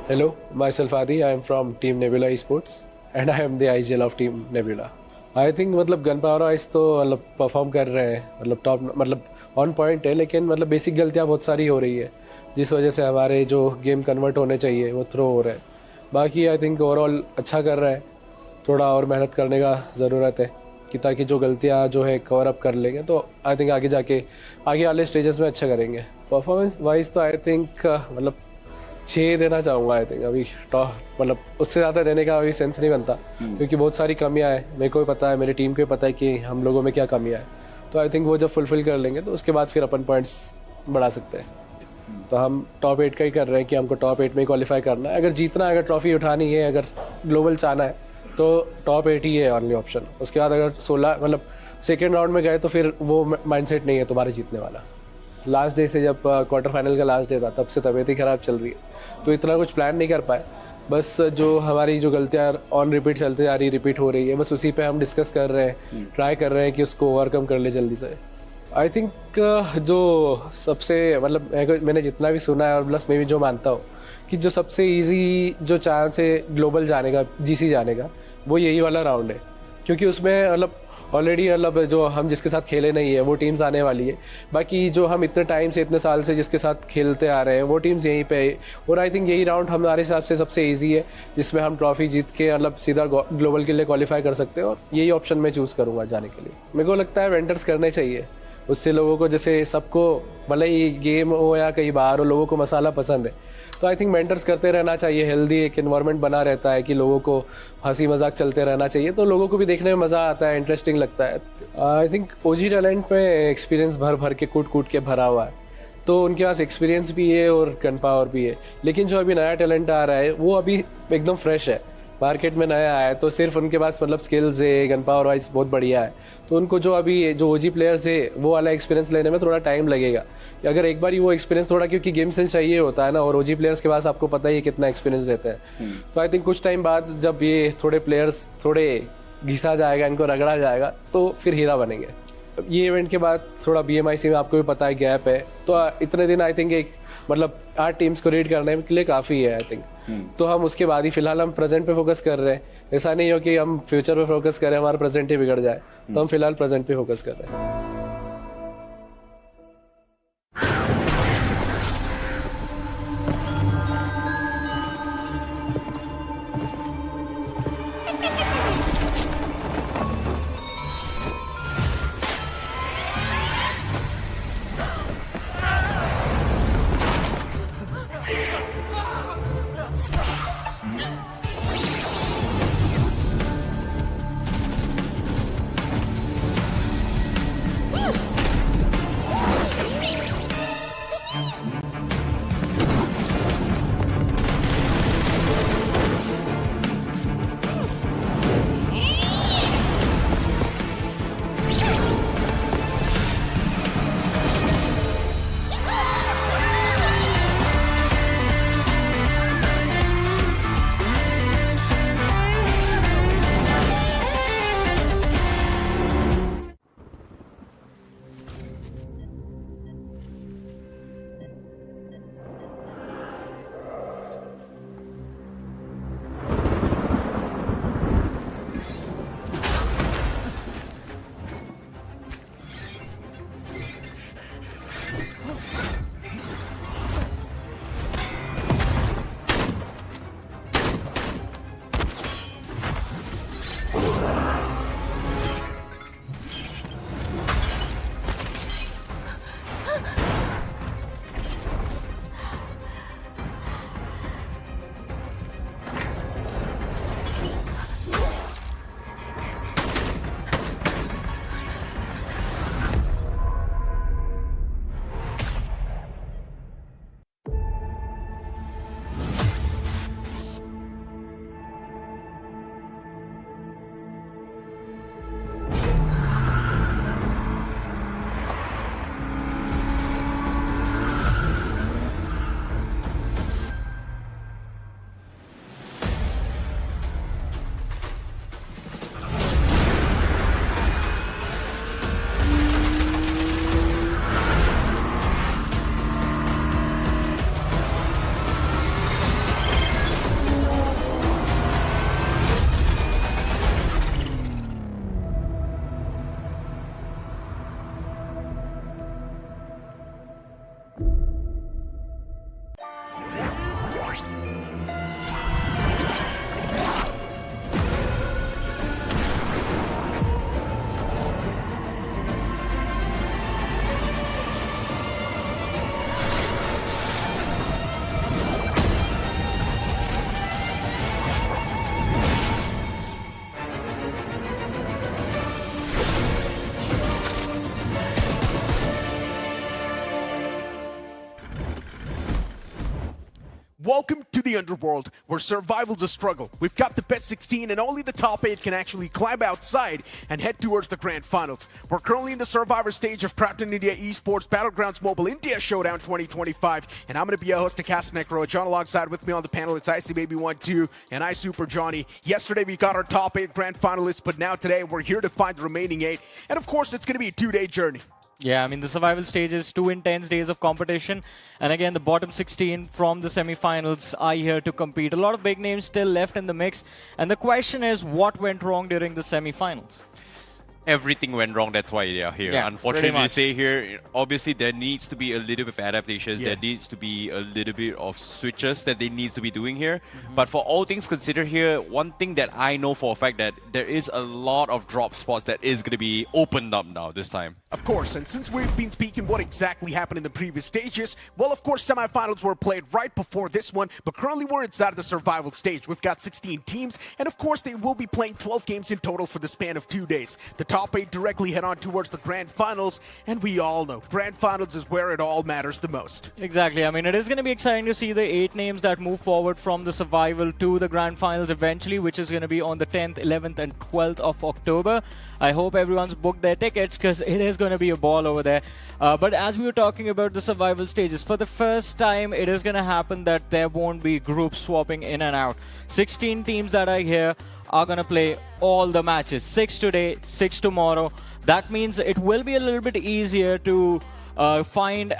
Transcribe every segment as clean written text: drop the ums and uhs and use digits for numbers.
Hello, myself Adi. I am from Team Nebula Esports and I am the IGL of Team Nebula. I think मतलब gun power wise तो मतलब perform कर रहे हैं, मतलब top, मतलब ऑन पॉइंट है, लेकिन मतलब बेसिक गलतियाँ बहुत सारी हो रही है जिस वजह से हमारे जो गेम कन्वर्ट होने चाहिए वो थ्रो हो रहे हैं. बाकी आई थिंक ओवरऑल अच्छा कर रहा है, थोड़ा और मेहनत करने का ज़रूरत है कि ताकि जो गलतियाँ जो है कवर अप कर लेंगे तो आई थिंक आगे जाके आगे वाले स्टेजेस में अच्छा करेंगे. परफॉर्मेंस वाइज तो आई थिंक मतलब 6 देना चाहूँगा. आई थिंक अभी टॉप मतलब उससे ज़्यादा देने का अभी सेंस नहीं बनता क्योंकि बहुत सारी कमियाँ हैं. मेरे को भी पता है, मेरी टीम को भी पता है कि हम लोगों में क्या कमियाँ है. तो आई थिंक वो जब फुलफिल कर लेंगे तो उसके बाद फिर अपन पॉइंट्स बढ़ा सकते हैं. तो हम टॉप 8 का ही कर रहे हैं कि हमको टॉप 8 में ही क्वालिफाई करना है. अगर जीतना है, अगर ट्रॉफी उठानी है, अगर ग्लोबल चाहना है तो टॉप 8 ही है ओनली ऑप्शन. उसके बाद अगर 16 मतलब सेकेंड राउंड में गए तो फिर वो माइंडसेट नहीं है तुम्हारे जीतने वाला. लास्ट डे से जब क्वार्टर फाइनल का लास्ट डे था तब से तबीयत ही ख़राब चल रही है, तो इतना कुछ प्लान नहीं कर पाए. बस जो हमारी जो गलतियाँ ऑन रिपीट चलते जा रही, रिपीट हो रही है, बस उसी पे हम डिस्कस कर रहे हैं, ट्राई कर रहे हैं कि उसको ओवरकम कर ले जल्दी से. आई थिंक जो सबसे मतलब मैंने जितना भी सुना है और प्लस मैं भी जो मानता हूँ कि जो सबसे इजी जो चांस है ग्लोबल जाने का, जीसी जाने का, वो यही वाला राउंड है. क्योंकि उसमें मतलब ऑलरेडी मतलब जो हम जिसके साथ खेले नहीं है वो टीम्स आने वाली है. बाकी जो हम इतने टाइम से, इतने साल से जिसके साथ खेलते आ रहे हैं वो टीम्स यहीं पे है. और आई थिंक यही राउंड हमारे हिसाब से सबसे इजी है जिसमें हम ट्रॉफी जीत के मतलब सीधा ग्लोबल के लिए क्वालिफाई कर सकते हैं. और यही ऑप्शन मैं चूज़ करूँगा जाने के लिए. मेरे को लगता है वेंटर्स करने चाहिए. उससे लोगों को, जैसे सबको भले ही गेम हो या कहीं बाहर हो, लोगों को मसाला पसंद है, तो आई थिंक मेंटर्स करते रहना चाहिए. हेल्दी एक एनवायरनमेंट बना रहता है कि लोगों को हंसी मजाक चलते रहना चाहिए, तो लोगों को भी देखने में मज़ा आता है, इंटरेस्टिंग लगता है. आई थिंक ओजी टैलेंट में एक्सपीरियंस भर भर के कूट के भरा हुआ है, तो उनके पास एक्सपीरियंस भी है और गन पावर भी है. लेकिन जो अभी नया टैलेंट आ रहा है वो अभी एकदम फ्रेश है, मार्केट में नया आया है, तो सिर्फ उनके पास मतलब स्किल्स है, गन पावर वाइज बहुत बढ़िया है. तो उनको जो अभी जो ओजी प्लेयर्स है वो वाला एक्सपीरियंस लेने में थोड़ा टाइम लगेगा. अगर एक बार ही वो एक्सपीरियंस थोड़ा, क्योंकि गेम सेंस चाहिए होता है ना, और ओजी प्लेयर्स के पास आपको पता ही है कितना एक्सपीरियंस रहता है. तो आई थिंक कुछ टाइम बाद जब ये थोड़े प्लेयर्स थोड़े घिसा जाएगा, इनको रगड़ा जाएगा, तो फिर हीरा बनेंगे. ये इवेंट के बाद थोड़ा BMIC में आपको भी पता है गैप है, तो इतने दिन आई थिंक एक मतलब 8 टीम्स को रीड करने के लिए काफ़ी है आई थिंक. तो हम उसके बाद ही फिलहाल हम प्रेजेंट पे फोकस कर रहे हैं. ऐसा नहीं हो कि हम फ्यूचर पे फोकस करें, हमारा प्रेजेंट ही बिगड़ जाए. तो हम फिलहाल प्रेजेंट पे फोकस कर रहे हैं. Welcome to the underworld, where survival's a struggle. We've got the best 16 and only the top 8 can actually climb outside and head towards the grand finals. We're currently in the survivor stage of BGMI Esports Battlegrounds Mobile India Showdown 2025, and I'm going to be your host, Cast Necro. John alongside with me on the panel, it's Icy Baby 1-2 and I Super Johnny. Yesterday we got our top 8 grand finalists, but now today we're here to find the remaining 8, and of course it's going to be a 2-day journey. Yeah, I mean, the survival stage is 2 intense days of competition. And again, the bottom 16 from the semi-finals are here to compete. A lot of big names still left in the mix. And the question is, what went wrong during the semi-finals? Everything went wrong, that's why they are here. Yeah, unfortunately, they say here, obviously there needs to be a little bit of adaptations, there needs to be a little bit of switches that they need to be doing here. But for all things considered here, one thing that I know for a fact that there is a lot of drop spots that is going to be opened up now this time. Of course, and since we've been speaking what exactly happened in the previous stages, well, of course, semifinals were played right before this one, but currently we're inside of the survival stage. We've got 16 teams, and of course, they will be playing 12 games in total for the span of 2 days. The top 8 directly head on towards the grand finals, and we all know grand finals is where it all matters the most. Exactly. I mean, it is going to be exciting to see the 8 names that move forward from the survival to the grand finals eventually, which is going to be on the 10th, 11th, and 12th of October. I hope everyone's booked their tickets because it is going to be a ball over there. But as we were talking about the survival stages, for the first time, it is going to happen that there won't be groups swapping in and out. 16 teams that are here are going to play all the matches. 6 today, 6 tomorrow. That means it will be a little bit easier to find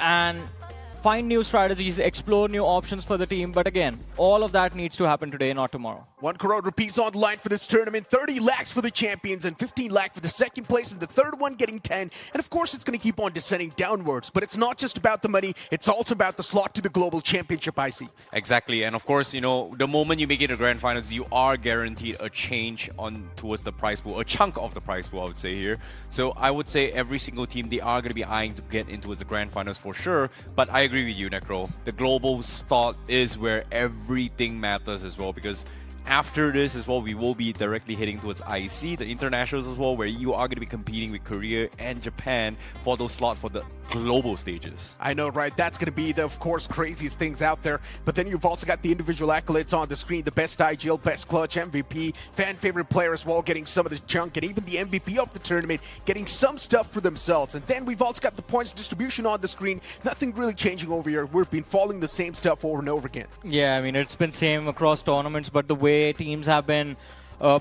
new strategies, explore new options for the team. But again, all of that needs to happen today, not tomorrow. 1 crore rupees on the line for this tournament, 30 lakhs for the champions, and 15 lakh for the second place, and the third one getting 10. And of course, it's going to keep on descending downwards. But it's not just about the money, it's also about the slot to the global championship, I see. Exactly, and of course, you know, the moment you make it to grand finals, you are guaranteed a change on towards the prize pool, a chunk of the prize pool, I would say here. So I would say every single team, they are going to be eyeing to get into the grand finals for sure. But I agree with you, Necro. The global slot is where everything matters as well, because after this as well, we will be directly heading towards IC, the internationals as well, where you are going to be competing with Korea and Japan for those slots for the global stages. I know, right? That's going to be the, of course, craziest things out there. But then you've also got the individual accolades on the screen. The best IGL, best clutch, MVP, fan favorite player as well, getting some of the chunk, and even the MVP of the tournament getting some stuff for themselves. And then we've also got the points distribution on the screen. Nothing really changing over here. We've been following the same stuff over and over again. Yeah, I mean, it's been same across tournaments, but the way teams have been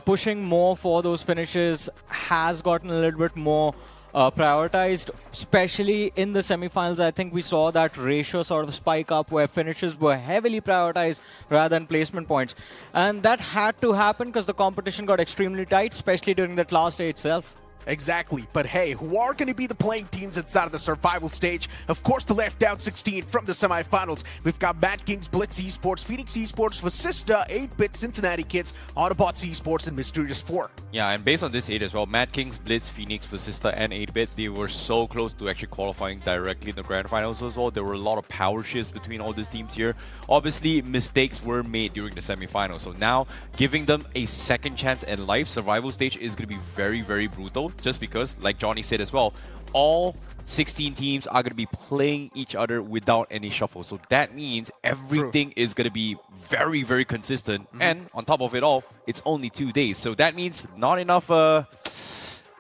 pushing more for those finishes has gotten a little bit more prioritized, especially in the semifinals. I think we saw that ratio sort of spike up where finishes were heavily prioritized rather than placement points. And that had to happen because the competition got extremely tight, especially during that last day itself. Exactly, but hey, who are going to be the playing teams inside of the survival stage? Of course, the left out 16 from the semifinals. We've got Madkings, Blitz Esports, Phoenix Esports, Vasista, 8-Bit, Cincinnati Kids, Autobotz Esports, and Mysterious 4. Yeah, and based on this 8 as well, Madkings, Blitz, Phoenix, Vasista, and 8-Bit, they were so close to actually qualifying directly in the grand finals as well. There were a lot of power shifts between all these teams here. Obviously, mistakes were made during the semifinals. So now, giving them a second chance in life, survival stage is going to be very, very brutal. Just because, like Johnny said as well, all 16 teams are going to be playing each other without any shuffle. So that means everything is going to be very, very consistent. And on top of it all, it's only 2 days. So that means not enough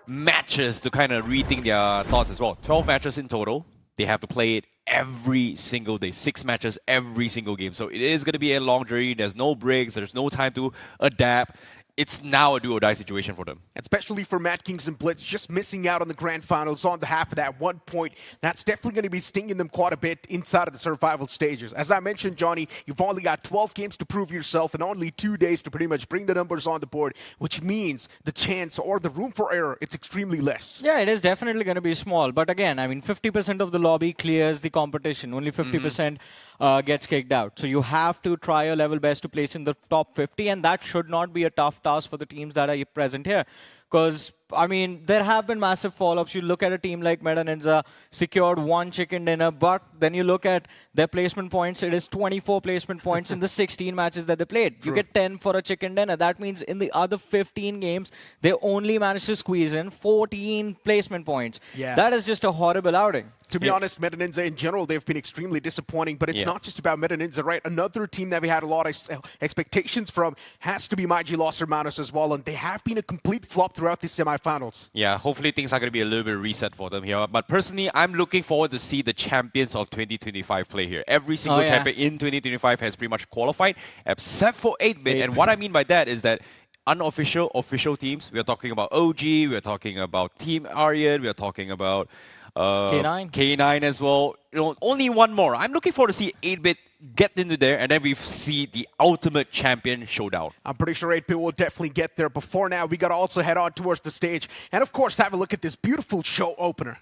matches to kind of rethink their thoughts as well. 12 matches in total. They have to play it every single day. 6 matches every single game. So it is going to be a long journey. There's no breaks. There's no time to adapt. It's now a do-or-die situation for them. Especially for Madkings and Blitz, just missing out on the grand finals on the half of that 1 point. That's definitely going to be stinging them quite a bit inside of the survival stages. As I mentioned, Johnny, you've only got 12 games to prove yourself and only 2 days to pretty much bring the numbers on the board, which means the chance or the room for error, it's extremely less. Yeah, it is definitely going to be small. But again, I mean, 50% of the lobby clears the competition. Only 50% gets kicked out. So you have to try your level best to place in the top 50, and that should not be a tough task for the teams that are present here. Because, I mean, there have been massive fall-ups. You look at a team like NINZA, secured 1 chicken dinner, but then you look at their placement points, it is 24 placement points in the 16 matches that they played. True. You get 10 for a chicken dinner. That means in the other 15 games, they only managed to squeeze in 14 placement points. Yeah. That is just a horrible outing. To be honest, NINZA in general, they've been extremely disappointing, but it's not just about NINZA, right? Another team that we had a lot of expectations from has to be Los Hermanos as well, and they have been a complete flop throughout the semifinals. Yeah, hopefully things are going to be a little bit reset for them here. But personally, I'm looking forward to see the champions of 2025 play here. Every single champion in 2025 has pretty much qualified, except for 8-bit. And what I mean by that is that unofficial, official teams, we are talking about OG, we are talking about Team Aryan, we are talking about K9 as well. You know, only one more. I'm looking forward to see 8-bit get into there, and then we see the ultimate champion showdown. I'm pretty sure 8-bit will definitely get there. Before now, we got to also head on towards the stage, and of course, have a look at this beautiful show opener.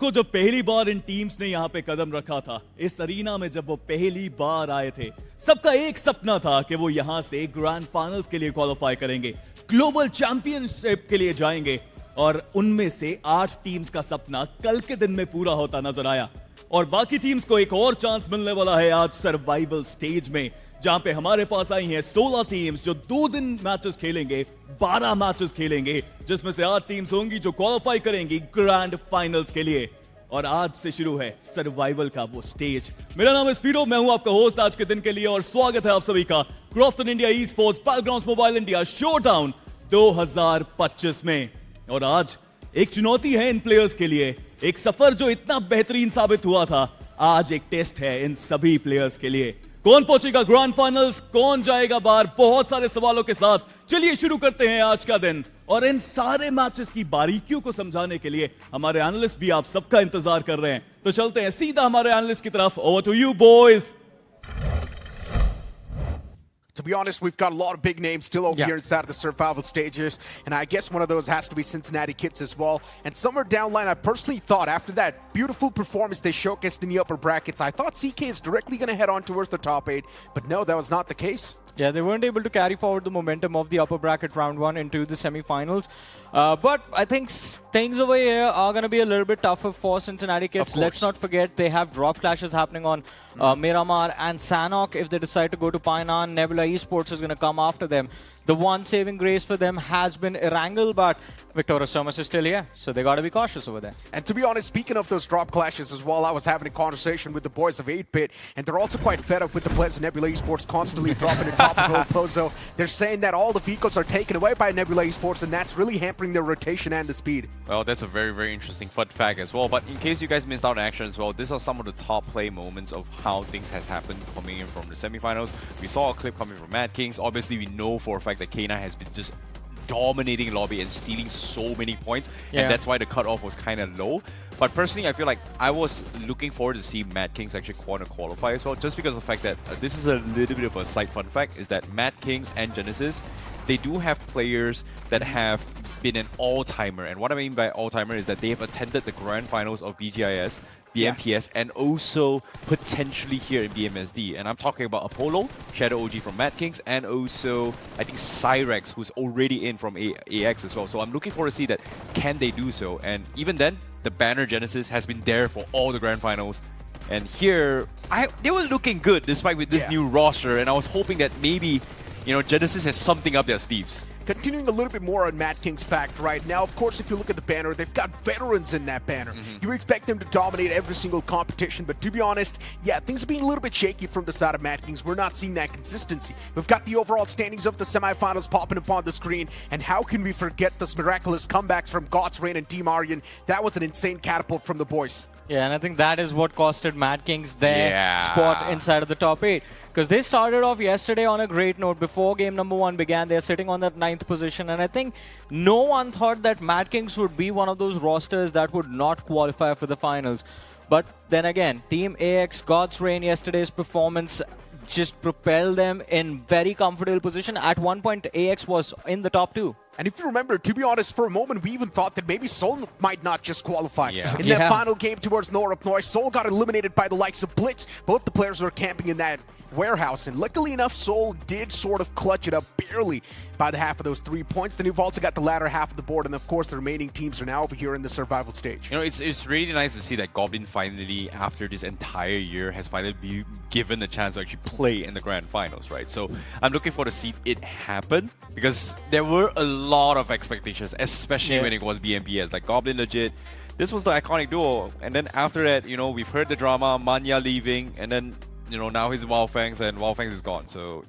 को जब पहली बार इन teams ने यहां पे कदम रखा था, इस arena में जब वो पहली बार आए थे, सबका एक सपना था कि वो यहां से ग्रैंड फाइनल्स के लिए क्वालिफाई करेंगे, ग्लोबल चैंपियनशिप के लिए जाएंगे, और उनमें से 8 टीम्स का सपना कल के दिन में पूरा होता नजर आया। और बाकी टीम्स को एक और चांस मिलने वाला है आज सर्वाइवल स्टेज में, जहां पे हमारे पास आई हैं 16 टीम्स जो 2 दिन मैचेस खेलेंगे, 12 मैचेस खेलेंगे, जिसमें से 8 टीम्स होंगी जो क्वालिफाई करेंगी ग्रैंड फाइनल्स के लिए। और आज से शुरू है सर्वाइवल का वो स्टेज। मेरा नाम है स्पीडो, मैं हूं आपका होस्ट आज के दिन के लिए, और स्वागत है आप सभी का Krafton India esports Battlegrounds Mobile India Showdown 2025 में। और आज एक चुनौती है इन प्लेयर्स के लिए, एक सफर जो इतना बेहतरीन साबित हुआ था, आज एक टेस्ट है इन सभी प्लेयर्स के लिए। कौन पहुंचेगा ग्रैंड फाइनल्स, कौन जाएगा बाहर, बहुत सारे सवालों के साथ चलिए शुरू करते हैं आज का दिन। और इन सारे मैचेस की बारीकियों को समझाने के लिए हमारे एनालिस्ट भी आप सबका इंतजार कर रहे हैं, तो चलते हैं सीधा हमारे एनालिस्ट की तरफ। Over to you boys. To be honest, we've got a lot of big names still over here inside of the survival stages, and I guess one of those has to be Cincinnati Kids as well. And somewhere down the line, I personally thought after that beautiful performance they showcased in the upper brackets, I thought CK is directly going to head on towards the top 8, but no, that was not the case. Yeah, they weren't able to carry forward the momentum of the upper bracket round 1 into the semi-finals. But I think things over here are going to be a little bit tougher for Cincinnati Kids. Let's not forget they have drop clashes happening on Miramar and Sanhok. If they decide to go to Painan, Nebula Esports is going to come after them. The one saving grace for them has been Erangel, but Victoria Sumus is still here, so they got to be cautious over there. And to be honest, speaking of those drop clashes as well, I was having a conversation with the boys of 8-bit, and they're also quite fed up with the players of Nebula Esports constantly dropping the top of the Pozo. They're saying that all the vehicles are taken away by Nebula Esports, and that's really hampering their rotation and the speed. Well, that's a very, very interesting fun fact as well. But in case you guys missed out on action as well, these are some of the top play moments of how things has happened coming in from the semifinals. We saw a clip coming from Madkings. Obviously, we know for a fact that K9 has been just dominating lobby and stealing so many points, and that's why the cutoff was kind of low. But personally, I feel like I was looking forward to see Madkings actually qualify as well, just because of the fact that this is a little bit of a side fun fact, is that Madkings and Genesis, they do have players that have been an all-timer. And what I mean by all-timer is that they have attended the grand finals of BGIS BMPS, and also potentially here in BMSD. And I'm talking about Apollo, Shadow OG from Madkings, and also I think Cyrex, who's already in from AX as well. So I'm looking forward to see that, can they do so? And even then, the banner Genesis has been there for all the grand finals. And here, they were looking good despite with this new roster, and I was hoping that maybe, Genesis has something up their sleeves. Continuing a little bit more on Mad King's fact right now, of course, if you look at the banner, they've got veterans in that banner. You expect them to dominate every single competition, but to be honest, yeah, things are being a little bit shaky from the side of Mad Kings. We're not seeing that consistency. We've got the overall standings of the semifinals popping up on the screen, and how can we forget those miraculous comebacks from God's Reign and Team Aryan? That was an insane catapult from the boys. Yeah, and I think that is what costed Mad Kings their spot inside of the top 8. Because they started off yesterday on a great note. Before game number 1 began, they're sitting on that 9th position. And I think no one thought that Mad Kings would be one of those rosters that would not qualify for the finals. But then again, Team AX, God's Reign, yesterday's performance just propelled them in very comfortable position. At one point, AX was in the top 2. And if you remember, to be honest, for a moment, we even thought that maybe Seoul might not just qualify. In that final game towards Norup North, Seoul got eliminated by the likes of Blitz. Both the players were camping in that warehouse, and luckily enough, Seoul did sort of clutch it up barely by the half of those 3 points. Then you've also got the latter half of the board, and of course, the remaining teams are now over here in the survival stage. It's really nice to see that Goblin finally, after this entire year, has finally been given the chance to actually play in the grand finals, right? So I'm looking forward to see it happen, because there were a lot of expectations, especially when it was BMPS. Like, Goblin legit, this was the iconic duo, and then after that, we've heard the drama, Manya leaving, and then now he's Wildfangs, and Wildfangs is gone. So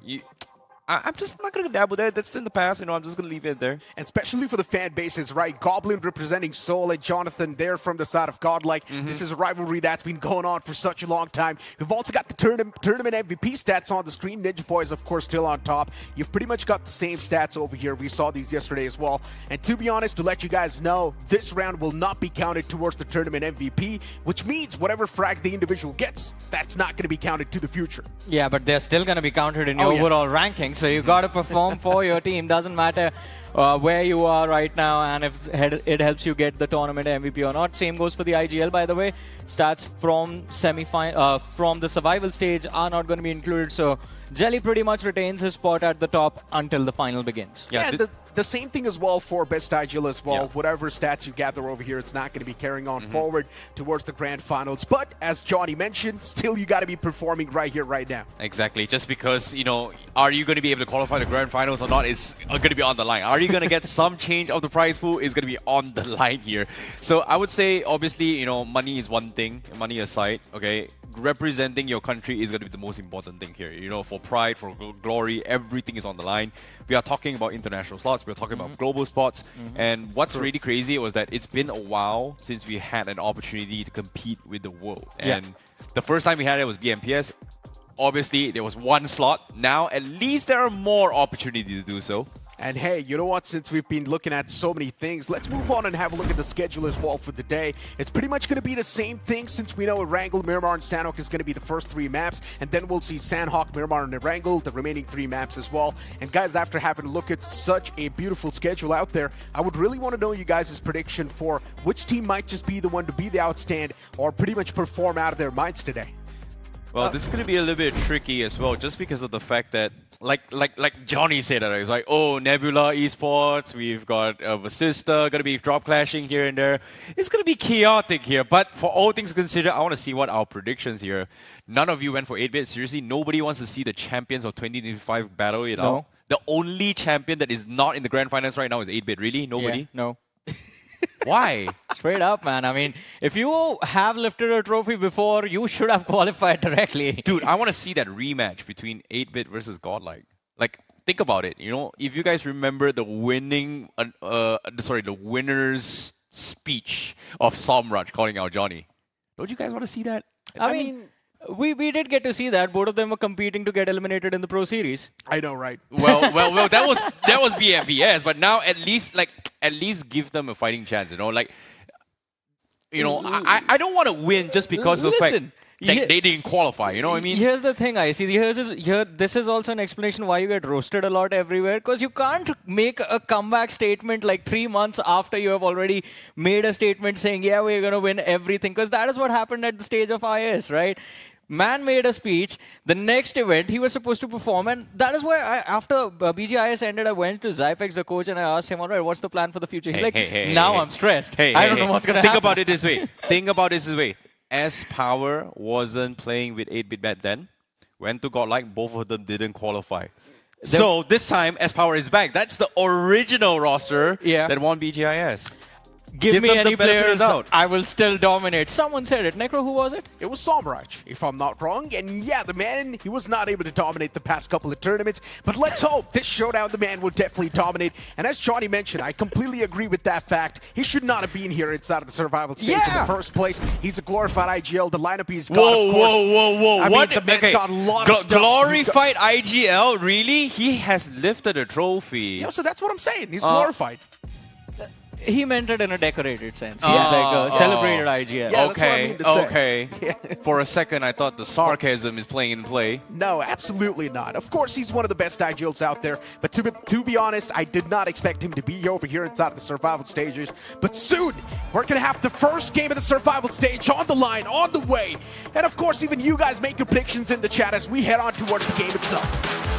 I'm just not going to dabble there. That's in the past. I'm just going to leave it there. And especially for the fan bases, right? Goblin representing Seoul and Jonathan there from the side of Godlike. This is a rivalry that's been going on for such a long time. We've also got the tournament MVP stats on the screen. Ninja Boy is, of course, still on top. You've pretty much got the same stats over here. We saw these yesterday as well. And to be honest, to let you guys know, this round will not be counted towards the tournament MVP, which means whatever frag the individual gets, that's not going to be counted to the future. Yeah, but they're still going to be counted in your overall ranking. So you got to perform for your team. Doesn't matter where you are right now and if it helps you get the tournament MVP or not. Same goes for the IGL, by the way. Stats from from the survival stage are not going to be included. So Jelly pretty much retains his spot at the top until the final begins. Yeah, the same thing as well for Best IGL as well. Whatever stats you gather over here, it's not going to be carrying on forward towards the grand finals. But as Johnny mentioned, still you got to be performing right here, right now. Exactly. Just because, are you going to be able to qualify the grand finals or not is going to be on the line. Are you going to get some change of the prize pool is going to be on the line here. So I would say, obviously, money is one thing, money aside, okay? Representing your country is going to be the most important thing here. For pride, for glory, everything is on the line. We are talking about international slots. We're talking about global spots. And what's really crazy was that it's been a while since we had an opportunity to compete with the world. And the first time we had it was BMPS. Obviously, there was one slot. Now, at least there are more opportunities to do so. And hey, you know what? Since we've been looking at so many things, let's move on and have a look at the schedule as well for the day. It's pretty much going to be the same thing since we know Erangel, Miramar, and Sanhok is going to be the first 3 maps. And then we'll see Sanhok, Miramar, and Erangel, the remaining 3 maps as well. And guys, after having a look at such a beautiful schedule out there, I would really want to know you guys' prediction for which team might just be the one to be the outstand or pretty much perform out of their minds today. Well, this is going to be a little bit tricky as well, just because of the fact that, like Johnny said, it's like, oh, Nebula Esports, we've got Vasista, going to be drop clashing here and there. It's going to be chaotic here, but for all things considered, I want to see what our predictions here. None of you went for 8-bit. Seriously, nobody wants to see the champions of 2025 battle it out. The only champion that is not in the grand finals right now is 8-bit. Really? Nobody? Yeah, no. Why? Straight up, man. I mean, if you have lifted a trophy before, you should have qualified directly. Dude, I want to see that rematch between 8-bit versus Godlike. Like, think about it. If you guys remember the the winner's speech of Somraj calling out Johnny, don't you guys want to see that? I mean, we did get to see that. Both of them were competing to get eliminated in the Pro Series. I know, right? Well, that was BMPS, but now at least give them a fighting chance. I don't want to win just because of the fact. they didn't qualify. You know what I mean? Here's the thing, I see. This is also an explanation why you get roasted a lot everywhere, because you can't make a comeback statement like 3 months after you have already made a statement saying, yeah, we're going to win everything, because that is what happened at the stage of IS, right? Man made a speech. The next event, he was supposed to perform, and that is why after BGIS ended, I went to Zypex, the coach, and I asked him, all right, what's the plan for the future? He's I'm stressed. I don't know what's going to happen. Think about it this way. Think about it this way. S-Power wasn't playing with 8-bit back then. Went to Godlike, both of them didn't qualify. So this time, S-Power is back. That's the original roster that won BGIS. Give me any players, I will still dominate. Someone said it. Necro, who was it? It was Somraj, if I'm not wrong. And yeah, the man, he was not able to dominate the past couple of tournaments. But let's hope this showdown, the man will definitely dominate. And as Johnny mentioned, I completely agree with that fact. He should not have been here inside of the survival stage in the first place. He's a glorified IGL. The lineup he's got, Whoa. I mean, the man's got a lot of stuff. Glorified IGL? Really? He has lifted a trophy. Yeah, so that's what I'm saying. He's glorified. He meant it in a decorated sense. Like a celebrated IGL. Yeah, okay. For a second, I thought the sarcasm is playing in play. No, absolutely not. Of course, he's one of the best IGLs out there. But to be honest, I did not expect him to be over here inside the survival stages. But soon, we're going to have the first game of the survival stage on the line, on the way. And of course, even you guys make your predictions in the chat as we head on towards the game itself.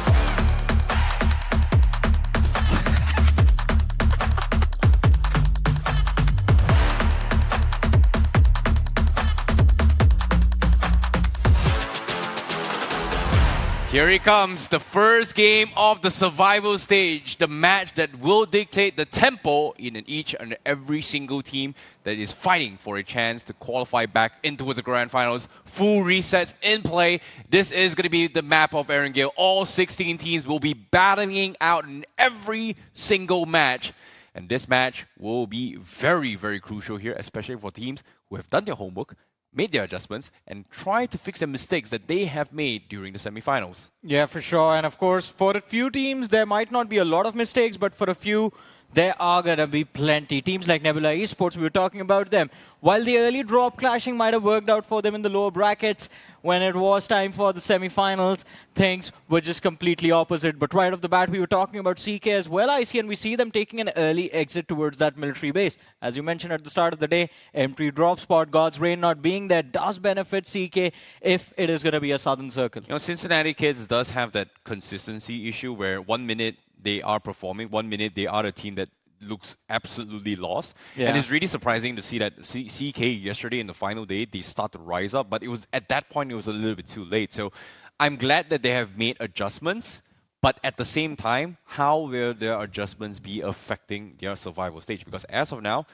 Here he comes, the first game of the survival stage, the match that will dictate the tempo in each and every single team that is fighting for a chance to qualify back into the grand finals. Full resets in play. This is going to be the map of Erangel. All 16 teams will be battling out in every single match. And this match will be very, very crucial here, especially for teams who have done their homework, made their adjustments, and try to fix the mistakes that they have made during the semifinals. Yeah, for sure. And of course, for a few teams, there might not be a lot of mistakes, but for a few, there are going to be plenty. Teams like Nebula Esports, we were talking about them. While the early drop clashing might have worked out for them in the lower brackets, when it was time for the semifinals, things were just completely opposite. But right off the bat, we were talking about CK as well, I see, and we see them taking an early exit towards that military base. As you mentioned at the start of the day, empty drop spot, God's Rain not being there does benefit CK if it is going to be a southern circle. You know, Cincinnati Kids does have that consistency issue where 1 minute they are performing, 1 minute they are a team that looks absolutely lost. And it's really surprising to see that CK yesterday in the final day, they start to rise up, but it was at that point, it was a little bit too late. So I'm glad that they have made adjustments, but at the same time, how will their adjustments be affecting their survival stage? Because as of now,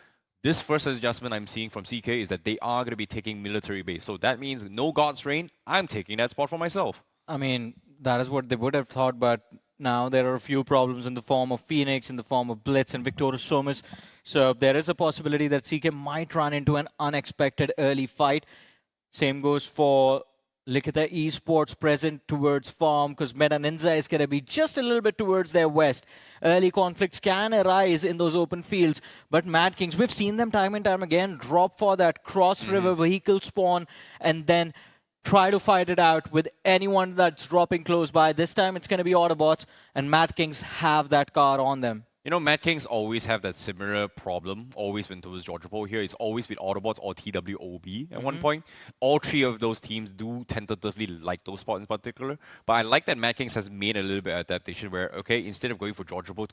this first adjustment I'm seeing from CK is that they are going to be taking military base. So that means no God's Reign, I'm taking that spot for myself. I mean, that is what they would have thought, but now there are a few problems in the form of Phoenix, in the form of Blitz and Victorious Sumus. So there is a possibility that CK might run into an unexpected early fight. Same goes for Likitha Esports present towards farm, because Meta NINZA is going to be just a little bit towards their west. Early conflicts can arise in those open fields, but Madkings, we've seen them time and time again drop for that cross-river vehicle spawn and then try to fight it out with anyone that's dropping close by. This time it's going to be Autobotz, and Madkings have that car on them. You know, Madkings always have that similar problem, always when towards Georgia Pool here. It's always with Autobotz or TWOB at one point. All three of those teams do tentatively like those spots in particular. But I like that Madkings has made a little bit of adaptation where, okay, instead of going for Georgia Pool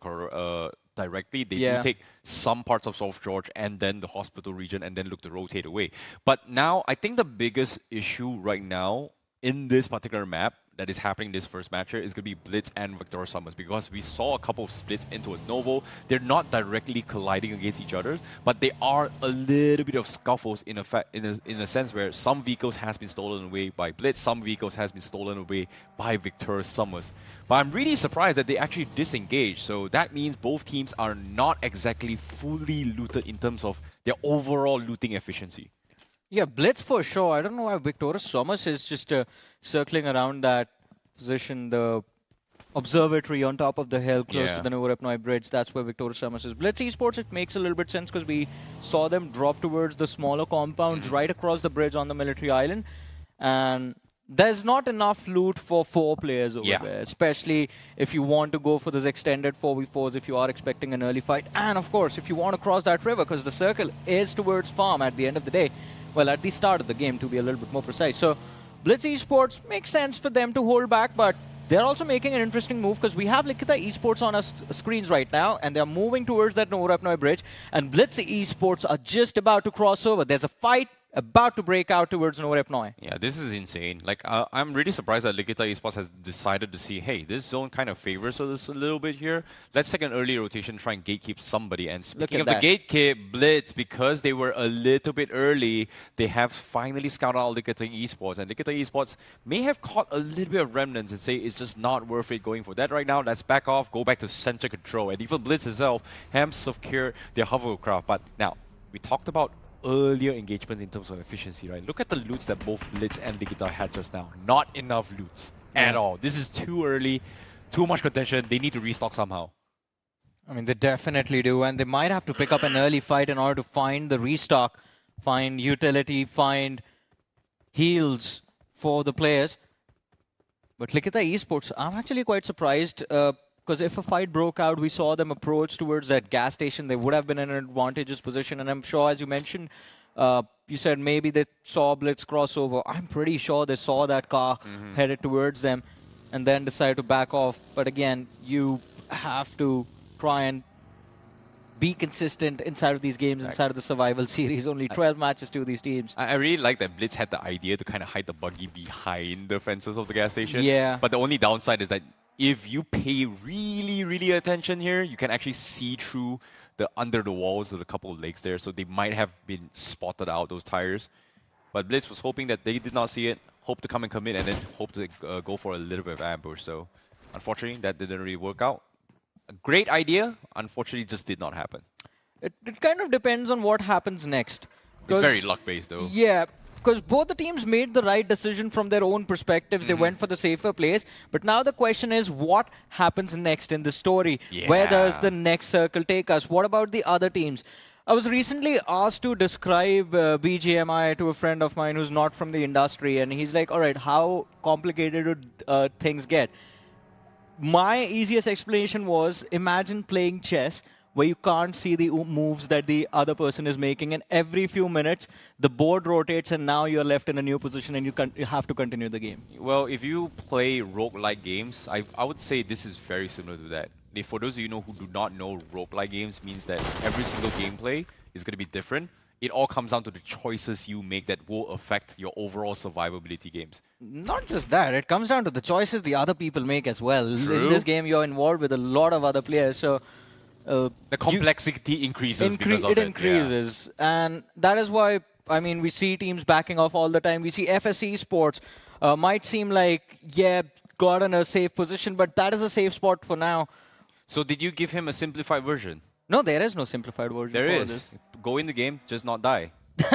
directly, they do take some parts of South George and then the hospital region and then look to rotate away. But now, I think the biggest issue right now in this particular map that is happening this first match here is going to be Blitz and Victorious Summers, because we saw a couple of splits into a Novo. They're not directly colliding against each other, but they are a little bit of scuffles in a sense where some vehicles has been stolen away by Blitz, some vehicles has been stolen away by Victorious Summers. But I'm really surprised that they actually disengaged, so that means both teams are not exactly fully looted in terms of their overall looting efficiency. Yeah, Blitz for sure. I don't know why Victorious Summers is just circling around that position, the observatory on top of the hill close to the Novorepnoi Bridge. That's where Victorious Summers is. Blitz Esports, it makes a little bit sense because we saw them drop towards the smaller compounds right across the bridge on the military island. and there's not enough loot for 4 players over there, especially if you want to go for those extended 4v4s, if you are expecting an early fight, and of course, if you want to cross that river, because the circle is towards farm at the end of the day. Well, at the start of the game, to be a little bit more precise. So, Blitz Esports makes sense for them to hold back, but they're also making an interesting move, because we have Likitha Esports on our screens right now, and they're moving towards that Norepnoi bridge, and Blitz Esports are just about to cross over. There's a fight about to break out towards Norepnoi. Yeah, this is insane. Like, I'm really surprised that Likitha Esports has decided to see, hey, this zone kind of favors us a little bit here. Let's take an early rotation, try and gatekeep somebody. And speaking of the gatekeep, Blitz, because they were a little bit early, they have finally scouted out Likitha Esports. And Likitha Esports may have caught a little bit of remnants and say it's just not worth it going for that right now. Let's back off, go back to center control. And even Blitz itself have secured their hovercraft. But now, we talked about earlier engagements in terms of efficiency, right? Look at the loots that both Blitz and Likitha had just now. Not enough loots at all. This is too early, too much contention. They need to restock somehow. I mean, they definitely do, and they might have to pick up an early fight in order to find the restock, find utility, find heals for the players. But Likitha Esports, I'm actually quite surprised, because if a fight broke out, we saw them approach towards that gas station, they would have been in an advantageous position. And I'm sure, as you mentioned, you said maybe they saw Blitz crossover. I'm pretty sure they saw that car headed towards them and then decided to back off. But again, you have to try and be consistent inside of these games, inside of the survival series. Only 12 matches to these teams. I really like that Blitz had the idea to kind of hide the buggy behind the fences of the gas station. Yeah. But the only downside is that if you pay really attention here, you can actually see through the under the walls of a couple of legs there. So they might have been spotted out, those tires. But Blitz was hoping that they did not see it, hope to come and commit, and then hope to go for a little bit of ambush. So unfortunately, that didn't really work out. A great idea, unfortunately, just did not happen. It kind of depends on what happens next. It's very luck-based, though. Yeah. Because both the teams made the right decision from their own perspectives. They went for the safer plays. But now the question is, what happens next in the story? Yeah. Where does the next circle take us? What about the other teams? I was recently asked to describe BGMI to a friend of mine who's not from the industry. And he's like, all right, how complicated do things get? My easiest explanation was, imagine playing chess where you can't see the moves that the other person is making, and every few minutes the board rotates and now you're left in a new position and you have to continue the game. Well, if you play roguelike games, I would say this is very similar to that. For those of you who do not know, roguelike games means that every single gameplay is going to be different. It all comes down to the choices you make that will affect your overall survivability games. Not just that, it comes down to the choices the other people make as well. True. In this game, you're involved with a lot of other players, so the complexity increases because of it. It increases, and that is why, I mean, we see teams backing off all the time. We see FSC Sports might seem like, yeah, got in a safe position, but that is a safe spot for now. So did you give him a simplified version? No, there is no simplified version There for is. this. Go in the game, just not die. Pretty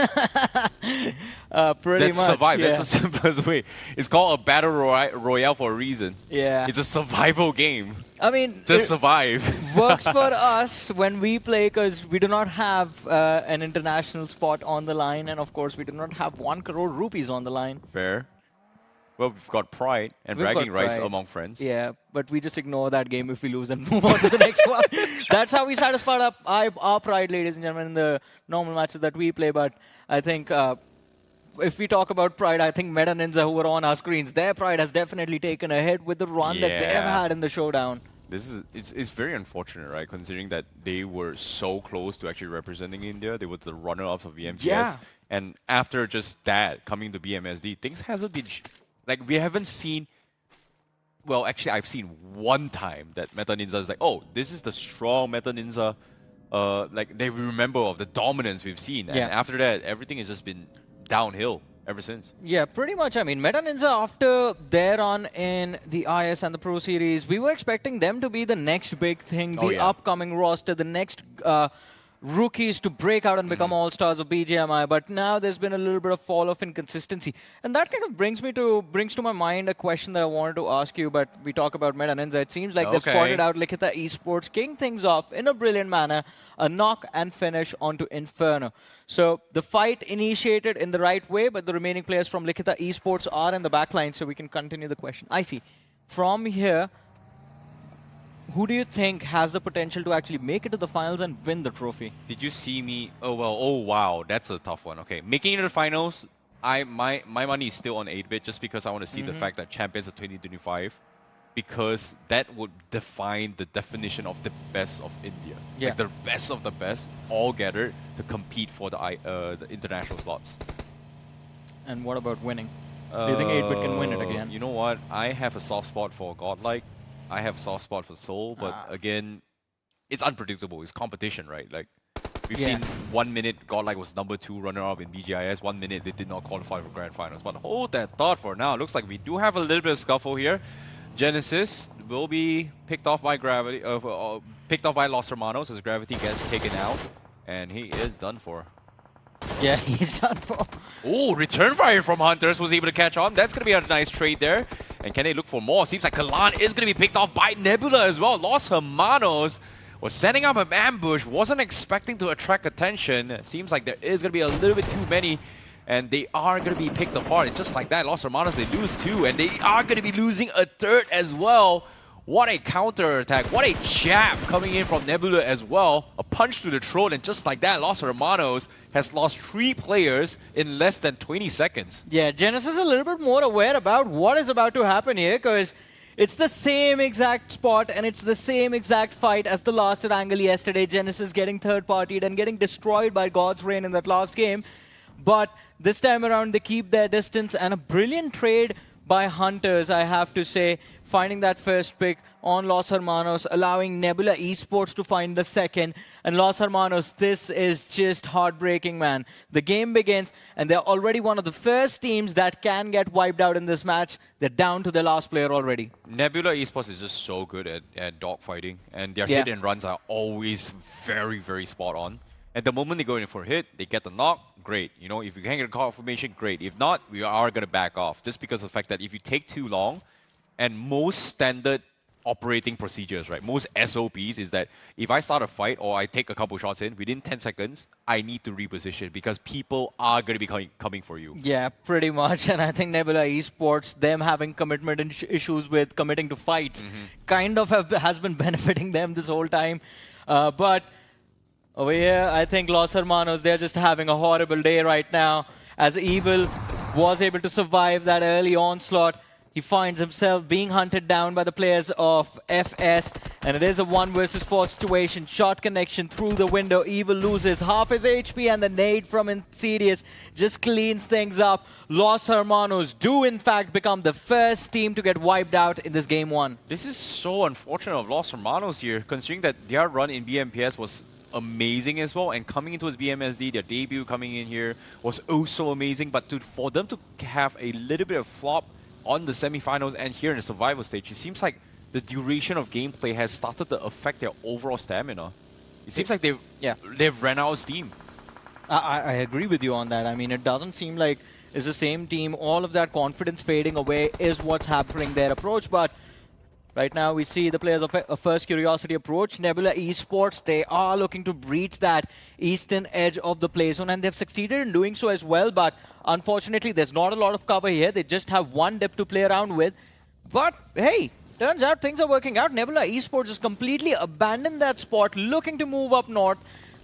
That's much, survive. yeah. That's the simplest way. It's called a battle royale for a reason. Yeah. It's a survival game. I mean, Just survive. works for us when we play, because we do not have an international spot on the line, and of course we do not have 1 crore rupees on the line. Fair. Well, we've got pride and We've got bragging rights pride. among friends. Yeah, but we just ignore that game if we lose and move on to the next one. That's how we satisfy our pride, ladies and gentlemen, in the normal matches that we play. But I think if we talk about pride, I think Meta NINZA, who were on our screens, their pride has definitely taken ahead with the run that they have had in the showdown. It's very unfortunate, right? Considering that they were so close to actually representing India. They were the runner-ups of BMGS. Yeah. And after just that, coming to BMSD, things hasn't been... Like, we haven't seen... Well, actually, I've seen one time that Meta NINZA is like, oh, this is the strong Meta NINZA. Like, they remember of the dominance we've seen. And after that, everything has just been downhill ever since. Yeah, pretty much. I mean, Meta NINZA, after their run in the IS and the Pro Series, we were expecting them to be the next big thing, the upcoming roster, the next rookies to break out and become all-stars of BGMI, but now there's been a little bit of fall-off in consistency. And that kind of brings to my mind a question that I wanted to ask you, but we talk about Meta NINZA. It seems like they've spotted out Likitha Esports, kicking things off in a brilliant manner, a knock and finish onto Inferno. So the fight initiated in the right way, but the remaining players from Likitha Esports are in the backline, so we can continue the question. I see. From here, who do you think has the potential to actually make it to the finals and win the trophy? Did you see me? Oh, well, oh, wow. That's a tough one. Okay, making it to the finals, my money is still on 8-bit just because I want to see the fact that champions of 2025, because that would define the definition of the best of India. Yeah. Like the best of the best, all gathered to compete for the international slots. And what about winning? Do you think 8-bit can win it again? You know what? I have a soft spot for Godlike. I have a soft spot for Seoul, but again, it's unpredictable. It's competition, right? Like, we've seen 1 minute Godlike was #2 runner-up in BGIS. 1 minute they did not qualify for grand finals. But hold that thought for now. Looks like we do have a little bit of scuffle here. Genesis will be picked off by Gravity, picked off by Los Hermanos as Gravity gets taken out, and he is done for. Yeah, he's done for. Oh, return fire from Hunters was able to catch on. That's going to be a nice trade there. And can they look for more? Seems like Kalan is going to be picked off by Nebula as well. Los Hermanos was setting up an ambush. Wasn't expecting to attract attention. Seems like there is going to be a little bit too many. And they are going to be picked apart. It's just like that. Los Hermanos, they lose 2. And they are going to be losing a 3rd as well. What a counter attack. What a jab coming in from Nebula as well. A punch to the throat, and just like that, Los Hermanos has lost 3 players in less than 20 seconds. Yeah, Genesis is a little bit more aware about what is about to happen here, because it's the same exact spot and it's the same exact fight as the last Erangel yesterday. Genesis getting third-partied and getting destroyed by God's Reign in that last game. But this time around, they keep their distance, and a brilliant trade by Hunters, I have to say, finding that first pick on Los Hermanos, allowing Nebula Esports to find the second. And Los Hermanos, this is just heartbreaking, man. The game begins, and they're already one of the first teams that can get wiped out in this match. They're down to their last player already. Nebula Esports is just so good at dogfighting, and their hit and runs are always very, very spot on. At the moment they go in for a hit, they get the knock, great. You know, if you can get a confirmation, great. If not, we are going to back off. Just because of the fact that if you take too long, and most standard operating procedures, right? Most SOPs is that if I start a fight or I take a couple shots in, within 10 seconds, I need to reposition because people are going to be coming for you. Yeah, pretty much. And I think Nebula Esports, them having commitment issues with committing to fights, kind of has been benefiting them this whole time. But over here, I think Los Hermanos, they're just having a horrible day right now. As Evil was able to survive that early onslaught, he finds himself being hunted down by the players of FS, and it is a 1 versus 4 situation. Shot connection through the window. Evil loses half his HP, and the nade from Insidious just cleans things up. Los Hermanos do in fact become the first team to get wiped out in this game 1. This is so unfortunate of Los Hermanos here, considering that their run in BMPS was amazing as well, and coming into his BMSD, their debut coming in here was so amazing, but for them to have a little bit of flop on the semifinals and here in the survival stage, it seems like the duration of gameplay has started to affect their overall stamina. It seems like they've ran out of steam. I agree with you on that. I mean, it doesn't seem like it's the same team. All of that confidence fading away is what's hampering their approach, but right now we see the players of First Curiosity approach. Nebula Esports, they are looking to breach that eastern edge of the play zone, and they've succeeded in doing so as well, but unfortunately there's not a lot of cover here. They just have 1 dip to play around with. But hey, turns out things are working out. Nebula Esports has completely abandoned that spot, looking to move up north.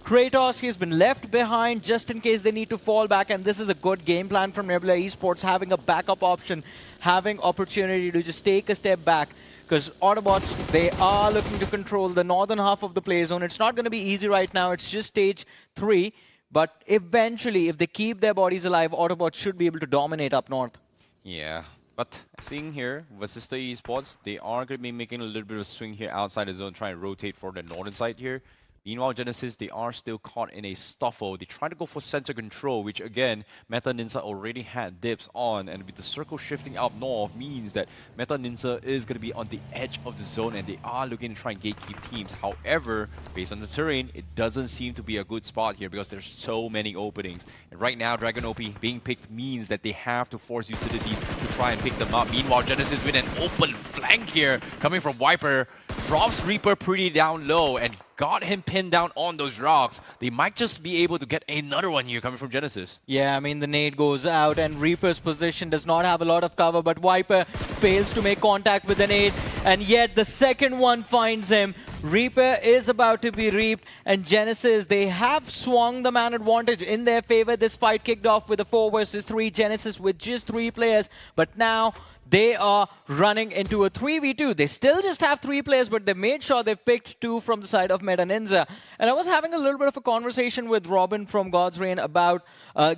Kratos, he's been left behind just in case they need to fall back, and this is a good game plan from Nebula Esports, having a backup option, having opportunity to just take a step back. Because Autobotz, they are looking to control the northern half of the play zone. It's not going to be easy right now. It's just stage 3. But eventually, if they keep their bodies alive, Autobotz should be able to dominate up north. Yeah, but seeing here, Vasista Esports, they are going to be making a little bit of a swing here outside the zone, trying to rotate for the northern side here. Meanwhile, Genesis, they are still caught in a stuffle. They try to go for center control, which again, Meta NINZA already had dips on. And with the circle shifting up north means that Meta NINZA is going to be on the edge of the zone and they are looking to try and gatekeep teams. However, based on the terrain, it doesn't seem to be a good spot here because there's so many openings. And right now, Dragon OP being picked means that they have to force utilities to try and pick them up. Meanwhile, Genesis with an open flank here coming from Viper. Drops Reaper pretty down low and got him pinned down on those rocks. They might just be able to get another one here coming from Genesis. Yeah, I mean, the nade goes out and Reaper's position does not have a lot of cover, but Viper fails to make contact with the nade, and yet the second one finds him. Reaper is about to be reaped, and Genesis, they have swung the man advantage in their favor. This fight kicked off with a 4 versus 3, Genesis with just 3 players, but now they are running into a 3v2. They still just have 3 players, but they made sure they picked 2 from the side of Meta NINZA. And I was having a little bit of a conversation with Robin from God's Reign about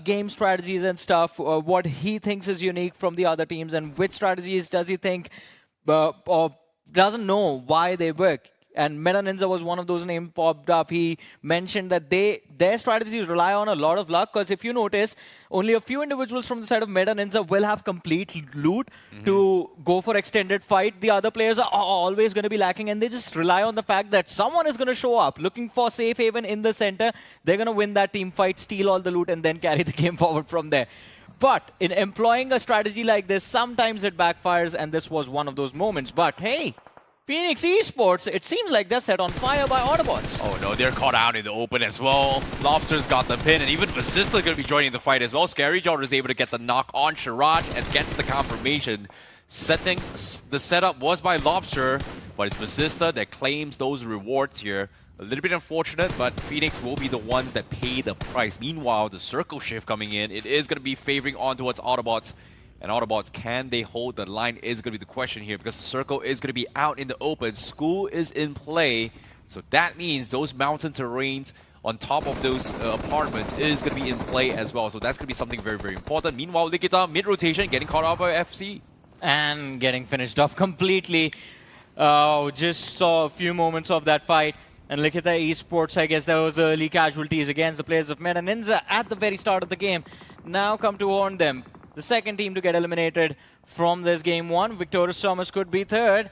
game strategies and stuff, what he thinks is unique from the other teams, and which strategies does he think or doesn't know why they work. And Meta NINZA was one of those names popped up. He mentioned that their strategies rely on a lot of luck, because if you notice, only a few individuals from the side of Meta NINZA will have complete loot to go for extended fight. The other players are always going to be lacking, and they just rely on the fact that someone is going to show up looking for safe haven in the center. They're going to win that team fight, steal all the loot, and then carry the game forward from there. But in employing a strategy like this, sometimes it backfires, and this was one of those moments. But hey, Phoenix Esports, it seems like they're set on fire by Autobotz. Oh no, they're caught out in the open as well. Lobster's got the pin, and even Vasista going to be joining the fight as well. Scary John is able to get the knock on Sharaj and gets the confirmation. The setup was by Lobster, but it's Vasista that claims those rewards here. A little bit unfortunate, but Phoenix will be the ones that pay the price. Meanwhile, the circle shift coming in, it is going to be favoring on towards Autobotz. And Autobotz, can they hold the line is going to be the question here, because the circle is going to be out in the open. School is in play, so that means those mountain terrains on top of those apartments is going to be in play as well. So that's going to be something very, very important. Meanwhile, Likitha, mid-rotation, getting caught out by FC. And getting finished off completely. Just saw a few moments of that fight. And Likitha Esports, I guess there was early casualties against the players of Meta NINZA at the very start of the game. Now come to warn them. The second team to get eliminated from this game 1. Victorious Sumus could be third,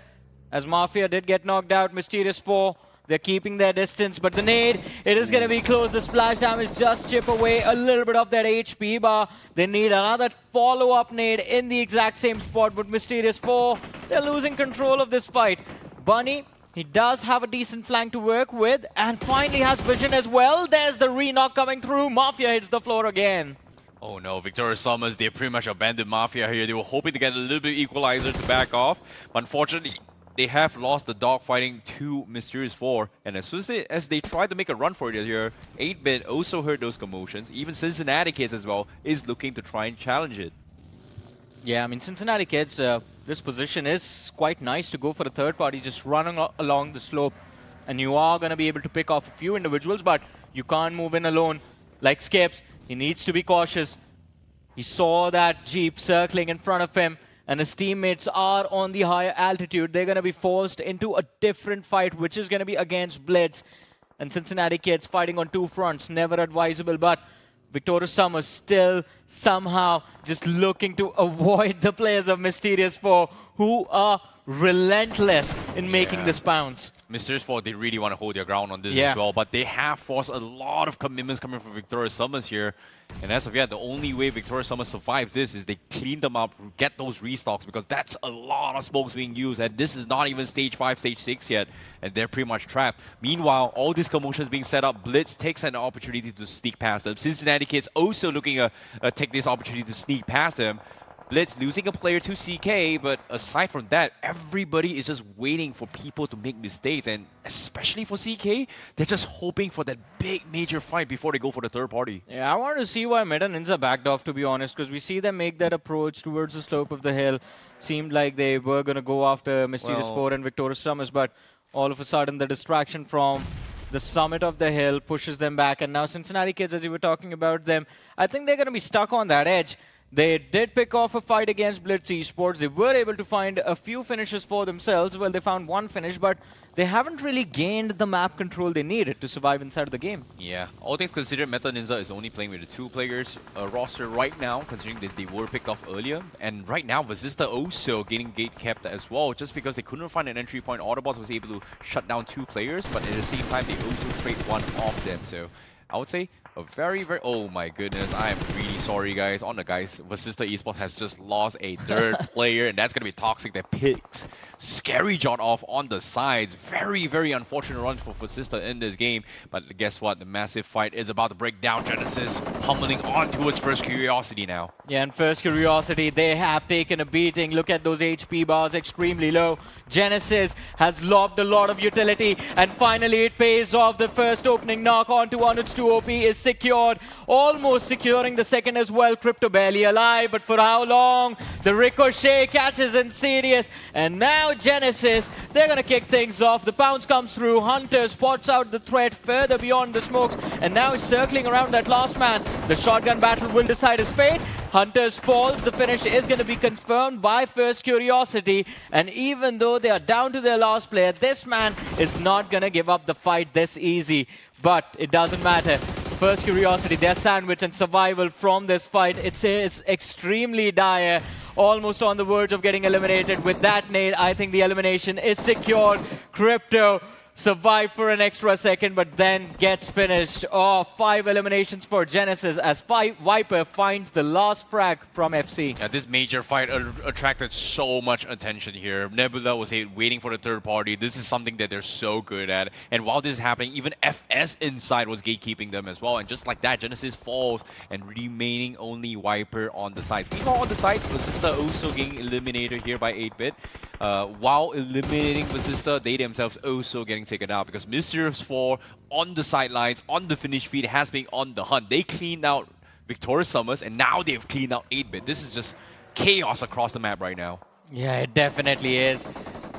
as Mafia did get knocked out. Mysterious 4, they're keeping their distance, but the nade, it is going to be close. The splash damage just chip away a little bit of that HP bar. They need another follow-up nade in the exact same spot, but Mysterious 4, they're losing control of this fight. Bunny, he does have a decent flank to work with, and finally has vision as well. There's the re-knock coming through. Mafia hits the floor again. Oh no, Victorious Summers, they pretty much abandoned Mafia here. They were hoping to get a little bit of equalizer to back off. But unfortunately, they have lost the dogfighting to Mysterious 4. And as soon as they tried to make a run for it here, 8-Bit also heard those commotions. Even Cincinnati Kids as well is looking to try and challenge it. Yeah, I mean, Cincinnati Kids, this position is quite nice to go for a third party, just running along the slope. And you are going to be able to pick off a few individuals, but you can't move in alone. Like Skips, he needs to be cautious. He saw that Jeep circling in front of him, and his teammates are on the higher altitude. They're going to be forced into a different fight, which is going to be against Blitz. And Cincinnati Kids fighting on 2 fronts, never advisable, but Victorious Sumus still somehow just looking to avoid the players of Mysterious 4, who are relentless in making this bounce. Mysterious 4, they really want to hold their ground on this as well, but they have forced a lot of commitments coming from Victorious Summers here. And as of yet, the only way Victorious Summers survives this is they clean them up, get those restocks, because that's a lot of smokes being used, and this is not even stage 5, stage 6 yet, and they're pretty much trapped. Meanwhile, all these commotions being set up, Blitz takes an opportunity to sneak past them. Cincinnati Kids also looking to take this opportunity to sneak past them. Blitz losing a player to CK, but aside from that, everybody is just waiting for people to make mistakes, and especially for CK, they're just hoping for that big major fight before they go for the third party. Yeah, I want to see why Meta NINZA backed off, to be honest, because we see them make that approach towards the slope of the hill. Seemed like they were going to go after Mysterious 4 and Victorious Summers, but all of a sudden the distraction from the summit of the hill pushes them back, and now Cincinnati Kids, as you were talking about them, I think they're going to be stuck on that edge. They did pick off a fight against Blitz Esports. They were able to find a few finishes for themselves. Well, they found one finish, but they haven't really gained the map control they needed to survive inside of the game. Yeah, all things considered, NINZA is only playing with the 2 players roster right now, considering that they were picked off earlier. And right now, Vasista also getting gate kept as well, just because they couldn't find an entry point. Autobotz was able to shut down 2 players, but at the same time, they also trade one off them. So I would say a very, oh my goodness, I am really sorry, guys. On the guys, Vasista Esports has just lost a 3rd player, and that's going to be Toxic that picks Scary Jot off on the sides. Very, very unfortunate run for Vasista in this game. But guess what? The massive fight is about to break down. Genesis pummeling on to his First Curiosity now. Yeah, and First Curiosity, they have taken a beating. Look at those HP bars, extremely low. Genesis has lobbed a lot of utility, and finally it pays off. The first opening knock onto Onut's 2 OP is secured, almost securing the second as well. Crypto barely alive, but for how long? The ricochet catches Insidious, and now Genesis, they're gonna kick things off. The pounce comes through, Hunter spots out the threat further beyond the smokes, and now he's circling around that last man. The shotgun battle will decide his fate. Hunter's falls, the finish is going to be confirmed by First Curiosity, and even though they are down to their last player, this man is not going to give up the fight this easy. But it doesn't matter. First Curiosity, their sandwich and survival from this fight, it's extremely dire. Almost on the verge of getting eliminated with that nade. I think the elimination is secured. Crypto survived for an extra second, but then gets finished off. 5 eliminations for Genesis as Viper finds the last frag from FC. Yeah, this major fight attracted so much attention here. Nebula was waiting for the 3rd party. This is something that they're so good at. And while this is happening, even FS inside was gatekeeping them as well. And just like that, Genesis falls and remaining only Viper on the sides. Meanwhile, on the sides, Vasista also getting eliminated here by 8-bit. While eliminating Vasista, they themselves also getting taken out because Mysterious 4 on the sidelines, on the finish feed, has been on the hunt. They cleaned out Victorious Summers, and now they've cleaned out 8-bit. This is just chaos across the map right now. Yeah, it definitely is.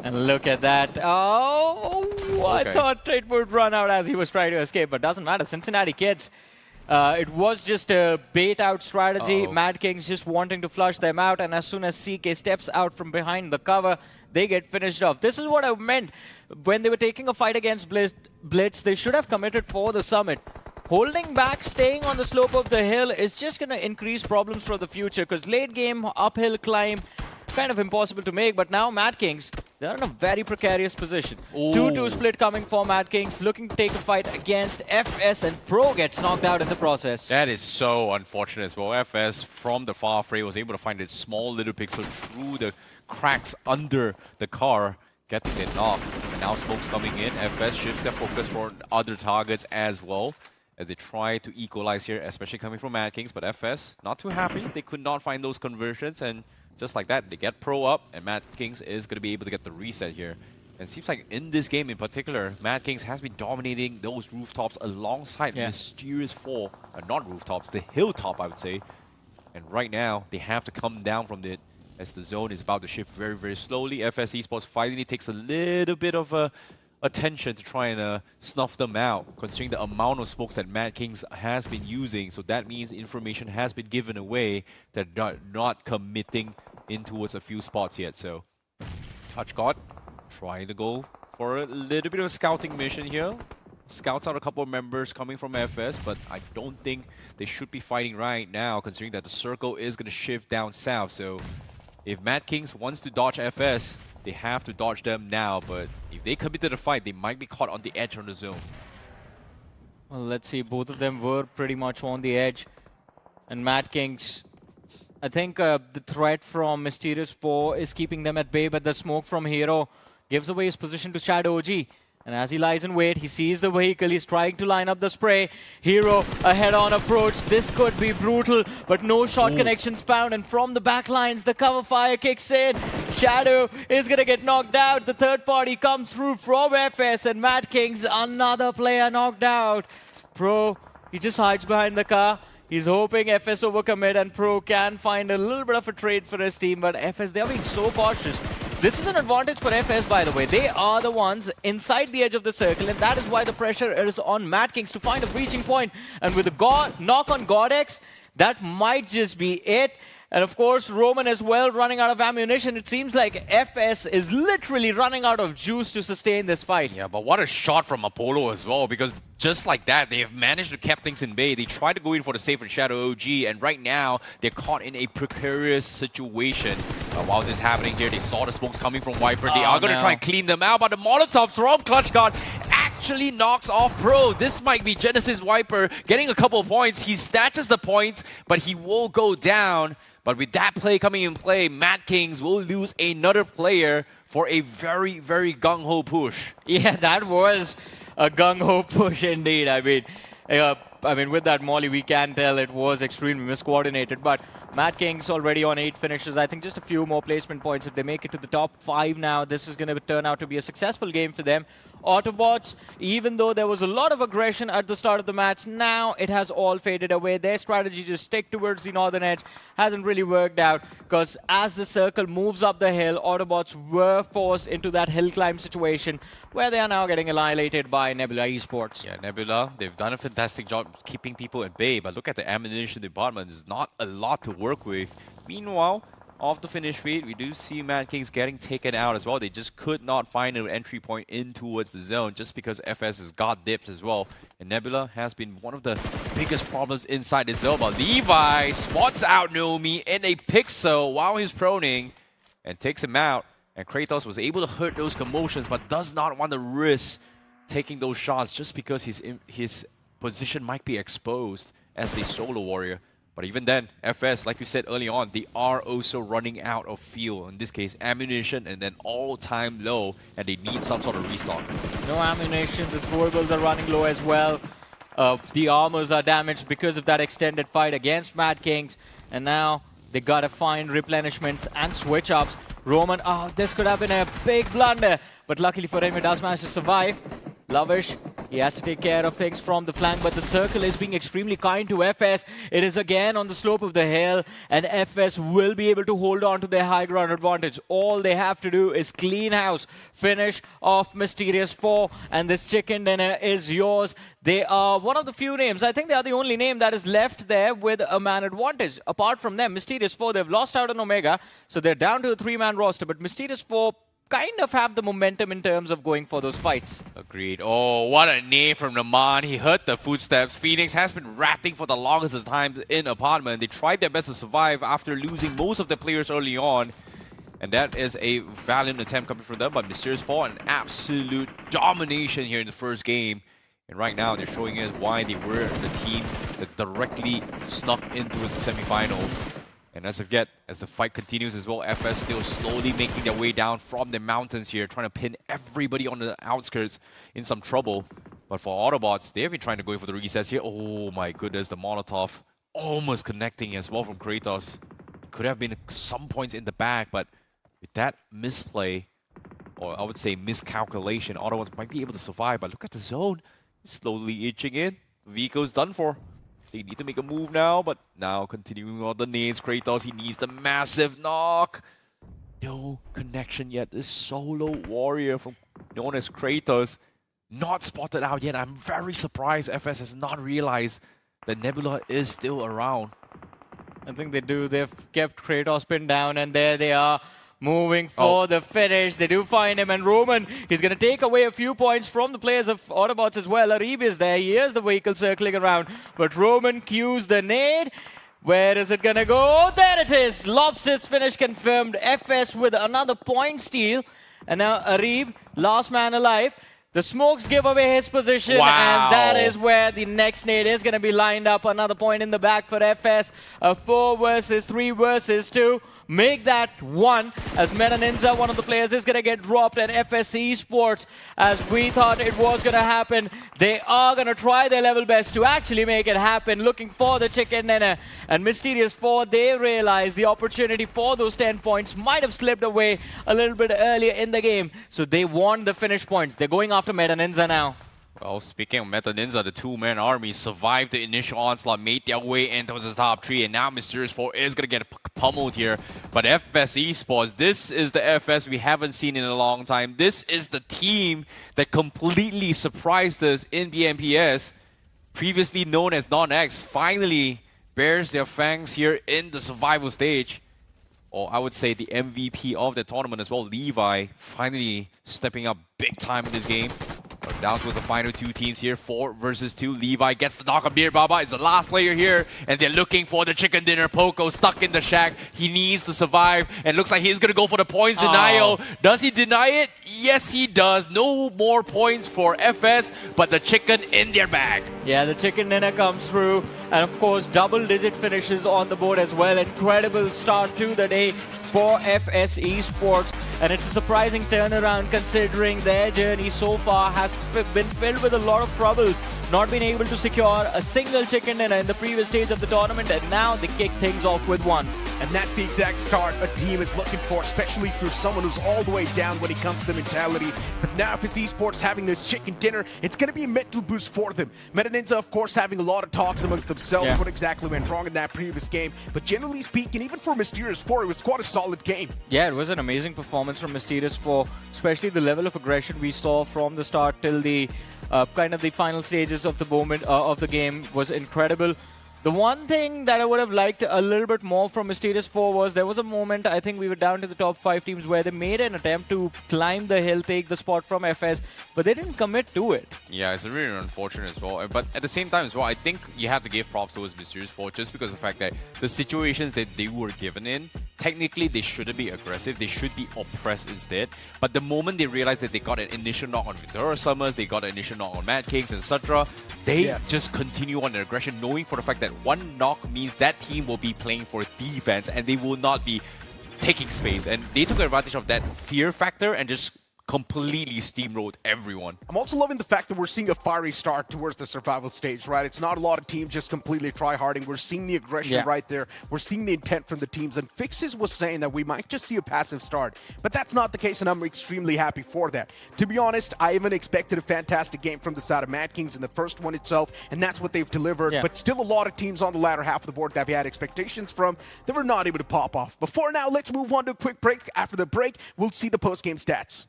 And look at that. Oh, okay. I thought it would run out as he was trying to escape, but doesn't matter. Cincinnati kids. It was just a bait-out strategy. Madkings just wanting to flush them out, and as soon as CK steps out from behind the cover, they get finished off. This is what I meant when they were taking a fight against Blitz. They should have committed for the summit. Holding back, staying on the slope of the hill is just going to increase problems for the future, because late game, uphill climb, kind of impossible to make. But now Madkings, they're in a very precarious position. 2-2 split coming for Madkings, looking to take a fight against FS, and Pro gets knocked out in the process. That is so unfortunate as well. FS from the far fray was able to find a small little pixel through the cracks under the car, getting the knock. And now smoke's coming in. FS shifts their focus for other targets as well, as they try to equalize here, especially coming from Madkings. But FS, not too happy. They could not find those conversions, and just like that, they get Pro up, and Madkings is going to be able to get the reset here. And it seems like in this game in particular, Madkings has been dominating those rooftops alongside Mysterious 4. Not rooftops, the hilltop, I would say. And right now, they have to come down from it as the zone is about to shift very, very slowly. FS Esports finally takes a little bit of attention to try and snuff them out, considering the amount of smokes that Madkings has been using. So that means information has been given away that they're not committing in towards a few spots yet. So Touch God trying to go for a little bit of a scouting mission here. Scouts out a couple of members coming from FS, but I don't think they should be fighting right now, considering that the circle is going to shift down south. So if Madkings wants to dodge FS, they have to dodge them now, but if they commit to the fight, they might be caught on the edge on the zone. Well, let's see. Both of them were pretty much on the edge. And Madkings, I think the threat from Mysterious 4 is keeping them at bay, but the smoke from Hero gives away his position to Shadow OG. And as he lies in wait, he sees the vehicle, he's trying to line up the spray. Hero, a head-on approach. This could be brutal, but no shot connections found. And from the back lines, the cover fire kicks in. Shadow is going to get knocked out. The 3rd party comes through from FS, and Madkings, another player knocked out. Pro, he just hides behind the car. He's hoping FS overcommit, and Pro can find a little bit of a trade for his team, but FS, they're being so cautious. This is an advantage for FS, by the way. They are the ones inside the edge of the circle, and that is why the pressure is on Madkings to find a breaching point. And with the knock on Godex, that might just be it. And of course, Roman as well running out of ammunition. It seems like FS is literally running out of juice to sustain this fight. Yeah, but what a shot from Apollo as well, because just like that, they have managed to keep things in bay. They tried to go in for the safe and Shadow OG, and right now, they're caught in a precarious situation. While this is happening here, they saw the smokes coming from Viper. They are going to try and clean them out, but the Molotov from Clutch God actually knocks off Pro. This might be Genesis Viper getting a couple of points. He snatches the points, but he will go down. But with that play coming in play, Madkings will lose another player for a very, very gung-ho push. Yeah, that was a gung-ho push indeed. I mean, with that Molly, we can tell it was extremely miscoordinated. But Madkings already on 8 finishes. I think just a few more placement points. If they make it to the top 5 now, this is going to turn out to be a successful game for them. Autobotz, even though there was a lot of aggression at the start of the match, now it has all faded away. Their strategy to stick towards the northern edge hasn't really worked out, because as the circle moves up the hill, Autobotz were forced into that hill climb situation where they are now getting annihilated by Nebula Esports. Yeah, Nebula, they've done a fantastic job keeping people at bay, but look at the ammunition department. There's not a lot to work with. Meanwhile, off the finish feed, we do see Madkings getting taken out as well. They just could not find an entry point in towards the zone just because FS has got dipped as well. And Nebula has been one of the biggest problems inside the zone. But Levi spots out Naomi in a pixel while he's proning and takes him out. And Kratos was able to hurt those commotions, but does not want to risk taking those shots just because his position might be exposed as the solo warrior. But even then, FS, like we said early on, they are also running out of fuel. In this case, ammunition, and then all-time low, and they need some sort of restock. No ammunition, the throwables are running low as well. The armors are damaged because of that extended fight against Madkings. And now they gotta find replenishments and switch-ups. Roman, this could have been a big blunder. But luckily for him, he does manage to survive. Lavish, he has to take care of things from the flank, but the circle is being extremely kind to FS. It is again on the slope of the hill, and FS will be able to hold on to their high ground advantage. All they have to do is clean house, finish off Mysterious 4, and this chicken dinner is yours. They are one of the few names, I think they are the only name that is left there with a man advantage. Apart from them, Mysterious 4, they've lost out on Omega, so they're down to a 3-man roster, but Mysterious 4 kind of have the momentum in terms of going for those fights. Agreed. Oh, what a name from Naman. He heard the footsteps. Phoenix has been ratting for the longest of times in apartment. They tried their best to survive after losing most of the players early on. And that is a valiant attempt coming from them. But Mysterious 4, an absolute domination here in the first game. And right now, they're showing us why they were the team that directly snuck into the semifinals. And as of yet, as the fight continues as well, FS still slowly making their way down from the mountains here, trying to pin everybody on the outskirts in some trouble. But for Autobotz, they have been trying to go for the resets here. Oh my goodness, the Molotov almost connecting as well from Kratos. It could have been some points in the back, but with that misplay, or I would say miscalculation, Autobotz might be able to survive. But look at the zone, slowly itching in. Vico's done for. They need to make a move now, but now continuing on the nades. Kratos, he needs the massive knock. No connection yet. This solo warrior known as Kratos, not spotted out yet. I'm very surprised FS has not realized that Nebula is still around. I think they do. They've kept Kratos pinned down, and there they are. Moving for the finish. They do find him, and Roman, he's going to take away a few points from the players of Autobotz as well. Arib is there. Here's the vehicle circling around, but Roman cues the nade. Where is it going to go? Oh, there it is. Lobster's finish confirmed. FS with another point steal. And now Arib, last man alive. The smokes give away his position, and that is where the next nade is going to be lined up. Another point in the back for FS. A 4 versus 3 versus 2. Make that 1, as Meta NINZA, one of the players, is going to get dropped, and FS Esports, as we thought it was going to happen, they are going to try their level best to actually make it happen, looking for the chicken dinner. And Mysterious 4, they realize the opportunity for those 10 points might have slipped away a little bit earlier in the game, so they want the finish points. They're going after Meta NINZA now. Well, speaking of Meta NINZA, the 2-man army survived the initial onslaught, made their way into the top 3, and now Mysterious 4 is going to get pummeled here. But FS Esports, this is the FS we haven't seen in a long time. This is the team that completely surprised us in BMPS, previously known as Non-X. Finally, bears their fangs here in the survival stage. Or I would say the MVP of the tournament as well, Levi, finally stepping up big time in this game. But down to the final two teams here, 4 versus 2. Levi gets the knock on Beer Baba. It's the last player here, and they're looking for the chicken dinner. Poco stuck in the shack. He needs to survive, and looks like he's gonna go for the points denial. Does he deny it? Yes, he does. No more points for FS, but the chicken in their bag. Yeah, the chicken dinner comes through, and of course, double-digit finishes on the board as well. Incredible start to the day for FS Esports, and it's a surprising turnaround considering their journey so far has been filled with a lot of troubles. Not been able to secure a single chicken dinner in the previous stage of the tournament, and now they kick things off with one. And that's the exact start a team is looking for, especially for someone who's all the way down when it comes to mentality. But now if it's Esports having this chicken dinner, it's going to be a mental boost for them. NINZA, of course, having a lot of talks amongst themselves what exactly went wrong in that previous game. But generally speaking, even for Mysterious4, it was quite a solid game. Yeah, it was an amazing performance from Mysterious4, especially the level of aggression we saw from the start till the kind of the final stages of the moment of the game was incredible. The one thing that I would have liked a little bit more from Mysterious4 was there was a moment, I think we were down to the top 5 teams, where they made an attempt to climb the hill, take the spot from FS, but they didn't commit to it. Yeah, it's really unfortunate as well. But at the same time as well, I think you have to give props towards Mysterious4 just because of the fact that the situations that they were given in, technically they shouldn't be aggressive, they should be oppressed instead. But the moment they realized that they got an initial knock on Victoria Summers, they got an initial knock on Madkings, etc., they just continue on their aggression, knowing for the fact that one knock means that team will be playing for defense and they will not be taking space. And they took advantage of that fear factor and just completely steamrolled everyone. I'm also loving the fact that we're seeing a fiery start towards the survival stage, right? It's not a lot of teams just completely try-harding. We're seeing the aggression right there. We're seeing the intent from the teams. And Fixes was saying that we might just see a passive start. But that's not the case, and I'm extremely happy for that. To be honest, I even expected a fantastic game from the side of Madkings in the first one itself, and that's what they've delivered. But still a lot of teams on the latter half of the board that we had expectations from that were not able to pop off. But for now, let's move on to a quick break. After the break, we'll see the post-game stats.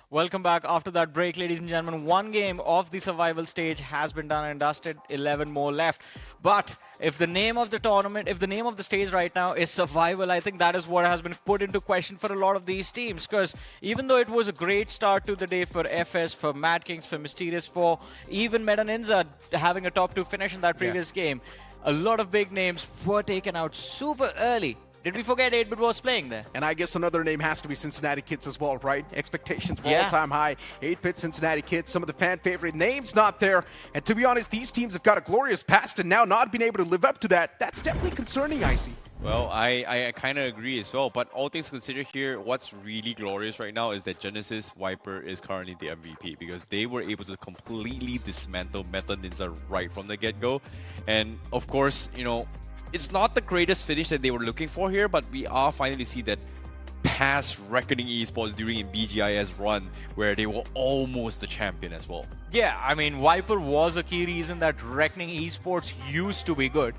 Welcome back after that break, ladies and gentlemen. One game of the survival stage has been done and dusted, 11 more left. But if the name of the tournament, if the name of the stage right now is survival, I think that is what has been put into question for a lot of these teams. Because even though it was a great start to the day for FS, for Madkings, for Mysterious4, even NINZA having a top 2 finish in that previous game, a lot of big names were taken out super early. Did we forget 8-Bit was playing there? And I guess another name has to be Cincinnati Kids as well, right? Expectations were all-time high. 8-Bit Cincinnati Kids, some of the fan-favorite names not there. And to be honest, these teams have got a glorious past, and now not being able to live up to that, that's definitely concerning, Icy. Well, I kind of agree as well. But all things considered here, what's really glorious right now is that Genesis Viper is currently the MVP because they were able to completely dismantle Meta NINZA right from the get-go. And of course, you know, it's not the greatest finish that they were looking for here, but we are finally see that past Reckoning Esports during a BGIS run where they were almost the champion as well. Yeah, I mean, Viper was a key reason that Reckoning Esports used to be good.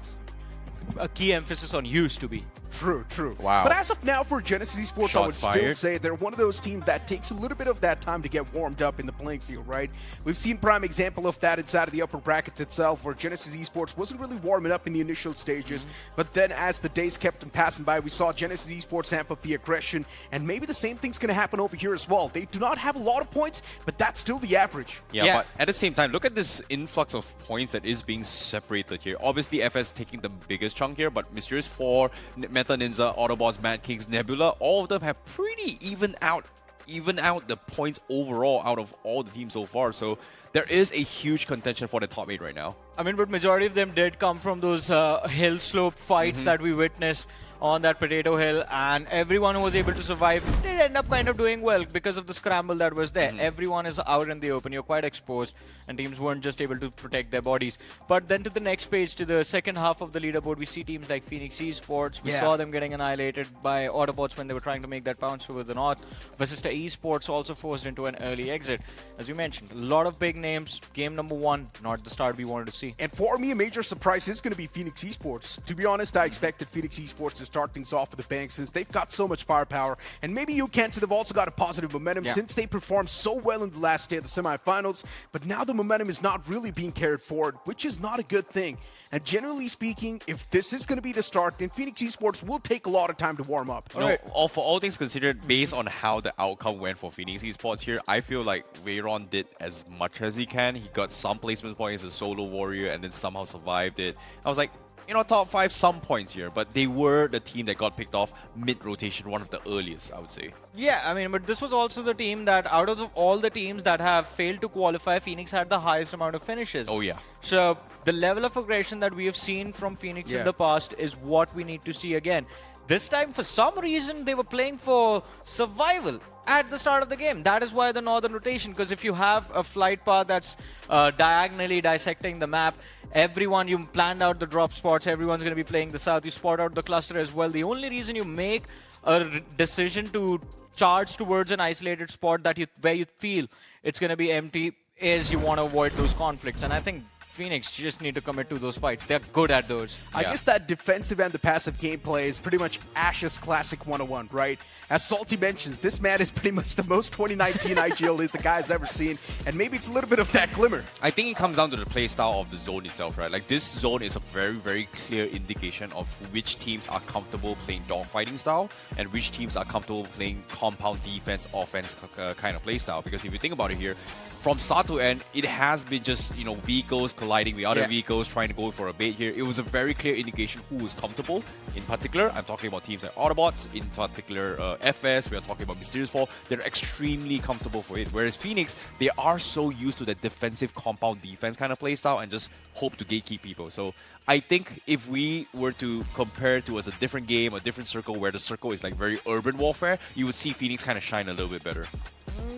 A key emphasis on used to be. True, true. Wow. But as of now, for Genesis Esports, I would Shots still fired. say they're one of those teams that takes a little bit of that time to get warmed up in the playing field, right? We've seen prime example of that inside of the upper brackets itself, where Genesis Esports wasn't really warming up in the initial stages, but then as the days kept on passing by, we saw Genesis Esports amp up the aggression, and maybe the same thing's going to happen over here as well. They do not have a lot of points, but that's still the average. Yeah, but at the same time, look at this influx of points that is being separated here. Obviously, FS taking the biggest chunk here, but Mysterious 4, Meta NINZA, Autobotz, Madkings, Nebula, all of them have pretty even out the points overall out of all the teams so far. So there is a huge contention for the top 8 right now. I mean, but majority of them did come from those hill slope fights that we witnessed on that potato hill, and everyone who was able to survive did end up kind of doing well because of the scramble that was there. Everyone is out in the open, you're quite exposed, and teams weren't just able to protect their bodies. But then to the next page, to the second half of the leaderboard, we see teams like Phoenix Esports. We saw them getting annihilated by Autobotz when they were trying to make that bounce over the north. Vasista Esports also forced into an early exit. As you mentioned, a lot of big names. Game number 1, not the start we wanted to see. And for me, a major surprise is going to be Phoenix Esports. To be honest, I expected Phoenix Esports to start things off with a bang since they've got so much firepower. And maybe you can say they've also got a positive momentum since they performed so well in the last day of the semifinals. But now the momentum is not really being carried forward, which is not a good thing. And generally speaking, if this is going to be the start, then Phoenix Esports will take a lot of time to warm up. For all things considered, based on how the outcome went for Phoenix Esports here, I feel like Veyron did as much as he can. He got some placement points as a solo warrior and then somehow survived it. I was like, you know, top 5 some points here, but they were the team that got picked off mid-rotation, one of the earliest, I would say. Yeah, I mean, but this was also the team that out of all the teams that have failed to qualify, Phoenix had the highest amount of finishes. Oh, yeah. So the level of aggression that we have seen from Phoenix in the past is what we need to see again. This time, for some reason, they were playing for survival at the start of the game. That is why the northern rotation, because if you have a flight path that's diagonally dissecting the map, everyone, you planned out the drop spots, everyone's going to be playing the south, you spot out the cluster as well. The only reason you make a decision to charge towards an isolated spot that where you feel it's going to be empty is you want to avoid those conflicts. And I think Phoenix just need to commit to those fights. They're good at those. I guess that defensive and the passive gameplay is pretty much Ash's classic 101, right? As Salty mentions, this man is pretty much the most 2019 IGL that the guy's ever seen, and maybe it's a little bit of that glimmer. I think it comes down to the play style of the zone itself, right? Like, this zone is a very, very clear indication of which teams are comfortable playing dogfighting style and which teams are comfortable playing compound defense, offense kind of play style. Because if you think about it here, from start to end, it has been just, you know, vehicles colliding with other vehicles, trying to go for a bait here. It was a very clear indication who was comfortable. In particular, I'm talking about teams like Autobotz, in particular FS, we are talking about Mysterious 4. They're extremely comfortable for it. Whereas Phoenix, they are so used to that defensive compound defense kind of playstyle and just hope to gatekeep people. So I think if we were to compare to as a different game, a different circle where the circle is like very urban warfare, you would see Phoenix kind of shine a little bit better.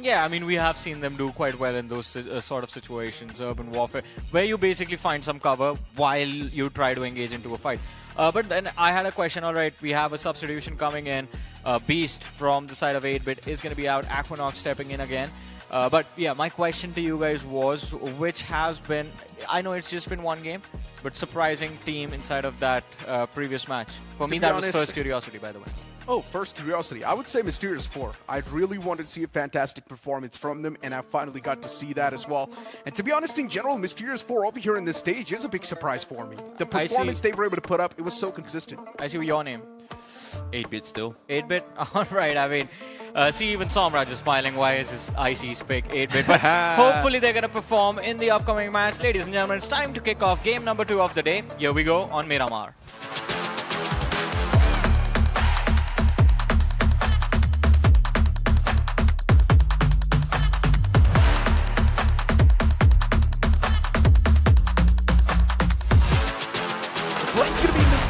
Yeah, I mean, we have seen them do quite well in those sort of situations, urban warfare, where you basically find some cover while you try to engage into a fight. But then I had a question. All right, we have a substitution coming in. Beast from the side of 8-bit is going to be out. Aquanox stepping in again. But yeah, my question to you guys was, which has been, I know it's just been one game, but surprising team inside of that previous match? For me, that was first curiosity, by the way. Oh, first curiosity. I would say Mysterious 4. I really wanted to see a fantastic performance from them, and I finally got to see that as well. And to be honest, in general, Mysterious 4 over here in this stage is a big surprise for me. The performance they were able to put up, it was so consistent. I see your name. 8-bit still. 8-bit? Alright, I mean, see, even Somraj is smiling. Why is his IC's pick 8-bit? But hopefully they're going to perform in the upcoming match. Ladies and gentlemen, it's time to kick off game number 2 of the day. Here we go on Miramar.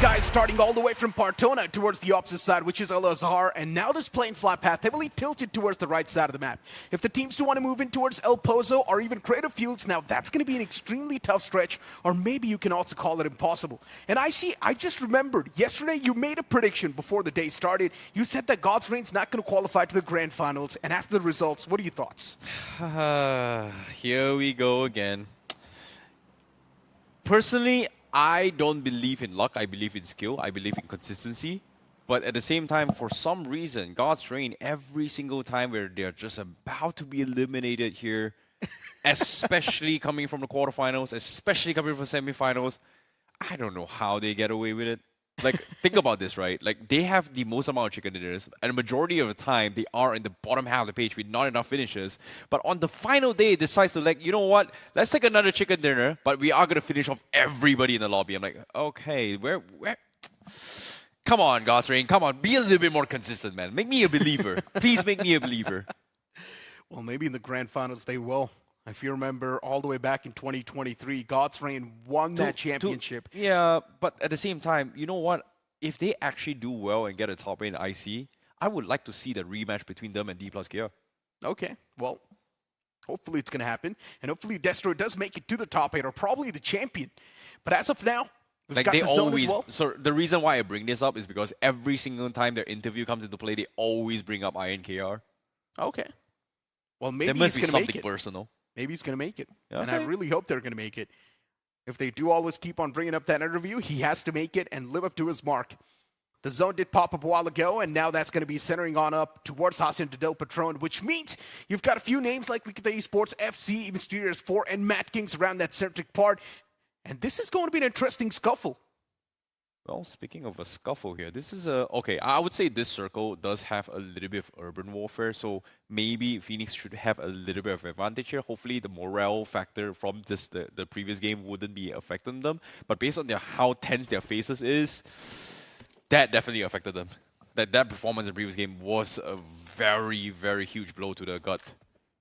guys starting all the way from Partona towards the opposite side, which is Al-Azhar, and now this playing flat path heavily tilted towards the right side of the map. If the teams do want to move in towards El Pozo or even Creative Fields, now that's going to be an extremely tough stretch, or maybe you can also call it impossible. And I just remembered, yesterday you made a prediction before the day started. You said that God's Reign's not going to qualify to the Grand Finals, and after the results, what are your thoughts? Here we go again. Personally, I don't believe in luck. I believe in skill. I believe in consistency. But at the same time, for some reason, God's Reign, every single time where they're just about to be eliminated here, especially coming from the quarterfinals, especially coming from semifinals, I don't know how they get away with it. Like, think about this, right? Like, they have the most amount of chicken dinners, and the majority of the time, they are in the bottom half of the page with not enough finishes. But on the final day, it decides to, like, you know what? Let's take another chicken dinner, but we are going to finish off everybody in the lobby. I'm like, okay, where? Come on, God's Reign, come on. Be a little bit more consistent, man. Make me a believer. Please make me a believer. Well, maybe in the Grand Finals they will. If you remember, all the way back in 2023, God's Reign won that championship. Yeah, but at the same time, you know what? If they actually do well and get a top 8 in IC, I would like to see the rematch between them and D plus Gear. Okay, well, hopefully it's going to happen. And hopefully Destro does make it to the top 8, or probably the champion. But as of now, like they always, so the reason why I bring this up is because every single time their interview comes into play, they always bring up INKR. Okay. Well, maybe there must he's be going to make something it. personal. Maybe he's going to make it. Okay. And I really hope they're going to make it. If they do always keep on bringing up that interview, he has to make it and live up to his mark. The zone did pop up a while ago, and now that's going to be centering on up towards Hasan Del Patron, which means you've got a few names like Likitha Esports, FC, Mysterious 4, and Madkings around that centric part. And this is going to be an interesting scuffle. Well, speaking of a scuffle here, this is a... Okay, I would say this circle does have a little bit of urban warfare, so maybe Phoenix should have a little bit of advantage here. Hopefully, the morale factor from this the previous game wouldn't be affecting them. But based on how tense their faces is, that definitely affected them. That performance in the previous game was a very, very huge blow to the gut.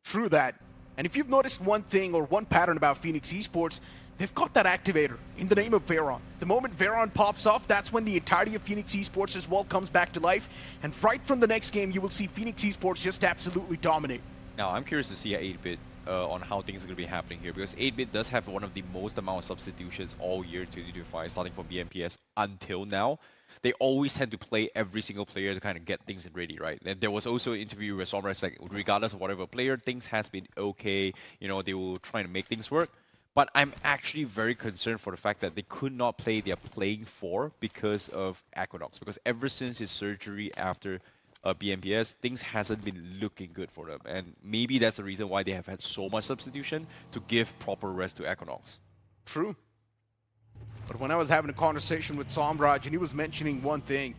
True that. And if you've noticed one thing or one pattern about Phoenix Esports, they've got that activator in the name of Veron. The moment Veron pops off, that's when the entirety of Phoenix Esports as well comes back to life. And right from the next game, you will see Phoenix Esports just absolutely dominate. Now, I'm curious to see at 8-Bit on how things are going to be happening here, because 8-Bit does have one of the most amount of substitutions all year 2025, starting from BMPS until now. They always tend to play every single player to kind of get things ready, right? And there was also an interview where Somra said, like, regardless of whatever player, things has been okay. You know, they will try to make things work. But I'm actually very concerned for the fact that they could not play their playing 4 because of Equinox. Because ever since his surgery after BMPS, things hasn't been looking good for them. And maybe that's the reason why they have had so much substitution to give proper rest to Equinox. True. But when I was having a conversation with Somraj, and he was mentioning one thing,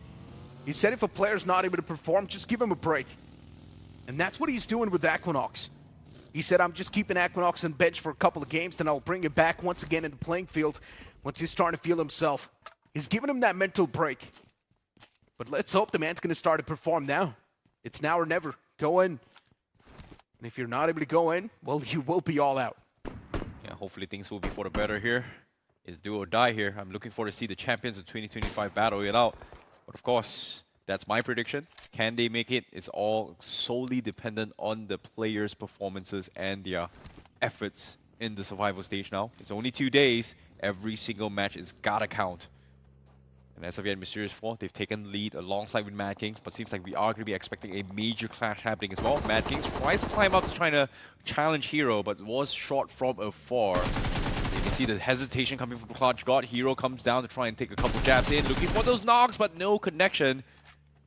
he said if a player's not able to perform, just give him a break. And that's what he's doing with Equinox. He said, I'm just keeping Equinox on bench for a couple of games, then I'll bring him back once again in the playing field once he's starting to feel himself. He's giving him that mental break. But let's hope the man's going to start to perform now. It's now or never. Go in. And if you're not able to go in, well, you will be all out. Yeah, hopefully things will be for the better here. It's do or die here. I'm looking forward to see the champions of 2025 battle it out. But of course, that's my prediction. Can they make it? It's all solely dependent on the players' performances and their efforts in the survival stage now. It's only 2 days. Every single match is gotta count. And as of yet, Mysterious 4, they've taken the lead alongside with Madkings, but seems like we are going to be expecting a major clash happening as well. Madkings tries to climb up, trying to challenge Hero, but was shot from afar. You can see the hesitation coming from Clutch God. Hero comes down to try and take a couple jabs in, looking for those knocks, but no connection.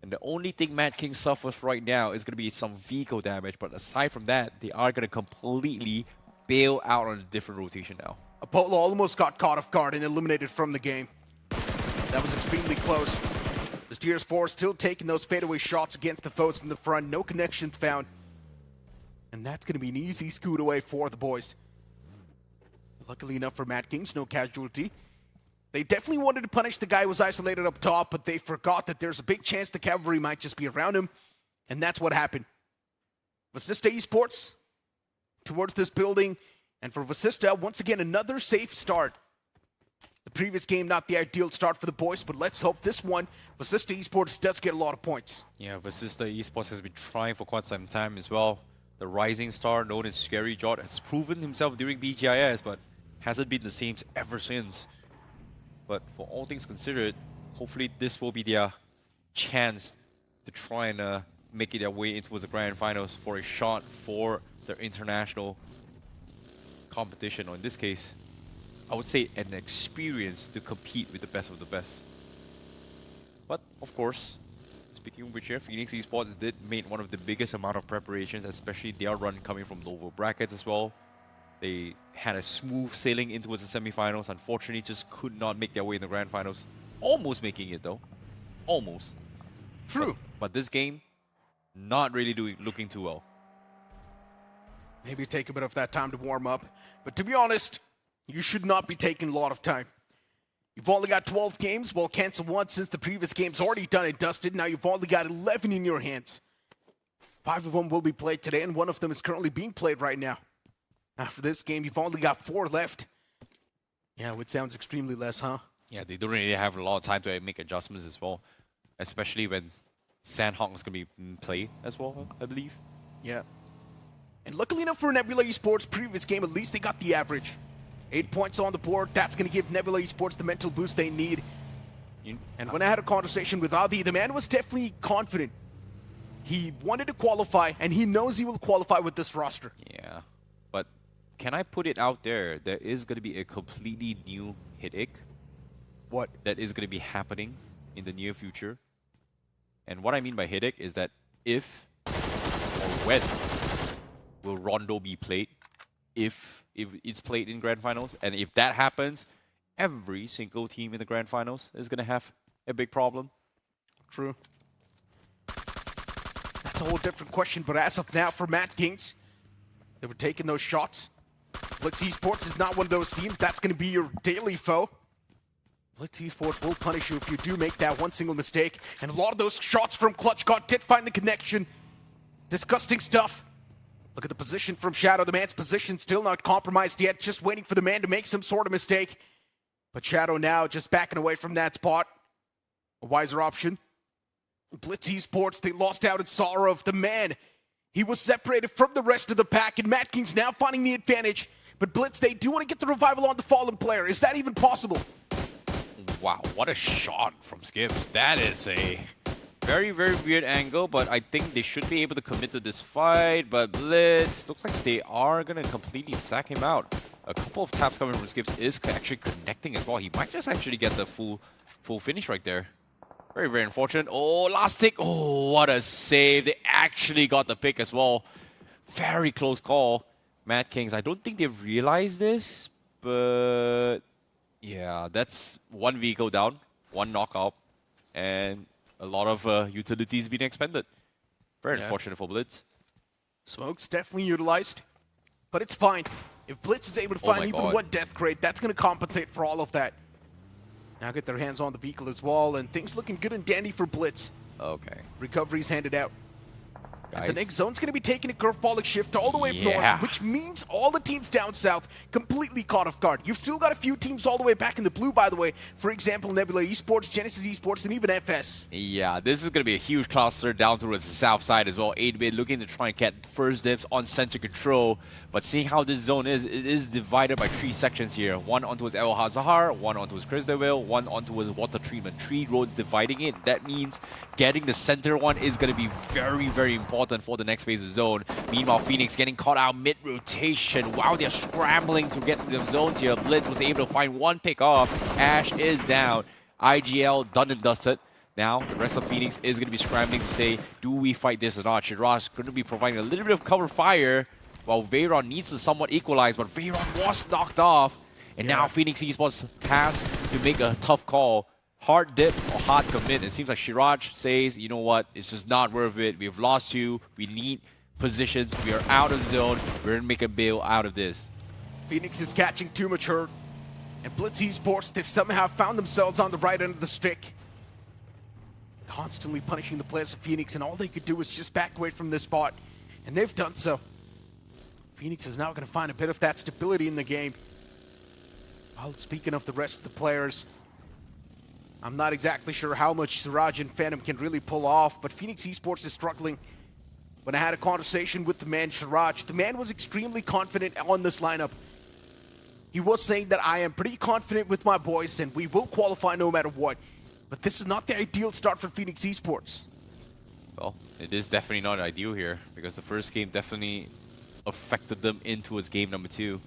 And the only thing Madkings suffers right now is going to be some vehicle damage, but aside from that, they are going to completely bail out on a different rotation now. Apollo almost got caught off guard and eliminated from the game. That was extremely close. Mysterious 4 still taking those fadeaway shots against the foes in the front. No connections found. And that's going to be an easy scoot away for the boys. Luckily enough for Madkings, no casualty. They definitely wanted to punish the guy who was isolated up top, but they forgot that there's a big chance the cavalry might just be around him. And that's what happened. Vasista Esports towards this building. And for Vasista, once again, another safe start. The previous game, not the ideal start for the boys, but let's hope this one, Vasista Esports, does get a lot of points. Yeah, Vasista Esports has been trying for quite some time as well. The rising star known as Scary Jot has proven himself during BGIS, but hasn't been the same ever since. But for all things considered, hopefully this will be their chance to try and make it their way into the grand finals for a shot for their international competition, or in this case, I would say an experience to compete with the best of the best. But of course, speaking of which, here, Phoenix Esports did make one of the biggest amount of preparations, especially their run coming from lower brackets as well. They had a smooth sailing into the semifinals. Unfortunately, just could not make their way in the grand finals. Almost making it though, almost. True. But this game, not really looking too well. Maybe take a bit of that time to warm up. But to be honest, you should not be taking a lot of time. You've only got 12 games. Well, cancel one since the previous game's already done and dusted. Now you've only got 11 in your hands. 5 of them will be played today, and 1 of them is currently being played right now. After this game, you've only got 4 left. Yeah, which sounds extremely less, huh? Yeah, they don't really have a lot of time to make adjustments as well. Especially when Sanhok is going to be played as well, I believe. Yeah. And luckily enough for Nebula Esports' previous game, at least they got the average. 8 points on the board. That's going to give Nebula Esports the mental boost they need. And when I had a conversation with Adi, the man was definitely confident. He wanted to qualify, and he knows he will qualify with this roster. Yeah, but can I put it out there? There is going to be a completely new headache. What? That is going to be happening in the near future. And what I mean by headache is that if or when will Rondo be played? If it's played in grand finals, and if that happens, every single team in the grand finals is going to have a big problem. True. That's a whole different question, but as of now, for Madkings, they were taking those shots. Blitz Esports is not one of those teams. That's going to be your daily foe. Blitz Esports will punish you if you do make that one single mistake. And a lot of those shots from Clutch God did find the connection. Disgusting stuff. Look at the position from Shadow. The man's position still not compromised yet. Just waiting for the man to make some sort of mistake. But Shadow now just backing away from that spot. A wiser option. Blitz Esports, they lost out in sorrow. The man, he was separated from the rest of the pack. And Madkings now finding the advantage. But Blitz, they do want to get the revival on the fallen player. Is that even possible? Wow, what a shot from Skips. That is a very, very weird angle, but I think they should be able to commit to this fight. But Blitz, looks like they are going to completely sack him out. A couple of taps coming from Skips is actually connecting as well. He might just actually get the full finish right there. Very, very unfortunate. Oh, last tick. Oh, what a save. They actually got the pick as well. Very close call. Madkings, I don't think they've realized this, but yeah, that's one vehicle down, one knockout, and a lot of utilities being expended. Very unfortunate for Blitz. Smoke's definitely utilized, but it's fine. If Blitz is able to find even one death crate, that's going to compensate for all of that. Now get their hands on the vehicle as well, and things looking good and dandy for Blitz. Okay. Recovery's handed out. And the next zone's going to be taking a curveball shift all the way up north, which means all the teams down south completely caught off guard. You've still got a few teams all the way back in the blue, by the way. For example, Nebula Esports, Genesis Esports, and even FS. Yeah, this is going to be a huge cluster down towards the south side as well. 8-bit looking to try and get first dibs on center control. But seeing how this zone is, it is divided by 3 sections here. One onto his El Hazahar, one onto his Crisdeville, one onto his water treatment. 3 roads dividing it. That means getting the center one is going to be very, very important for the next phase of zone. Meanwhile, Phoenix getting caught out mid-rotation while they're scrambling to get to the zones here. Blitz was able to find one pick off. Ash is down. IGL done and dusted. Now, the rest of Phoenix is going to be scrambling to say, do we fight this or not? Shiraj going to be providing a little bit of cover fire while Veyron needs to somewhat equalize, but Veyron was knocked off. And now Phoenix Esports has to make a tough call. Hard dip or hard commit. It seems like Shiraj says, you know what, it's just not worth it. We've lost you. We need positions. We are out of zone. We're going to make a bail out of this. Phoenix is catching too much hurt. And Blitz Esports, they've somehow found themselves on the right end of the stick. Constantly punishing the players of Phoenix, and all they could do was just back away from this spot. And they've done so. Phoenix is now going to find a bit of that stability in the game. Well, speaking of the rest of the players, I'm not exactly sure how much Siraj and Phantom can really pull off, but Phoenix Esports is struggling. When I had a conversation with the man Siraj, the man was extremely confident on this lineup. He was saying that I am pretty confident with my boys and we will qualify no matter what. But this is not the ideal start for Phoenix Esports. Well, it is definitely not ideal here because the first game definitely affected them in towards game number 2.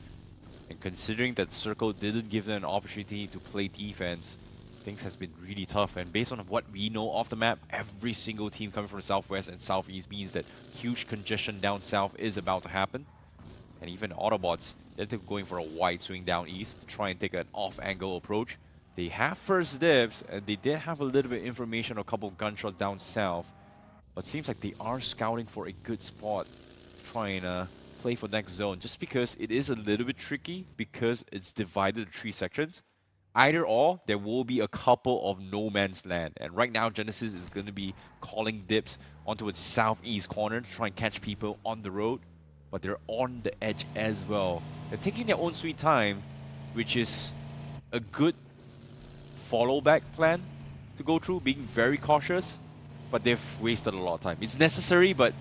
And considering that Circle didn't give them an opportunity to play defense, things has been really tough. And based on what we know off the map, every single team coming from Southwest and Southeast means that huge congestion down south is about to happen. And even Autobotz, they're going for a wide swing down east to try and take an off-angle approach. They have first dibs, and they did have a little bit of information, a couple of gunshots down south. But it seems like they are scouting for a good spot to try and play for next zone. Just because it is a little bit tricky because it's divided into 3 sections. Either or, there will be a couple of no man's land. And right now, Genesis is going to be calling dips onto its southeast corner to try and catch people on the road. But they're on the edge as well. They're taking their own sweet time, which is a good follow-back plan to go through, being very cautious, but they've wasted a lot of time. It's necessary, but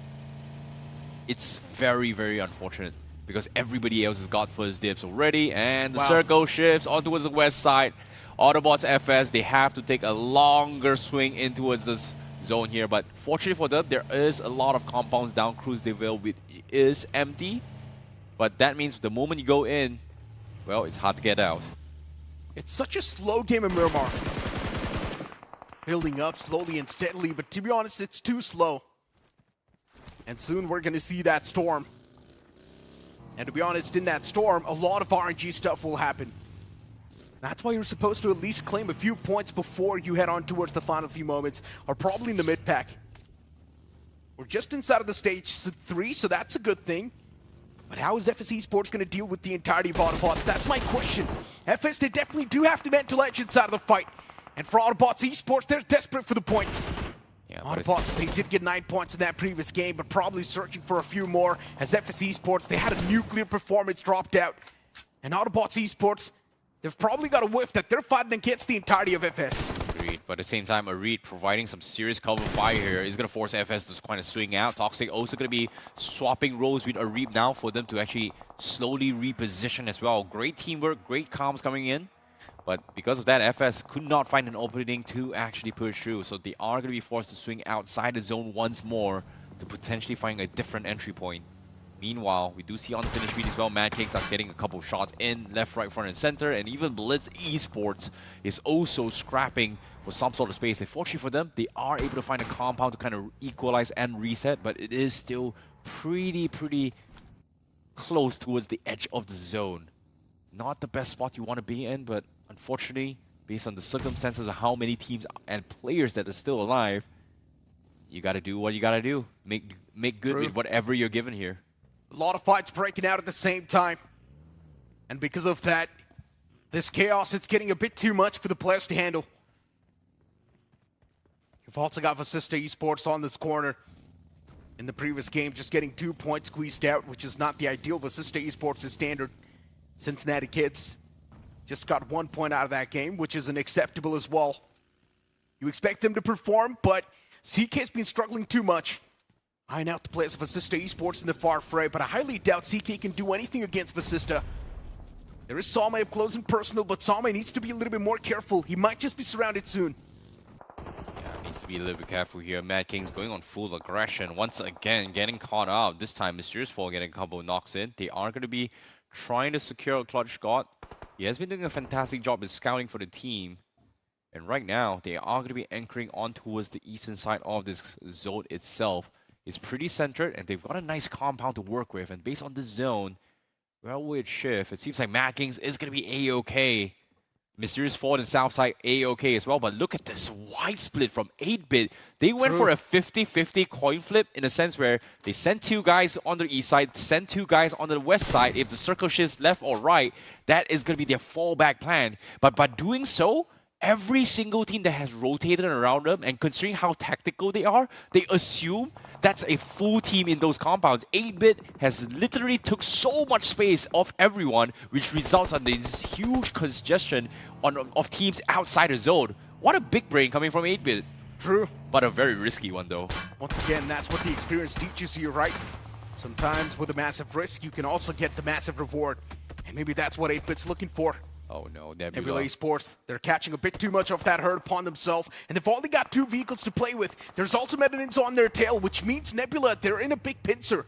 it's very, very unfortunate because everybody else has got first dibs already, and the circle shifts on towards the west side. Autobotz FS, they have to take a longer swing in towards this zone here, but fortunately for them, there is a lot of compounds down Cruz de Ville, which is empty, but that means the moment you go in, well, it's hard to get out. It's such a slow game in Miramar. Building up slowly and steadily, but to be honest, it's too slow. And soon we're going to see that storm. And to be honest, in that storm, a lot of RNG stuff will happen. That's why you're supposed to at least claim a few points before you head on towards the final few moments, or probably in the mid-pack. We're just inside of the stage 3, so that's a good thing. But how is FS Esports going to deal with the entirety of Autobotz? That's my question. FS, they definitely do have the mental edge inside of the fight. And for Autobotz Esports, they're desperate for the points. Yeah, Autobotz, they did get 9 points in that previous game, but probably searching for a few more. As FS Esports, they had a nuclear performance dropped out. And Autobotz Esports, they've probably got a whiff that they're fighting against the entirety of FS. Agreed, but at the same time, Arid providing some serious cover fire here is going to force FS to kind of swing out. Toxic also going to be swapping roles with Arid now for them to actually slowly reposition as well. Great teamwork, great comms coming in. But because of that, FS could not find an opening to actually push through. So they are going to be forced to swing outside the zone once more to potentially find a different entry point. Meanwhile, we do see on the finish speed as well, Madkings are getting a couple shots in left, right, front, and center. And even Blitz Esports is also scrapping for some sort of space. Unfortunately for them, they are able to find a compound to kind of equalize and reset. But it is still pretty close towards the edge of the zone. Not the best spot you want to be in, but unfortunately, based on the circumstances of how many teams and players that are still alive, you got to do what you got to do. Make good with whatever you're given here. A lot of fights breaking out at the same time. And because of that, this chaos, it's getting a bit too much for the players to handle. You've also got Vasista Esports on this corner. In the previous game, just getting 2 points squeezed out, which is not the ideal. Vasista Esports' standard. Cincinnati kids just got 1 point out of that game, which is unacceptable as well. You expect them to perform, but CK's been struggling too much. Eyeing out the players of Vasista Esports in the far fray, but I highly doubt CK can do anything against Vasista. There is Salme up close and personal, but Salme needs to be a little bit more careful. He might just be surrounded soon. Yeah, needs to be a little bit careful here. Madkings going on full aggression. Once again, getting caught out. This time, Mysterious Fall getting a couple of knocks in. They are going to be trying to secure a clutch shot. He has been doing a fantastic job in scouting for the team. And right now, they are going to be anchoring on towards the eastern side of this zone itself. It's pretty centered, and they've got a nice compound to work with. And based on this zone, where will it shift? It seems like Madkings is going to be A-OK. Mysterious Fall and Southside A-OK as well. But look at this wide split from 8-bit. They went for a 50-50 coin flip in a sense where they sent 2 guys on the east side, sent 2 guys on the west side. If the circle shifts left or right, that is going to be their fallback plan. But by doing so, every single team that has rotated around them, and considering how tactical they are, they assume that's a full team in those compounds. 8-Bit has literally took so much space off everyone, which results in this huge congestion of teams outside the zone. What a big brain coming from 8-Bit. True. But a very risky one, though. Once again, that's what the experience teaches you, right? Sometimes with a massive risk, you can also get the massive reward. And maybe that's what 8-Bit's looking for. Oh no, Nebula Esports, they're catching a bit too much of that hurt upon themselves, and they've only got 2 vehicles to play with. There's Ultimate NINZA on their tail, which means Nebula, they're in a big pincer.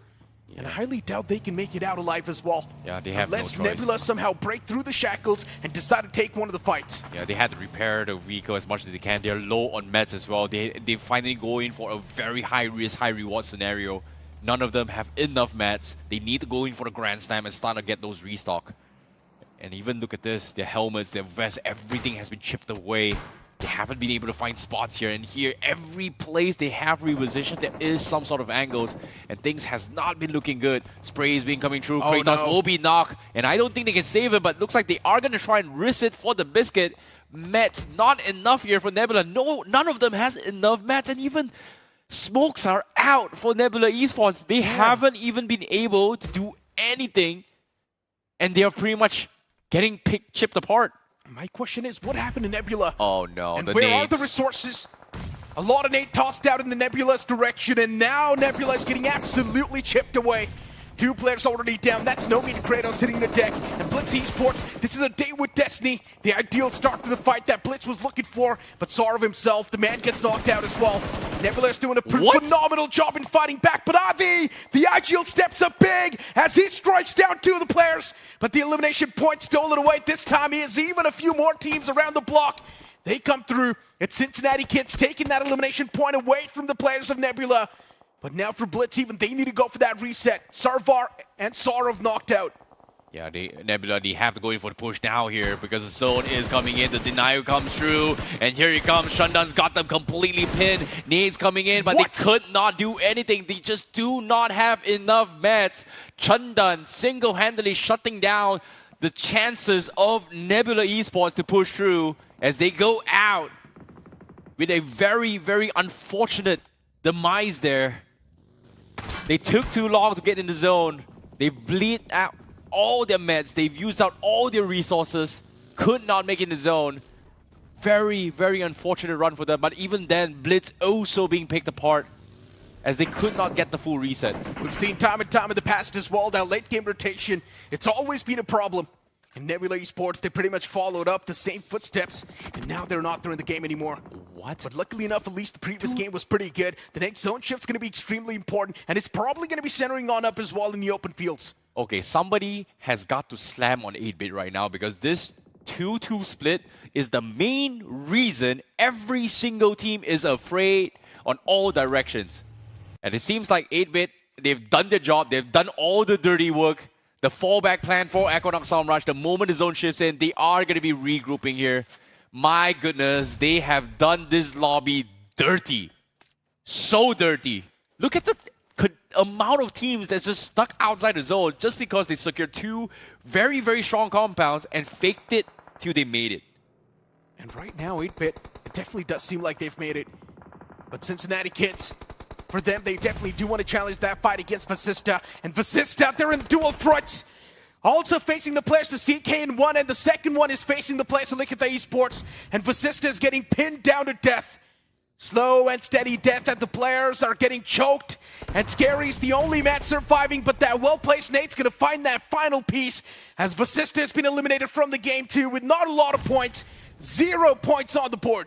And I highly doubt they can make it out alive as well. Yeah, they have Unless no choice. Nebula somehow break through the shackles and decide to take one of the fights. Yeah, they had to repair the vehicle as much as they can. They're low on meds as well. They finally go in for a very high risk, high reward scenario. None of them have enough meds. They need to go in for the Grand Slam and start to get those restock. And even look at this, their helmets, their vests, everything has been chipped away. They haven't been able to find spots here and here. Every place they have repositioned, there is some sort of angles, and things has not been looking good. Spray is being coming through. Kratos will be knocked, and I don't think they can save him, but looks like they are going to try and risk it for the biscuit. Mets, not enough here for Nebula. No, none of them has enough mats, and even smokes are out for Nebula Esports. They haven't even been able to do anything, and they are pretty much getting chipped apart. My question is, what happened to Nebula? Oh no, and the where nades. are the resources? A lot of nade tossed out in the Nebula's direction, and now Nebula is getting absolutely chipped away. 2 players already down. That's no mean Kratos hitting the deck. And Blitz Esports, this is a day with destiny. The ideal start to the fight that Blitz was looking for, but Sarv himself, the man gets knocked out as well. Nebula's doing a phenomenal job in fighting back, but Avi, the IGL steps up big as he strikes down 2 of the players, but the elimination point stolen away. This time he has even a few more teams around the block. They come through. It's Cincinnati kids taking that elimination point away from the players of Nebula. But now for Blitz, even they need to go for that reset. Sarvar and Sarv knocked out. Yeah, Nebula, they have to go in for the push now here because the zone is coming in. The denial comes through, and here he comes. Shundan's got them completely pinned. Nades coming in, but they could not do anything. They just do not have enough meds. Chundan single-handedly shutting down the chances of Nebula Esports to push through as they go out with a very, very unfortunate demise there. They took too long to get in the zone. They've bleed out all their meds. They've used out all their resources. Could not make it in the zone. Very, very unfortunate run for them. But even then, Blitz also being picked apart as they could not get the full reset. We've seen time and time in the past as well, that late game rotation, it's always been a problem. And Nebula Esports, they pretty much followed up the same footsteps, and now they're not in the game anymore. What? But luckily enough, at least the previous game was pretty good. The next zone shift's going to be extremely important, and it's probably going to be centering on up as well in the open fields. Okay, somebody has got to slam on 8-Bit right now because this 2-2 split is the main reason every single team is afraid on all directions. And it seems like 8-Bit, they've done their job, they've done all the dirty work. The fallback plan for Equinox Rush, the moment the zone shifts in, they are going to be regrouping here. My goodness, they have done this lobby dirty. So dirty. Look at the amount of teams that's just stuck outside the zone just because they secured 2 very, very strong compounds and faked it till they made it. And right now, 8-Bit, it definitely does seem like they've made it. But Cincinnati kids, for them, they definitely do want to challenge that fight against Vasista. And Vasista, they're in dual fronts. Also facing the players of CK in one, and the second one is facing the players of Likitha Esports. And Vasista is getting pinned down to death. Slow and steady death that the players are getting choked. And Scary's the only man surviving, but that well-placed Nate's going to find that final piece as Vasista has been eliminated from the game too with not a lot of points. 0 points on the board.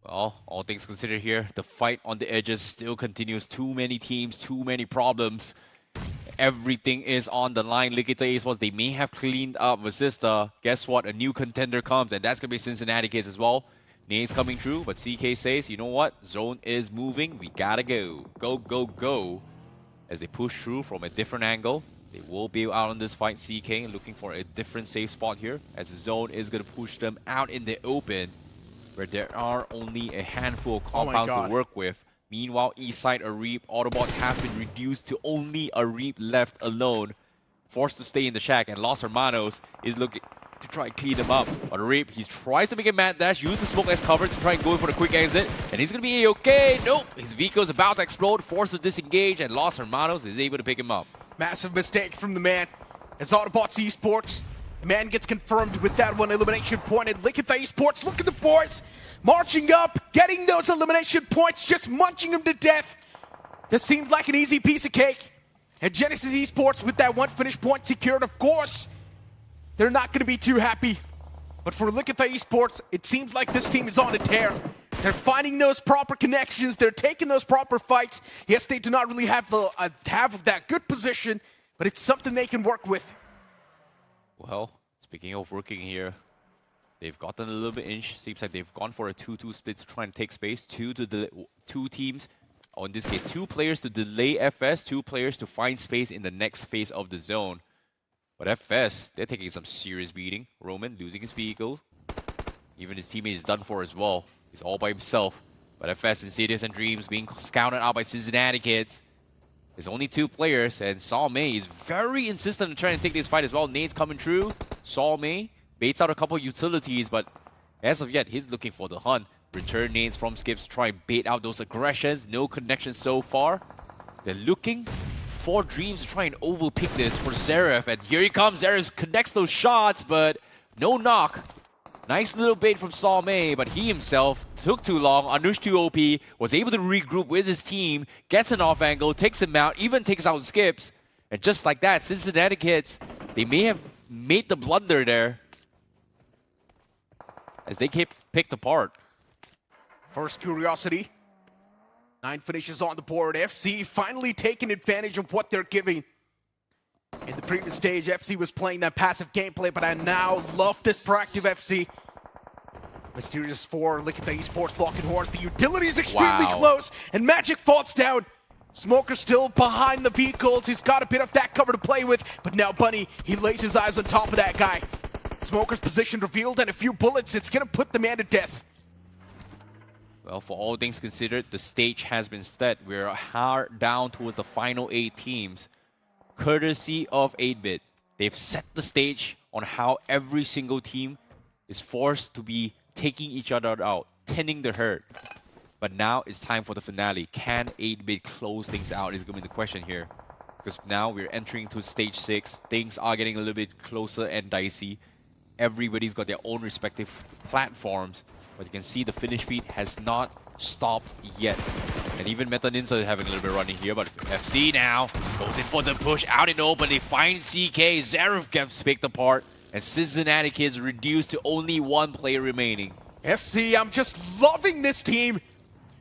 Well, all things considered here, the fight on the edges still continues. Too many teams, too many problems. Everything is on the line. Likitha Esports, they may have cleaned up Vasista. Guess what? A new contender comes, and that's going to be Cincinnati kids as well. Nade's coming through, but CK says, you know what? Zone is moving. We gotta go. Go, go, go. As they push through from a different angle. They will be out on this fight. CK looking for a different safe spot here, as the zone is going to push them out in the open, where there are only a handful of compounds to work with. Meanwhile, east side Areep, Autobotz has been reduced to only Areep left alone, forced to stay in the shack, and Los Hermanos is looking to try and clean him up. But Rape, he tries to make a mad dash, use the smoke as cover to try and go in for the quick exit. And he's going to be okay. Nope, his vehicle's about to explode, forced to disengage, and Los Hermanos is able to pick him up. Massive mistake from the man. As Autobotz Esports, the man gets confirmed with that one elimination point. And Likitha Esports, look at the boys marching up, getting those elimination points, just munching them to death. This seems like an easy piece of cake. And Genesis Esports with that one finish point secured, of course. They're not going to be too happy. But for Likitha Esports, it seems like this team is on a tear. They're finding those proper connections. They're taking those proper fights. Yes, they do not really have that good position, but it's something they can work with. Well, speaking of working here, they've gotten a little bit inch. Seems like they've gone for a 2-2 split to try and take space. Two teams, or in this case, 2 players to delay FS, 2 players to find space in the next phase of the zone. But FS, they're taking some serious beating. Roman losing his vehicle. Even his teammate is done for as well. He's all by himself. But FS, Insidious and Dreams being scouted out by Cincinnati kids. There's only 2 players, and Saul May is very insistent in trying to take this fight as well. Nade's coming through. Saul May baits out a couple utilities, but as of yet, he's looking for the hunt. Return nades from Skips, try and bait out those aggressions. No connection so far. They're looking for Dreams to try and overpick this for Zeref, and here he comes. Zeref connects those shots, but no knock. Nice little bait from Saul May, but he himself took too long. Anush too OP, was able to regroup with his team, gets an off angle, takes him out, even takes out Skips. And just like that, Cincinnati kids, they may have made the blunder there as they get picked apart. First Curiosity. 9 finishes on the board. FC finally taking advantage of what they're giving. In the previous stage, FC was playing that passive gameplay, but I now love this proactive FC. Mysterious 4, Likitha Esports locking horns. The utility is extremely close, and Magic falls down. Smoker still behind the vehicles. He's got a bit of that cover to play with, but now Bunny, he lays his eyes on top of that guy. Smoker's position revealed, and a few bullets, it's gonna put the man to death. Well, for all things considered, the stage has been set. We're hard down towards the final 8 teams. Courtesy of 8-Bit. They've set the stage on how every single team is forced to be taking each other out, tending the herd. But now it's time for the finale. Can 8-Bit close things out is going to be the question here. Because now we're entering to stage 6. Things are getting a little bit closer and dicey. Everybody's got their own respective platforms. But you can see the finish feed has not stopped yet. And even NINZA is having a little bit running here, but FC now goes in for the push out in open. They find CK, Zeref gets picked apart, and Cincinnati kids reduced to only 1 player remaining. FC, I'm just loving this team.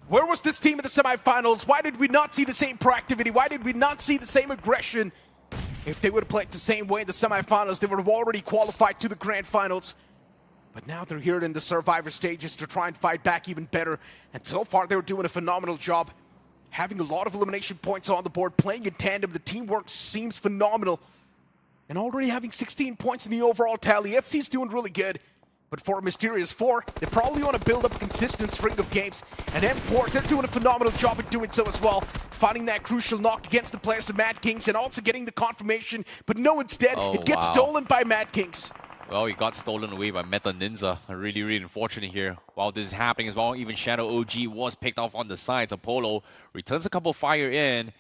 Where was this team in the semifinals? Why did we not see the same proactivity? Why did we not see the same aggression? If they would have played the same way in the semifinals, they would have already qualified to the grand finals. But now they're here in the survivor stages to try and fight back even better. And so far, they're doing a phenomenal job. Having a lot of elimination points on the board, playing in tandem, the teamwork seems phenomenal. And already having 16 points in the overall tally, FC's doing really good. But for Mysterious 4, they probably want to build up a consistent string of games. And M4, they're doing a phenomenal job at doing so as well. Finding that crucial knock against the players of Madkings and also getting the confirmation. But no, instead, it gets stolen by Madkings. Well, he got stolen away by NINZA. Really, really unfortunate here. While this is happening as well, even Shadow OG was picked off on the sides. Apollo returns a couple fire in,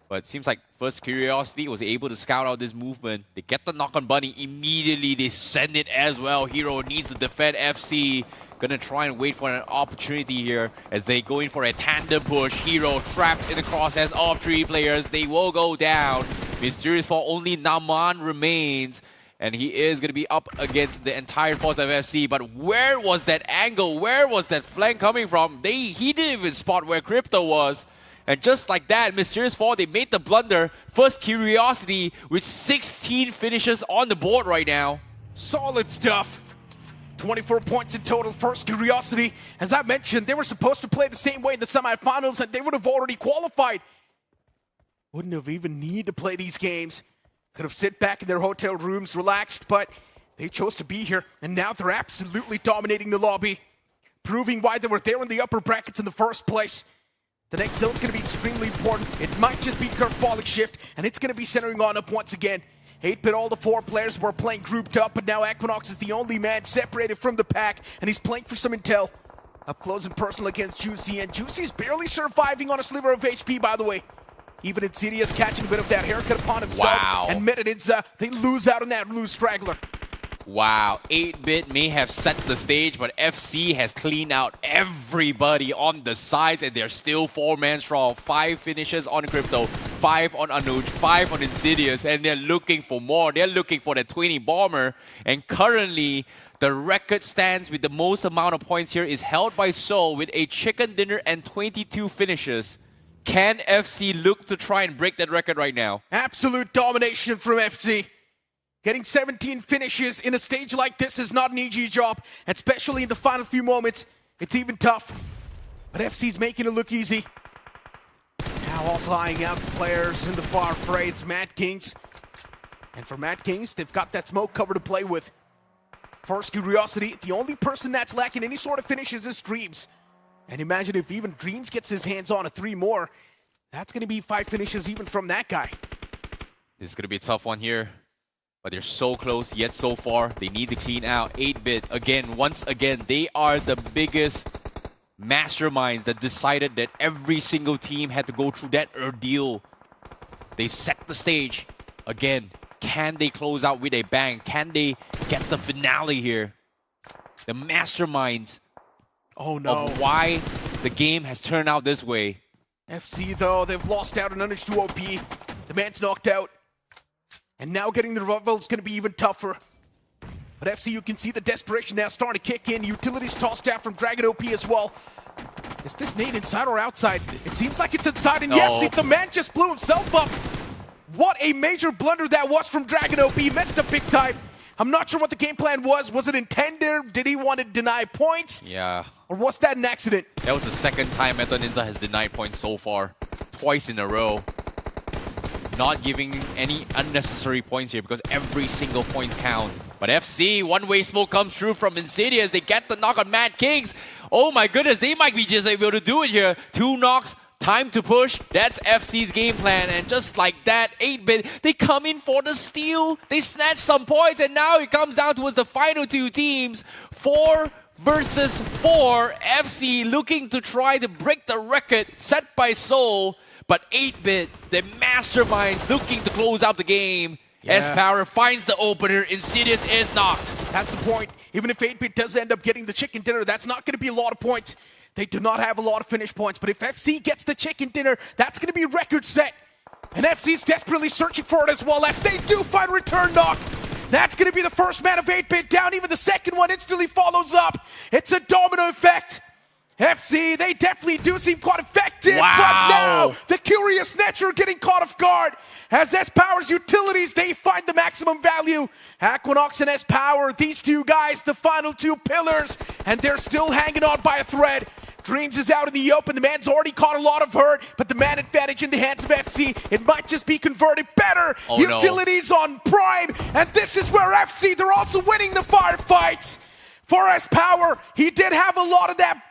but it seems like first Curiosity was able to scout out this movement. They get the knock on Bunny. Immediately, they send it as well. Hero needs to defend FC. Gonna try and wait for an opportunity here as they go in for a tandem push. Hero trapped in the crosshairs of 3 players. They will go down. Mysterious for only Naman remains. And he is going to be up against the entire force of FC. But where was that angle? Where was that flank coming from? He didn't even spot where Crypto was. And just like that, Mysterious 4, they made the blunder. First Curiosity with 16 finishes on the board right now. Solid stuff. 24 points in total. First Curiosity. As I mentioned, they were supposed to play the same way in the semifinals, and they would have already qualified. Wouldn't have even needed to play these games. Could have sit back in their hotel rooms, relaxed, but they chose to be here, and now they're absolutely dominating the lobby, proving why they were there in the upper brackets in the first place. The next zone's going to be extremely important. It might just be Kerfolic Shift, and it's going to be centering on up once again. 8-Bit, all the 4 players were playing grouped up, but now Equinox is the only man separated from the pack, and he's playing for some intel. Up close and personal against Juicy, and Juicy's barely surviving on a sliver of HP, by the way. Even Insidious catching a bit of that haircut upon himself. Wow. And NINZA, they lose out on that loose straggler. Wow, 8-Bit may have set the stage, but FC has cleaned out everybody on the sides, and they're still 4-man strong. 5 finishes on Crypto, 5 on Anuj, 5 on Insidious, and they're looking for more. They're looking for that 20 bomber, and currently, the record stands with the most amount of points here is held by Seoul with a chicken dinner and 22 finishes. Can FC look to try and break that record right now? Absolute domination from FC. Getting 17 finishes in a stage like this is not an easy job, especially in the final few moments. It's even tough. But FC's making it look easy. Now also eyeing out the players in the far fray. It's Madkings. And for Madkings, they've got that smoke cover to play with. First curiosity, the only person that's lacking any sort of finishes is Dreams. And imagine if even Dreams gets his hands on a 3 more. That's going to be 5 finishes even from that guy. This is going to be a tough one here. But they're so close, yet so far. They need to clean out 8-Bit. Again, once again, they are the biggest masterminds that decided that every single team had to go through that ordeal. They've set the stage. Again, can they close out with a bang? Can they get the finale here? The masterminds of why the game has turned out this way. FC, though, they've lost out on Anuj to OP. The man's knocked out. And now getting the revival is going to be even tougher. But FC, you can see the desperation now starting to kick in. Utilities tossed out from Dragon OP as well. Is this nade inside or outside? It seems like it's inside, and yes, the man just blew himself up. What a major blunder that was from Dragon OP. He messed up big time. I'm not sure what the game plan was. Was it intended? Did he want to deny points? Yeah. Or was that an accident? That was the second time Meta NINZA has denied points so far. Twice in a row. Not giving any unnecessary points here because every single point counts. But FC, one-way smoke comes through from Insidious. They get the knock on Madkings. Oh my goodness, they might be just able to do it here. 2 knocks, time to push. That's FC's game plan. And just like that, 8-Bit, they come in for the steal. They snatch some points, and now it comes down towards the final 2 teams. 4 versus 4. FC looking to try to break the record set by Seoul. But 8-Bit, the masterminds looking to close out the game. S-Power finds the opener. Insidious is knocked. That's the point. Even if 8-Bit does end up getting the chicken dinner, that's not going to be a lot of points. They do not have a lot of finish points. But if FC gets the chicken dinner, that's going to be record set. And FC's desperately searching for it as well, as they do find return knock. That's going to be the first man of 8-Bit down. Even the second one instantly follows up. It's a domino effect. FC, they definitely do seem quite effective, but now the Curious Snatcher getting caught off guard. As S-Power's utilities, they find the maximum value. Equinox and S-Power, these 2 guys, the final 2 pillars, and they're still hanging on by a thread. Dreams is out in the open, the man's already caught a lot of hurt, but the man advantage in the hands of FC, it might just be converted better. Utilities on Prime, and this is where FC, they're also winning the firefights. For S-Power, he did have a lot of that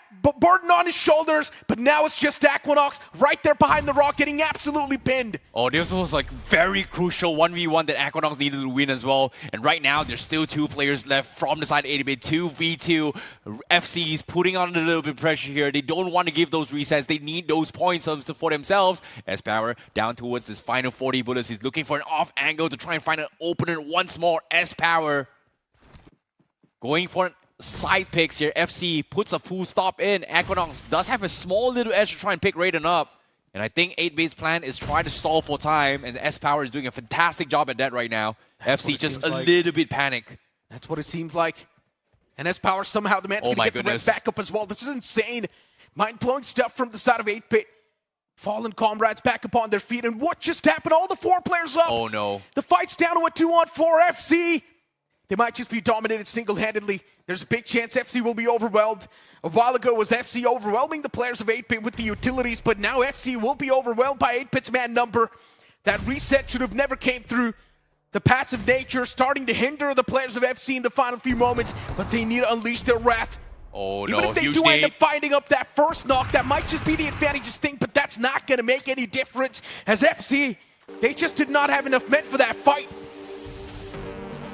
burden on his shoulders, but now it's just Equinox right there behind the rock getting absolutely pinned. Oh, this was like very crucial 1v1 that Equinox needed to win as well. And right now, there's still 2 players left from the side of 8-Bit. 2v2. FC is putting on a little bit of pressure here. They don't want to give those resets. They need those points for themselves. S-Power down towards this final 40 bullets. He's looking for an off angle to try and find an opener once more. S-Power going for an side picks here. FC puts a full stop in. Equinox does have a small little edge to try and pick Raiden up. And I think 8-Bit's plan is try to stall for time. And S-Power is doing a fantastic job at that right now. FC just a little bit panic. That's what it seems like. And S-Power somehow the man's going to get the rest back up as well. This is insane. Mind-blowing stuff from the side of 8-Bit. Fallen comrades back up on their feet. And what just happened? All the 4 players up. Oh no. The fight's down to a 2-on-4 FC. They might just be dominated single-handedly. There's a big chance FC will be overwhelmed. A while ago was FC overwhelming the players of 8-Bit with the utilities, but now FC will be overwhelmed by 8-Bit's man number. That reset should have never came through. The passive nature starting to hinder the players of FC in the final few moments, but they need to unleash their wrath. Oh no, even if they do end up finding up that first knock, that might just be the advantageous thing, but that's not going to make any difference. As FC, they just did not have enough men for that fight.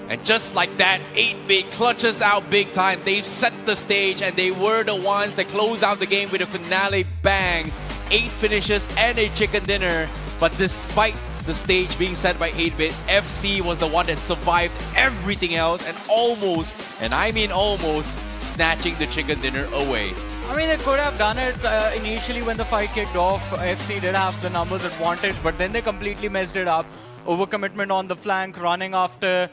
And just like that, 8-Bit clutches out big time. They've set the stage and they were the ones that close out the game with a finale bang. 8 finishes and a chicken dinner. But despite the stage being set by 8-Bit, FC was the one that survived everything else and almost, and I mean almost, snatching the chicken dinner away. I mean, they could have done it initially when the fight kicked off. FC did have the numbers advantage, but then they completely messed it up. Overcommitment on the flank, running after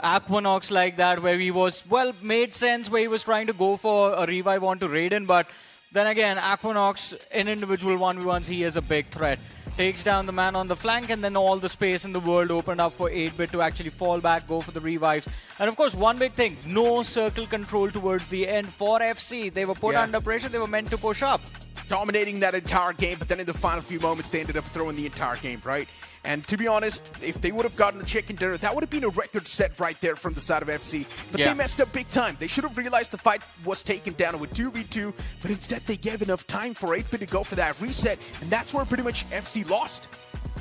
Aquanox like that, where he was, well, made sense where he was trying to go for a revive onto Raiden, but then again, Aquanox in individual 1v1s, he is a big threat. Takes down the man on the flank, and then all the space in the world opened up for 8-Bit to actually fall back, go for the revives. And of course, one big thing, no circle control towards the end for FC. They were put under pressure, they were meant to push up. Dominating that entire game, but then in the final few moments, they ended up throwing the entire game, right? And to be honest, if they would have gotten the chicken dinner, that would have been a record set right there from the side of FC. But they messed up big time. They should have realized the fight was taken down with 2v2, but instead they gave enough time for 8-Bit to go for that reset, and that's where pretty much FC lost.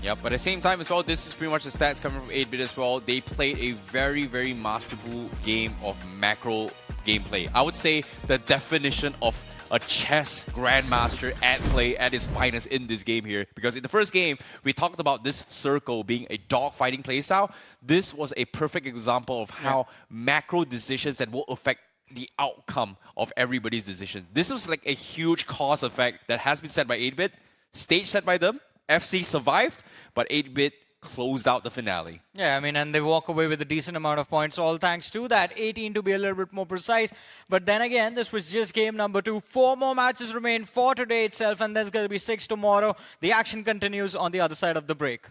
Yep, but at the same time as well, this is pretty much the stats coming from 8-Bit as well. They played a very, very masterful game of macro gameplay. I would say the definition of a chess grandmaster at play at his finest in this game here. Because in the first game, we talked about this circle being a dogfighting playstyle. This was a perfect example of how macro decisions that will affect the outcome of everybody's decision. This was like a huge cause effect that has been set by 8-Bit, stage set by them, FC survived, but 8-Bit closed out the finale. Yeah, I mean, and they walk away with a decent amount of points, all thanks to that. 18 to be a little bit more precise. But then again, this was just game number 2. 4 more matches remain for today itself, and there's going to be 6 tomorrow. The action continues on the other side of the break.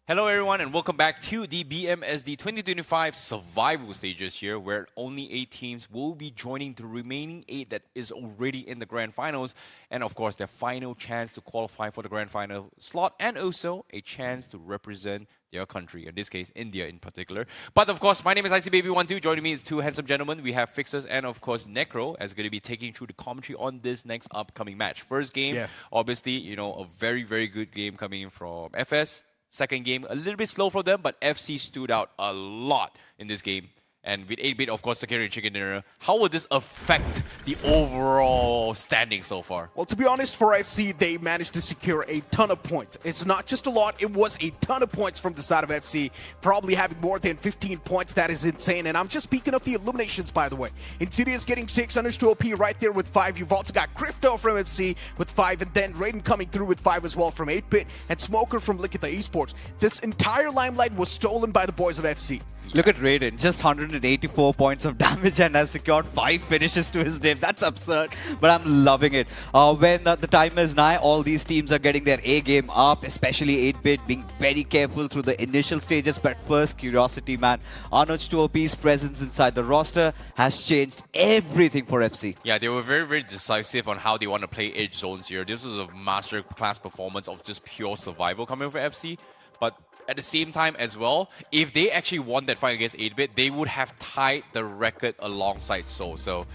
Hello everyone and welcome back to the BMSD 2025 survival stages here, where only 8 teams will be joining the remaining 8 that is already in the grand finals, and of course their final chance to qualify for the grand final slot, and also a chance to represent their country, in this case India in particular. But of course, my name is ICBaby12. Joining me is 2 handsome gentlemen. We have Fixers and of course Necro as going to be taking through the commentary on this next upcoming match. First game, obviously, you know, a very, very good game coming in from FS. Second game, a little bit slow for them, but FC stood out a lot in this game. And with 8-bit, of course, securing chicken dinner, how would this affect the overall standing so far? Well, to be honest, for FC, they managed to secure a ton of points. It's not just a lot, it was a ton of points from the side of FC, probably having more than 15 points. That is insane. And I'm just speaking of the eliminations, by the way. Insidious getting 6, Understood OP right there with 5. You've also got Crypto from FC with 5, and then Raiden coming through with 5 as well from 8-bit, and Smoker from Likitha Esports. This entire limelight was stolen by the boys of FC. Look at Raiden, just 184 points of damage and has secured 5 finishes to his name. That's absurd, but I'm loving it. When the time is nigh, all these teams are getting their A game up, especially 8-bit, being very careful through the initial stages. But first, curiosity, man. Anuj 2OP's presence inside the roster has changed everything for FC. Yeah, they were very, very decisive on how they want to play edge zones here. This was a master class performance of just pure survival coming from FC. But at the same time as well, if they actually won that fight against 8-bit, they would have tied the record alongside Seoul. So,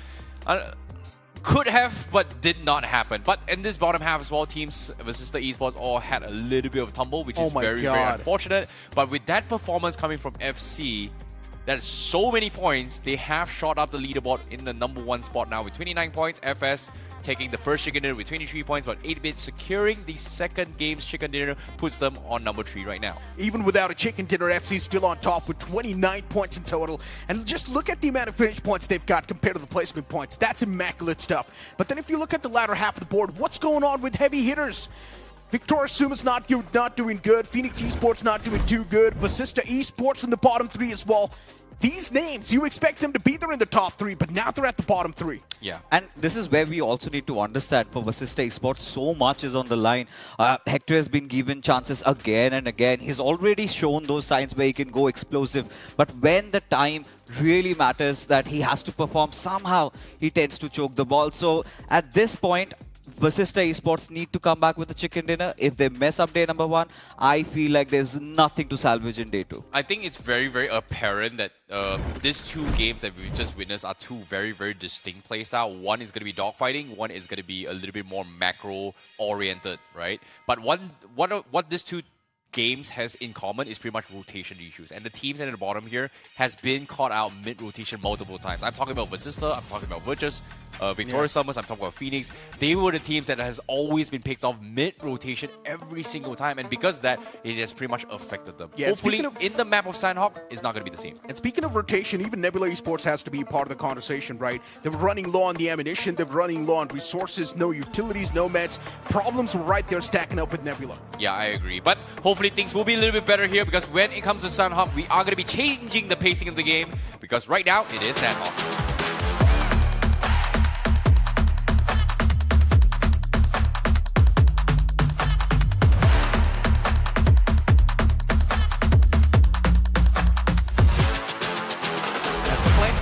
could have, but did not happen. But in this bottom half as well, teams Vasista Esports all had a little bit of tumble, which is very, very unfortunate. But with that performance coming from FC, that's so many points, they have shot up the leaderboard in the #1 spot now with 29 points. FS taking the first chicken dinner with 23 points, but 8-bit securing the second game's chicken dinner puts them on #3 right now. Even without a chicken dinner, FC is still on top with 29 points in total. And just look at the amount of finish points they've got compared to the placement points. That's immaculate stuff. But then if you look at the latter half of the board, what's going on with heavy hitters? Victoria Sumus not doing good. Phoenix Esports not doing too good. Vasista Esports in the bottom 3 as well. These names, you expect them to be there in the top 3, but now they're at the bottom 3. Yeah. And this is where we also need to understand for Vasista Esports, so much is on the line. Hector has been given chances again and again. He's already shown those signs where he can go explosive. But when the time really matters that he has to perform, somehow he tends to choke the ball. So at this point, Vasista Esports need to come back with the chicken dinner. If they mess up day #1, I feel like there's nothing to salvage in day 2. I think it's very, very apparent that these 2 games that we've just witnessed are 2 very, very distinct playstyle. One is going to be dogfighting, one is going to be a little bit more macro-oriented, right? But what these 2 games has in common is pretty much rotation issues. And the teams at the bottom here has been caught out mid-rotation multiple times. I'm talking about Vasista, I'm talking about Virtus, Victoria Summers, I'm talking about Phoenix. They were the teams that has always been picked off mid-rotation every single time. And because of that, it has pretty much affected them. Yeah, hopefully, in the map of Sanhok, it's not going to be the same. And speaking of rotation, even Nebula Esports has to be part of the conversation, right? They're running low on the ammunition, they're running low on resources, no utilities, no meds. Problems were right there stacking up with Nebula. Yeah, I agree. But hopefully things will be a little bit better here, because when it comes to Sanhok, we are going to be changing the pacing of the game, because right now it is Sanhok.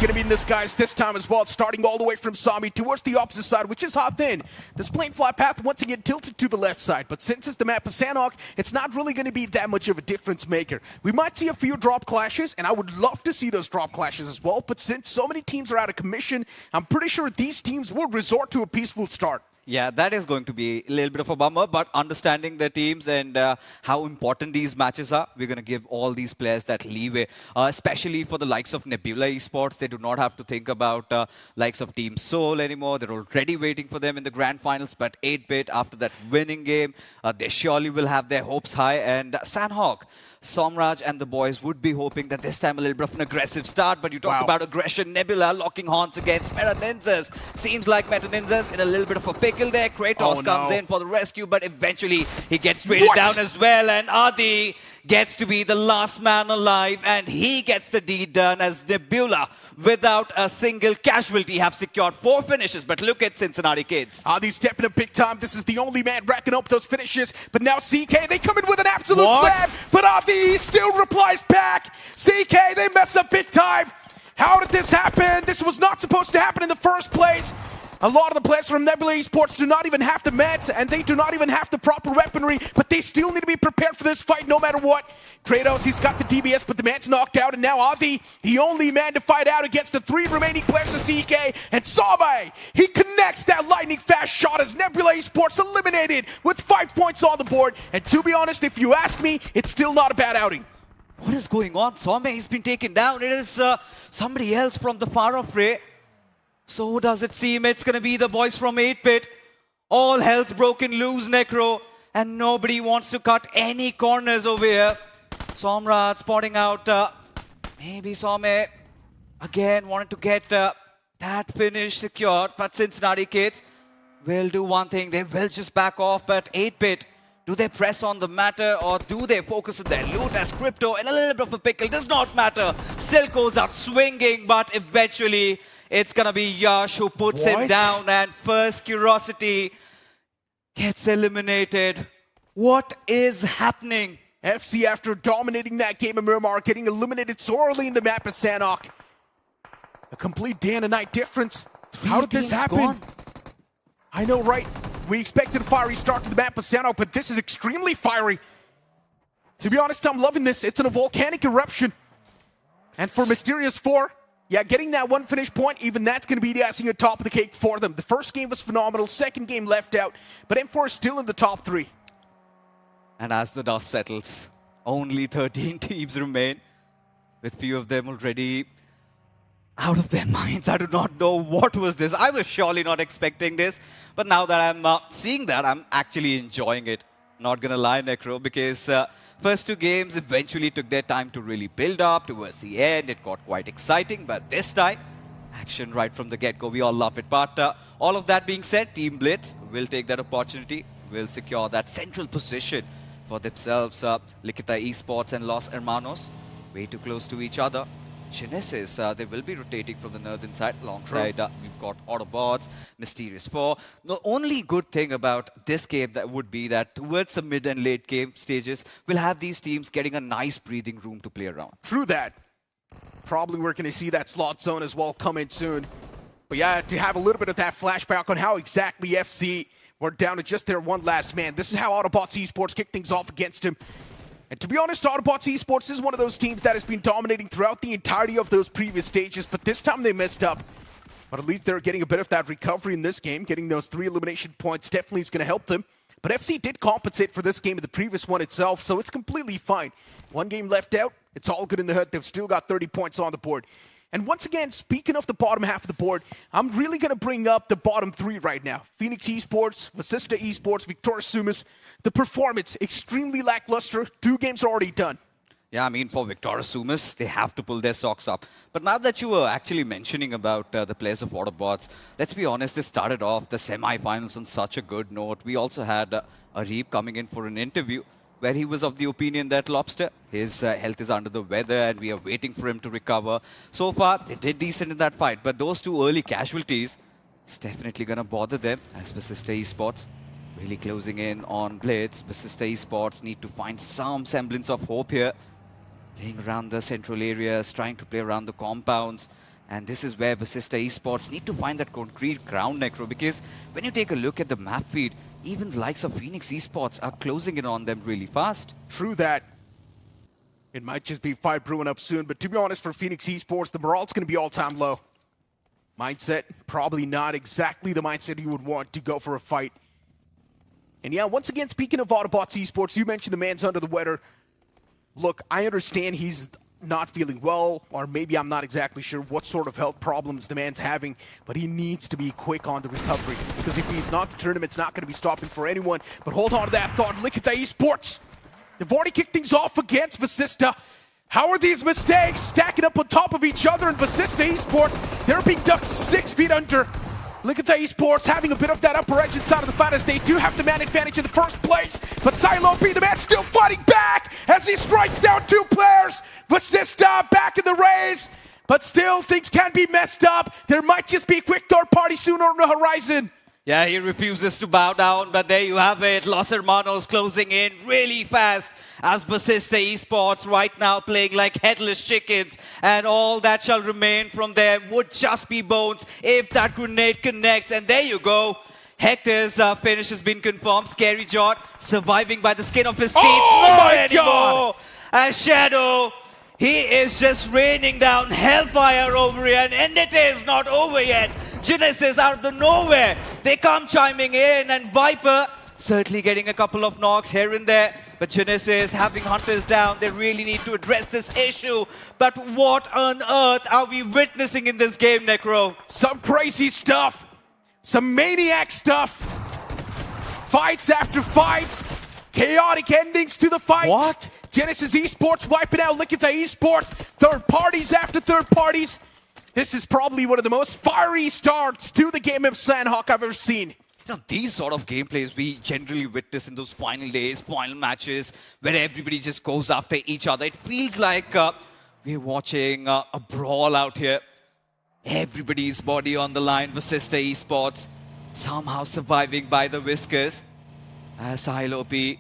Going to be in this guys this time as well, starting all the way from Sami towards the opposite side, which is hot thin. This plane fly path once again tilted to the left side, but since it's the map of Sanhok, it's not really going to be that much of a difference maker. We might see a few drop clashes, and I would love to see those drop clashes as well, but since so many teams are out of commission, I'm pretty sure these teams will resort to a peaceful start. Yeah, that is going to be a little bit of a bummer, but understanding the teams and how important these matches are, we're going to give all these players that leeway, especially for the likes of Nebula Esports. They do not have to think about likes of Team Seoul anymore. They're already waiting for them in the grand finals, but 8-bit, after that winning game, they surely will have their hopes high. And Sanhok, Somraj and the boys would be hoping that this time a little bit of an aggressive start, but you talk about aggression. Nebula locking horns against Meta Ninzas. Seems like Meta Ninzas in a little bit of a pickle there. Kratos comes in for the rescue, but eventually he gets traded down as well, and Adi gets to be the last man alive, and he gets the deed done as Nebula, without a single casualty, have secured 4 finishes. But look at Cincinnati kids. Adi stepping up big time. This is the only man racking up those finishes, but now CK, they come in with an absolute slam, but Adi still replies back. CK, they mess up big time. How did this happen? This was not supposed to happen in the first place. A lot of the players from Nebula Esports do not even have the meds, and they do not even have the proper weaponry, but they still need to be prepared for this fight no matter what. Kratos, he's got the DBS, but the man's knocked out, and now Adi, the only man to fight out against the 3 remaining players of CK, and Same, he connects that lightning fast shot as Nebula Esports eliminated with 5 points on the board. And to be honest, if you ask me, it's still not a bad outing. What is going on? Some, he's been taken down. It is somebody else from the far off fray. So does it seem it's going to be the boys from 8-Bit. All hell's broken loose, Necro. And nobody wants to cut any corners over here. Somrad spotting out. Maybe Some again wanted to get that finish secured. But Cincinnati kids will do one thing. They will just back off. But 8-Bit, do they press on the matter or do they focus on their loot as Crypto in a little bit of a pickle? Does not matter. Still goes out swinging, but eventually it's going to be Yash who puts him down, and first Curiosity gets eliminated. What is happening? FC, after dominating that game of Miramar, getting eliminated so early in the map of Sanhok. A complete day and a night difference. How did this happen? Gone. I know, right? We expected a fiery start to the map of Sanhok, but this is extremely fiery. To be honest, I'm loving this. It's in a volcanic eruption. And for Mysterious 4, yeah, getting that one finish point, even that's going to be the icing on top of the cake for them. The first game was phenomenal, second game left out, but M4 is still in the top 3. And as the dust settles, only 13 teams remain, with few of them already out of their minds. I do not know what was this. I was surely not expecting this, but now that I'm seeing that, I'm actually enjoying it. Not gonna lie, Necro, because first 2 games eventually took their time to really build up. Towards the end, it got quite exciting, but this time, action right from the get-go. We all love it. But all of that being said, Team Blitz will take that opportunity, will secure that central position for themselves. Likitha Esports and Los Hermanos, way too close to each other. Genesis, they will be rotating from the northern side. Alongside, we've got Autobotz, Mysterious 4. The only good thing about this game that would be that towards the mid and late game stages, we'll have these teams getting a nice breathing room to play around. True that. Probably we're going to see that slot zone as well come in soon. But yeah, to have a little bit of that flashback on how exactly FC were down to just their one last man. This is how Autobotz Esports kicked things off against him. And to be honest, Autobotz Esports is one of those teams that has been dominating throughout the entirety of those previous stages, but this time they messed up. But at least they're getting a bit of that recovery in this game. Getting those 3 elimination points definitely is going to help them. But FC did compensate for this game and the previous one itself, so it's completely fine. 1 game left out, it's all good in the hood. They've still got 30 points on the board. And once again, speaking of the bottom half of the board, I'm really going to bring up the bottom 3 right now. Phoenix Esports, Vasista Esports, Victoria Sumus. The performance, extremely lackluster. 2 games are already done. Yeah, I mean, for Victoria Sumus, they have to pull their socks up. But now that you were actually mentioning about the players of Autobotz, let's be honest, they started off the semi-finals on such a good note. We also had Areeb coming in for an interview where he was of the opinion that Lobster, his health is under the weather and we are waiting for him to recover. So far, they did decent in that fight, but those 2 early casualties, it's definitely going to bother them as Vasista Esports really closing in on Blitz. Vasista Esports need to find some semblance of hope here. Playing around the central areas, trying to play around the compounds. And this is where Vasista Esports need to find that concrete ground, Necro, because when you take a look at the map feed, even the likes of Phoenix Esports are closing in on them really fast. True that. It might just be fight brewing up soon, but to be honest, for Phoenix Esports, the morale's going to be all-time low. Mindset, probably not exactly the mindset you would want to go for a fight. And yeah, once again, speaking of Autobotz Esports, you mentioned the man's under the weather. Look, I understand he's not feeling well, or maybe I'm not exactly sure what sort of health problems the man's having, but he needs to be quick on the recovery, because if he's not, the tournament's not going to be stopping for anyone. But hold on to that thought. Likitha Esports, they've already kicked things off against Vasista. How are these mistakes stacking up on top of each other in Vasista Esports? They're being ducked 6 feet under. Likitha Esports having a bit of that upper edge inside of the fight as they do have the man advantage in the first place. But Silo B, the man still fighting back as he strikes down 2 players. Vasista back in the race, but still things can be messed up. There might just be a quick third party sooner on the horizon. Yeah, he refuses to bow down, but there you have it. Los Hermanos closing in really fast as Vasista Esports right now playing like headless chickens. And all that shall remain from them would just be bones if that grenade connects. And there you go. Hector's finish has been confirmed. Scary Jot surviving by the skin of his teeth. Oh Not my anymore. God. As Shadow, he is just raining down hellfire over here. And it is not over yet. Genesis out of the nowhere. They come chiming in, and Viper certainly getting a couple of knocks here and there. But Genesis having Hunters down, they really need to address this issue. But what on earth are we witnessing in this game, Necro? Some crazy stuff. Some maniac stuff. Fights after fights. Chaotic endings to the fights. What? Genesis Esports wiping out Likitha Esports. Third parties after third parties. This is probably one of the most fiery starts to the game of Sanhok I've ever seen. You know, these sort of gameplays we generally witness in those final days, final matches, where everybody just goes after each other. It feels like we're watching a brawl out here. Everybody's body on the line. Vasista Esports somehow surviving by the whiskers. As Silopi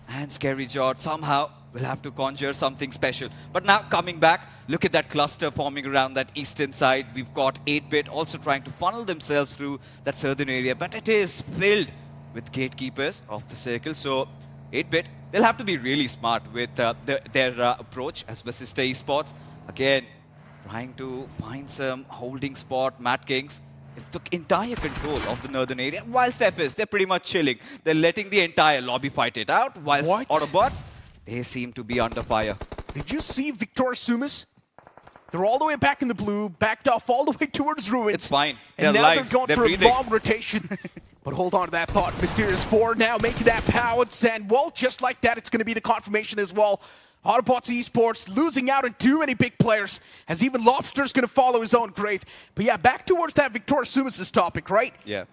and Scary George somehow will have to conjure something special. But now coming back, look at that cluster forming around that eastern side. We've got 8-Bit also trying to funnel themselves through that southern area, but it is filled with gatekeepers of the circle. So 8-Bit, they'll have to be really smart with their approach as Vasista Esports. Again, trying to find some holding spot. Madkings took entire control of the northern area, whilst FS, they're pretty much chilling. They're letting the entire lobby fight it out, whilst Autobotz, they seem to be under fire. Did you see Victor Sumus? They're all the way back in the blue, backed off all the way towards Ruins. It's fine. And They're now live. they're going They're for breathing. a long rotation. But hold on to that thought. Mysterious 4 now making that pounce. And, well, just like that, it's going to be the confirmation as well. Autobotz Esports losing out on too many big players, as even Lobster's going to follow his own grave. But yeah, back towards that Victor Sumus' topic, right? Yeah.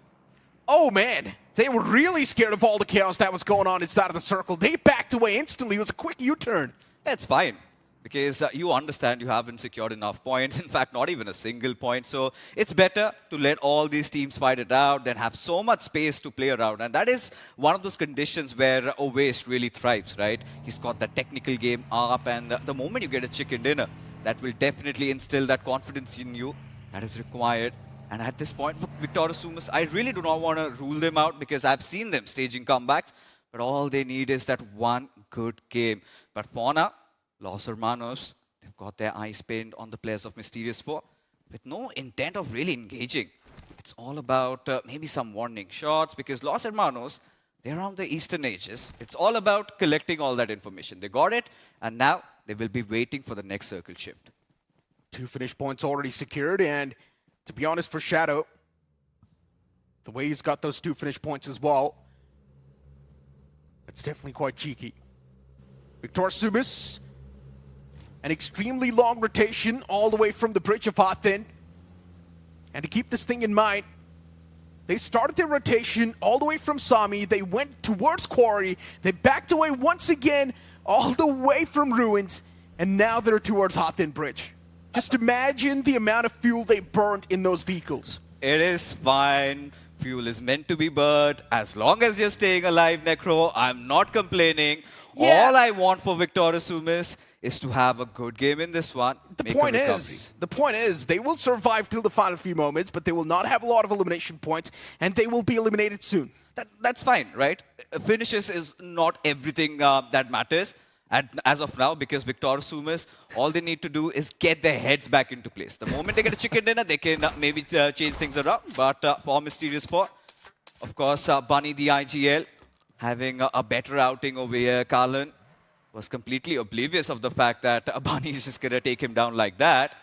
Oh, man. They were really scared of all the chaos that was going on inside of the circle. They backed away instantly. It was a quick U-turn. It's fine. Because you understand you haven't secured enough points. In fact, not even a single point. So it's better to let all these teams fight it out than have so much space to play around. And that is one of those conditions where Waste really thrives, right? He's got that technical game up. And the moment you get a chicken dinner, that will definitely instill that confidence in you that is required. And at this point, Victor Sumus, I really do not want to rule them out because I've seen them staging comebacks. But all they need is that one good game. But for now, Los Hermanos, they've got their eyes pinned on the players of Mysterious 4 with no intent of really engaging. It's all about maybe some warning shots because Los Hermanos, they're on the eastern edges. It's all about collecting all that information. They got it, and now they will be waiting for the next circle shift. 2 finish points already secured, and to be honest, for Shadow, the way he's got those 2 finish points as well, it's definitely quite cheeky. Victor Sumus, an extremely long rotation all the way from the Bridge of Hathin. And to keep this thing in mind, they started their rotation all the way from Sami. They went towards Quarry. They backed away once again all the way from Ruins. And now they're towards Hathin Bridge. Just imagine the amount of fuel they burned in those vehicles. It is fine. Fuel is meant to be burned. As long as you're staying alive, Necro, I'm not complaining. Yeah. All I want for Victor Sumus is to have a good game in this one. The point is, they will survive till the final few moments, but they will not have a lot of elimination points, and they will be eliminated soon. That's fine, right? Finishes is not everything that matters as of now, because Victor Sumus, all they need to do is get their heads back into place. The moment they get a chicken dinner, they can maybe change things around. But for Mysterious 4, of course, Bunny the IGL having a better outing over here. Karlan was completely oblivious of the fact that Bunny is just going to take him down like that.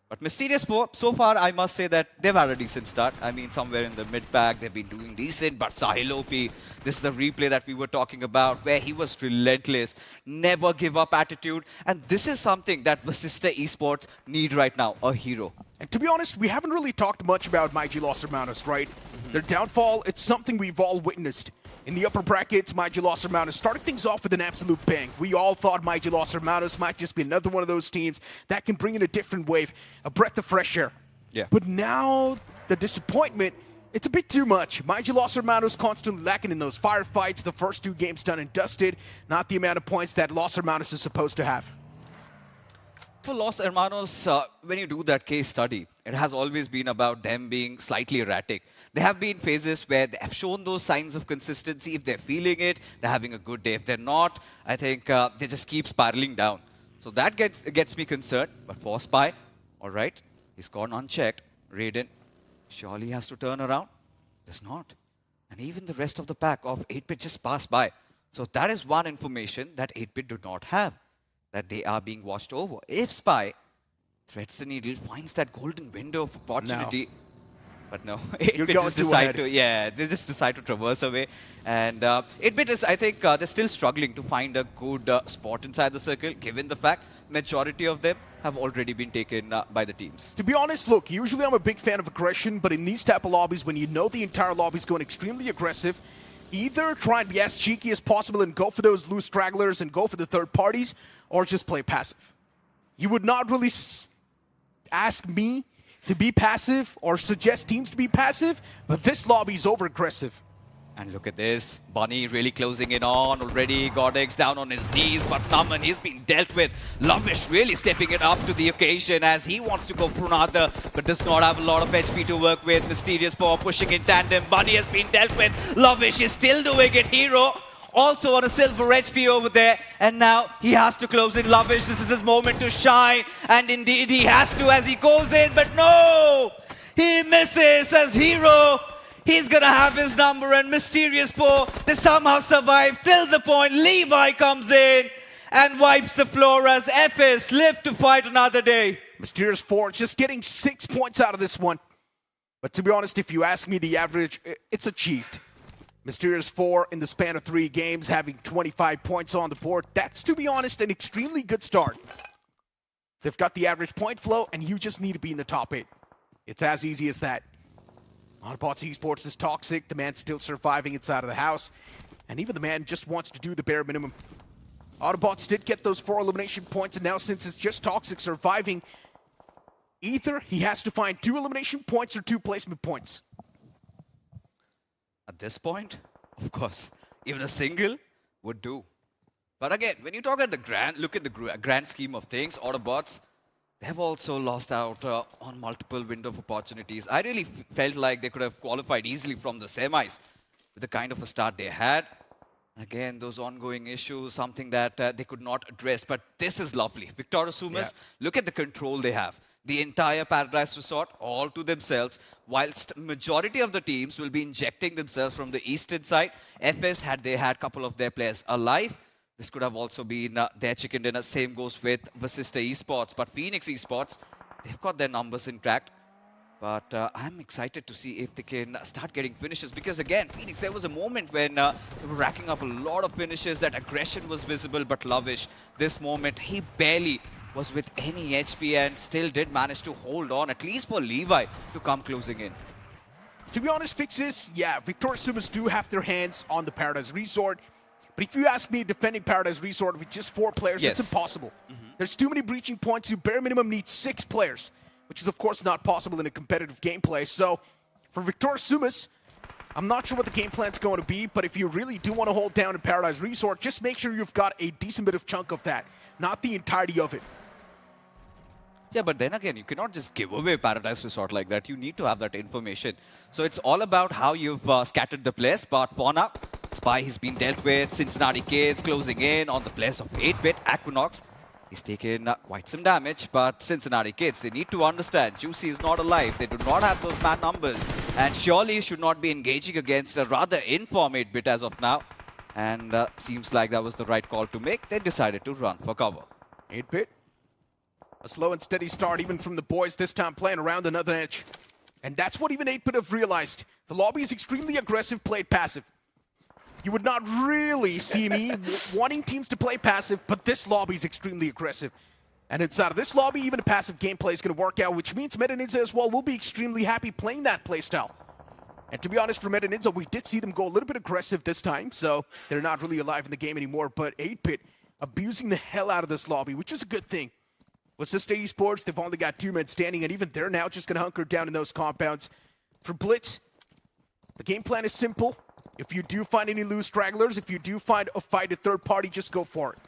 But Mysterious 4, so far, I must say that they've had a decent start. I mean, somewhere in the mid-pack, they've been doing decent. But Sahilopi, this is the replay that we were talking about, where he was relentless, never give up attitude. And this is something that Vasista Esports need right now, a hero. And to be honest, we haven't really talked much about MyG Los Hermanos, right? Their downfall, it's something we've all witnessed. In the upper brackets, MyG Los Hermanos started things off with an absolute bang. We all thought MyG Los Hermanos might just be another one of those teams that can bring in a different wave, a breath of fresh air. Yeah. But now, the disappointment, it's a bit too much. MyG Los Hermanos constantly lacking in those firefights, the first 2 games done and dusted, not the amount of points that Los Hermanos is supposed to have. For Los Hermanos, when you do that case study, it has always been about them being slightly erratic. There have been phases where they have shown those signs of consistency. If they're feeling it, they're having a good day. If they're not, I think they just keep spiraling down. So that gets me concerned. But for Spy, all right, he's gone unchecked. Raiden, surely has to turn around. Does not. And even the rest of the pack of 8-Bit just passed by. So that is one information that 8-Bit do not have, that they are being watched over. If Spy threads the needle, finds that golden window of opportunity, but no, 8-Bit just they just decide to traverse away. And 8-Bit is, I think, they're still struggling to find a good spot inside the circle, given the fact majority of them have already been taken by the teams. To be honest, look, usually I'm a big fan of aggression, but in these type of lobbies, when you know the entire lobby is going extremely aggressive, either try and be as cheeky as possible and go for those loose stragglers and go for the third parties, or just play passive. You would not really ask me to be passive or suggest teams to be passive, but this lobby is over-aggressive. And look at this, Bunny really closing in on already. Godex down on his knees, but Naman, he's been dealt with. Lavish really stepping it up to the occasion as he wants to go for another, but does not have a lot of HP to work with. Mysterious Paw pushing in tandem. Bunny has been dealt with. Lavish is still doing it. Hero also on a silver HP over there, and now he has to close in. Lavish, this is his moment to shine, and indeed he has to as he goes in, but no! He misses as Hero. He's gonna have his number, and Mysterious Paw, they somehow survive till the point Levi comes in and wipes the floor as FS live to fight another day. Mysterious 4 just getting 6 points out of this one. But to be honest, if you ask me the average, it's achieved. Mysterious 4 in the span of 3 games having 25 points on the board. That's, to be honest, an extremely good start. They've got the average point flow, and you just need to be in the top 8. It's as easy as that. Autobotz Esports is toxic. The man's still surviving inside of the house. And even the man just wants to do the bare minimum. Autobotz did get those 4 elimination points, and now since it's just toxic surviving, either he has to find 2 elimination points or 2 placement points. At this point, of course, even a single would do. But again, when you talk at the look at the grand scheme of things, Autobotz, they have also lost out on multiple window of opportunities. I really felt like they could have qualified easily from the semis with the kind of a start they had. Again, those ongoing issues, something that they could not address. But this is lovely. Victoria Sumus, look at the control they have. The entire Paradise Resort all to themselves, whilst majority of the teams will be injecting themselves from the eastern side. FS, had they had a couple of their players alive, this could have also been their chicken dinner. Same goes with Vasista Esports. But Phoenix Esports, they've got their numbers intact. But I'm excited to see if they can start getting finishes. Because again, Phoenix, there was a moment when they were racking up a lot of finishes. That aggression was visible, but Lavish, this moment, he barely was with any HP and still did manage to hold on, at least for Levi to come closing in. To be honest, Fixes, yeah, Victoria Sumus do have their hands on the Paradise Resort. But if you ask me, defending Paradise Resort with just 4 players, it's impossible. There's too many breaching points. You bare minimum need 6 players, which is, of course, not possible in a competitive gameplay. So, for Victoria Sumus, I'm not sure what the game plan's going to be, but if you really do want to hold down in Paradise Resort, just make sure you've got a decent bit of chunk of that, not the entirety of it. Yeah, but then again, you cannot just give away Paradise Resort like that. You need to have that information. So it's all about how you've scattered the players. But for now, Spy has been dealt with. Cincinnati Kids closing in on the players of 8-Bit. Aquinox, he's taken quite some damage. But Cincinnati Kids, they need to understand, Juicy is not alive. They do not have those man numbers. And surely should not be engaging against a rather informed 8-Bit as of now. And seems like that was the right call to make. They decided to run for cover. 8-Bit. A slow and steady start even from the boys, this time playing around another edge. And that's what even 8-Bit have realized. The lobby is extremely aggressive, played passive. You would not really see me wanting teams to play passive, but this lobby is extremely aggressive. And inside of this lobby, even a passive gameplay is going to work out, which means NINZA as well will be extremely happy playing that playstyle. And to be honest, for NINZA, we did see them go a little bit aggressive this time, so they're not really alive in the game anymore. But 8-Bit abusing the hell out of this lobby, which is a good thing. Vasista Esports, they've only got 2 men standing, and even they're now just going to hunker down in those compounds. For Blitz, the game plan is simple. If you do find any loose stragglers, if you do find a fight, a third party, just go for it.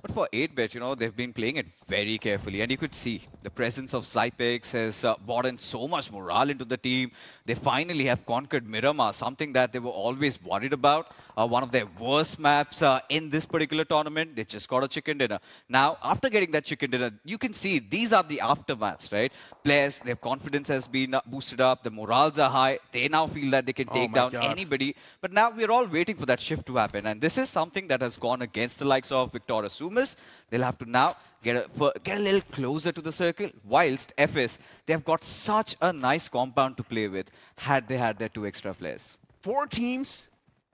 But for 8-bit, they've been playing it very carefully. And you could see the presence of Zypex has brought in so much morale into the team. They finally have conquered Miramar, something that they were always worried about. One of their worst maps in this particular tournament. They just got a chicken dinner. Now, after getting that chicken dinner, you can see these are the aftermaths, right? Players, their confidence has been boosted up. The morals are high. They now feel that they can take down anybody. But now we're all waiting for that shift to happen. And this is something that has gone against the likes of Victoria Sumus. They'll have to now get a little closer to the circle. Whilst FS, they've got such a nice compound to play with had they had their 2 extra players. 4 teams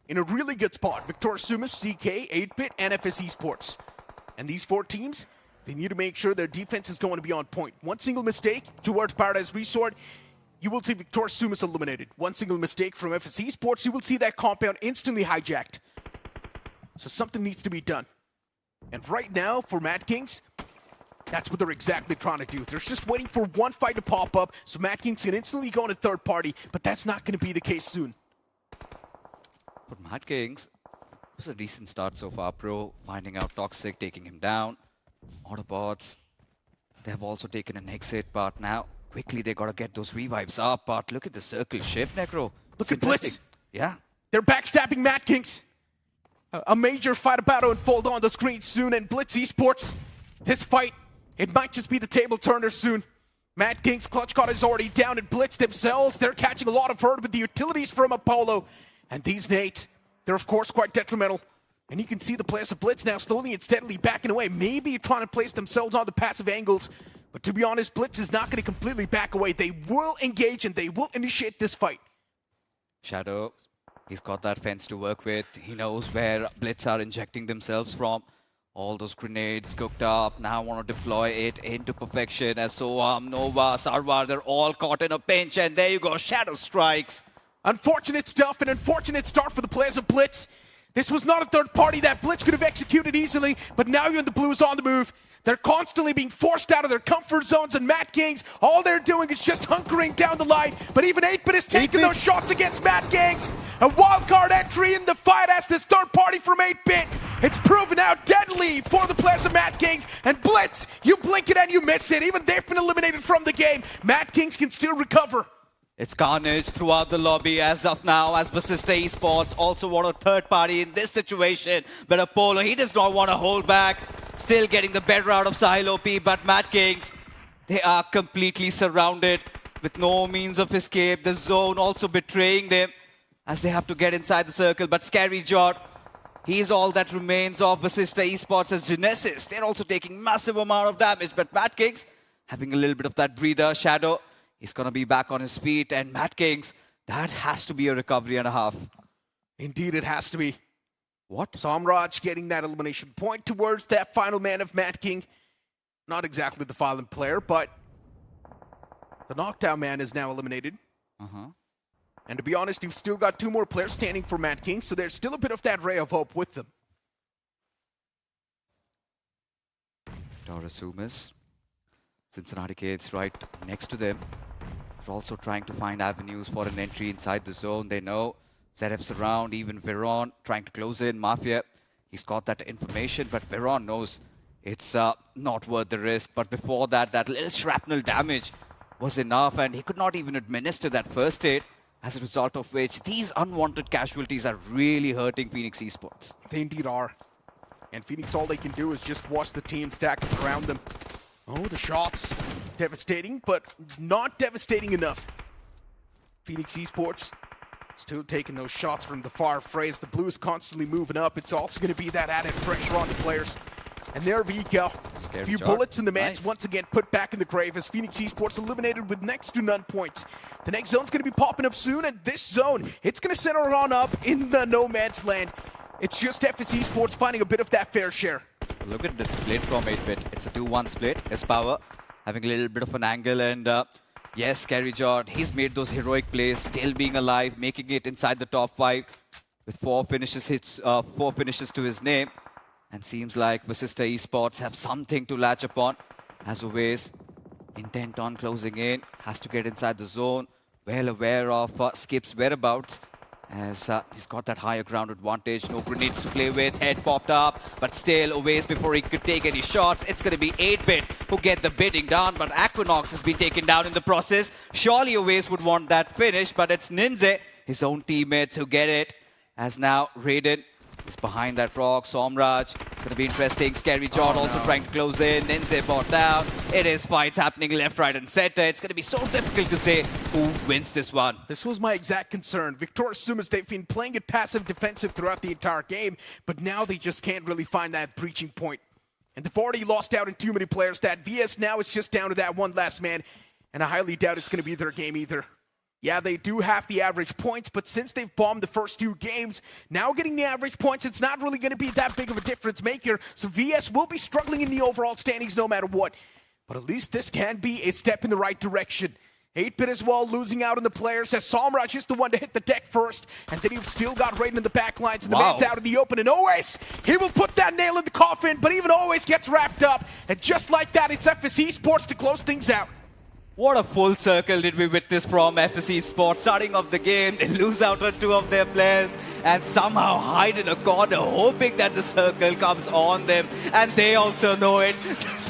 in a really good spot. Victoria Sumus, CK, 8-bit, and FS Esports. And these 4 teams, they need to make sure their defense is going to be on point. One single mistake towards Paradise Resort, you will see Victoria Sumus eliminated. One single mistake from FS Esports, you will see that compound instantly hijacked. So something needs to be done. And right now, for Madkings, that's what they're exactly trying to do. They're just waiting for one fight to pop up, so Madkings can instantly go into third party, but that's not going to be the case soon. But Madkings, it was a decent start so far. Pro finding out Toxic, taking him down. Autobotz, they have also taken an exit, but now quickly they got to get those revives up. But look at the circle shift, Necro. Look at Blitz. Yeah. They're backstabbing Madkings. A major fight about to unfold on the screen soon, and Blitz Esports, this fight, it might just be the table turner soon. Madkings' clutch card is already down, and Blitz themselves, they're catching a lot of hurt with the utilities from Apollo. And these nades, they're of course quite detrimental. And you can see the players of Blitz now slowly and steadily backing away, maybe trying to place themselves on the passive angles. But to be honest, Blitz is not going to completely back away. They will engage and they will initiate this fight. Shadow, he's got that fence to work with. He knows where Blitz are injecting themselves from. All those grenades cooked up. Now want to deploy it into perfection as Soham, Nova, Sarwar, they're all caught in a pinch. And there you go, Shadow strikes. Unfortunate stuff, an unfortunate start for the players of Blitz. This was not a third party that Blitz could have executed easily, but now you're in the Blues on the move. They're constantly being forced out of their comfort zones, and Madkings, all they're doing is just hunkering down the line. But even 8-bit is taking those shots against Madkings. A wildcard entry in the fight as this third party from 8-bit. It's proven out deadly for the players of Madkings. And Blitz, you blink it and you miss it. Even they've been eliminated from the game. Madkings can still recover. It's carnage throughout the lobby as of now, as Vasista Esports also want a third party in this situation. But Apollo, he does not want to hold back. Still getting the better out of Sahil OP, but Madkings, they are completely surrounded with no means of escape. The zone also betraying them as they have to get inside the circle. But Scary Jot, he's all that remains of Vasista Esports as Genesis. They're also taking massive amount of damage, but Madkings having a little bit of that breather. Shadow, he's going to be back on his feet, and Madkings, that has to be a recovery and a half. Indeed, it has to be. What? Samraj getting that elimination point towards that final man of Madking. Not exactly the final player, but the knockdown man is now eliminated. And to be honest, you've still got 2 more players standing for Madking, so there's still a bit of that ray of hope with them. Sumus, Cincinnati kids right next to them. They're also trying to find avenues for an entry inside the zone. They know ZF's around, even Veron trying to close in. Mafia, he's got that information, but Veron knows it's not worth the risk. But before that, that little shrapnel damage was enough, and he could not even administer that first aid, as a result of which these unwanted casualties are really hurting Phoenix Esports. They indeed are. And Phoenix, all they can do is just watch the team stack up around them. Oh, the shots. Devastating, but not devastating enough. Phoenix Esports still taking those shots from the far phrase. The Blues constantly moving up. It's also going to be that added pressure on the players. And there we go. A few bullets in the match, once again put back in the grave as Phoenix Esports eliminated with next to none points. The next zone's going to be popping up soon, and this zone, it's going to center on up in the no man's land. It's just FS Esports finding a bit of that fair share. Look at that split from 8-bit. It's a 2-1 split. S-Power having a little bit of an angle, and yes, Scary Jot, he's made those heroic plays, still being alive, making it inside the top 5 with 4 finishes to his name. And seems like Vasista Esports have something to latch upon. As always, intent on closing in, has to get inside the zone, well aware of Skip's whereabouts. as he's got that higher ground advantage. No grenades to play with. Head popped up, but still Oways before he could take any shots. It's going to be 8-Bit who get the bidding down, but Aquinox has been taken down in the process. Surely Oways would want that finish, but it's NINZA, his own teammates, who get it. As now Raiden is behind that rock. Somraj, it's going to be interesting. Scary John also trying to close in. NINZA bought down. It is fights happening left, right, and center. It's going to be so difficult to say who wins this one. This was my exact concern. Victor Sumus, they've been playing it passive defensive throughout the entire game, but now they just can't really find that breaching point. And they've already lost out in too many players. That VS now is just down to that one last man, and I highly doubt it's going to be their game either. Yeah, they do have the average points, but since they've bombed the first 2 games, now getting the average points, it's not really going to be that big of a difference maker. So VS will be struggling in the overall standings no matter what. But at least this can be a step in the right direction. 8-Bit as well, losing out on the players, as Somraj is the one to hit the deck first, and then you've still got Raiden in the back lines, and the man's out in the open, and Always, he will put that nail in the coffin, but even Always gets wrapped up, and just like that, it's FS Esports to close things out. What a full circle did we witness from FS Esports. Starting off the game, they lose out on 2 of their players and somehow hide in a corner, hoping that the circle comes on them. And they also know it.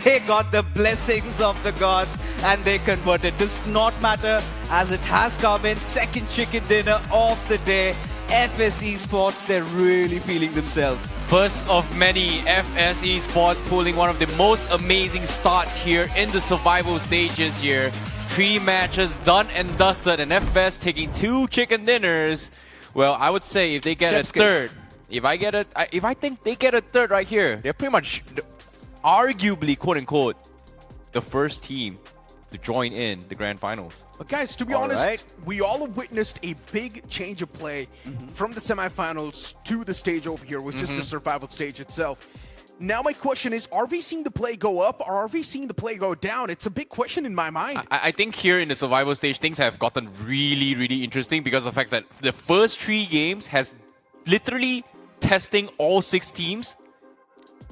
They got the blessings of the gods and they converted. Does not matter as it has come in. Second chicken dinner of the day. FS Esports, they're really feeling themselves. First of many, FS Esports pulling one of the most amazing starts here in the survival stages here. 3 matches done and dusted, and FS taking 2 chicken dinners. Well, I would say if they get a third, if I think they get a third right here, they're pretty much, arguably, quote unquote, the first team to join in the grand finals. But guys, to be honest, we all have witnessed a big change of play from the semifinals to the stage over here, which is the survival stage itself. Now my question is, are we seeing the play go up or are we seeing the play go down? It's a big question in my mind. I think here in the survival stage, things have gotten really, really interesting because of the fact that the first 3 games has literally testing all 6 teams.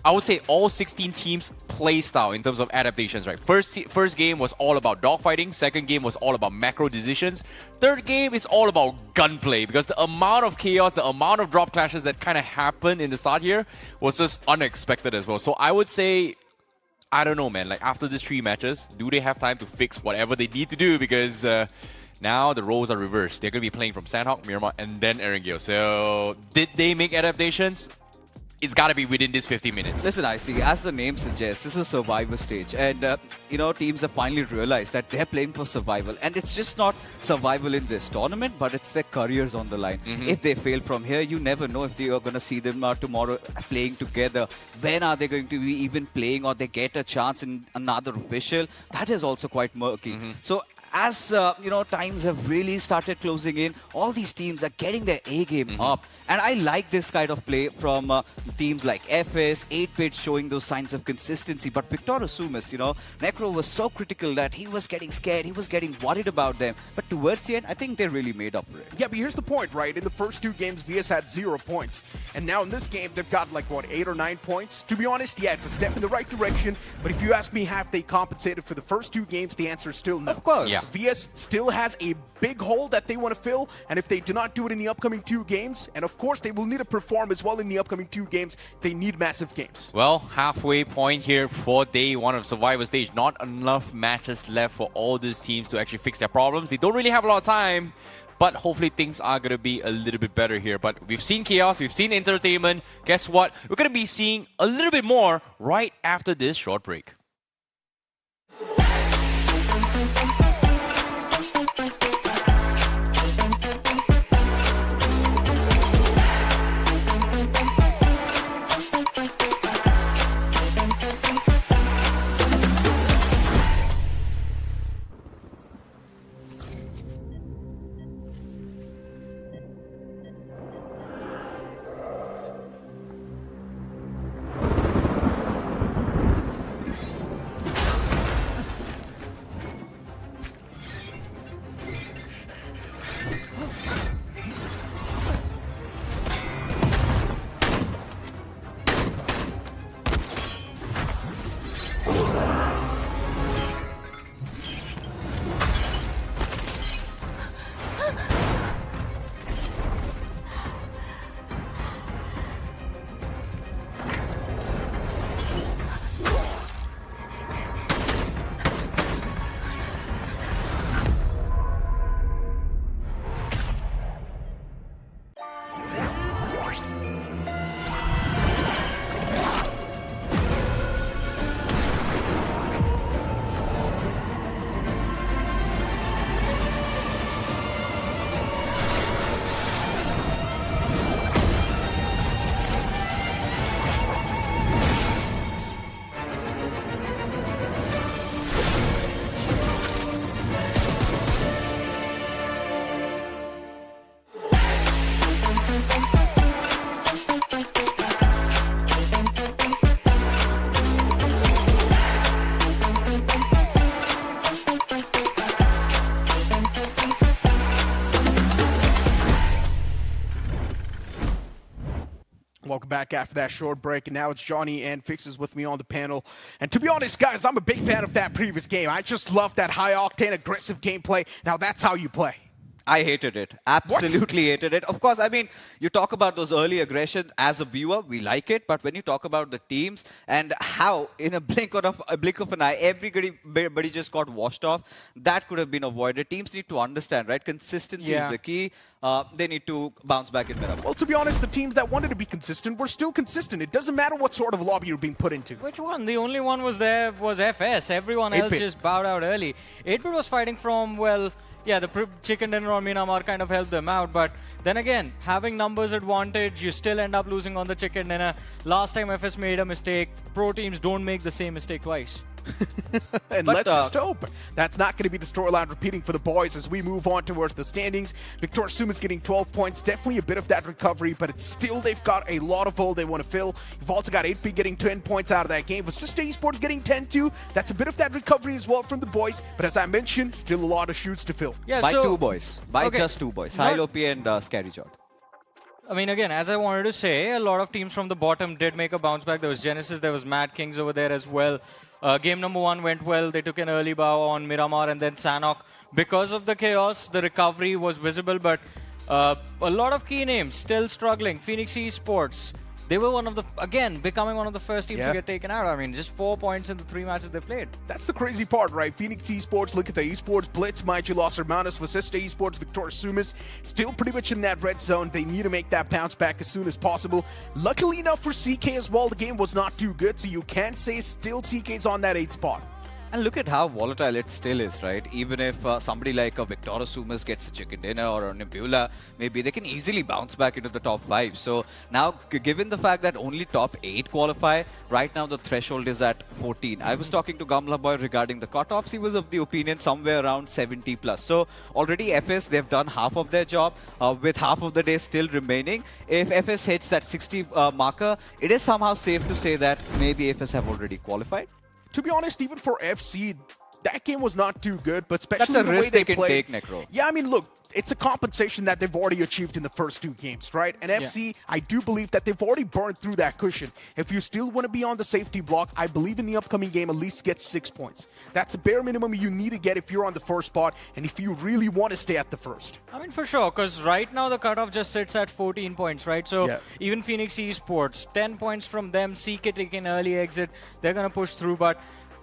I would say all 16 teams' play style in terms of adaptations, right? First game was all about dogfighting. Second game was all about macro decisions. Third game is all about gunplay because the amount of chaos, the amount of drop clashes that kind of happened in the start here was just unexpected as well. So I would say, I don't know, man. Like after these 3 matches, do they have time to fix whatever they need to do? Because now the roles are reversed. They're going to be playing from Sanhok, Miramar, and then Erangel. So did they make adaptations? It's got to be within this 50 minutes. Listen, I see, as the name suggests, this is a survivor stage. And, you know, teams have finally realized that they're playing for survival. And it's just not survival in this tournament, but it's their careers on the line. If they fail from here, you never know if you are going to see them tomorrow playing together. When are they going to be even playing, or they get a chance in another official? That is also quite murky. So, as you know, times have really started closing in, all these teams are getting their A game up. And I like this kind of play from teams like FS, 8-Bit showing those signs of consistency. But Victor Sumus, you know, Necro was so critical that he was getting scared, he was getting worried about them. But towards the end, I think they really made up for it. Yeah, but here's the point, right? In the first 2 games, VS had 0 points. And now in this game, they've got like, what, 8 or 9 points? To be honest, yeah, it's a step in the right direction. But if you ask me, have they compensated for the first 2 games, the answer is still no. Of course. Yeah. VS still has a big hole that they want to fill, and if they do not do it in the upcoming 2 games, and of course they will need to perform as well in the upcoming 2 games, they need massive games. Well, halfway point here for day 1 of Survivor Stage. Not enough matches left for all these teams to actually fix their problems. They don't really have a lot of time, but hopefully things are going to be a little bit better here. But we've seen chaos, we've seen entertainment. Guess what? We're going to be seeing a little bit more right after this short break. Welcome back after that short break, and now it's Johnny and Fixes with me on the panel. And to be honest, guys, I'm a big fan of that previous game. I just love that high-octane, aggressive gameplay. Now that's how you play. I hated it. Absolutely hated it. Of course, I mean, you talk about those early aggressions as a viewer, we like it. But when you talk about the teams and how, in a blink of an eye, everybody just got washed off, that could have been avoided. Teams need to understand, right? Consistency is the key. They need to bounce back in Miramar. Well, to be honest, the teams that wanted to be consistent were still consistent. It doesn't matter what sort of lobby you're being put into. Which one? The only one was there was FS. Everyone else just bowed out early. 8-Bit was fighting from, well, yeah, the chicken dinner on Miramar kind of helped them out, but then again, having numbers advantage, you still end up losing on the chicken dinner. Last time FS made a mistake, pro teams don't make the same mistake twice. And let's just hope that's not going to be the storyline repeating for the boys as we move on towards the standings. Victor Sumus getting 12 points, definitely a bit of that recovery, but it's still they've got a lot of hole they want to fill. You've also got 8-Bit getting 10 points out of that game. Vasista Esports getting 10 too. That's a bit of that recovery as well from the boys, but as I mentioned, still a lot of shoots to fill. Yeah, by two boys. By just two boys. Hylopi and Scary Jot. I mean, again, as I wanted to say, a lot of teams from the bottom did make a bounce back. There was Genesis, there was Madkings over there as well. Game number 1 went well. They took an early bow on Miramar and then Sanhok. Because of the chaos, the recovery was visible, but a lot of key names still struggling. Phoenix Esports, they were becoming one of the first teams to get taken out. I mean, just 4 points in the 3 matches they played. That's the crazy part, right? Phoenix Esports, Likitha Esports, Blitz, Los Hermanos, Vasista Esports, Victor Sumus, still pretty much in that red zone. They need to make that bounce back as soon as possible. Luckily enough for CK as well, the game was not too good, so you can say still CK's on that 8th spot. And look at how volatile it still is, right? Even if somebody like a Victor Sumus gets a chicken dinner or a Nebula, maybe they can easily bounce back into the top 5. So now, given the fact that only top 8 qualify, right now the threshold is at 14. I was talking to Gamla Boy regarding the cutoffs. He was of the opinion somewhere around 70 plus. So already FS, they've done half of their job with half of the day still remaining. If FS hits that 60 marker, it is somehow safe to say that maybe FS have already qualified. To be honest, even for FC, that game was not too good, but especially that's a the risk way they can played. take, Necro. Yeah, I mean, look, it's a compensation that they've already achieved in the first 2 games, right? And FC, I do believe that they've already burned through that cushion. If you still want to be on the safety block, I believe in the upcoming game at least get 6 points. That's the bare minimum you need to get if you're on the first spot and if you really want to stay at the first. I mean, for sure, because right now the cutoff just sits at 14 points, right? So even Phoenix Esports, 10 points from them, CK taking early exit, they're going to push through, but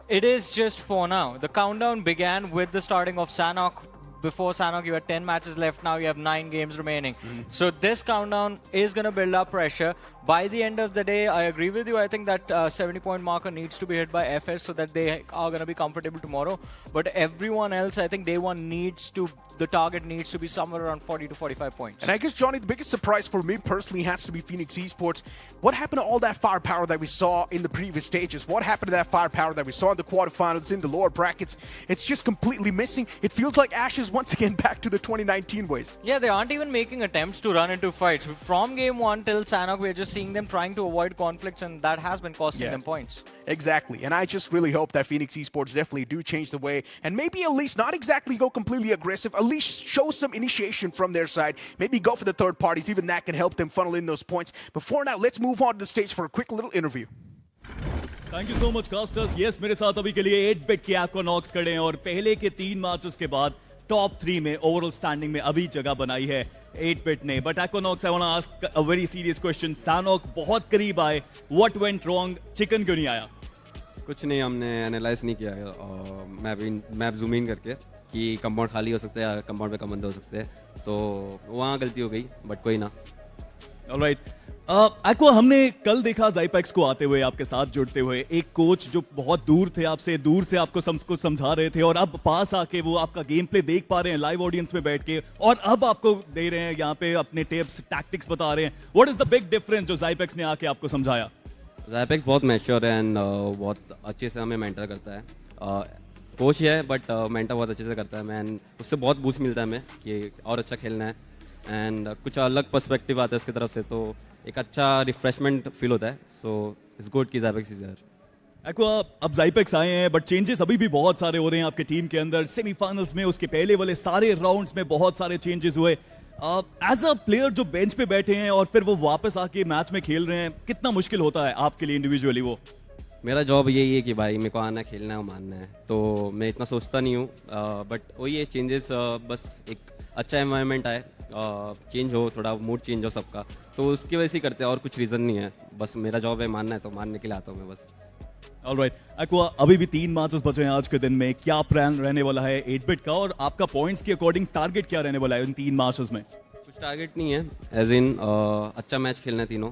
it is just for now. The countdown began with the starting of Sanhok. Before Sanhok, you had 10 matches left. Now you have 9 games remaining. So this countdown is going to build up pressure. By the end of the day, I agree with you. I think that 70-point marker needs to be hit by FS so that they are going to be comfortable tomorrow. But everyone else, I think day 1 needs to, the target needs to be somewhere around 40 to 45 points. And I guess, Johnny, the biggest surprise for me personally has to be Phoenix Esports. What happened to all that firepower that we saw in the previous stages? What happened to that firepower that we saw in the quarterfinals, in the lower brackets? It's just completely missing. It feels like Ashes once again back to the 2019 ways. Yeah, they aren't even making attempts to run into fights. From game 1 till Sanhok, we're just seeing them trying to avoid conflicts, and that has been costing them points. Exactly, and I just really hope that Phoenix Esports definitely do change the way, and maybe at least not exactly go completely aggressive, at least show some initiation from their side. Maybe go for the third parties, even that can help them funnel in those points. Before now, let's move on to the stage for a quick little interview. Thank you so much casters yes मेरे साथ अभी के लिए 8-Bit के Aquanox खड़े हैं और पहले के 3 मैचेस के बाद टॉप 3 में ओवरऑल स्टैंडिंग में अभी जगह बनाई है 8-Bit ने but Aquanox I want to ask a very serious question Sanhok बहुत करीब आए व्हाट वेंट रॉन्ग चिकन क्यों नहीं आया कुछ नहीं हमने एनालाइज नहीं किया मैप जूम इन करके कि कंपाउंड खाली हो सकता है कंपाउंड पे कम बंदे हो सकते हैं तो वहाँ गलती हो गई बट कोई ना ऑलराइट एक्वा हमने कल देखा ज़ाइपेक्स को आते हुए आपके साथ जुड़ते हुए एक कोच जो बहुत दूर थे आपसे दूर से आपको कुछ समझा रहे थे और अब पास आके वो आपका गेम प्ले देख पा रहे हैं लाइव ऑडियंस में बैठ के और अब आपको दे रहे हैं यहाँ पे अपने टिप्स टैक्टिक्स बता रहे हैं what is the big difference जो ज़ाइपेक्स ने आके आपको समझाया ज़ाइपेक्स बहुत मैच्योर है एंड बहुत अच्छे से हमें मेंटर करता है कोच ही है बट मेंटर बहुत अच्छे से करता है मैन उससे बहुत बूस्ट मिलता है हमें कि और अच्छा खेलना है एंड कुछ अलग पर्सपेक्टिव आता है उसकी तरफ से तो एक अच्छा रिफ्रेशमेंट फील होता है सो इट्स गुड कि ज़ाइपेक्स इज देयर एक्वा अब ज़ाइपेक्स आए हैं बट चेंजेस अभी भी बहुत सारे हो रहे हैं आपके टीम के अंदर सेमीफाइनल्स में उसके पहले वाले सारे राउंड्स में बहुत सारे चेंजेस हुए एज अ प्लेयर जो बेंच पे बैठे हैं और फिर वो वापस आके मैच में खेल रहे हैं, कितना मुश्किल होता है आपके लिए इंडिविजुअली वो? मेरा जॉब यही है कि भाई मेरे को आना है, खेलना है और मानना है, तो मैं इतना सोचता नहीं हूँ। बट वही है चेंजेस, बस एक अच्छा एनवायरनमेंट आए, चेंज हो, थोड़ा मूड चेंज हो सबका, तो उसकी वजह से ही करते हैं और कुछ रीज़न नहीं है। बस मेरा जॉब है मानना है, तो मानने के लिए आता हूँ मैं बस। ऑलराइट एक्वा, अभी भी 3 मैचेस बचे हैं आज के दिन में, क्या प्लान रहने वाला है 8-बिट का और आपका पॉइंट्स के अकॉर्डिंग टारगेट क्या रहने वाला है इन 3 मैचेस में? कुछ टारगेट नहीं है, एज इन अच्छा मैच खेलना है तीनों,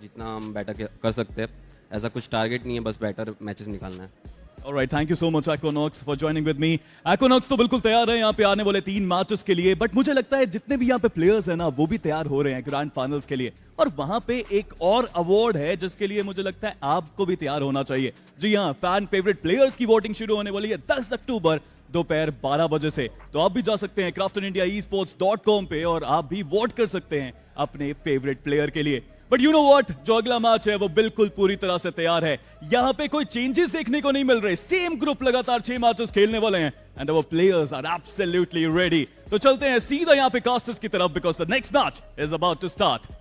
जितना हम बेटर कर सकते हैं, ऐसा कुछ टारगेट नहीं है, बस बेटर मैचेस निकालना है। Alright, thank you so much Aquanox for joining with me. Aquanox तो बिल्कुल तैयार है यहाँ पे आने वाले 3 मैचेस के लिए, बट मुझे लगता है जितने भी यहाँ पे प्लेयर्स हैं ना वो भी तैयार हो रहे हैं ग्रैंड फाइनल्स के लिए, और वहां पे एक और अवार्ड है जिसके लिए मुझे लगता है आपको भी तैयार होना चाहिए। जी हाँ, फैन फेवरेट प्लेयर्स की वोटिंग शुरू होने वाली है 10 अक्टूबर दोपहर 12 बजे से, तो आप भी जा सकते हैं craftonindiaesports.com पे और आप भी वोट कर सकते हैं अपने फेवरेट प्लेयर के लिए। बट यू नो व्हाट, जो अगला मैच है वो बिल्कुल पूरी तरह से तैयार है, यहाँ पे कोई चेंजेस देखने को नहीं मिल रहे, सेम ग्रुप लगातार 6 मैचेस खेलने वाले हैं and our players are absolutely ready. तो चलते हैं सीधा यहाँ पे कास्टर्स की तरफ, because the next match is about to start.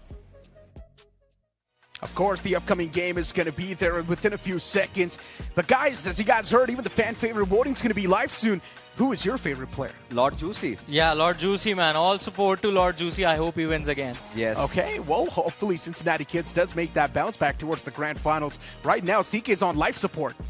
Of course, the upcoming game is going to be there within a few seconds. But guys, as you guys heard, even the fan favorite voting is going to be live soon. Who is your favorite player? Lord Juicy. Yeah, Lord Juicy, man. All support to Lord Juicy. I hope he wins again. Yes. Okay, well, hopefully Cincinnati Kids does make that bounce back towards the grand finals. Right now, CK is on life support.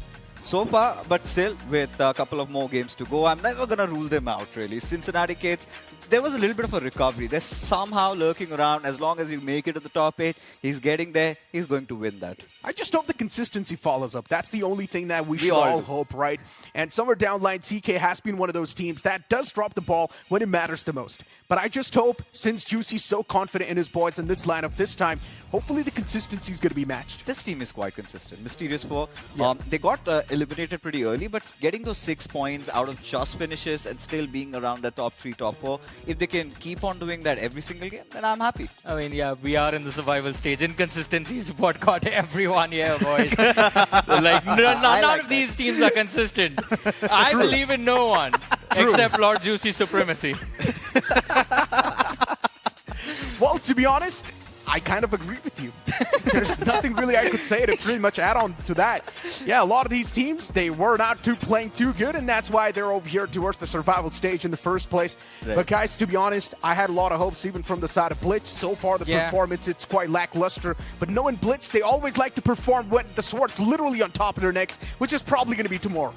So far, but still, with a couple of more games to go, I'm never going to rule them out, really. Cincinnati Kids, there was a little bit of a recovery. They're somehow lurking around. As long as you make it to the top 8, he's getting there. He's going to win that. I just hope the consistency follows up. That's the only thing that we should all all do. hope, right? And somewhere down the line, CK has been one of those teams that does drop the ball when it matters the most. But I just hope, since Juicy's so confident in his boys in this lineup this time, hopefully the consistency is going to be matched. This team is quite consistent. Mysterious 4, they got eliminated pretty early, but getting those 6 points out of just finishes and still being around the top 3, top 4, if they can keep on doing that every single game, then I'm happy. I mean, yeah, we are in the survival stage. Inconsistency is what got everyone here, boys. Like, none of these teams are consistent. I believe in no one except Lord Juicy supremacy. Well, to be honest, I kind of agree with you. There's nothing really I could say to pretty much add on to that. Yeah, a lot of these teams, they were not playing too good, and that's why they're over here towards the survival stage in the first place. Right. But guys, to be honest, I had a lot of hopes even from the side of Blitz. So far, the performance, it's quite lackluster. But knowing Blitz, they always like to perform when the sword's literally on top of their necks, which is probably going to be tomorrow.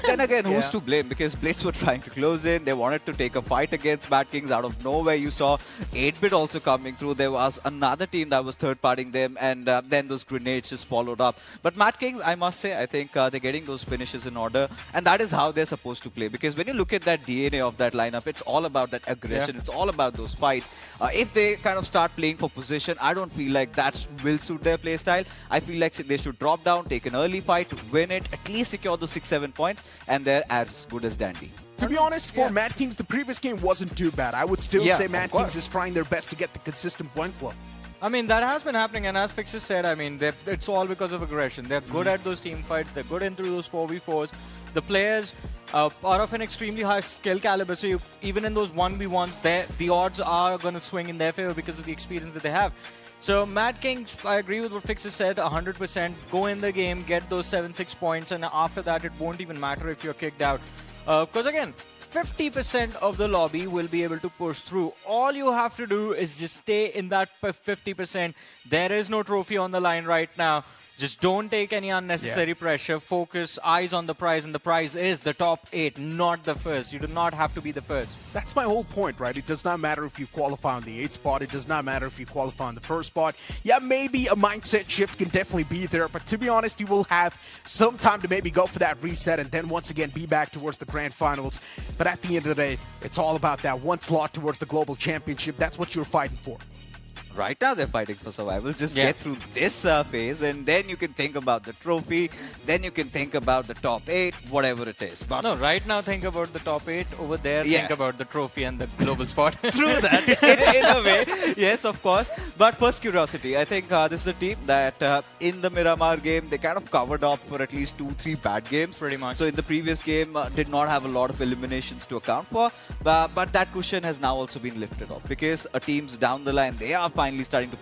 Then again, who's to blame? Because Blitz were trying to close in. They wanted to take a fight against Madkings. Out of nowhere, you saw 8-bit also coming through. There was another team that was third-partying them, and then those grenades just followed up. But Madkings, I must say, I think they're getting those finishes in order, and that is how they're supposed to play. Because when you look at that DNA of that lineup, it's all about that aggression. It's all about those fights. If they kind of start playing for position, I don't feel like that will suit their play style. I feel like they should drop down, take an early fight, win it, at least secure those 6-7 points, and they're as good as dandy. To be honest, for Madkings, the previous game wasn't too bad. I would still say Madkings is trying their best to get the consistent point flow. I mean, that has been happening, and as Fixes said, I mean, it's all because of aggression. They're good at those team fights. They're good into those 4v4s. The players are of an extremely high skill caliber, so even in those 1v1s, the odds are going to swing in their favor because of the experience that they have. So Madkings, I agree with what Fixes said, 100%. Go in the game, get those 7-6 points, and after that, it won't even matter if you're kicked out. Because again, 50% of the lobby will be able to push through. All you have to do is just stay in that 50%. There is no trophy on the line right now. Just don't take any unnecessary pressure. Focus, eyes on the prize, and the prize is the top 8, not the first. You do not have to be the first. That's my whole point, right? It does not matter if you qualify on the 8th spot. It does not matter if you qualify on the first spot. Yeah, maybe a mindset shift can definitely be there, but to be honest, you will have some time to maybe go for that reset and then once again be back towards the grand finals. But at the end of the day, it's all about that one slot towards the global championship. That's what you're fighting for. right now they're fighting for survival. Just Yeah. get through this phase, and then you can think about the trophy. Then you can think about the top 8, whatever it is. But No, right now think about the top 8. Over there, Yeah. think about the trophy and the global spot. True that, in a way. Yes, of course. But first curiosity, I think this is a team that in the Miramar game, they kind of covered up for at least 2-3 bad games. Pretty much. So in the previous game, did not have a lot of eliminations to account for. But that cushion has now also been lifted off because teams down the line, they are finally starting to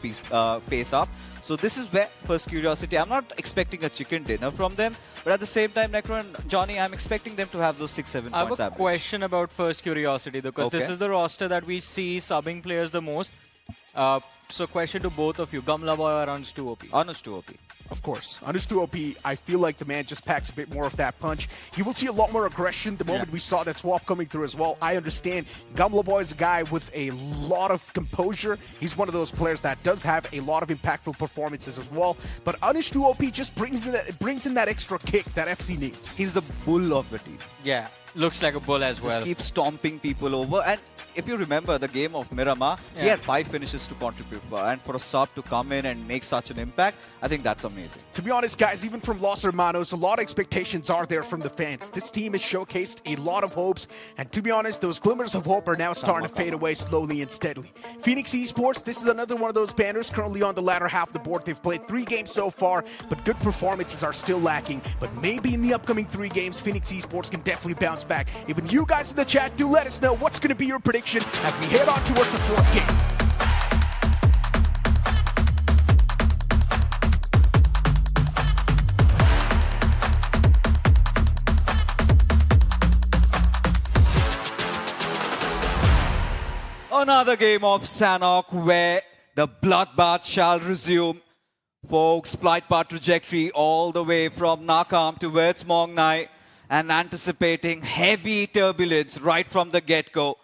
pace up. So this is where first curiosity. I'm not expecting a chicken dinner from them, but at the same time, Necro and Johnny, I'm expecting them to have those 6-7 I have points a average. question about first curiosity because this Okay. is the roster that we see subbing players the most. So question to both of you, Gamla Boy or Anush 2 OP? Anush 2 OP. Of course. Anush 2 OP, I feel like the man just packs a bit more of that punch. You will see a lot more aggression the moment we saw that swap coming through as well. I understand Gamla Boy is a guy with a lot of composure. He's one of those players that does have a lot of impactful performances as well. But Anush 2 OP just brings in that extra kick that FC needs. He's the bull of the team. Yeah, looks like a bull as Just well. keep stomping people over. And if you remember the game of Miramar, he Yeah. had 5 finishes to contribute for. And for a sub to come in and make such an impact, I think that's amazing. To be honest, guys, even from Los Hermanos, a lot of expectations are there from the fans. This team has showcased a lot of hopes, and to be honest, those glimmers of hope are now starting to fade away slowly and steadily. Phoenix Esports, this is another one of those banners currently on the latter half of the board. They've played 3 games so far, but good performances are still lacking. But maybe in the upcoming 3 games, Phoenix Esports can definitely bounce back. Even you guys in the chat, do let us know what's going to be your prediction as we head on towards the 4th game. Another game of Sanhok where the bloodbath shall resume. Folks, flight path trajectory all the way from Nakam towards Mongnai and anticipating heavy turbulence right from the get-go.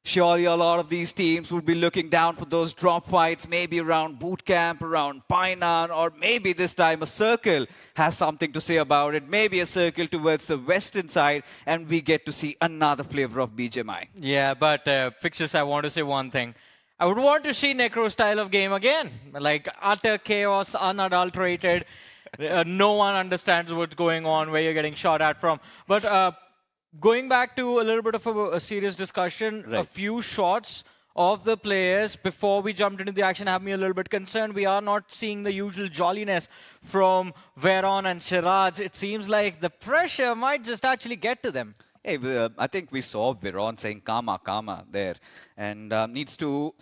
Surely a lot of these teams would be looking down for those drop fights, maybe around boot camp, around Painan, or maybe this time a circle has something to say about it. Maybe a circle towards the western side, and we get to see another flavor of BGMI. Yeah, but Fixus, I want to say one thing. I would want to see Necro style of game again. Like utter chaos, unadulterated. No one understands what's going on, where you're getting shot at from. But going back to a little bit of a serious discussion, a few shots of the players before we jumped into the action have me a little bit concerned. We are not seeing the usual jolliness from Veron and Shiraj. It seems like the pressure might just actually get to them. Hey, I think we saw Viron saying "Kama" there, and needs to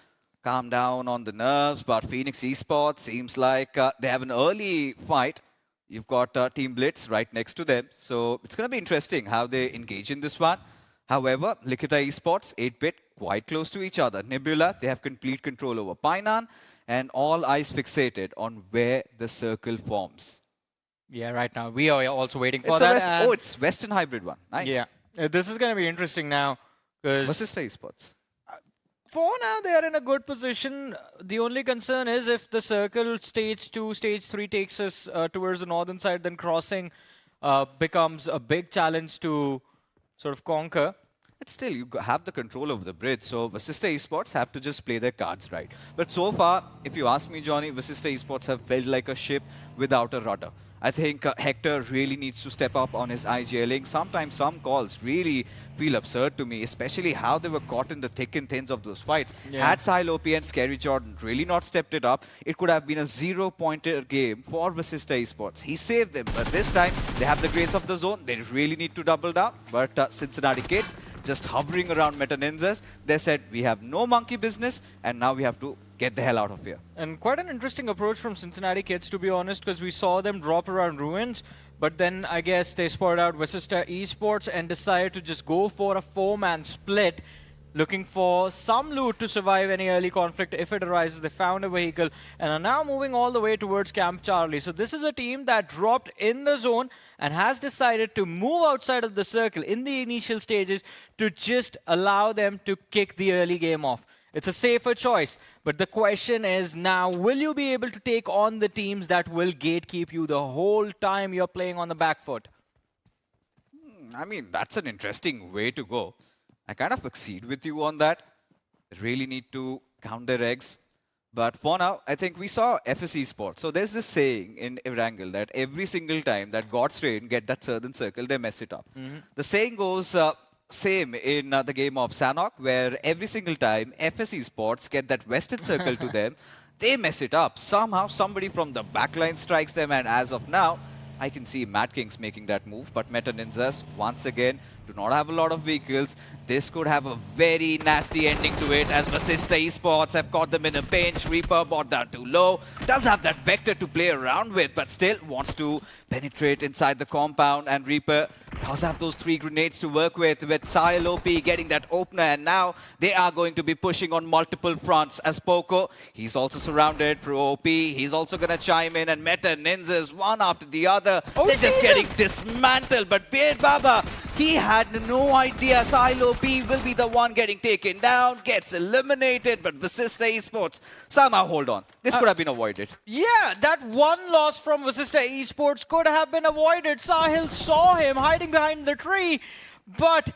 calm down on the nerves. But Phoenix Esports seems like they have an early fight. You've got Team Blitz right next to them, so it's going to be interesting how they engage in this one. However, Likitha Esports, 8-bit, quite close to each other. Nebula, they have complete control over Painan, and all eyes fixated on where the circle forms. Yeah, right now. We are also waiting for It's that. it's Western Hybrid one. Nice. Yeah. This is going to be interesting now. Vasista Esports. For now, they are in a good position. The only concern is if the circle stage 2, stage 3 takes us towards the northern side, then crossing becomes a big challenge to sort of conquer. But still, you have the control over the bridge, so Vasista Esports have to just play their cards right. But so far, if you ask me, Johnny, Vasista Esports have felt like a ship without a rudder. I think Hector really needs to step up on his IGLing. Sometimes some calls really feel absurd to me, especially how they were caught in the thick and thins of those fights. Yeah. Had Sahil OP and Scary Jordan really not stepped it up, it could have been a 0-pointer game for Vasista Esports. He saved them, but this time they have the grace of the zone. They really need to double down. But Cincinnati kids just hovering around Meta Ninjas, they said, we have no monkey business, and now we have to get the hell out of here. And quite an interesting approach from Cincinnati kids, to be honest, because we saw them drop around ruins, but then I guess they spotted out Vasista Esports and decided to just go for a 4-man split, looking for some loot to survive any early conflict if it arises. They found a vehicle and are now moving all the way towards Camp Charlie. So this is a team that dropped in the zone and has decided to move outside of the circle in the initial stages to just allow them to kick the early game off. It's a safer choice, but the question is now, will you be able to take on the teams that will gatekeep you the whole time you're playing on the back foot? I mean, that's an interesting way to go. I kind of accede with you on that. They really need to count their eggs. But for now, I think we saw FS Esports. So there's this saying in Erangel that every single time that God's Rain get that certain circle, they mess it up. The saying goes same in the game of Sanhok, where every single time FS Esports get that western circle to them, they mess it up. Somehow, somebody from the backline strikes them, and as of now, I can see Madkings making that move. But Meta NINZAs, once again, do not have a lot of vehicles. This could have a very nasty ending to it, as Vasista Esports have caught them in a pinch. Reaper bought down too low. Does have that vector to play around with, but still wants to penetrate inside the compound. And Reaper does have those 3 grenades to work with Sahil OP getting that opener. And now they are going to be pushing on multiple fronts. As Poco, he's also surrounded. Pro OP, he's also going to chime in. And Meta NINZAs, one after the other. They're just getting dismantled. But Beard Baba, he had no idea Sahil OP will be the one getting taken down, gets eliminated, but Vasista Esports somehow hold on. This could have been avoided. Yeah, that one loss from Vasista Esports could have been avoided. Sahil saw him hiding behind the tree, but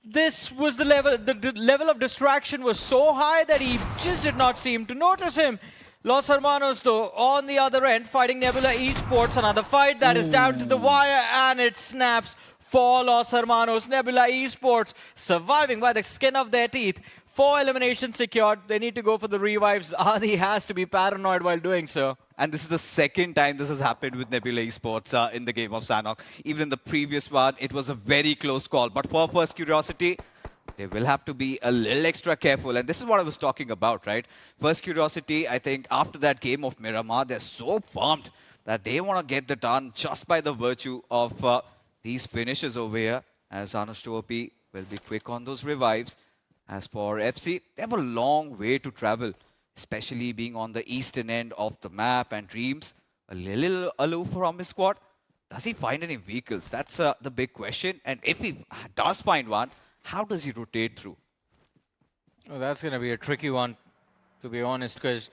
this was the level of distraction was so high that he just did not seem to notice him. Los Hermanos, though, on the other end, fighting Nebula Esports. Another fight that is down to the wire, and it snaps for Los Hermanos. Nebula Esports surviving by the skin of their teeth. 4 eliminations secured. They need to go for the revives. Adi has to be paranoid while doing so. And this is the second time this has happened with Nebula Esports in the game of Sanhok. Even in the previous one, it was a very close call. But for First Curiosity, they will have to be a little extra careful. And this is what I was talking about, right? First Curiosity, I think after that game of Miramar, they're so pumped that they want to get the done just by the virtue of these finishes over here. As Anush OP will be quick on those revives. As for FC, they have a long way to travel, especially being on the eastern end of the map. And Dreams, a little aloof from his squad. Does he find any vehicles? That's the big question. And if he does find one, how does he rotate through? Well, that's going to be a tricky one, to be honest, because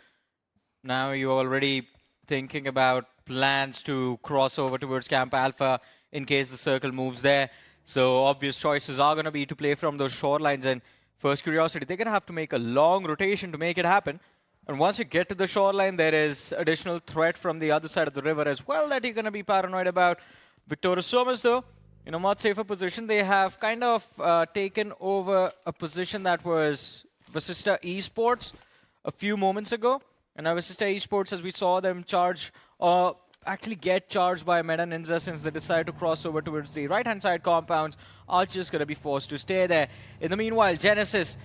now you're already thinking about plans to cross over towards Camp Alpha in case the circle moves there. So obvious choices are going to be to play from those shorelines. And First Curiosity, they're going to have to make a long rotation to make it happen. And once you get to the shoreline, there is additional threat from the other side of the river as well that you're going to be paranoid about. Victorious Sumus, though, in a much safer position. They have kind of taken over a position that was Vasista Esports a few moments ago. And now Vasista Esports, as we saw them charge, actually get charged by Meta NINZA, since they decided to cross over towards the right-hand side compounds, are just going to be forced to stay there. In the meanwhile, Genesis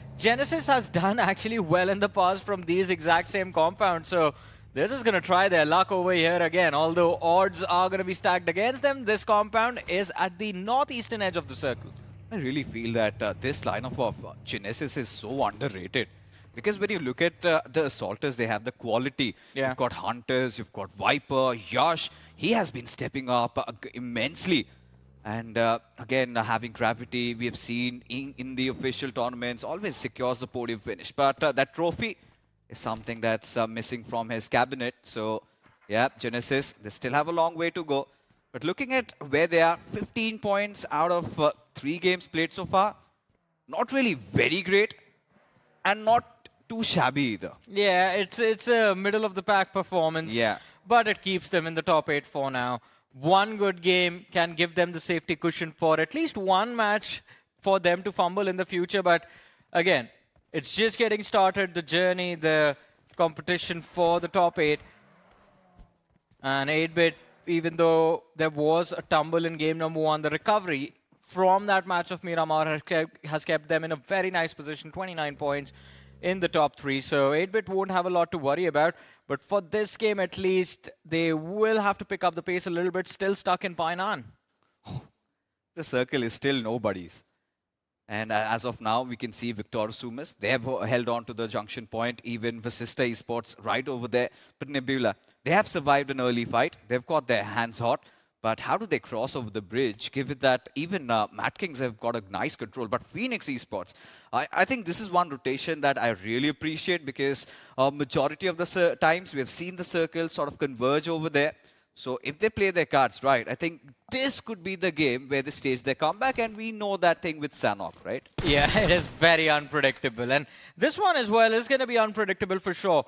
has done actually well in the past from these exact same compounds. So this is going to try their luck over here again. Although odds are going to be stacked against them, this compound is at the northeastern edge of the circle. I really feel that this lineup of Genesis is so underrated. Because when you look at the Assaulters, they have the quality. Yeah. You've got Hunters, you've got Viper, Yash. He has been stepping up immensely. And again, having Gravity, we have seen in the official tournaments, always secures the podium finish. But that trophy is something that's missing from his cabinet. So, yeah, Genesis, they still have a long way to go. But looking at where they are, 15 points out of 3 games played so far. Not really very great. And not too shabby either. Yeah, it's a middle-of-the-pack performance. Yeah. But it keeps them in the top 8 for now. One good game can give them the safety cushion for at least one match for them to fumble in the future. But again, it's just getting started, the journey, the competition for the top 8. And 8-bit, even though there was a tumble in game number 1, the recovery from that match of Miramar has kept them in a very nice position, 29 points in the top 3. So 8-bit won't have a lot to worry about. But for this game, at least, they will have to pick up the pace a little bit, still stuck in Painan. The circle is still nobody's. And as of now, we can see Victorious Sumus. They have held on to the junction point. Even Vasista Esports right over there. But Nebula, they have survived an early fight. They've got their hands hot. But how do they cross over the bridge, given that even Madkings have got a nice control? But Phoenix Esports, I think this is one rotation that I really appreciate, because majority of the times we have seen the circle sort of converge over there. So if they play their cards right, I think this could be the game where they stage their comeback, and we know that thing with Sanhok, right? Yeah, it is very unpredictable. And this one as well is going to be unpredictable for sure.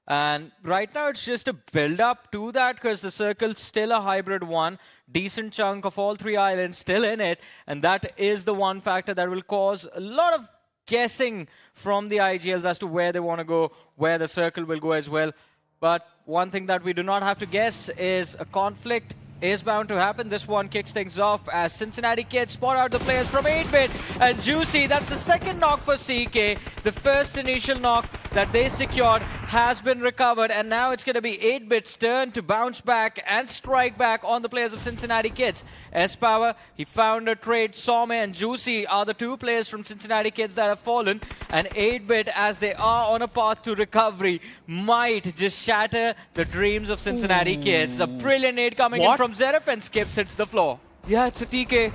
And right now, it's just a build-up to that because the circle's still a hybrid one. Decent chunk of all three islands still in it. And that is the one factor that will cause a lot of guessing from the IGLs as to where they want to go, where the circle will go as well. But one thing that we do not have to guess is a conflict is bound to happen. This one kicks things off as Cincinnati Kids spot out the players from 8-bit and Juicy. That's the second knock for CK. The first initial knock that they secured has been recovered, and now it's going to be 8-bit's turn to bounce back and strike back on the players of Cincinnati Kids. S-Power, he found a trade. Some and Juicy are the two players from Cincinnati Kids that have fallen, and 8-bit, as they are on a path to recovery, might just shatter the dreams of Cincinnati Kids. A brilliant nade coming in from Zeref, and Skips hits the floor. Yeah, it's a TK.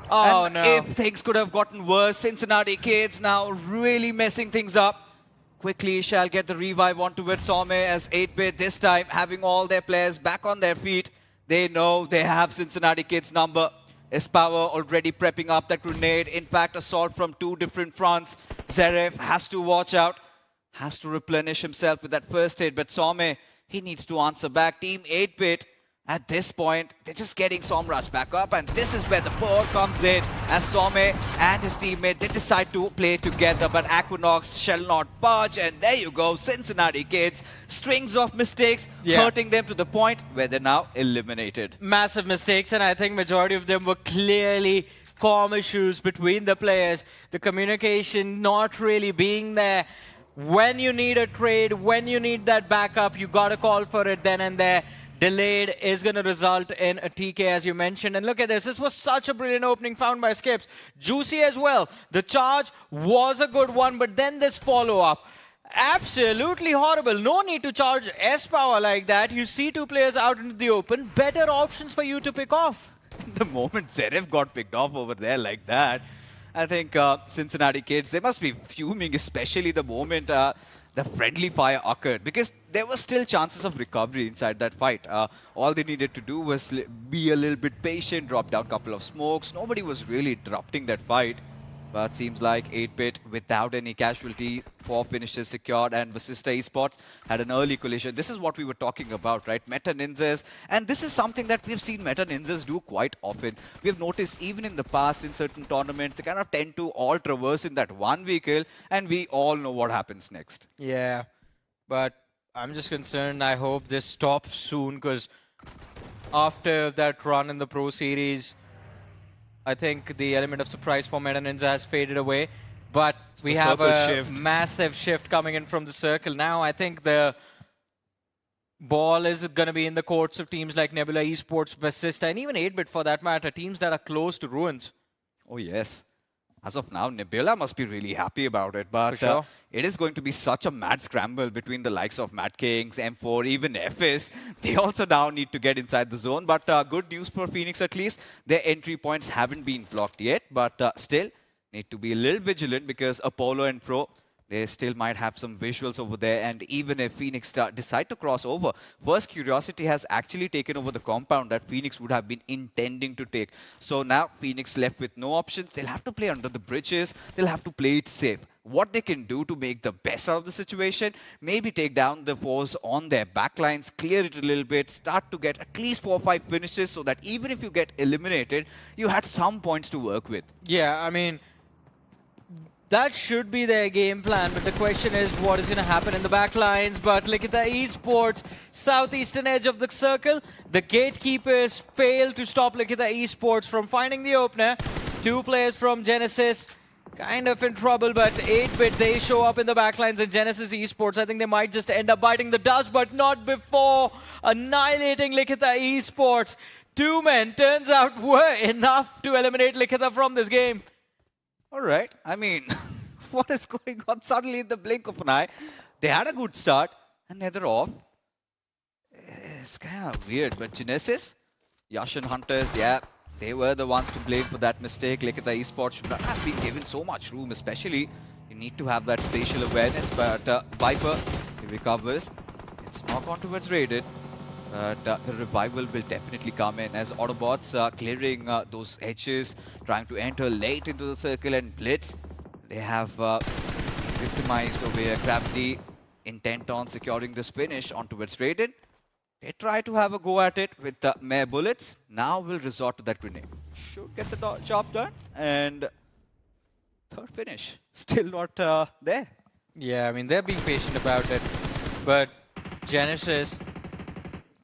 Oh, and no. if things could have gotten worse, Cincinnati Kids now really messing things up. Quickly shall get the revive onto it. Some as 8-bit this time having all their players back on their feet. They know they have Cincinnati Kids number. S-Power already prepping up that grenade. In fact, assault from two different fronts. Zeref has to watch out. Has to replenish himself with that first hit. But Some, he needs to answer back. Team 8-bit. At this point, they're just getting Somraj back up, and this is where the power comes in as Some and his teammate, they decide to play together, but Aquinox shall not budge, and there you go, Cincinnati Kids, strings of mistakes, hurting them to the point where they're now eliminated. Massive mistakes, and I think majority of them were clearly comm issues between the players. The communication not really being there. When you need a trade, when you need that backup, you gotta call for it then and there. Delayed is going to result in a TK, as you mentioned. And look at this. This was such a brilliant opening found by Skips. Juicy as well. The charge was a good one, but then this follow-up. Absolutely horrible. No need to charge S-Power like that. You see two players out into the open. Better options for you to pick off. The moment Zeref got picked off over there like that, I think Cincinnati Kids, they must be fuming, especially the moment the friendly fire occurred, because there were still chances of recovery inside that fight. All they needed to do was be a little bit patient, drop down a couple of smokes. Nobody was really interrupting that fight. But seems like 8-bit, without any casualty, 4 finishes secured, and Vasista Esports had an early collision. This is what we were talking about, right? Meta ninjas. And this is something that we've seen meta ninjas do quite often. We've noticed even in the past in certain tournaments, they kind of tend to all traverse in that one vehicle, and we all know what happens next. Yeah, but I'm just concerned. I hope this stops soon, because after that run in the Pro Series, I think the element of surprise for Meta Ninja has faded away, but we have a massive shift coming in from the circle. Now I think the ball is going to be in the courts of teams like Nebula Esports, Vasista, and even 8-bit for that matter, teams that are close to ruins. Oh yes. As of now, Nebula must be really happy about it, but it is going to be such a mad scramble between the likes of Madkings, M4, even FS. They also now need to get inside the zone, but good news for Phoenix at least. Their entry points haven't been blocked yet, but still need to be a little vigilant because Apollo and Pro, they still might have some visuals over there, and even if Phoenix decide to cross over, first Curiosity has actually taken over the compound that Phoenix would have been intending to take. So now Phoenix left with no options. They'll have to play under the bridges. They'll have to play it safe. What they can do to make the best out of the situation, maybe take down the foes on their backlines, clear it a little bit, start to get at least 4 or 5 finishes so that even if you get eliminated, you had some points to work with. Yeah, I mean, that should be their game plan, but the question is what is going to happen in the back lines. But Likitha Esports, southeastern edge of the circle, the gatekeepers fail to stop Likitha Esports from finding the opener. 2 players from Genesis kind of in trouble, but 8-bit, they show up in the backlines, and Genesis Esports, I think they might just end up biting the dust, but not before annihilating Likitha Esports. 2 men, turns out, were enough to eliminate Likitha from this game. All right. I mean, what is going on suddenly in the blink of an eye? They had a good start, and now they're off. It's kind of weird, but Genesis, Yash and Hunters, yeah, they were the ones to blame for that mistake. Likitha Esports should not have been given so much room, especially. You need to have that spatial awareness, but Viper, he recovers. It's not gone towards Raided. But the revival will definitely come in as Autobotz clearing those edges, trying to enter late into the circle, and Blitz, they have victimized over here. Gravity intent on securing this finish on towards Raiden. They try to have a go at it with the mere bullets. Now we'll resort to that grenade. Should get the job done. And third finish, still not there. Yeah, I mean, they're being patient about it. But Genesis,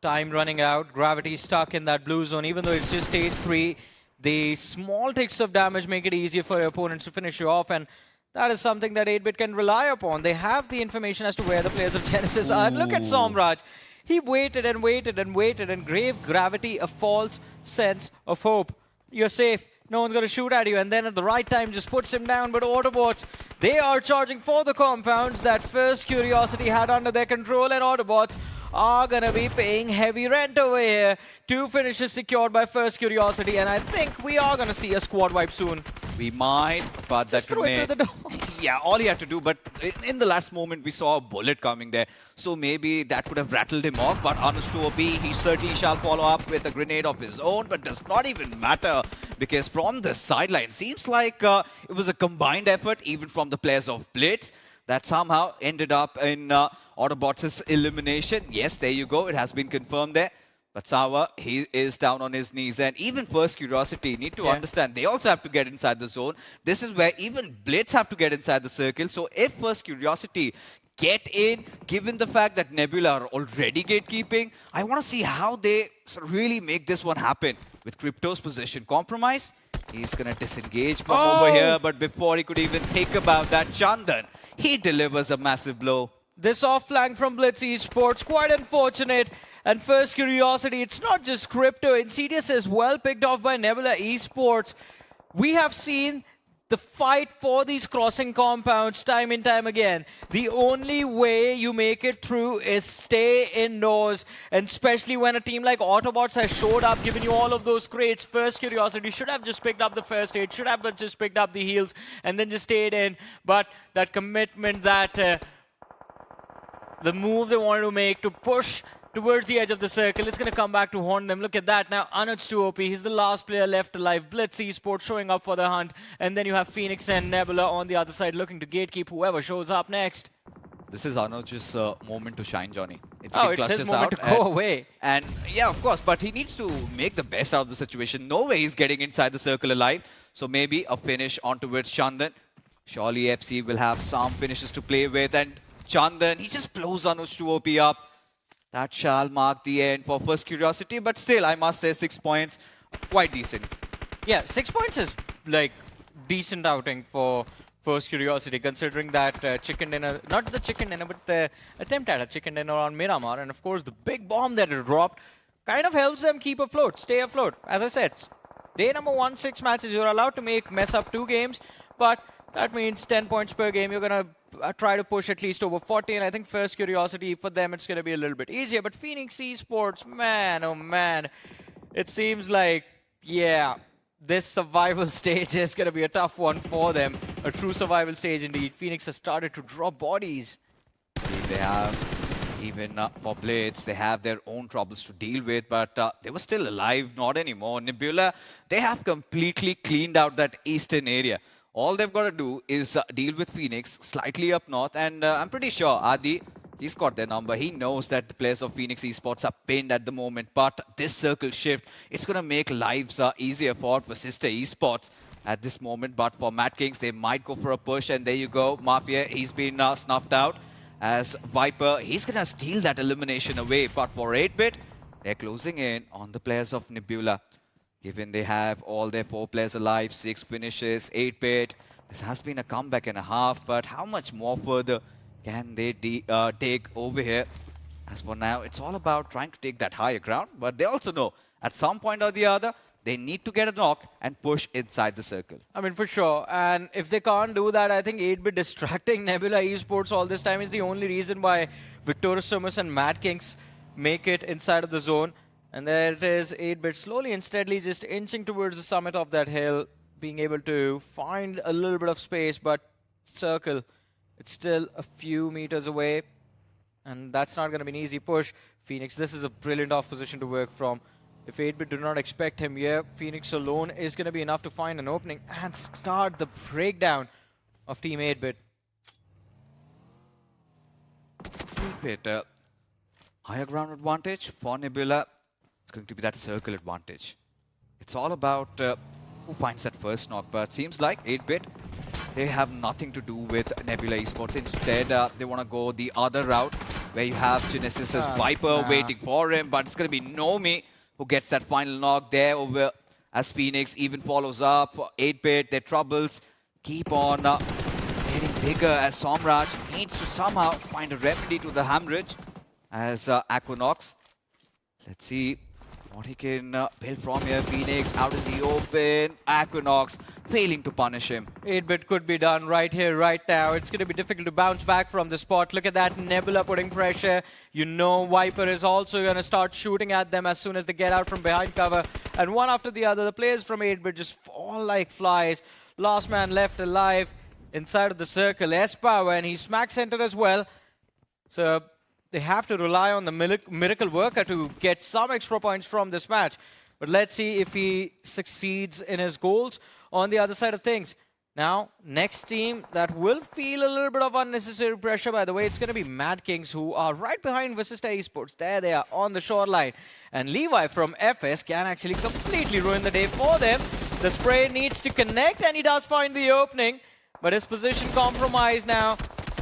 time running out, Gravity stuck in that blue zone. Even though it's just stage 3, the small ticks of damage make it easier for your opponents to finish you off. And that is something that 8-Bit can rely upon. They have the information as to where the players of Genesis are. And look at Somraj. He waited and waited and waited and gave Gravity a false sense of hope. You're safe. No one's going to shoot at you. And then at the right time, just puts him down. But Autobotz, they are charging for the compounds that First Curiosity had under their control. And Autobotz are going to be paying heavy rent over here. 2 finishes secured by First Curiosity. And I think we are going to see a squad wipe soon. We might, but Just that throw it to the door. Yeah, all he had to do, but in the last moment, we saw a bullet coming there. So maybe that would have rattled him off, but Anush he certainly shall follow up with a grenade of his own, but does not even matter, because from the sideline, seems like it was a combined effort, even from the players of Blitz, that somehow ended up in Autobotz's elimination. Yes, there you go, it has been confirmed there. But Sawa, he is down on his knees. And even First Curiosity need to understand, they also have to get inside the zone. This is where even Blitz have to get inside the circle. So if First Curiosity get in, given the fact that Nebula are already gatekeeping, I want to see how they really make this one happen. With Crypto's position compromised, he's going to disengage from over here. But before he could even think about that, Chandan, he delivers a massive blow. This off flank from Blitz Esports, quite unfortunate. And First Curiosity, it's not just Crypto. Insidious is well picked off by Nebula Esports. We have seen the fight for these crossing compounds time and time again. The only way you make it through is stay indoors. And especially when a team like Autobotz has showed up, given you all of those crates. First Curiosity should have just picked up the first aid, should have just picked up the heals, and then just stayed in. But that commitment, that the move they wanted to make to push towards the edge of the circle, it's going to come back to haunt them. Look at that. Now, Anuj too OP. He's the last player left alive. Blitz Esports showing up for the hunt. And then you have Phoenix and Nebula on the other side looking to gatekeep whoever shows up next. This is Anuj's moment to shine, Johnny. If It's his moment to go away. And yeah, of course, but he needs to make the best out of the situation. No way he's getting inside the circle alive. So maybe a finish on towards Chandan. Surely FC will have some finishes to play with. And Chandan, he just blows Anuj to OP up. That shall mark the end for First Curiosity, but still, I must say 6 points, quite decent. Yeah, 6 points is like decent outing for First Curiosity, considering that chicken dinner, not the chicken dinner, but the attempt at a chicken dinner on Miramar, and of course the big bomb that it dropped kind of helps them keep afloat, stay afloat. As I said, day number 1, 6 matches, you're allowed to mess up 2 games, but that means 10 points per game. You're going to try to push at least over 40, and I think First Curiosity, for them, it's going to be a little bit easier. But Phoenix Esports, man, oh man, it seems like, yeah, this survival stage is going to be a tough one for them. A true survival stage indeed. Phoenix has started to drop bodies. They have, even for Blitz, they have their own troubles to deal with, but they were still alive, not anymore. Nebula, they have completely cleaned out that eastern area. All they've got to do is deal with Phoenix slightly up north, and I'm pretty sure Adi, he's got their number. He knows that the players of Phoenix Esports are pinned at the moment, but this circle shift, it's going to make lives easier for Vasista Esports at this moment. But for Madkings, they might go for a push, and there you go. Mafia, he's been snuffed out. As Viper, he's going to steal that elimination away. But for 8-Bit, they're closing in on the players of Nebula. Given they have all their 4 players alive, 6 finishes, 8-Bit. This has been a comeback and a half, but how much more further can they take over here? As for now, it's all about trying to take that higher ground, but they also know at some point or the other, they need to get a knock and push inside the circle. I mean, for sure. And if they can't do that, I think 8-Bit distracting Nebula Esports all this time is the only reason why Victorious Sumus and Madkings make it inside of the zone. And there it is, 8-Bit slowly and steadily just inching towards the summit of that hill, being able to find a little bit of space, but circle, it's still a few meters away, and that's not going to be an easy push. Phoenix, this is a brilliant off position to work from. If 8-Bit do not expect him here, Phoenix alone is going to be enough to find an opening and start the breakdown of Team 8-Bit. 8-bit. Higher ground advantage for Nebula. It's going to be that circle advantage. It's all about who finds that first knock, but seems like 8-bit, they have nothing to do with Nebula Esports. Instead, they want to go the other route, where you have Genesis' Viper waiting for him, but it's going to be Nomi who gets that final knock there over as Phoenix even follows up. 8-bit, their troubles keep on getting bigger as Somraj needs to somehow find a remedy to the hemorrhage as Aquanox. Let's see what he can build from here. Phoenix out in the open. Aquanox failing to punish him. 8-bit could be done right here, right now. It's going to be difficult to bounce back from the spot. Look at that, Nebula putting pressure. You know Viper is also going to start shooting at them as soon as they get out from behind cover. And one after the other, the players from 8-bit just fall like flies. Last man left alive inside of the circle. S-Power, and he's smack center as well. So they have to rely on the miracle worker to get some extra points from this match. But let's see if he succeeds in his goals on the other side of things. Now, next team that will feel a little bit of unnecessary pressure, by the way, it's going to be Madkings, who are right behind Vasista Esports. There they are on the shoreline. And Levi from FS can actually completely ruin the day for them. The spray needs to connect, and he does find the opening. But his position compromised now.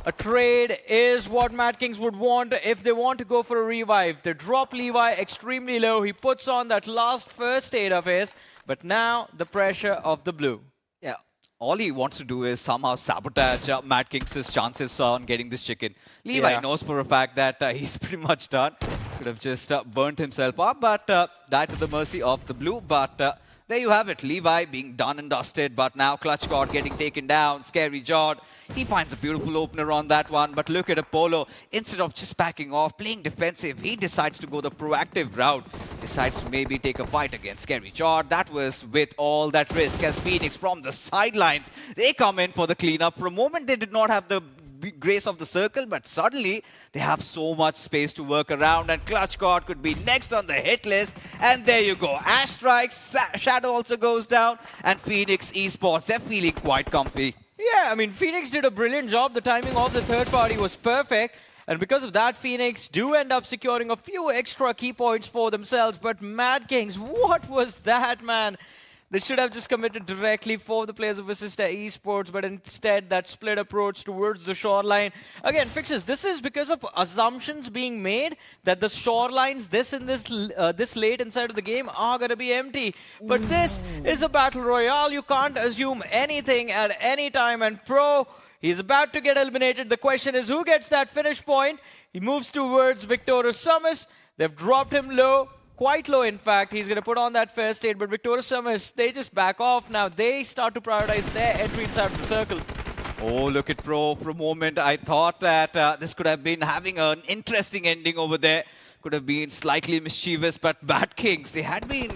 A trade is what Madkings would want if they want to go for a revive. They drop Levi extremely low. He puts on that last first aid of his. But now the pressure of the blue. Yeah, all he wants to do is somehow sabotage Madkings' chances on getting this chicken. Levi knows for a fact that he's pretty much done. Could have just burnt himself up, but died to the mercy of the blue. But there you have it, Levi being done and dusted, but now Clutch God getting taken down. Scary Jord, he finds a beautiful opener on that one, but look at Apollo. Instead of just backing off, playing defensive, he decides to go the proactive route. Decides to maybe take a fight against Scary Jord. That was with all that risk as Phoenix from the sidelines, they come in for the cleanup. For a moment, they did not have the grace of the circle, but suddenly they have so much space to work around, and Clutch God could be next on the hit list. And there you go, Ash strikes, Shadow also goes down, and Phoenix Esports, they're feeling quite comfy. Yeah, I mean, Phoenix did a brilliant job. The timing of the third party was perfect. And because of that, Phoenix do end up securing a few extra key points for themselves. But Madkings, what was that, man? They should have just committed directly for the players of Vasista Esports, but instead that split approach towards the shoreline. Again, Fixes, this is because of assumptions being made that the shorelines this late inside of the game are going to be empty. But this is a battle royale. You can't assume anything at any time. And Pro, he's about to get eliminated. The question is, who gets that finish point? He moves towards Victorious Sumus. They've dropped him low. Quite low, in fact. He's going to put on that first aid, but Victorious Sumus, they just back off. Now they start to prioritize their entry inside the circle. Oh, look at Pro. For a moment, I thought that this could have been having an interesting ending over there. Could have been slightly mischievous, but Madkings, they had been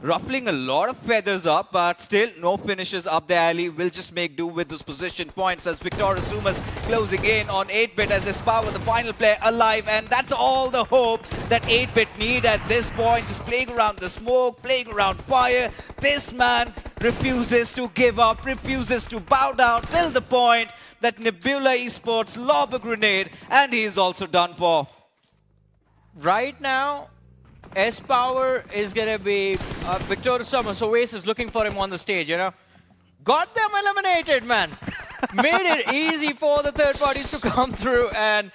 ruffling a lot of feathers up, but still no finishes up the alley. Will just make do with those position points as Victorious Sumus closing in on 8-bit as his power, the final player alive, and that's all the hope that 8-bit need at this point. Just playing around the smoke, playing around fire. This man refuses to give up, refuses to bow down till the point that Nebula Esports lob a grenade, and he is also done for. Right now, S-Power is going to be Victorious Sumus. Oasis looking for him on the stage, you know. Got them eliminated, man. Made it easy for the third parties to come through, and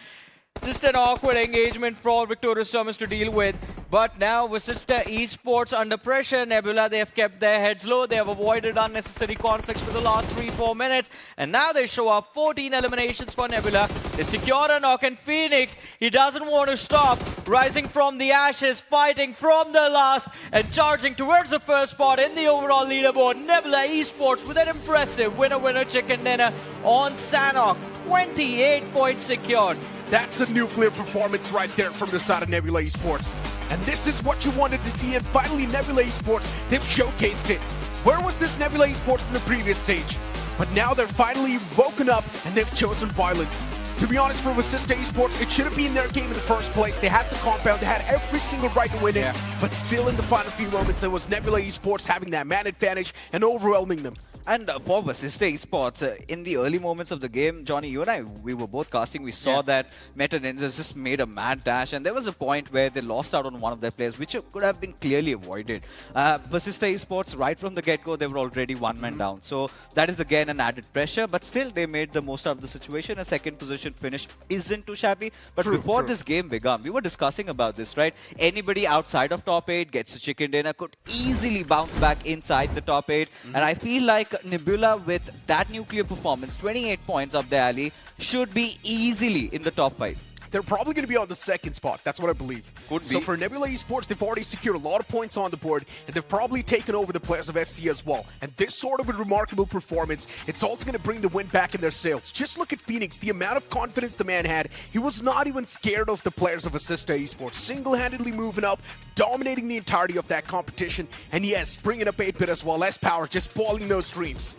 just an awkward engagement for Victorious Sumus to deal with. But now Vasista Esports under pressure. Nebula, they have kept their heads low. They have avoided unnecessary conflicts for the last 3-4 minutes. And now they show up 14 eliminations for Nebula. They secure a knock, and Phoenix, he doesn't want to stop. Rising from the ashes, fighting from the last, and charging towards the first spot in the overall leaderboard. Nebula Esports with an impressive winner-winner chicken dinner on Sanhok. 28 points secured. That's a nuclear performance right there from the side of Nebula Esports. And this is what you wanted to see, and finally Nebula Esports, they've showcased it. Where was this Nebula Esports in the previous stage? But now they're finally woken up, and they've chosen violence. To be honest, for Vasista Esports, it should have been their game in the first place. They had the compound, they had every single right to win it, but still in the final few moments, it was Nebula Esports having that man advantage and overwhelming them. And for Vasista Esports, in the early moments of the game, Johnny, you and I, we were both casting. We saw that Meta Ninjas just made a mad dash, and there was a point where they lost out on one of their players, which could have been clearly avoided. Vasista Esports, right from the get-go, they were already one man down. So that is again an added pressure, but still they made the most out of the situation. A second position finish isn't too shabby. But before this game began, we were discussing about this, right? Anybody outside of top 8 gets a chicken dinner, could easily bounce back inside the top 8. And I feel like Nebula, with that nuclear performance, 28 points up the alley, should be easily in the top 5. They're probably going to be on the second spot. That's what I believe. Could be. So for Nebula Esports, they've already secured a lot of points on the board, and they've probably taken over the players of FC as well. And this sort of a remarkable performance, it's also going to bring the wind back in their sails. Just look at Phoenix, the amount of confidence the man had. He was not even scared of the players of Vasista Esports. Single-handedly moving up, dominating the entirety of that competition. And yes, bringing up 8-bit as well, less power, just spoiling those streams.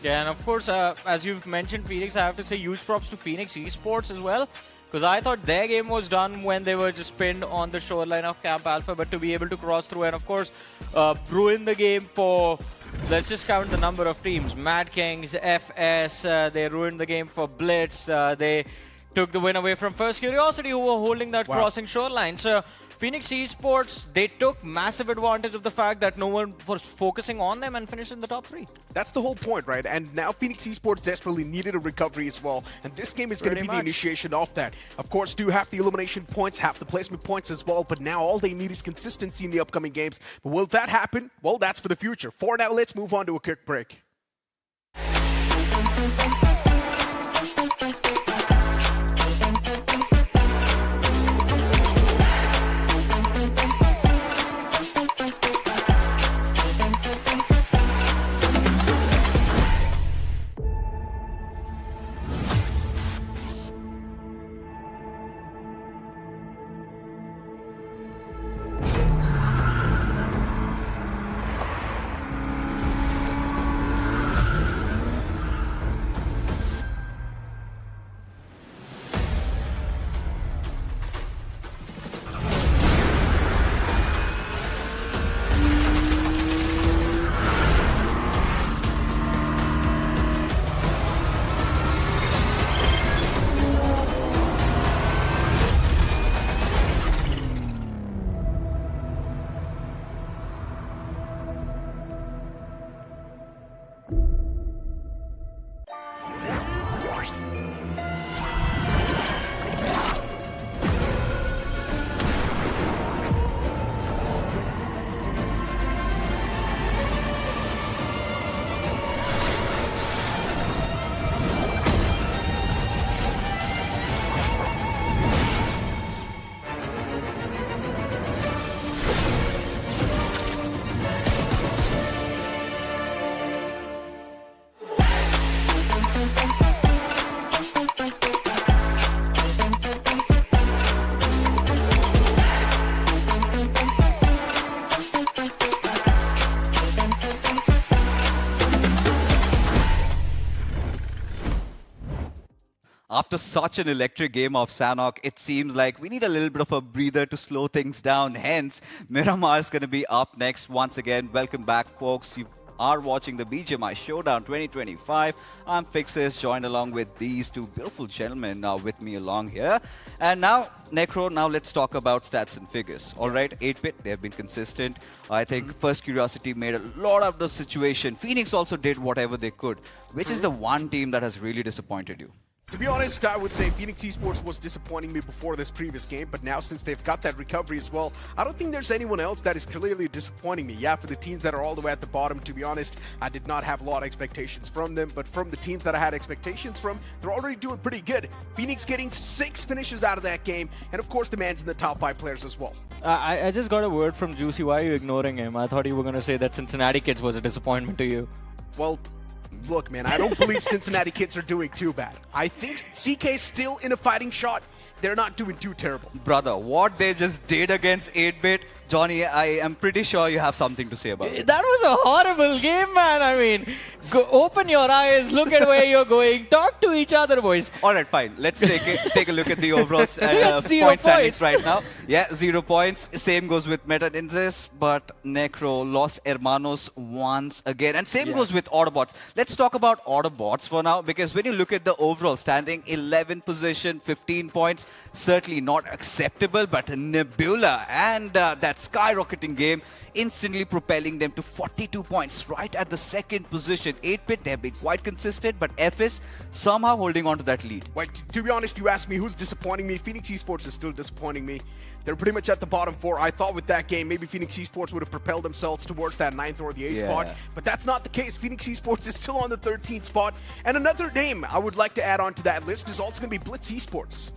Yeah, and of course, as you've mentioned, Phoenix, I have to say huge props to Phoenix Esports as well. Because I thought their game was done when they were just pinned on the shoreline of Camp Alpha, but to be able to cross through and, of course, ruin the game for, let's just count the number of teams. Madkings, FS, they ruined the game for Blitz, they took the win away from First Curiosity, who were holding that crossing shoreline. So Phoenix Esports, they took massive advantage of the fact that no one was focusing on them and finished in the top 3. That's the whole point, right? And now Phoenix Esports desperately needed a recovery as well. And this game is going to be the initiation of that. Of course, do half the elimination points, half the placement points as well. But now all they need is consistency in the upcoming games. But will that happen? Well, that's for the future. For now, let's move on to a quick break. After such an electric game of Sanhok, it seems like we need a little bit of a breather to slow things down. Hence, Miramar is going to be up next once again. Welcome back, folks. You are watching the BGMI Showdown 2025. I'm Fixes, joined along with these two beautiful gentlemen with me along here. And now, Necro, now let's talk about stats and figures. All right, 8-bit, they have been consistent. I think First Curiosity made a lot of the situation. Phoenix also did whatever they could. Which is the one team that has really disappointed you? To be honest, I would say Phoenix Esports was disappointing me before this previous game, but now since they've got that recovery as well, I don't think there's anyone else that is clearly disappointing me. Yeah, for the teams that are all the way at the bottom, to be honest, I did not have a lot of expectations from them, but from the teams that I had expectations from, they're already doing pretty good. Phoenix getting 6 finishes out of that game, and of course the man's in the top 5 players as well. I just got a word from Juicy. Why are you ignoring him? I thought you were going to say that Cincinnati Kids was a disappointment to you. Well, look, man, I don't believe Cincinnati Kids are doing too bad. I think CK's still in a fighting shot. They're not doing too terrible. Brother, what they just did against 8-bit, Johnny, I am pretty sure you have something to say about it. That was a horrible game, man. I mean, Go, open your eyes, look at where you're going, talk to each other, boys. All right, fine. Let's take a look at the overall 0 point standings points. right now. Yeah, 0 points. Same goes with NINZA, but Necro, Los Hermanos once again. And same goes with Autobotz. Let's talk about Autobotz for now, because when you look at the overall standing, 11th position, 15 points, certainly not acceptable, but Nebula and that skyrocketing game instantly propelling them to 42 points right at the second position. 8-bit, they have been quite consistent, but FS somehow holding on to that lead. Wait, to be honest, you asked me who's disappointing me. Phoenix Esports is still disappointing me. They're pretty much at the bottom 4. I thought with that game, maybe Phoenix Esports would have propelled themselves towards that 9th or the 8th spot, but that's not the case. Phoenix Esports is still on the 13th spot. And another name I would like to add on to that list is also going to be Blitz Esports.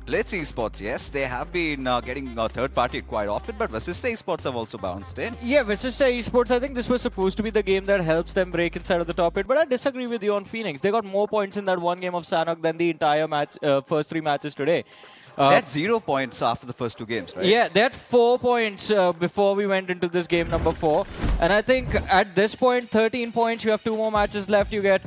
Blitz Esports, yes, they have been getting third party quite often, but Vasista Esports have also bounced in. Yeah, Vasista Esports, I think this was supposed to be the game that helps them break inside of the top 8, but I disagree with you on Phoenix. They got more points in that one game of Sanhok than the entire match, first 3 matches today. They had 0 points after the first 2 games, right? Yeah, they had 4 points before we went into this game number 4. And I think at this point, 13 points, you have 2 more matches left, you get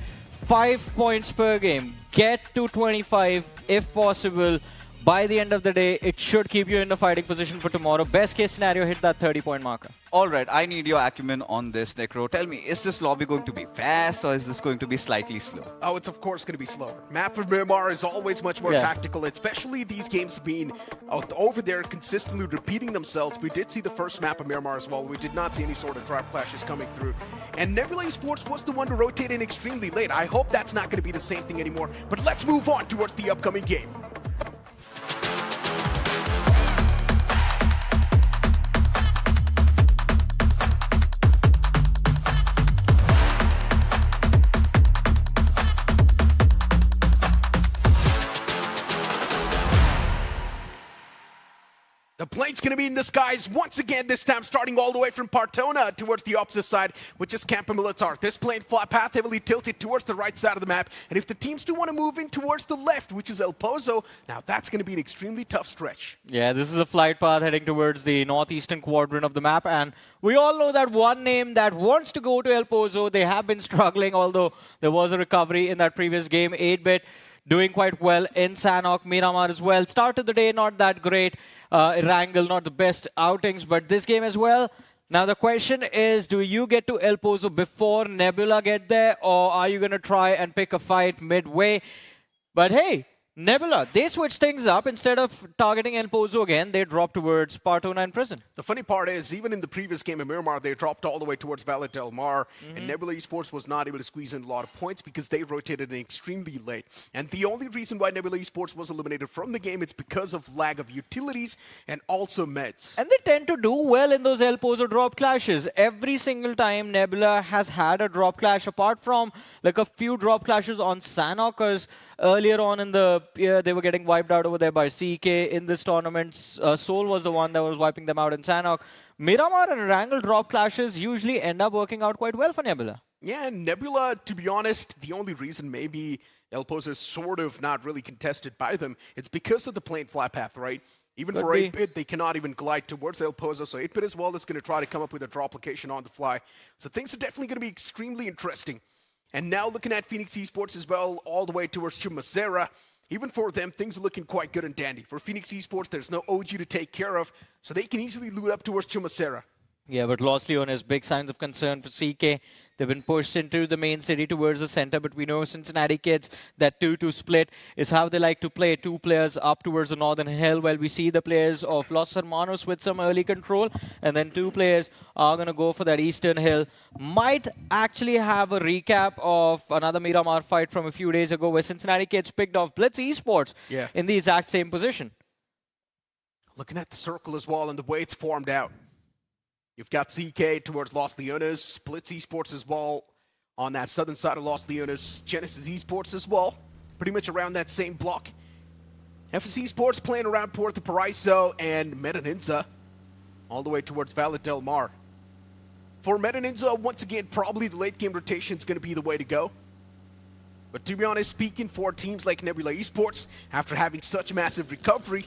5 points per game. Get to 25 if possible. By the end of the day, it should keep you in the fighting position for tomorrow. Best case scenario, hit that 30-point marker. All right, I need your acumen on this, Necro. Tell me, is this lobby going to be fast or is this going to be slightly slow? Oh, it's of course going to be slower. Map of Miramar is always much more tactical, especially these games being over there consistently repeating themselves. We did see the first map of Miramar as well. We did not see any sort of drop clashes coming through. And Nebula Esports was the one to rotate in extremely late. I hope that's not going to be the same thing anymore. But let's move on towards the upcoming game. The plane's going to be in the skies once again, this time starting all the way from Partona towards the opposite side, which is Camp Militar. This plane flight path heavily tilted towards the right side of the map. And if the teams do want to move in towards the left, which is El Pozo, now that's going to be an extremely tough stretch. Yeah, this is a flight path heading towards the northeastern quadrant of the map. And we all know that one name that wants to go to El Pozo. They have been struggling, although there was a recovery in that previous game. 8-bit doing quite well in Sanhok, Miramar as well. Start of the day, not that great. Erangel, not the best outings, but this game as well. Now the question is, do you get to El Pozo before Nebula get there, or are you going to try and pick a fight midway? But hey, Nebula, they switch things up. Instead of targeting El Pozo again, they drop towards Partona and Prison. The funny part is, even in the previous game of Miramar, they dropped all the way towards Valle del Mar, and Nebula Esports was not able to squeeze in a lot of points because they rotated in extremely late. And the only reason why Nebula Esports was eliminated from the game is because of lack of utilities and also meds. And they tend to do well in those El Pozo drop clashes. Every single time Nebula has had a drop clash, apart from like a few drop clashes on Sanhok, because earlier on in the year, they were getting wiped out over there by CK in this tournament. Soul was the one that was wiping them out in Sanhok. Miramar and Erangel drop clashes usually end up working out quite well for Nebula. Yeah, and Nebula, to be honest, the only reason maybe El Pozo is sort of not really contested by them, it's because of the plane flat path, right? Even for 8-bit, they cannot even glide towards El Pozo, so 8-bit as well is going to try to come up with a drop location on the fly. So things are definitely going to be extremely interesting. And now looking at Phoenix Esports as well, all the way towards Chumacera. Even for them, things are looking quite good and dandy. For Phoenix Esports, there's no OG to take care of, so they can easily loot up towards Chumacera. Yeah, but Los Leones, big signs of concern for CK. They've been pushed into the main city towards the center, but we know Cincinnati kids, that 2-2 split is how they like to play. 2 players up towards the northern hill, while we see the players of Los Hermanos with some early control, and then 2 players are going to go for that eastern hill. Might actually have a recap of another Miramar fight from a few days ago where Cincinnati kids picked off Blitz Esports in the exact same position. Looking at the circle as well and the way it's formed out. You've got CK towards Los Leones, Blitz Esports as well on that southern side of Los Leones, Genesis Esports as well, pretty much around that same block. FS Esports playing around Puerto Paraiso, and NINZA all the way towards Valle del Mar. For NINZA, once again, probably the late game rotation is going to be the way to go. But to be honest, speaking for teams like Nebula Esports, after having such massive recovery,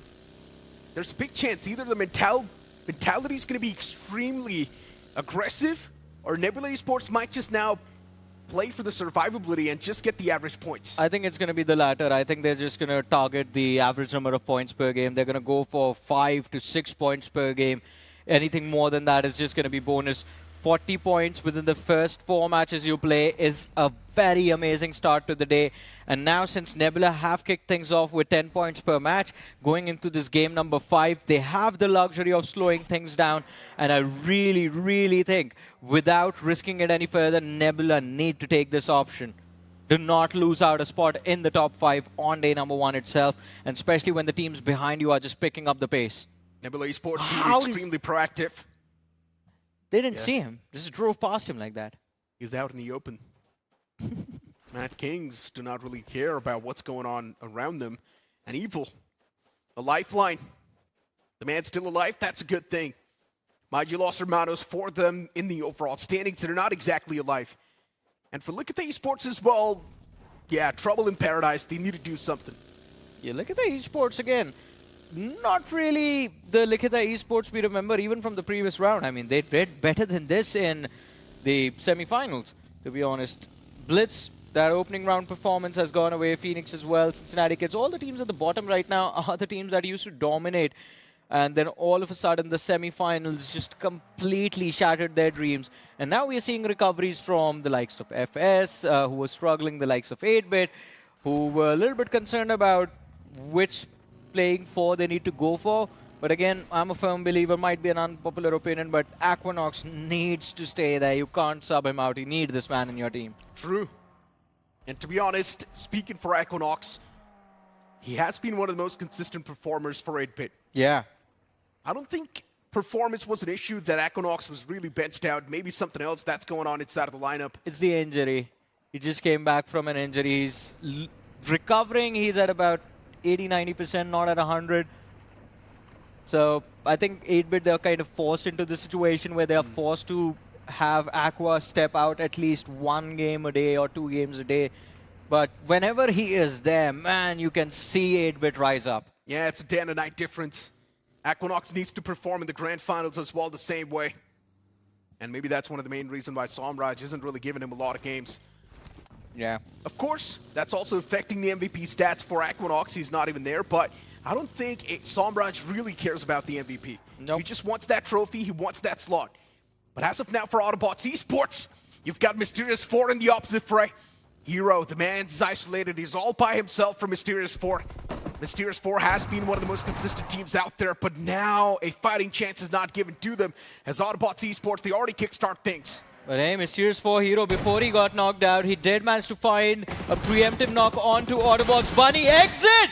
there's a big chance either the mentality is going to be extremely aggressive, or Nebula Esports might just now play for the survivability and just get the average points? I think it's going to be the latter. I think they're just going to target the average number of points per game. They're going to go for 5 to 6 points per game. Anything more than that is just going to be bonus. 40 points within the first 4 matches you play is a very amazing start to the day. And now, since Nebula have kicked things off with 10 points per match, going into this game number 5, they have the luxury of slowing things down. And I really, really think, without risking it any further, Nebula need to take this option. Do not lose out a spot in the top 5 on day number 1 itself, and especially when the teams behind you are just picking up the pace. Nebula Esports being extremely proactive. They didn't see him. Just drove past him like that. He's out in the open. Madkings do not really care about what's going on around them. And Evil, a lifeline. The man's still alive. That's a good thing. Los Hermanos for them in the overall standings. They're not exactly alive. And for Likitha Esports as well, yeah, trouble in paradise. They need to do something. Yeah, Likitha Esports again. Not really the Likitha Esports we remember even from the previous round. I mean, they did better than this in the semi-finals, to be honest. Blitz, that opening round performance has gone away. Phoenix as well, Cincinnati Kids. All the teams at the bottom right now are the teams that used to dominate. And then all of a sudden, the semi-finals just completely shattered their dreams. And now we are seeing recoveries from the likes of FS, who were struggling, the likes of 8-Bit, who were a little bit concerned about which playing for they need to go for. But again, I'm a firm believer, might be an unpopular opinion, but Aquanox needs to stay there. You can't sub him out. You need this man in your team. True. And to be honest, speaking for Aquanox, he has been one of the most consistent performers for 8-Bit. Yeah. I don't think performance was an issue that Aquanox was really benched out. Maybe something else that's going on inside of the lineup. It's the injury. He just came back from an injury. He's recovering. He's at about 80-90%, not at 100. So I think 8-Bit, they're kind of forced into the situation where they are forced to have Aqua step out at least 1 game a day or 2 games a day. But whenever he is there, man, you can see 8-Bit rise up. Yeah, it's a day and a night difference. Aquanox needs to perform in the grand finals as well the same way. And maybe that's one of the main reasons why Somraj isn't really giving him a lot of games. Yeah. Of course, that's also affecting the MVP stats for Aquanox. He's not even there, but I don't think Somraj really cares about the MVP. Nope. He just wants that trophy. He wants that slot. But as of now for Autobotz Esports, you've got Mysterious 4 in the opposite fray. Hero, the man's isolated. He's all by himself for Mysterious 4. Mysterious 4 has been one of the most consistent teams out there, but now a fighting chance is not given to them. As Autobotz Esports, they already kickstart things. But hey, Mysterious 4 Hero, before he got knocked out, he did manage to find a preemptive knock onto Autobotz. Bunny, exit!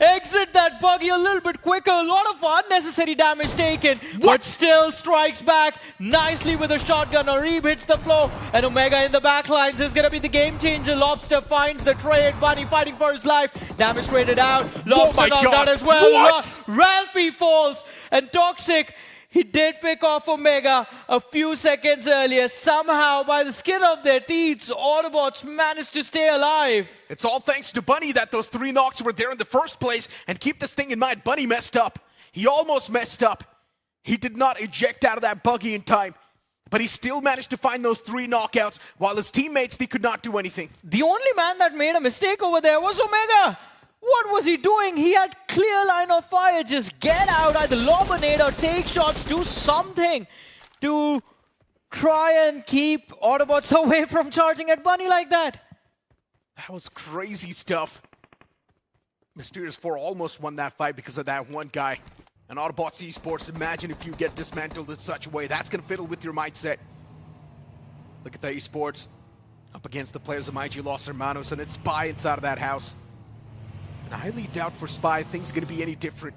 Exit that buggy a little bit quicker. A lot of unnecessary damage taken, but still strikes back nicely with a shotgun. Arib hits the floor, and Omega in the backlines is going to be the game changer. Lobster finds the trade. Bunny fighting for his life. Damage traded out. Lobster knocked out as well. Ralphie falls, and Toxic, he did pick off Omega a few seconds earlier. Somehow, by the skin of their teeth, Autobots managed to stay alive. It's all thanks to Bunny that those 3 knocks were there in the first place. And keep this thing in mind, Bunny messed up. He almost messed up. He did not eject out of that buggy in time. But he still managed to find those 3 knockouts, while his teammates, they could not do anything. The only man that made a mistake over there was Omega. What was he doing? He had clear line of fire. Just get out, either lob a nade or take shots, do something to try and keep Autobots away from charging at Bunny like that. That was crazy stuff. Mysterious 4 almost won that fight because of that one guy. And Autobotz Esports, imagine if you get dismantled in such a way. That's going to fiddle with your mindset. Likitha Esports up against the players of Los Hermanos, and it's Spy inside of that house. I highly doubt for Spy things are going to be any different.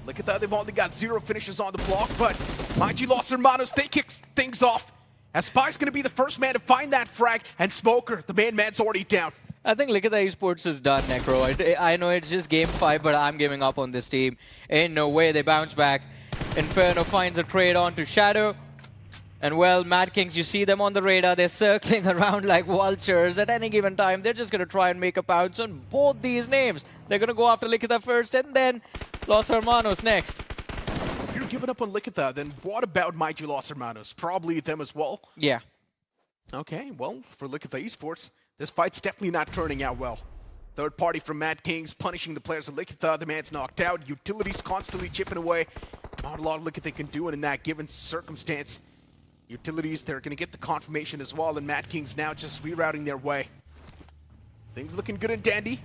Look at that, they've only got 0 finishes on the block, but Los Hermanos, they kick things off. As Spy's going to be the first man to find that frag, and Smoker, the man's already down. I think Likitha Esports is done, Necro. I know it's just game 5, but I'm giving up on this team. Ain't no way they bounce back. Inferno finds a trade on to Shadow. And well, Madkings, you see them on the radar. They're circling around like vultures. At any given time, they're just going to try and make a pounce on both these names. They're going to go after Likitha first, and then Los Hermanos next. If you're giving up on Likitha, then what about Los Hermanos? Probably them as well. Yeah. Okay, well, for Likitha Esports, this fight's definitely not turning out well. Third party from Madkings punishing the players of Likitha. The man's knocked out. Utilities constantly chipping away. Not a lot Likitha can do in that given circumstance. Utilities, they're going to get the confirmation as well, and Madkings now just rerouting their way. Things looking good and dandy.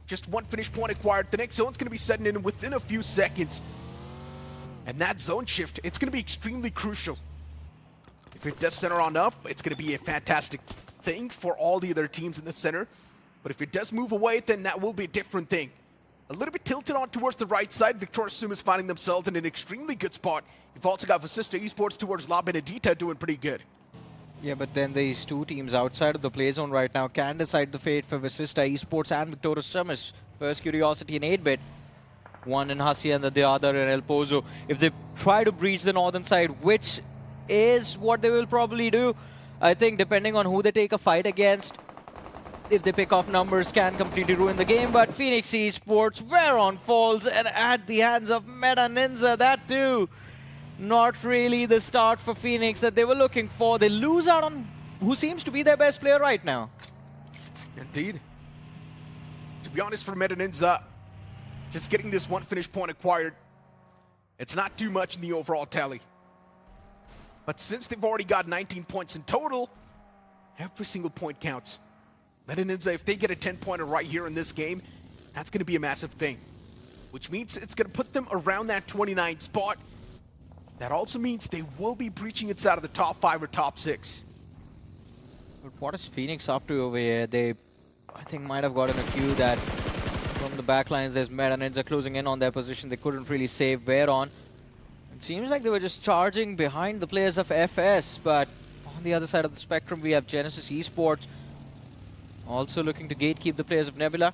Just one finish point acquired. The next zone's going to be setting in within a few seconds. And that zone shift, it's going to be extremely crucial. If it does center on up, it's going to be a fantastic thing for all the other teams in the center. But if it does move away, then that will be a different thing. A little bit tilted on towards the right side. Victoria Sumus finding themselves in an extremely good spot. You've also got Vasista Esports towards La Benedita doing pretty good. Yeah, but then these two teams outside of the play zone right now can decide the fate for Vasista Esports and Victoria Sumus. First Curiosity and 8-bit. One in Hasi and the other in El Pozo. If they try to breach the northern side, which is what they will probably do, I think depending on who they take a fight against, if they pick off numbers, can completely ruin the game. But Phoenix Esports were on falls and at the hands of Meta NINZA, that too. Not really the start for Phoenix that they were looking for. They lose out on who seems to be their best player right now. Indeed. To be honest, for Meta NINZA, just getting this one finish point acquired, it's not too much in the overall tally. But since they've already got 19 points in total, every single point counts. Meta NINZA, if they get a 10-pointer right here in this game, that's going to be a massive thing. Which means it's going to put them around that 29 spot. That also means they will be breaching inside of the top 5 or top 6. But what is Phoenix up to over here? They, I think, might have gotten a cue that from the backlines there's Meta NINZA closing in on their position. They couldn't really save where on. It seems like they were just charging behind the players of FS, but on the other side of the spectrum we have Genesis Esports also looking to gatekeep the players of Nebula.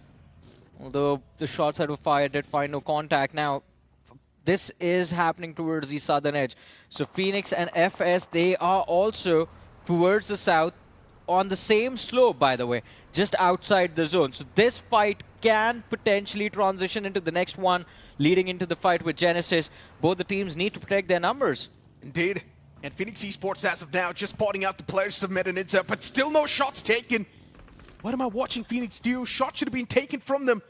Although the shots that were fired did find no contact. Now, this is happening towards the southern edge. So Phoenix and FS, they are also towards the south on the same slope, by the way, just outside the zone. So this fight can potentially transition into the next one, leading into the fight with Genesis. Both the teams need to protect their numbers. Indeed. And Phoenix Esports, as of now, just spotting out the players of Meta NINZA, but still no shots taken. What am I watching Phoenix do? Shots should have been taken from them.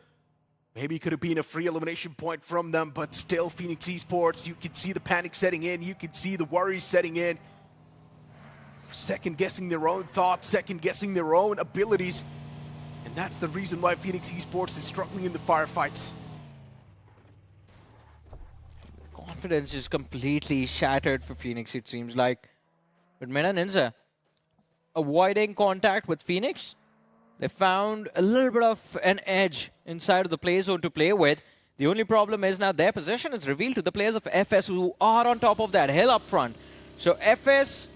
Maybe it could have been a free elimination point from them, but still Phoenix Esports, you can see the panic setting in, you can see the worries setting in. Second-guessing their own thoughts, second-guessing their own abilities. And that's the reason why Phoenix Esports is struggling in the firefights. Confidence is completely shattered for Phoenix, it seems like. But Meta NINZA avoiding contact with Phoenix. They found a little bit of an edge inside of the play zone to play with. The only problem is now their position is revealed to the players of FS who are on top of that hill up front. So FS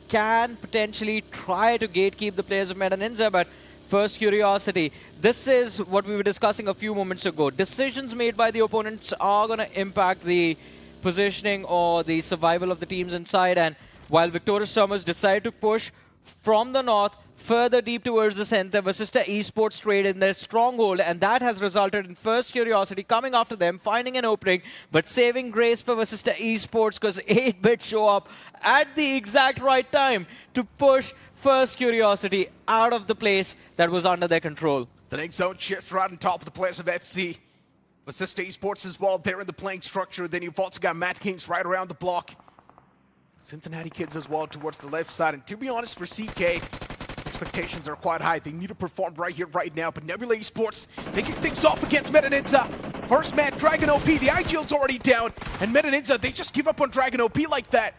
can potentially try to gatekeep the players of Meta NINZA, but first Curiosity. This is what we were discussing a few moments ago. Decisions made by the opponents are going to impact the positioning or the survival of the teams inside, and while Victoria Summers decided to push from the north further deep towards the center, Vasista Esports traded in their stronghold, and that has resulted in first Curiosity coming after them, finding an opening, but saving grace for Vasista Esports because 8-bit show up at the exact right time to push first Curiosity out of the place that was under their control. The next zone shifts right on top of the players of FC. Vasista Esports as well, they're in the playing structure. Then you've also got Madkings right around the block. Cincinnati kids as well towards the left side. And to be honest, for CK, expectations are quite high. They need to perform right here, right now. But Nebula Esports, they kick things off against Meta NINZA. First man, Dragon OP. The IGL's already down. And Meta NINZA, they just give up on Dragon OP like that.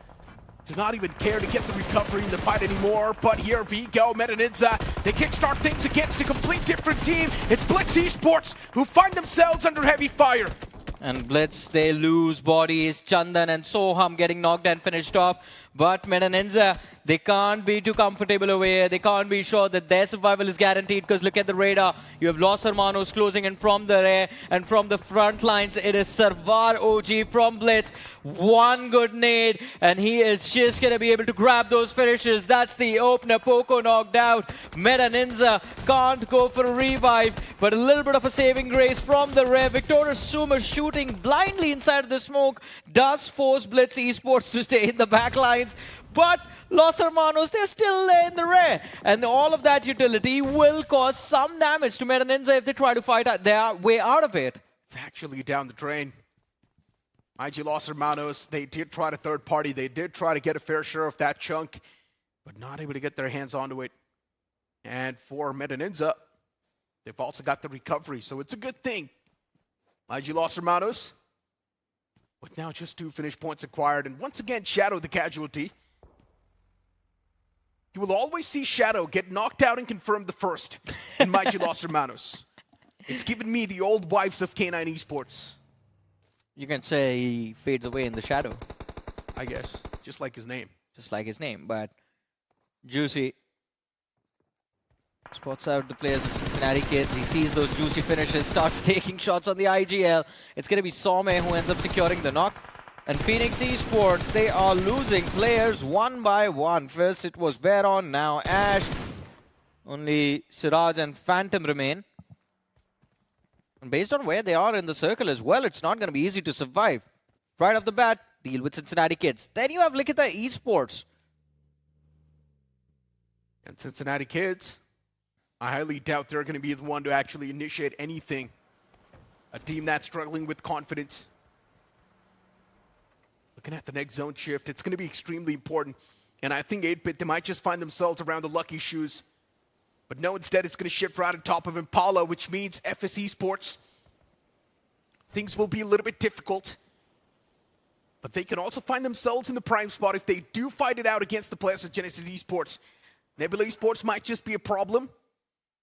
Do not even care to get the recovery in the fight anymore. But here we go, Meta NINZA. They kickstart things against a complete different team. It's Blitz Esports who find themselves under heavy fire. And Blitz, they lose bodies. Chandan and Soham getting knocked and finished off. But Meta NINZA, they can't be too comfortable over here. They can't be sure that their survival is guaranteed because look at the radar. You have Los Hermanos closing in from the rear and from the front lines. It is Sarvar OG from Blitz. One good nade and he is just going to be able to grab those finishes. That's the opener. Poco knocked out. Meta NINZA can't go for a revive, but a little bit of a saving grace from the rear. Victoria Sumus shooting blindly inside of the smoke does force Blitz Esports to stay in the back lines. But Los Hermanos, they're still in the rear. And all of that utility will cause some damage to NINZA if they try to fight their way out of it. It's actually down the drain. IG Los Hermanos, they did try to third party. They did try to get a fair share of that chunk, but not able to get their hands onto it. And for NINZA, they've also got the recovery, so it's a good thing. IG Los Hermanos, with now just 2 finish points acquired, and once again, Shadow the casualty. You will always see Shadow get knocked out and confirmed the first in IG Los Hermanos. It's given me the old wives of K9 Esports. You can say he fades away in the shadow. I guess, just like his name. Just like his name, but Juicy spots out the players of Cincinnati Kids. He sees those juicy finishes, starts taking shots on the IGL. It's going to be Some who ends up securing the knock. And Phoenix Esports, they are losing players one by one. First it was Veron, now Ash. Only Siraj and Phantom remain. And based on where they are in the circle as well, it's not going to be easy to survive. Right off the bat, deal with Cincinnati Kids. Then you have Likitha Esports. And Cincinnati Kids, I highly doubt they're going to be the one to actually initiate anything. A team that's struggling with confidence. Looking at the next zone shift, it's going to be extremely important. And I think 8-Bit, they might just find themselves around the lucky shoes. But no, instead it's going to shift right on top of Impala, which means FS Esports. Things will be a little bit difficult. But they can also find themselves in the prime spot if they do fight it out against the players of Genesis Esports. Nebula Esports might just be a problem.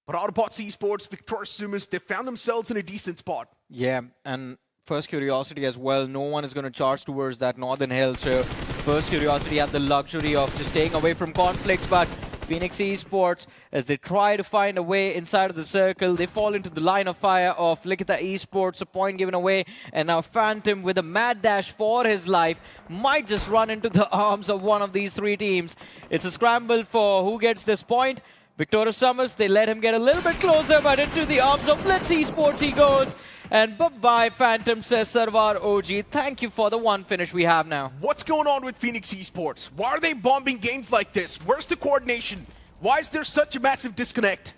But Autobotz Esports, Victorious Sumus, they found themselves in a decent spot. Yeah, and First Curiosity as well. No one is going to charge towards that northern hill. So First Curiosity have the luxury of just staying away from conflicts. But Phoenix Esports, as they try to find a way inside of the circle, they fall into the line of fire of Likitha Esports, a point given away, and now Phantom with a mad dash for his life might just run into the arms of one of these 3 teams. It's a scramble for who gets this point. Victorious Summers, they let him get a little bit closer, but into the arms of Blitz Esports he goes. And bye-bye, Phantom, says Sarwar OG. Thank you for the one finish we have now. What's going on with Phoenix Esports? Why are they bombing games like this? Where's the coordination? Why is there such a massive disconnect?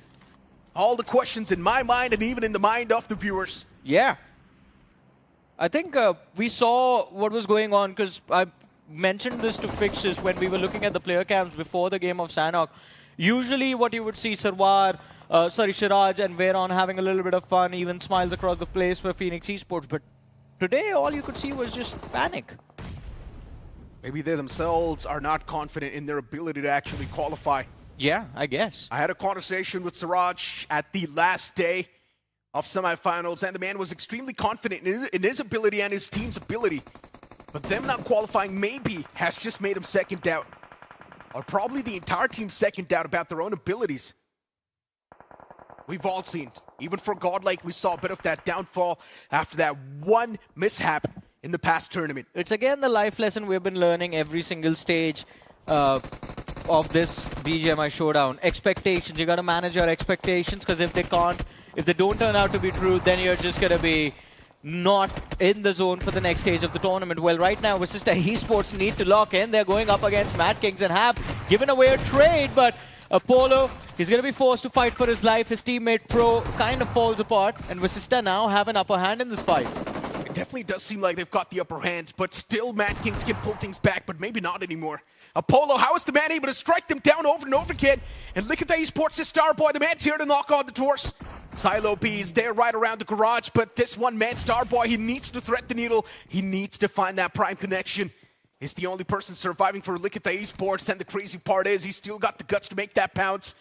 All the questions in my mind and even in the mind of the viewers. Yeah. I think we saw what was going on, because I mentioned this to Fixes when we were looking at the player camps before the game of Sanhok. Usually what you would see Siraj and Veron having a little bit of fun, even smiles across the place for Phoenix Esports. But today all you could see was just panic. Maybe they themselves are not confident in their ability to actually qualify. Yeah, I guess. I had a conversation with Siraj at the last day of semifinals, and the man was extremely confident in his ability and his team's ability. But them not qualifying maybe has just made him second doubt. Or probably the entire team's second doubt about their own abilities. We've all seen, even for Godlike, we saw a bit of that downfall after that one mishap in the past tournament. It's again the life lesson we've been learning every single stage of this BGMI showdown. Expectations, you gotta manage your expectations, because if they don't turn out to be true, then you're just gonna be not in the zone for the next stage of the tournament. Well, right now, Vasista Esports need to lock in. They're going up against Madkings and have given away a trade, but Apollo, he's going to be forced to fight for his life. His teammate Pro kind of falls apart, and Vasista now have an upper hand in this fight. It definitely does seem like they've got the upper hand, but still Madkings can pull things back, but maybe not anymore. Apollo, how is the man able to strike them down over and over again? And Likitha Esports, is Starboy, the man's here to knock on the doors. Silo B is there right around the garage, but this one man, Starboy, he needs to thread the needle. He needs to find that prime connection. He's the only person surviving for Likitha Esports, and the crazy part is he's still got the guts to make that pounce.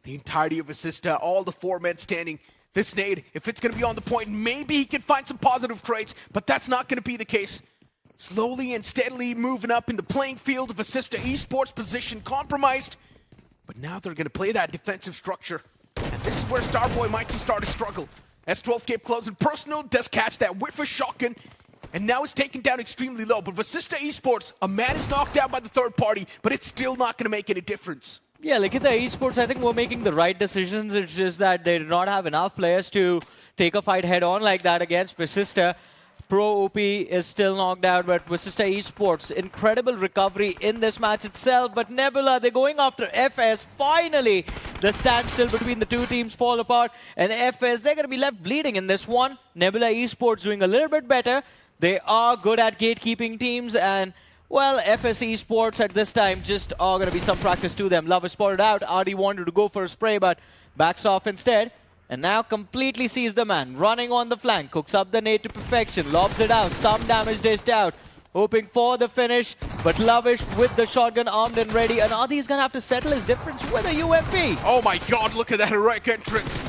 The entirety of Vasista, all the 4 men standing. This nade, if it's going to be on the point, maybe he can find some positive traits, but that's not going to be the case. Slowly and steadily moving up in the playing field of Vasista Esports, position compromised. But now they're going to play that defensive structure. And this is where Starboy might just start to struggle. S12 kept close and personal, does catch that whiff of shotgun. And now it's taken down extremely low. But Vasista Esports, a man is knocked out by the third party, but it's still not going to make any difference. Yeah, Likitha Esports, I think we're making the right decisions. It's just that they do not have enough players to take a fight head-on like that against Vasista. Pro OP is still knocked out, but Vasista Esports, incredible recovery in this match itself. But Nebula, they're going after FS. Finally, the standstill between the two teams fall apart. And FS, they're going to be left bleeding in this one. Nebula Esports doing a little bit better. They are good at gatekeeping teams. And, well, FS Esports at this time just are going to be some practice to them. Love is spotted out. RD wanted to go for a spray, but backs off instead. And now completely sees the man, running on the flank, cooks up the nade to perfection, lobs it out, some damage dished out, hoping for the finish, but Lovish with the shotgun armed and ready, and Adi's gonna have to settle his difference with a UMP. Oh my god, look at that heroic entrance.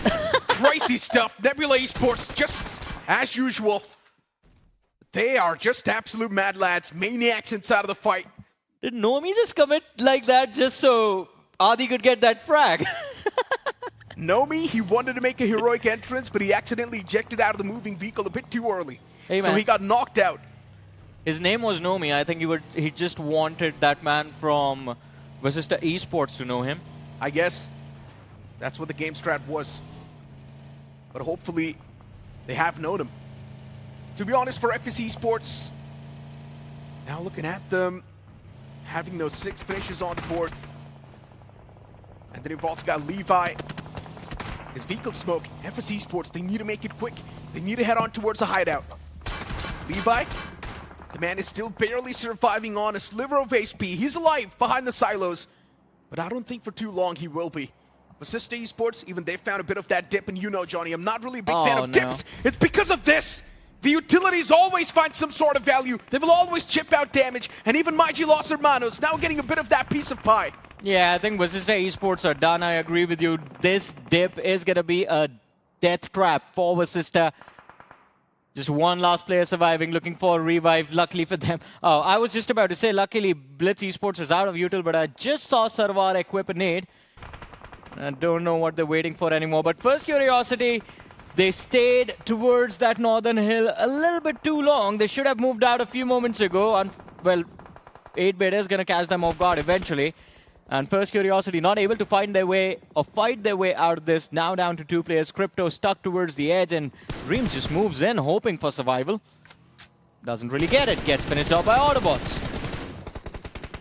Crazy stuff. Nebula Esports, just as usual. They are just absolute mad lads, maniacs inside of the fight. Did Nomi just commit like that just so Adi could get that frag? Nomi, he wanted to make a heroic entrance, but he accidentally ejected out of the moving vehicle a bit too early. Hey, so man. he got knocked out. His name was Nomi. I think he just wanted that man from Vasista Esports to know him. I guess that's what the game strat was. But hopefully they have known him. To be honest, for FS Esports, now looking at them, having those 6 finishes on board. And then you've also got Levi. His vehicle smoke. FS Esports, they need to make it quick. They need to head on towards the hideout. Levi, the man is still barely surviving on a sliver of HP. He's alive behind the silos, but I don't think for too long he will be. Vasista Esports, even they found a bit of that dip, and you know, Johnny, I'm not really a big fan of dips. It's because of this. The utilities always find some sort of value. They will always chip out damage, and even Los Hermanos now getting a bit of that piece of pie. Yeah, I think Vasista Esports are done. I agree with you. This dip is going to be a death trap for Vasista. Just one last player surviving, looking for a revive. Luckily for them. Oh, I was just about to say, luckily, Blitz Esports is out of util, but I just saw Sarwar equip a nade. I don't know what they're waiting for anymore. But first curiosity, they stayed towards that northern hill a little bit too long. They should have moved out a few moments ago. And, well, 8-bit is going to catch them off guard eventually. And first curiosity not able to find their way or fight their way out of this. Now down to 2 players. Crypto stuck towards the edge, and Reem just moves in hoping for survival. Doesn't really get it. Gets finished off by Autobotz.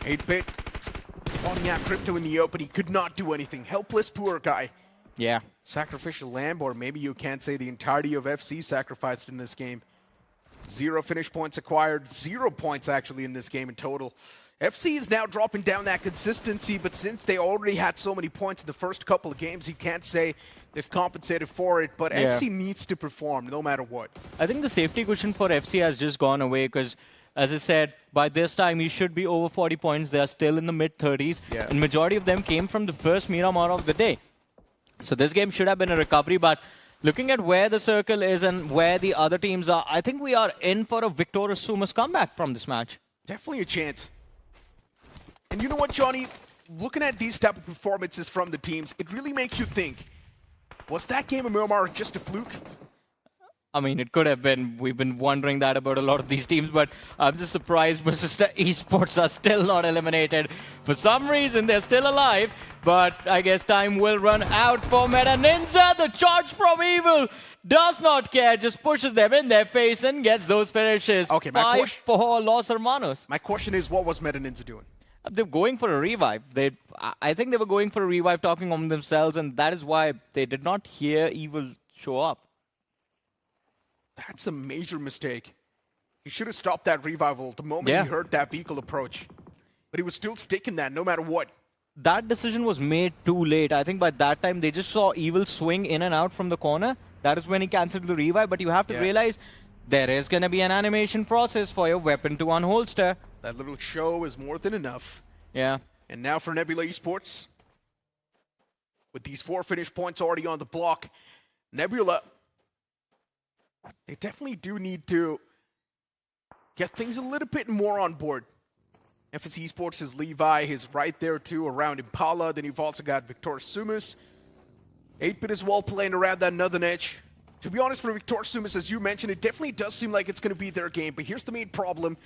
8-bit spawning out Crypto in the open. He could not do anything. Helpless, poor guy. Yeah. Sacrificial lamb, or maybe you can't say the entirety of FC sacrificed in this game. 0 finish points acquired. 0 points actually in this game in total. FC is now dropping down that consistency, but since they already had so many points in the first couple of games, you can't say they've compensated for it, but Yeah. FC needs to perform no matter what. I think the safety cushion for FC has just gone away because, as I said, by this time he should be over 40 points. They are still in the mid-30s, Yeah. and majority of them came from the first Miramar of the day. So this game should have been a recovery, but looking at where the circle is and where the other teams are, I think we are in for a victorious Sumus comeback from this match. Definitely a chance. And you know what, Johnny? Looking at these type of performances from the teams, it really makes you think, was that game of Miramar just a fluke? I mean, it could have been. We've been wondering that about a lot of these teams, but I'm just surprised Vasista Esports are still not eliminated. For some reason, they're still alive, but I guess time will run out for Meta NINZA. The charge from Evil does not care, just pushes them in their face and gets those finishes. Okay, 5 for Los Hermanos. My question is, what was Meta NINZA doing? They're going for a revive. I think they were going for a revive, talking on themselves, and that is why they did not hear Evil show up. That's a major mistake. He should have stopped that revival the moment Yeah. he heard that vehicle approach. But he was still sticking that no matter what. That decision was made too late. I think by that time, they just saw Evil swing in and out from the corner. That is when he cancelled the revive. But you have to realize there is going to be an animation process for your weapon to unholster. That little show is more than enough. Yeah. And now for Nebula Esports, with these 4 finish points already on the block, Nebula, they definitely do need to get things a little bit more on board. FS Esports is Levi, is right there too around Impala. Then you've also got Victor Sumus. 8-bit as well playing around that northern edge. To be honest, for Victor Sumus, as you mentioned, it definitely does seem like it's going to be their game. But here's the main problem.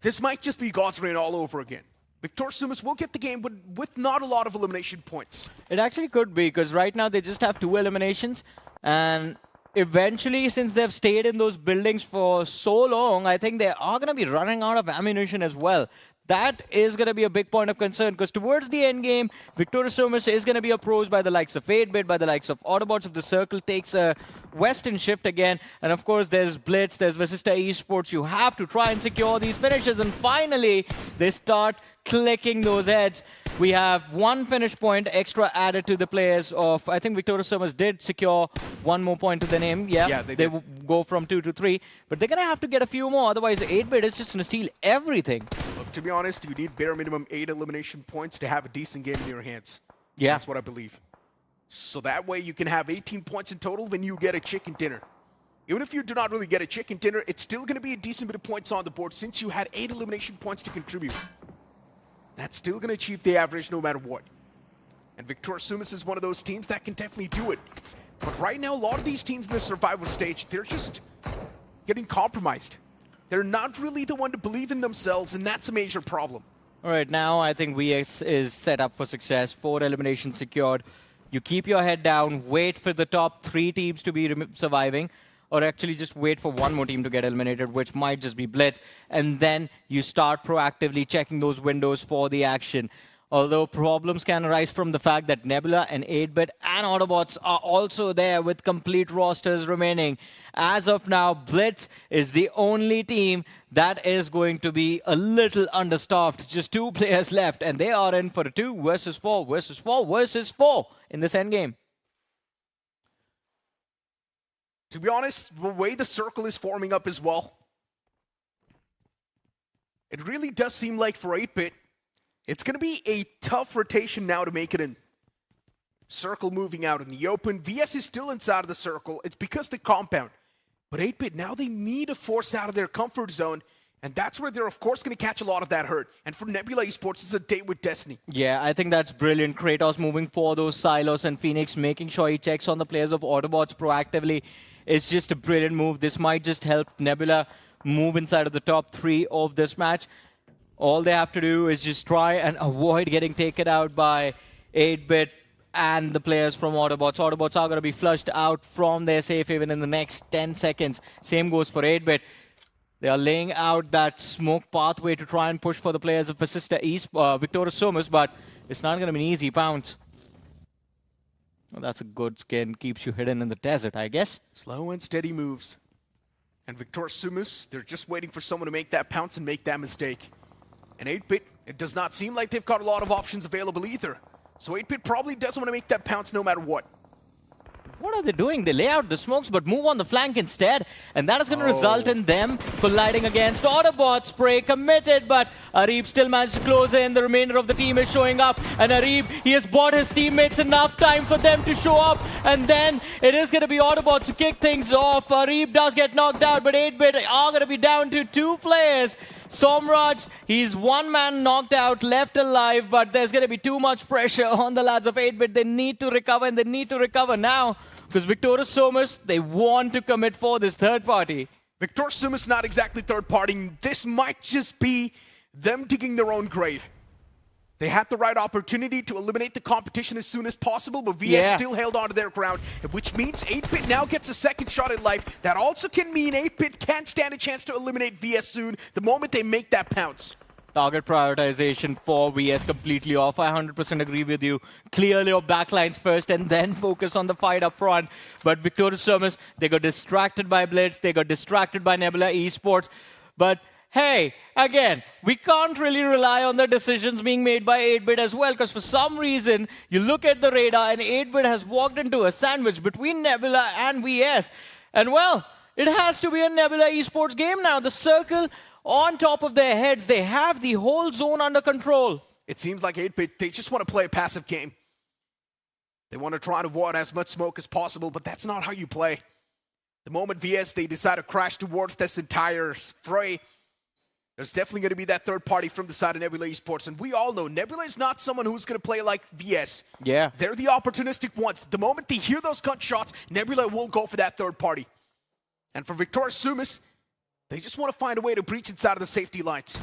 This might just be God's Reign all over again. Victor Sumus will get the game, but with not a lot of elimination points. It actually could be, because right now they just have 2 eliminations. And eventually, since they've stayed in those buildings for so long, I think they are going to be running out of ammunition as well. That is going to be a big point of concern, because towards the end game, Victoria Sumus is going to be approached by the likes of 8-Bit, by the likes of Autobotz. If the circle takes a western shift again, and of course there's Blitz, there's Vasista Esports. You have to try and secure these finishes, and finally they start clicking those heads. We have one finish point extra added to the players of, I think Victoria Sumus did secure one more point to the name. Yeah, they go from 2 to 3, but they're going to have to get a few more, otherwise 8-Bit is just going to steal everything. Look, to be honest, you need bare minimum 8 elimination points to have a decent game in your hands. Yeah. That's what I believe. So that way you can have 18 points in total when you get a chicken dinner. Even if you do not really get a chicken dinner, it's still going to be a decent bit of points on the board since you had 8 elimination points to contribute. That's still going to achieve the average no matter what. And Victoria Sumus is one of those teams that can definitely do it. But right now, a lot of these teams in the survival stage, they're just getting compromised. They're not really the one to believe in themselves, and that's a major problem. All right, now I think VS is set up for success. 4 eliminations secured. You keep your head down, wait for the top 3 teams to be surviving, or actually just wait for one more team to get eliminated, which might just be Blitz, and then you start proactively checking those windows for the action. Although problems can arise from the fact that Nebula and 8-Bit and Autobotz are also there with complete rosters remaining. As of now, Blitz is the only team that is going to be a little understaffed. Just 2 players left, and they are in for a 2 versus 4 versus 4 versus 4 in this endgame. To be honest, the way the circle is forming up as well, it really does seem like for 8-Bit, it's going to be a tough rotation now to make it in. Circle moving out in the open. VS is still inside of the circle. It's because the compound. But 8-Bit, now they need to force out of their comfort zone. And that's where they're, of course, going to catch a lot of that hurt. And for Nebula Esports, it's a date with destiny. Yeah, I think that's brilliant. Kratos moving for those silos and Phoenix making sure he checks on the players of Autobotz proactively. It's just a brilliant move. This might just help Nebula move inside of the top 3 of this match. All they have to do is just try and avoid getting taken out by 8-Bit and the players from Autobotz. Autobotz are going to be flushed out from their safe haven in the next 10 seconds. Same goes for 8-Bit. They are laying out that smoke pathway to try and push for the players of Vasista Esports, Victoria Sumus, but it's not going to be an easy pounce. Well, that's a good skin. Keeps you hidden in the desert, I guess. Slow and steady moves. And Victoria Sumus, they're just waiting for someone to make that pounce and make that mistake. And 8-Bit, it does not seem like they've got a lot of options available either. So 8-Bit probably doesn't want to make that pounce no matter what. What are they doing? They lay out the smokes but move on the flank instead. And that is going to result in them colliding against Autobotz. Spray committed, but Arib still managed to close in. The remainder of the team is showing up. And Arib, he has bought his teammates enough time for them to show up. And then it is going to be Autobotz to kick things off. Arib does get knocked out, but 8-Bit are going to be down to 2 players. Somraj, he's 1 man knocked out, left alive, but there's going to be too much pressure on the lads of 8-Bit. They need to recover, and they need to recover now. Because Victoria Sumus, they want to commit for this third party. Victoria Sumus not exactly third party. This might just be them digging their own grave. They had the right opportunity to eliminate the competition as soon as possible, but VS still held on to their ground, which means 8-Bit now gets a second shot at life. That also can mean 8-Bit can't stand a chance to eliminate VS soon, the moment they make that pounce. Target prioritization for VS completely off. I 100% agree with you. Clear your backlines first and then focus on the fight up front. But Victoria Sumus, they got distracted by Blitz, they got distracted by Nebula Esports. But hey, again, we can't really rely on the decisions being made by 8-Bit as well, because for some reason, you look at the radar and 8-Bit has walked into a sandwich between Nebula and VS. And well, it has to be a Nebula Esports game now. The circle on top of their heads, they have the whole zone under control. It seems like 8-Bit, they just want to play a passive game. They want to try to avoid as much smoke as possible, but that's not how you play. The moment VS, they decide to crash towards this entire fray, there's definitely going to be that third party from the side of Nebula Esports. And we all know Nebula is not someone who's going to play like VS. Yeah. They're the opportunistic ones. The moment they hear those gunshots, Nebula will go for that third party. And for Victoria Sumus, they just want to find a way to breach inside of the safety lines.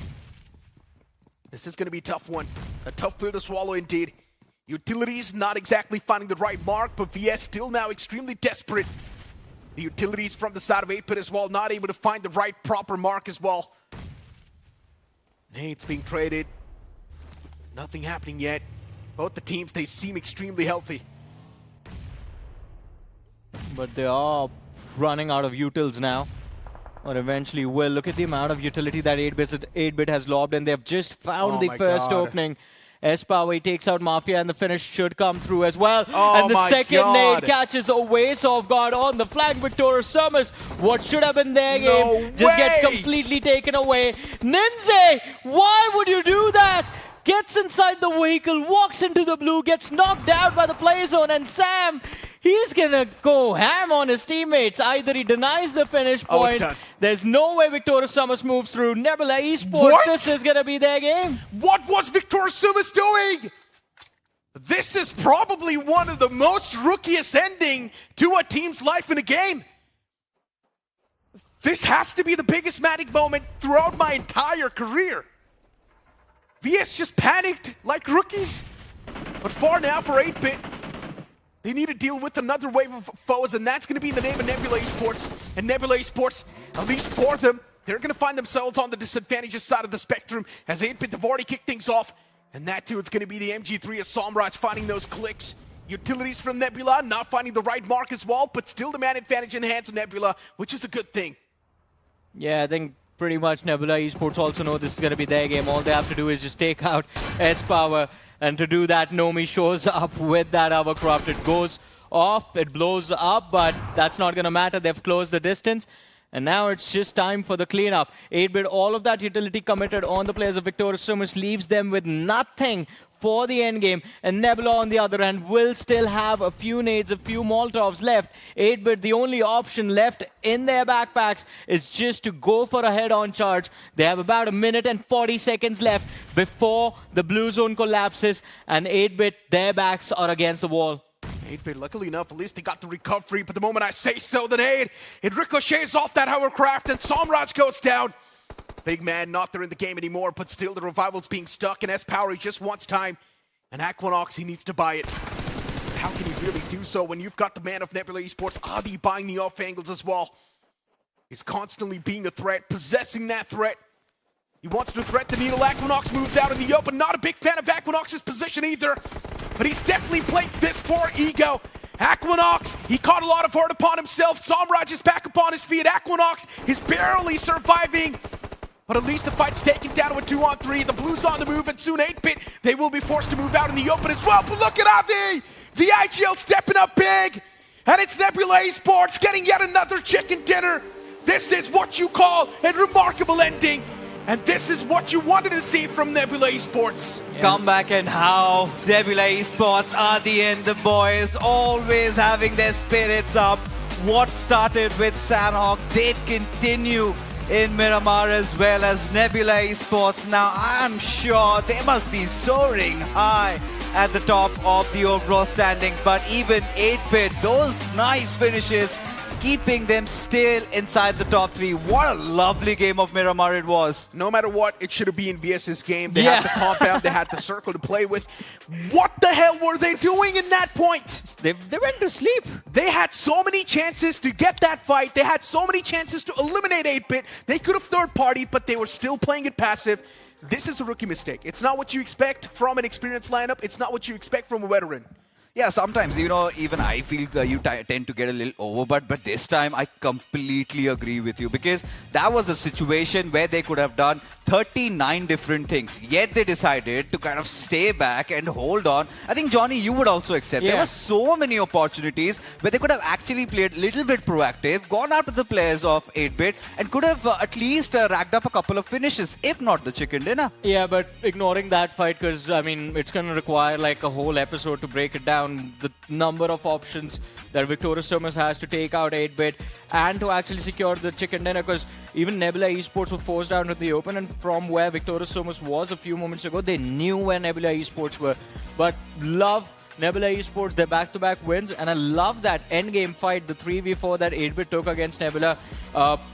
This is going to be a tough one. A tough pill to swallow indeed. Utilities not exactly finding the right mark, but VS still now extremely desperate. The utilities from the side of 8-Bit as well, not able to find the right proper mark as well. Nades being traded. Nothing happening yet. Both the teams, they seem extremely healthy. But they are running out of utils now. Or eventually will. Look at the amount of utility that 8-Bit has lobbed, and they've just found the first opening. S-Power takes out Mafia, and the finish should come through as well. And the second nade catches Oasis off guard on the flank. Sumus, what should have been their game just gets completely taken away. NINZA, why would you do that? Gets inside the vehicle, walks into the blue, gets knocked out by the play zone, and Sam, he's gonna go ham on his teammates. Either he denies the finish point, there's no way Sumus moves through. Nebula Esports, this is gonna be their game. What was Sumus doing? This is probably one of the most rookiest ending to a team's life in a game. This has to be the biggest Matic moment throughout my entire career. VS just panicked like rookies. But for now, for 8-Bit, they need to deal with another wave of foes, and that's going to be in the name of Nebula Esports. And Nebula Esports, at least for them, they're going to find themselves on the disadvantageous side of the spectrum as 8-Bit have already kicked things off. And that too, it's going to be the MG3 of Somraj finding those clicks. Utilities from Nebula, not finding the right mark as well, but still the man advantage in the hands of Nebula, which is a good thing. Yeah, I think pretty much Nebula Esports also know this is going to be their game. All they have to do is just take out S-Power. And to do that, Nomi shows up with that hovercraft. It goes off, it blows up, but that's not going to matter. They've closed the distance. And now it's just time for the cleanup. 8-Bit, all of that utility committed on the players of Sumus leaves them with nothing for the endgame. And Nebula, on the other hand, will still have a few nades, a few Molotovs left. 8-Bit, the only option left in their backpacks is just to go for a head-on charge. They have about 1 minute and 40 seconds left before the blue zone collapses. And 8-Bit, their backs are against the wall. 8-Bit, luckily enough, at least they got the recovery. But the moment I say so, the nade, it ricochets off that hovercraft, and Somraj goes down. Big man not there in the game anymore, but still the revival's being stuck, and S-Power, he just wants time. And Aquanox, he needs to buy it. But how can he really do so when you've got the man of Nebula Esports, Adi, buying the off angles as well? He's constantly being a threat, possessing that threat. He wants to threat the needle. Aquanox moves out in the open. Not a big fan of Aquanox's position either. But he's definitely played this for ego. Aquanox, he caught a lot of hurt upon himself. Somraj is back upon his feet. Aquanox is barely surviving. But at least the fight's taken down to a 2-on-3. The Blues on the move, and soon 8-Bit, they will be forced to move out in the open as well. But look at Adi! The IGL stepping up big. And it's Nebula Esports getting yet another chicken dinner. This is what you call a remarkable ending. And this is what you wanted to see from Nebula Esports. Comeback, and how Nebula Esports are the boys, always having their spirits up. What started with Sanhok did continue in Miramar as well as Nebula Esports. Now I'm sure they must be soaring high at the top of the overall standing, but even 8-Bit, those nice finishes, keeping them still inside the top 3. What a lovely game of Miramar it was. No matter what, it should have been VS's game. They had the compound, they had the circle to play with. What the hell were they doing in that point? They went to sleep. They had so many chances to get that fight. They had so many chances to eliminate 8-Bit. They could have third-partied, but they were still playing it passive. This is a rookie mistake. It's not what you expect from an experienced lineup. It's not what you expect from a veteran. Yeah, sometimes, you know, even I feel you tend to get a little overboard, but this time I completely agree with you, because that was a situation where they could have done 39 different things, yet they decided to kind of stay back and hold on. I think, Johnny, you would also accept. There were so many opportunities where they could have actually played a little bit proactive, gone out to the players of 8-Bit, and could have at least racked up a couple of finishes, if not the chicken dinner. Yeah, but ignoring that fight, because, I mean, it's going to require like a whole episode to break it down. The number of options that Sumus has to take out 8-Bit and to actually secure the chicken dinner, because even Nebula Esports were forced down to the open, and from where Sumus was a few moments ago, they knew where Nebula Esports were. But love Nebula Esports, their back-to-back wins, and I love that endgame fight, the 3v4 that 8-Bit took against Nebula.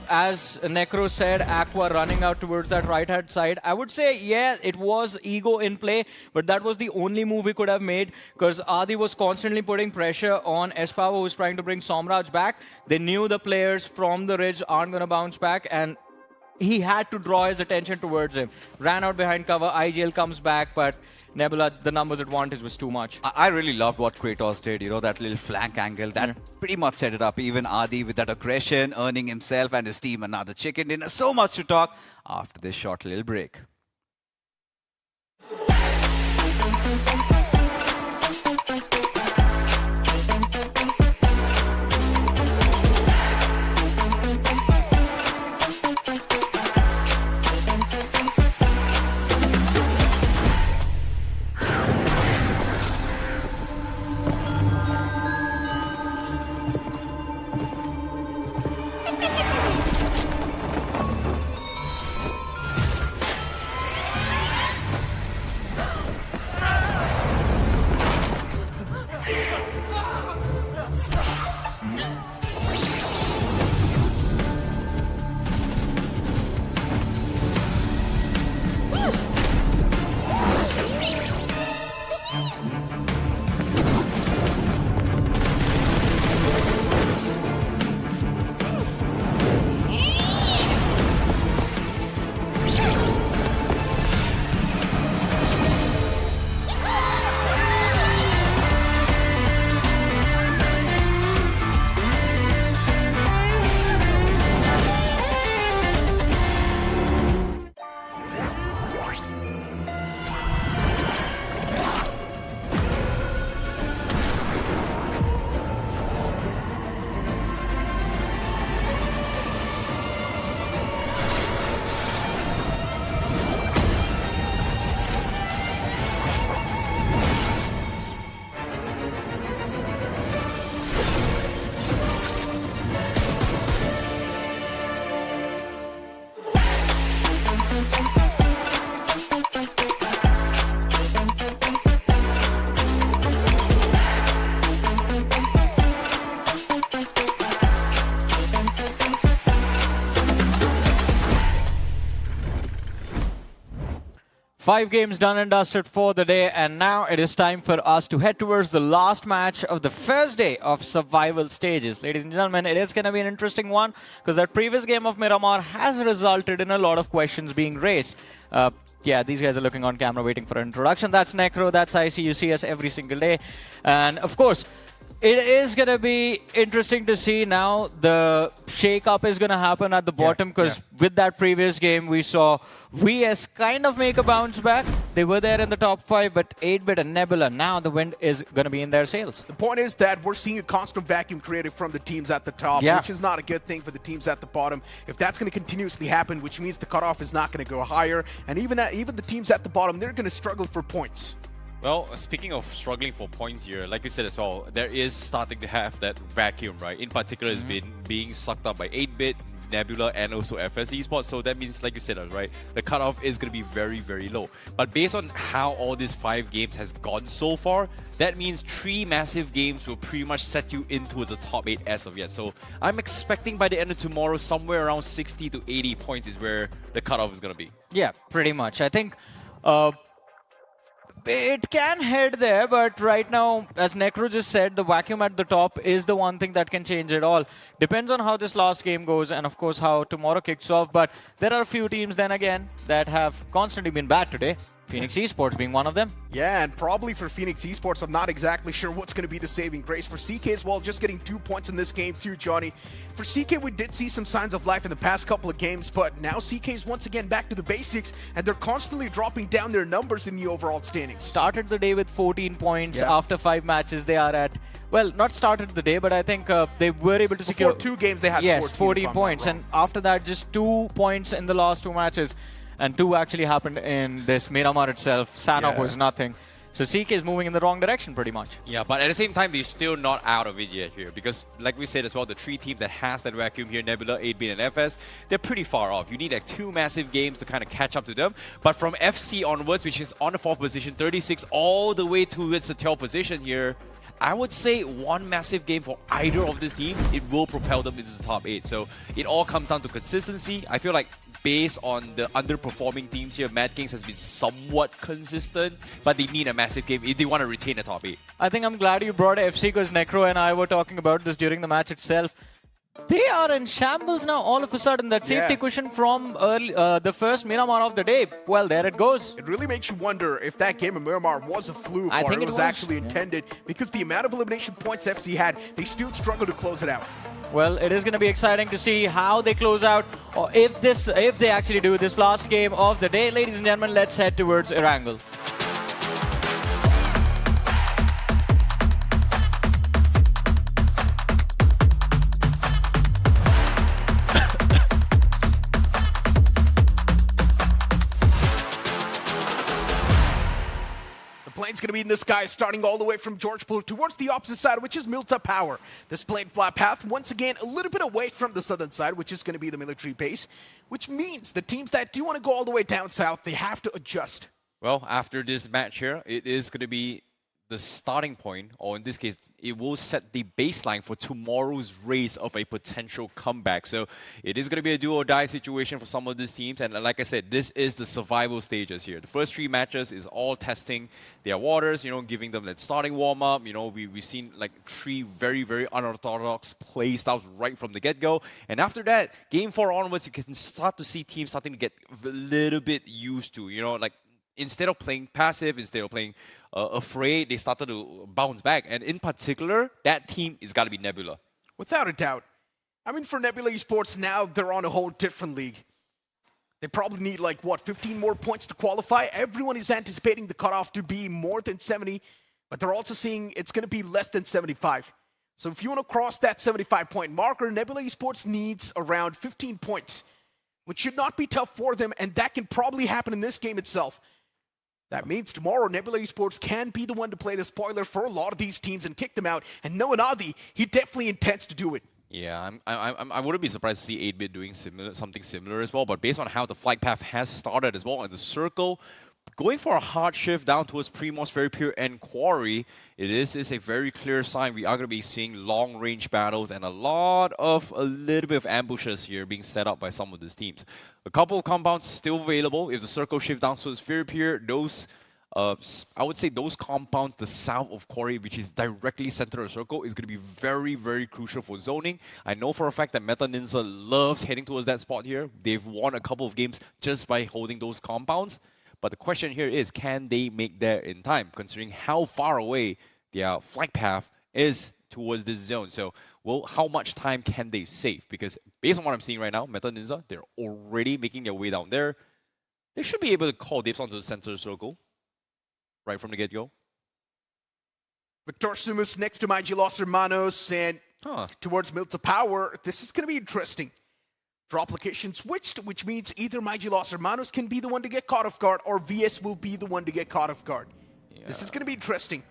As Necro said, Aqua running out towards that right-hand side. I would say, yeah, it was ego in play, but that was the only move he could have made because Adi was constantly putting pressure on S-Power, who was trying to bring Somraj back. They knew the players from the Ridge aren't going to bounce back, and he had to draw his attention towards him. Ran out behind cover, IGL comes back, but Nebula, the numbers advantage was too much. I really loved what Kratos did, you know, that little flank angle. That pretty much set it up. Even Adi with that aggression, earning himself and his team another chicken dinner. So much to talk after this short little break. Five games done and dusted for the day, and now it is time for us to head towards the last match of the first day of survival stages. Ladies and gentlemen, it is going to be an interesting one because that previous game of Miramar has resulted in a lot of questions being raised. Yeah, these guys are looking on camera waiting for an introduction. That's Necro, that's IC, you see us every single day. And of course, it is going to be interesting to see now the shake-up is going to happen at the bottom because with that previous game, we saw VS kind of make a bounce back. They were there in the top 5, but 8-Bit and Nebula, now the wind is going to be in their sails. The point is that we're seeing a constant vacuum created from the teams at the top, which is not a good thing for the teams at the bottom. If that's going to continuously happen, which means the cutoff is not going to go higher, and even the teams at the bottom, they're going to struggle for points. Well, speaking of struggling for points here, like you said as well, there is starting to have that vacuum, right? In particular, it's been being sucked up by 8-Bit, Nebula, and also FS Esports. So that means, like you said, right, the cutoff is going to be very, very low. But based on how all these 5 games has gone so far, that means 3 massive games will pretty much set you into the top 8 as of yet. So I'm expecting by the end of tomorrow, somewhere around 60 to 80 points is where the cutoff is going to be. Yeah, pretty much. I think it can head there, but right now, as Necro just said, the vacuum at the top is the one thing that can change it all. Depends on how this last game goes and, of course, how tomorrow kicks off. But there are a few teams, then again, that have constantly been bad today. Phoenix Esports being one of them. Yeah, and probably for Phoenix Esports, I'm not exactly sure what's going to be the saving grace. For CK as well, just getting 2 points in this game too, Johnny. For CK, we did see some signs of life in the past couple of games, but now CK is once again back to the basics, and they're constantly dropping down their numbers in the overall standings. Started the day with 14 points. After 5 matches, they are at, well, not started the day, but I think they were able to secure... Before 2 games, they had 14 points, and after that, just 2 points in the last 2 matches. And 2 actually happened in this Miramar itself. Sanhok was nothing. So CK is moving in the wrong direction pretty much. Yeah, but at the same time, they're still not out of it yet here. Because like we said as well, the three teams that has that vacuum here, Nebula, 8-bit and FS, they're pretty far off. You need like 2 massive games to kind of catch up to them. But from FC onwards, which is on the 4th position, 36 all the way towards the 12th position here, I would say 1 massive game for either of these teams, it will propel them into the top 8. So it all comes down to consistency. I feel like based on the underperforming teams here, Madkings has been somewhat consistent, but they need a massive game if they want to retain the top 8. I think I'm glad you brought FC because Necro and I were talking about this during the match itself. They are in shambles now all of a sudden. That safety cushion from the first Miramar of the day, well, there it goes. It really makes you wonder if that game of Miramar was a fluke or it was actually intended, because the amount of elimination points FC had, they still struggle to close it out. Well, it is going to be exciting to see how they close out, or if they actually do this last game of the day. Ladies and gentlemen, let's head towards Erangel. Plane's going to be in the sky, starting all the way from George Pool towards the opposite side, which is NINZA Power. This plane flight path, once again, a little bit away from the southern side, which is going to be the military base, which means the teams that do want to go all the way down south, they have to adjust. Well, after this match here, it is going to be the starting point, or in this case, it will set the baseline for tomorrow's race of a potential comeback. So it is going to be a do or die situation for some of these teams. And like I said, this is the survival stages here. The first 3 matches is all testing their waters, you know, giving them that starting warm-up. You know, we've seen like 3 very, very unorthodox play styles right from the get-go. And after that, game 4 onwards, you can start to see teams starting to get a little bit used to, you know, like instead of playing passive, instead of playing afraid, they started to bounce back. And in particular, that team is got to be Nebula. Without a doubt. I mean, for Nebula Esports, now they're on a whole different league. They probably need, like, what, 15 more points to qualify? Everyone is anticipating the cutoff to be more than 70, but they're also seeing it's going to be less than 75. So if you want to cross that 75-point marker, Nebula Esports needs around 15 points, which should not be tough for them, and that can probably happen in this game itself. That means tomorrow, Nebula Esports can be the one to play the spoiler for a lot of these teams and kick them out. And Noah Nadi, he definitely intends to do it. Yeah, I wouldn't be surprised to see 8-bit doing something similar as well. But based on how the flight path has started as well, and the circle going for a hard shift down towards Primos, Very Pure, and Quarry, it is a very clear sign we are going to be seeing long-range battles and a little bit of ambushes here being set up by some of these teams. A couple of compounds still available. If the circle shift down towards Very Pure, those I would say those compounds, the south of Quarry, which is directly center of the circle, is going to be very, very crucial for zoning. I know for a fact that Meta NINZA loves heading towards that spot here. They've won a couple of games just by holding those compounds. But the question here is, can they make that in time, considering how far away their flight path is towards this zone? So, well, how much time can they save? Because based on what I'm seeing right now, Meta NINZA, they're already making their way down there. They should be able to call dips onto the center circle right from the get-go. Victor Sumus next to my Los Hermanos and towards NINZA Power. This is going to be interesting. Drop location switched, which means either my Los Hermanos can be the one to get caught off guard, or VS will be the one to get caught off guard. Yeah. This is going to be interesting.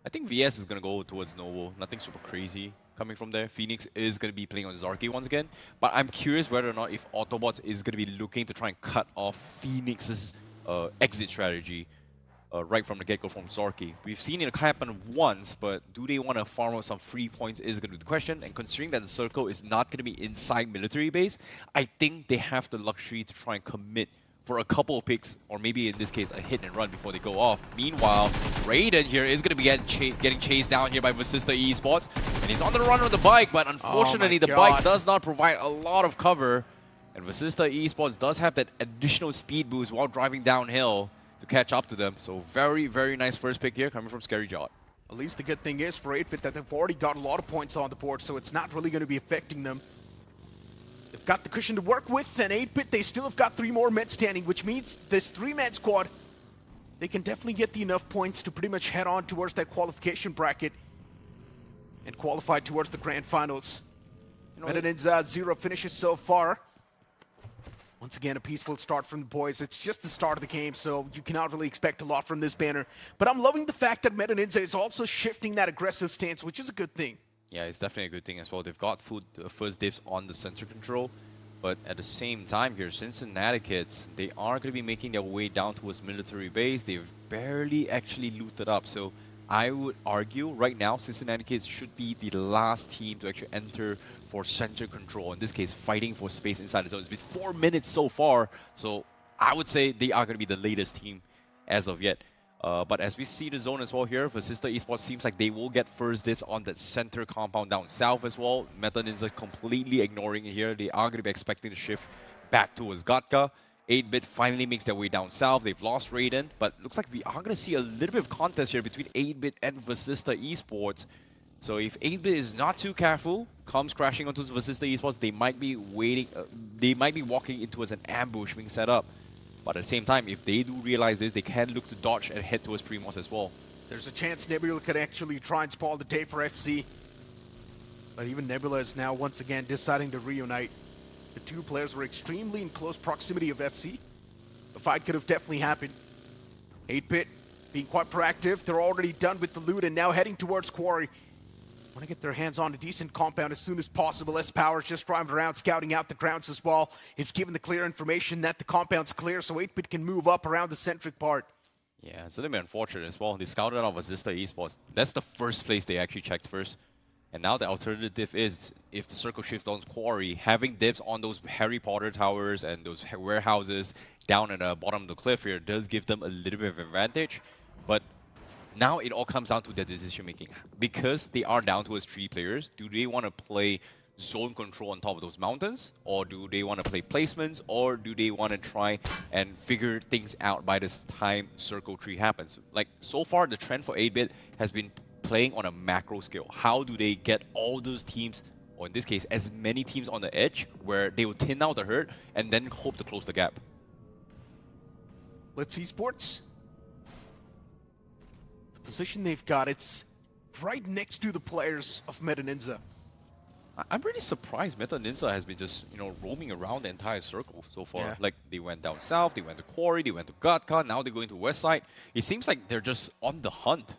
I think VS is going to go towards Novo. Nothing super crazy coming from there. Phoenix is going to be playing on Zarki once again. But I'm curious whether or not if Autobotz is going to be looking to try and cut off Phoenix's exit strategy right from the get-go from Zarki. We've seen it happen once, but do they want to farm out some free points is going to be the question. And considering that the circle is not going to be inside military base, I think they have the luxury to try and commit for a couple of picks, or maybe in this case, a hit and run before they go off. Meanwhile, Raiden here is going to be getting chased down here by Vasista Esports. And he's on the run with the bike, but unfortunately the bike does not provide a lot of cover. And Vasista Esports does have that additional speed boost while driving downhill to catch up to them. So very, very nice first pick here coming from Scary Jot. At least the good thing is for 8-bit that they've already got a lot of points on the board, so it's not really going to be affecting them. They've got the cushion to work with, and 8-bit, they still have got 3 more men standing, which means this 3-man squad, they can definitely get the enough points to pretty much head on towards that qualification bracket and qualify towards the grand finals. Meta NINZA 0 finishes so far. Once again, a peaceful start from the boys. It's just the start of the game, so you cannot really expect a lot from this banner. But I'm loving the fact that NINZA is also shifting that aggressive stance, which is a good thing. Yeah, it's definitely a good thing as well. They've got first dibs on the center control, but at the same time here, Cincinnati kids, they are going to be making their way down towards military base. They've barely actually looted up, so I would argue right now Cincinnati kids should be the last team to actually enter for center control. In this case, fighting for space inside the zone. It's been 4 minutes so far, so I would say they are going to be the latest team as of yet. But as we see the zone as well here, Vasista Esports seems like they will get first dibs on that center compound down south as well. NINZA completely ignoring it here. They are going to be expecting to shift back towards Gatka. 8-Bit finally makes their way down south. They've lost Raiden, but looks like we are going to see a little bit of contest here between 8-Bit and Vasista Esports. So if 8-Bit is not too careful, comes crashing onto Vasista Esports, they might be waiting. They might be walking into as an ambush being set up. But at the same time, if they do realize this, they can look to dodge and head towards Primos as well. There's a chance Nebula could actually try and spoil the day for FC. But even Nebula is now once again deciding to reunite. The two players were extremely in close proximity of FC. The fight could have definitely happened. 8-Bit being quite proactive. They're already done with the loot and now heading towards Quarry. Want to get their hands on a decent compound as soon as possible. S-Power's just driving around, scouting out the grounds as well. He's given the clear information that the compound's clear, so 8-Bit can move up around the centric part. Yeah, it's a little bit unfortunate as well. They scouted out Vasista Esports. That's the first place they actually checked first. And now the alternative is, if the circle shifts on Quarry, having dibs on those Harry Potter towers and those warehouses down at the bottom of the cliff here does give them a little bit of advantage. But now it all comes down to their decision making. Because they are down towards 3 players, do they want to play zone control on top of those mountains? Or do they want to play placements? Or do they want to try and figure things out by this time circle tree happens? Like, so far the trend for 8-Bit has been playing on a macro scale. How do they get all those teams, or in this case, as many teams on the edge, where they will thin out the herd and then hope to close the gap? Blitz Esports. Position they've got, it's right next to the players of NINZA. I'm pretty surprised NINZA has been just, roaming around the entire circle so far. Yeah. Like, they went down south, they went to Quarry, they went to Gatka, now they're going to west side. It seems like they're just on the hunt.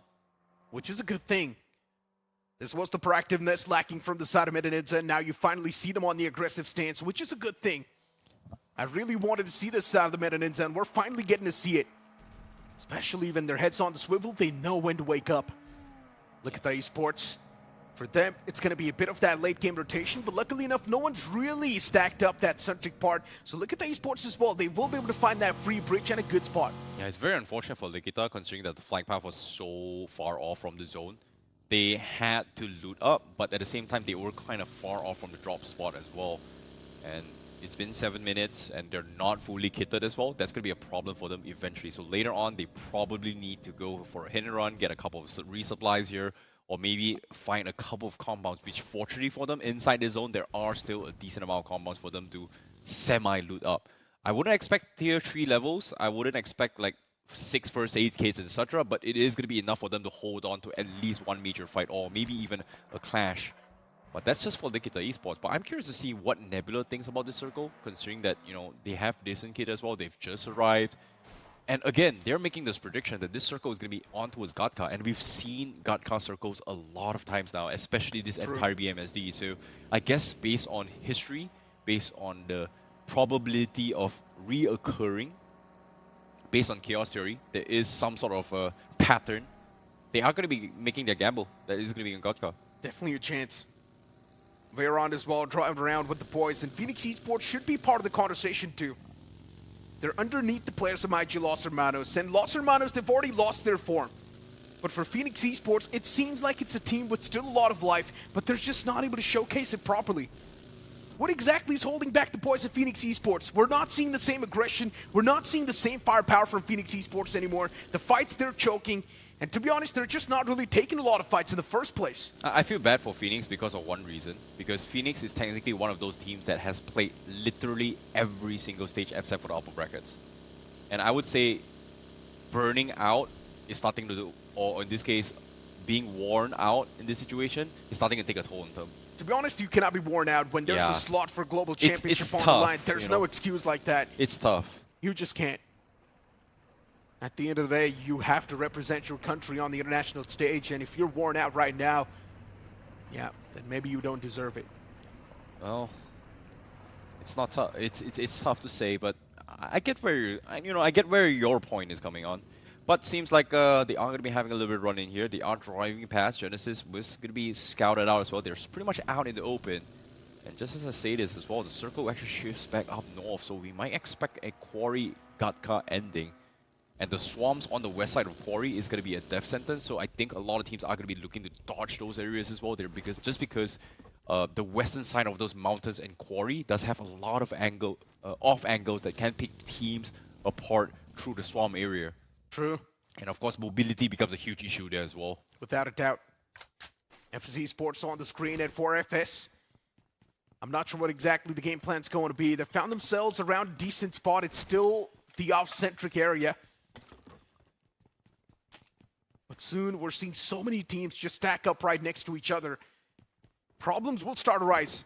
Which is a good thing. This was the proactiveness lacking from the side of NINZA, and now you finally see them on the aggressive stance, which is a good thing. I really wanted to see this side of the NINZA, and we're finally getting to see it. Especially when their head's on the swivel, they know when to wake up. Likitha Esports. For them, it's going to be a bit of that late game rotation, but luckily enough, no one's really stacked up that centric part. So Likitha Esports as well, they will be able to find that free bridge and a good spot. Yeah, it's very unfortunate for Likitha, considering that the flight path was so far off from the zone. They had to loot up, but at the same time, they were kind of far off from the drop spot as well. And it's been 7 minutes, and they're not fully kitted as well. That's going to be a problem for them eventually. So later on, they probably need to go for a hit and run, get a couple of resupplies here, or maybe find a couple of compounds, which fortunately for them, inside the zone, there are still a decent amount of compounds for them to semi-loot up. I wouldn't expect tier 3 levels. I wouldn't expect like 6 first aid kits, etc. But it is going to be enough for them to hold on to at least one major fight, or maybe even a clash. But that's just for Likitha Esports. But I'm curious to see what Nebula thinks about this circle, considering that, they have decent kit as well. They've just arrived. And again, they're making this prediction that this circle is going to be on towards Gatka. And we've seen Gatka circles a lot of times now, especially this entire BMSD. So I guess based on history, based on the probability of reoccurring, based on chaos theory, there is some sort of a pattern. They are going to be making their gamble. That is going to be in Gatka. Definitely a chance. Veyron as well, driving around with the boys, and Phoenix Esports should be part of the conversation too. They're underneath the players of IG Los Hermanos, and Los Hermanos, they've already lost their form. But for Phoenix Esports, it seems like it's a team with still a lot of life, but they're just not able to showcase it properly. What exactly is holding back the boys of Phoenix Esports? We're not seeing the same aggression, we're not seeing the same firepower from Phoenix Esports anymore. The fights, they're choking. And to be honest, they're just not really taking a lot of fights in the first place. I feel bad for Phoenix because of one reason. Because Phoenix is technically one of those teams that has played literally every single stage except for the upper brackets. And I would say burning out is starting to do, or in this case, being worn out in this situation is starting to take a toll on them. To be honest, you cannot be worn out when there's Yeah. a slot for global It's championship on tough, the line. you There's know. no excuse like that. It's tough. You just can't. At the end of the day, you have to represent your country on the international stage, and if you're worn out right now, yeah, then maybe you don't deserve it. Well, it's not tough. It's tough to say, but I get where I get where your point is coming on. But seems like they are going to be having a little bit of run in here. They are driving past. Genesis was going to be scouted out as well. They're pretty much out in the open. And just as I say this as well, the circle actually shifts back up north, so we might expect a Quarry Gatka ending. And the swarms on the west side of Quarry is going to be a death sentence, so I think a lot of teams are going to be looking to dodge those areas as well there, because the western side of those mountains and Quarry does have a lot of off angles that can pick teams apart through the swarm area. True. And of course, mobility becomes a huge issue there as well. Without a doubt. FZ Esports on the screen at 4FS. I'm not sure what exactly the game plan's going to be. They found themselves around a decent spot. It's still the off-centric area. But soon we're seeing so many teams just stack up right next to each other. Problems will start to rise.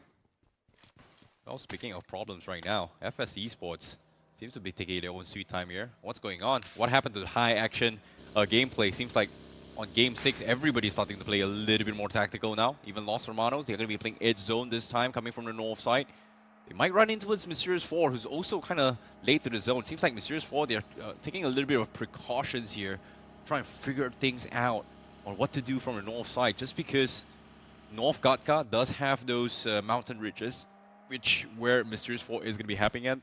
Well, speaking of problems right now, FS Esports seems to be taking their own sweet time here. What's going on? What happened to the high action gameplay? Seems like on Game 6, everybody's starting to play a little bit more tactical now. Even Los Hermanos, they're going to be playing edge zone this time, coming from the north side. They might run into Mysterious 4, who's also kind of late to the zone. Seems like Mysterious 4, they're taking a little bit of precautions here, trying to figure things out on what to do from the north side, just because North Gatka does have those mountain ridges, where Mysterious 4 is going to be happening at.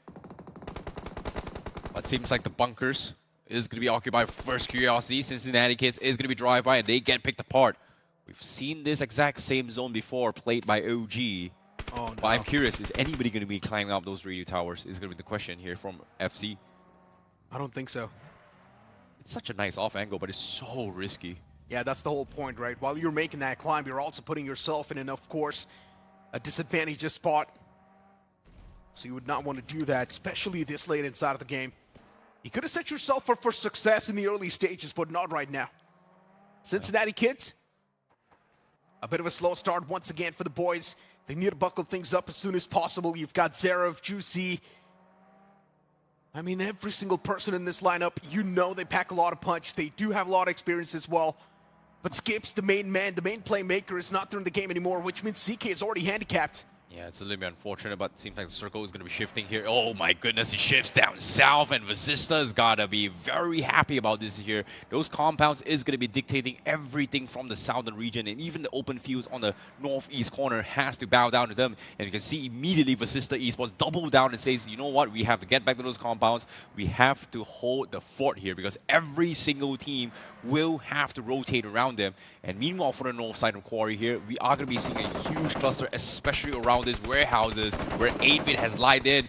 But seems like the bunkers is going to be occupied first. Curiosity, Cincinnati kids is going to be drive-by and they get picked apart. We've seen this exact same zone before played by OG. Oh, no. But I'm curious, is anybody going to be climbing up those radio towers? Is going to be the question here from FC. I don't think so. It's such a nice off angle, but it's so risky. Yeah, that's the whole point, right? While you're making that climb, you're also putting yourself in, and of course, a disadvantageous spot. So you would not want to do that, especially this late inside of the game. You could have set yourself up for success in the early stages, but not right now. Cincinnati kids, a bit of a slow start once again for the boys. They need to buckle things up as soon as possible. You've got Zerov, Juicy. I mean, every single person in this lineup, you know they pack a lot of punch. They do have a lot of experience as well. But Skips, the main man, the main playmaker, is not there in the game anymore, which means CK is already handicapped. Yeah, it's a little bit unfortunate, but it seems like the circle is going to be shifting here. Oh my goodness, he shifts down south, and Vasista's got to be very happy about this here. Those compounds is going to be dictating everything from the southern region, and even the open fields on the northeast corner has to bow down to them. And you can see immediately Vasista Esports double down and says, you know what, we have to get back to those compounds. We have to hold the fort here, because every single team will have to rotate around them. And meanwhile, for the north side of Quarry here, we are going to be seeing a huge cluster, especially around these warehouses where 8-bit has lied in.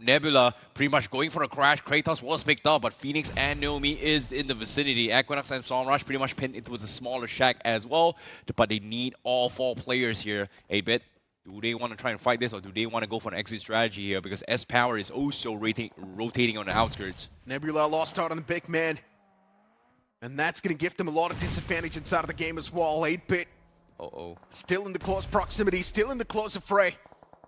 Nebula pretty much going for a crash. Kratos was picked up, but Phoenix and Naomi is in the vicinity. Equinox and Stormrush pretty much pinned into the smaller shack as well. But they need all 4 players here. 8-bit, do they want to try and fight this, or do they want to go for an exit strategy here? Because S-Power is also rotating on the outskirts. Nebula lost out on the big man. And that's going to give them a lot of disadvantage inside of the game as well. 8-bit. Still in the close proximity, still in the close fray.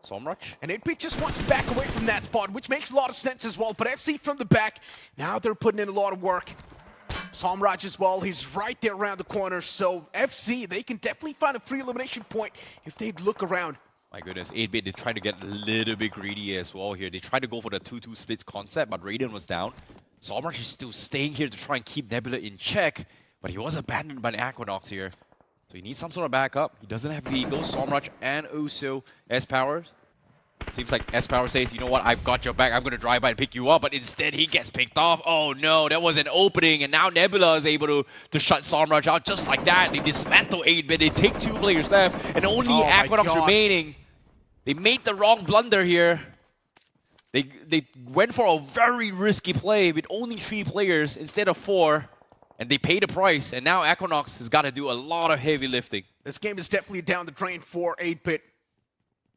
Stormrush? And 8-bit just wants to back away from that spot, which makes a lot of sense as well. But FC from the back, now they're putting in a lot of work. Somraj as well, he's right there around the corner. So FC, they can definitely find a free elimination point if they look around. My goodness, 8-bit, they tried to get a little bit greedy as well here. They tried to go for the 2-2 splits concept, but Raiden was down. Somraj is still staying here to try and keep Nebula in check, but he was abandoned by the Equinox here. So he needs some sort of backup. He doesn't have vehicles, Somraj and also S-Power. Seems like S-Power says, you know what, I've got your back, I'm going to drive by and pick you up, but instead he gets picked off. Oh no, that was an opening, and now Nebula is able to shut Somraj out just like that. They dismantle 8-bit, they take 2 players left, and only Equinox remaining. They made the wrong blunder here. They went for a very risky play with only 3 players instead of 4, and they paid the price, and now Equinox has got to do a lot of heavy lifting. This game is definitely down the drain for 8-bit.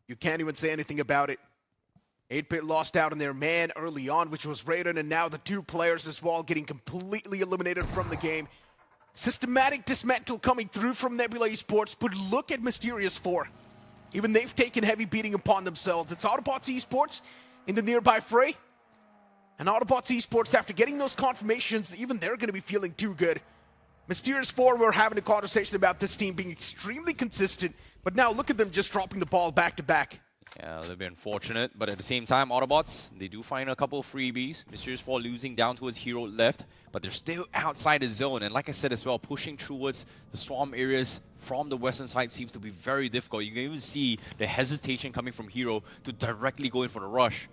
You can't even say anything about it. 8-bit lost out on their man early on, which was Raiden, and now the 2 players as well getting completely eliminated from the game. Systematic dismantle coming through from Nebula Esports, but look at Mysterious 4. Even they've taken heavy beating upon themselves. It's Autobotz Esports in the nearby fray. And Autobotz Esports, after getting those confirmations, even they're going to be feeling too good. Mysterious 4, we're having a conversation about this team being extremely consistent, but now look at them just dropping the ball back to back. Yeah, a little bit unfortunate, but at the same time, Autobots, they do find a couple of freebies. Mysterious 4 losing down towards hero left, but they're still outside the zone. And like I said as well, pushing towards the swarm areas from the western side seems to be very difficult. You can even see the hesitation coming from Hero to directly go in for the rush.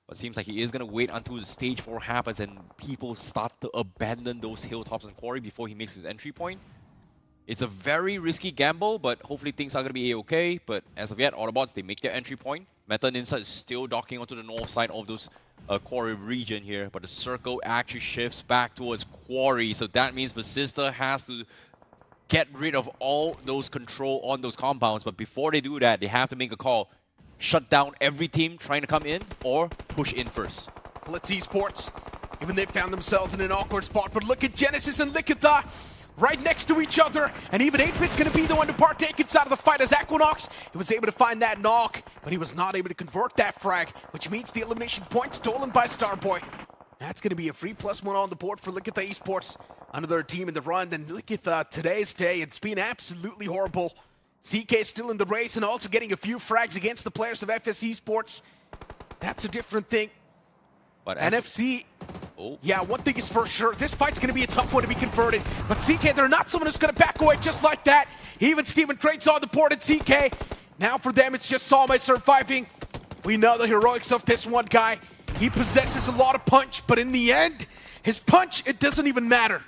But it seems like he is going to wait until the stage 4 happens and people start to abandon those hilltops and quarry before he makes his entry point. It's a very risky gamble, but hopefully things are going to be okay. But as of yet, Autobots, they make their entry point. Meta NINZA is still docking onto the north side of those quarry region here, but the circle actually shifts back towards quarry. So that means Vasista has to get rid of all those control on those compounds. But before they do that, they have to make a call. Shut down every team trying to come in or push in first. Blitz Esports, even they found themselves in an awkward spot, but look at Genesis and Likitha right next to each other, and even 8-Bit's going to be the one to partake inside of the fight as Equinox. He was able to find that knock, but he was not able to convert that frag, which means the elimination point stolen by Starboy. That's going to be a free +1 on the board for Likitha Esports. Another team in the run, and Likitha, today's day, it's been absolutely horrible. CK still in the race and also getting a few frags against the players of FS Esports. That's a different thing. But NFC, yeah, one thing is for sure, this fight's going to be a tough one to be converted. But CK, they're not someone who's going to back away just like that. Even Steven Craig's on the board at CK. Now for them, it's just Salma surviving. We know the heroics of this one guy. He possesses a lot of punch, but in the end, his punch, it doesn't even matter.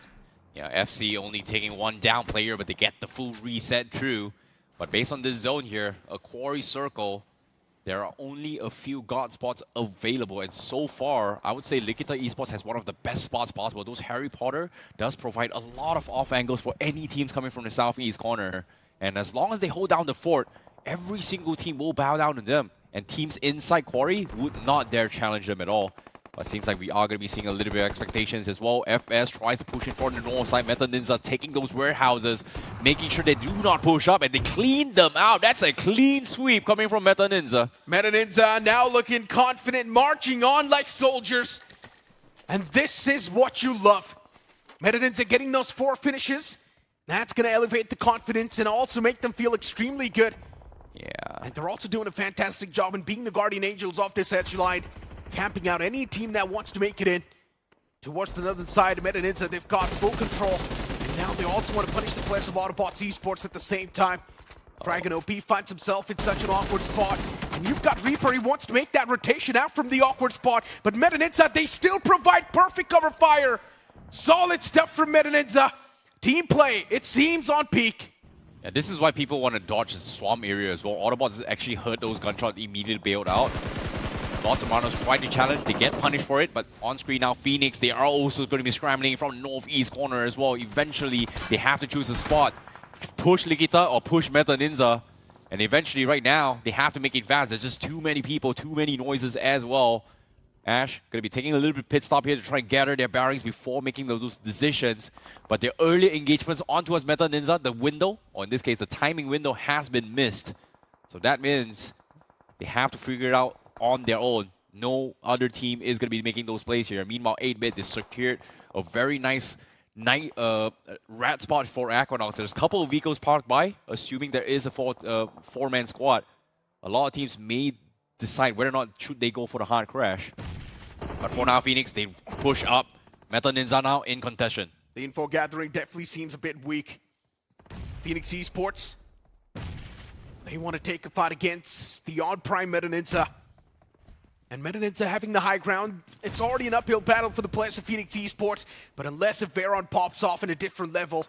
Yeah, FC only taking one down player, but they get the full reset through. But based on this zone here, a quarry circle, there are only a few god spots available, and so far, I would say Likitha Esports has one of the best spots possible. Those Harry Potter does provide a lot of off angles for any teams coming from the southeast corner. And as long as they hold down the fort, every single team will bow down to them. And teams inside quarry would not dare challenge them at all. But it seems like we are going to be seeing a little bit of expectations as well. FS tries to push in for the north side. Meta NINZA taking those warehouses, making sure they do not push up, and they clean them out. That's a clean sweep coming from Meta NINZA. Meta NINZA now looking confident, marching on like soldiers. And this is what you love. Meta NINZA getting those 4 finishes. That's going to elevate the confidence and also make them feel extremely good. Yeah. And they're also doing a fantastic job in being the guardian angels off this edge line, camping out any team that wants to make it in. Towards the northern side of Meta NINZA, they've got full control. And now they also want to punish the players of Autobotz Esports at the same time. Dragon OP finds himself in such an awkward spot. And you've got Reaper, he wants to make that rotation out from the awkward spot. But Meta NINZA, they still provide perfect cover fire. Solid stuff from Meta NINZA. Team play, it seems on peak. Yeah, this is why people want to dodge the swamp area as well. Autobots actually heard those gunshots, immediately bailed out. Los Hermanos tried to challenge, they get punished for it, but on screen now, Phoenix, they are also going to be scrambling from northeast corner as well. Eventually, they have to choose a spot. Push Likitha or push Meta NINZA. And eventually, right now, they have to make it fast. There's just too many people, too many noises as well. Ash going to be taking a little bit pit stop here to try and gather their bearings before making those decisions. But their early engagements on towards Meta NINZA, the window, or in this case, the timing window has been missed. So that means they have to figure it out on their own. No other team is going to be making those plays here. Meanwhile, 8-Bit, they secured a very nice rat spot for Equinox. There's a couple of vehicles parked by, assuming there is a four-man squad. A lot of teams may decide whether or not should they go for the hard crash. But for now, Phoenix, they push up. Meta NINZA now in contention. The info gathering definitely seems a bit weak. Phoenix Esports, they want to take a fight against the on-prime Meta NINZA. And Meta NINZA having the high ground, it's already an uphill battle for the players of Phoenix Esports, but unless if Veron pops off in a different level,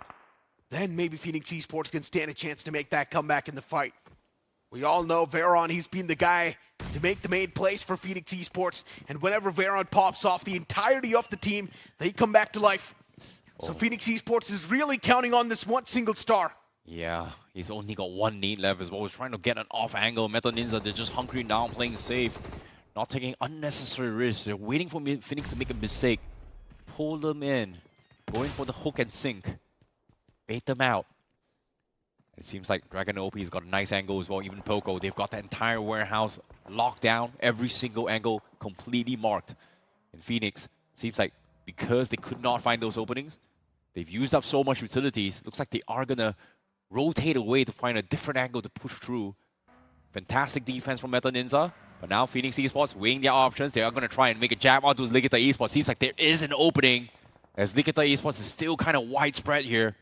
then maybe Phoenix Esports can stand a chance to make that comeback in the fight. We all know Veron, he's been the guy to make the main plays for Phoenix Esports, and whenever Veron pops off, the entirety of the team, they come back to life. So Phoenix Esports is really counting on this one single star. Yeah, he's only got one nade left as well. He's trying to get an off angle. Meta NINZA, they're just hunkering down, playing safe. Not taking unnecessary risks. They're waiting for Phoenix to make a mistake. Pull them in. Going for the hook and sink. Bait them out. It seems like Dragon OP's got a nice angle as well, even Poco. They've got the entire warehouse locked down, every single angle completely marked. In Phoenix, seems like because they could not find those openings, they've used up so much utilities. Looks like they are gonna rotate away to find a different angle to push through. Fantastic defense from Meta NINZA. But now Phoenix Esports weighing their options. They are going to try and make a jab onto Likitha Esports. Seems like there is an opening, as Likitha Esports is still kind of widespread here.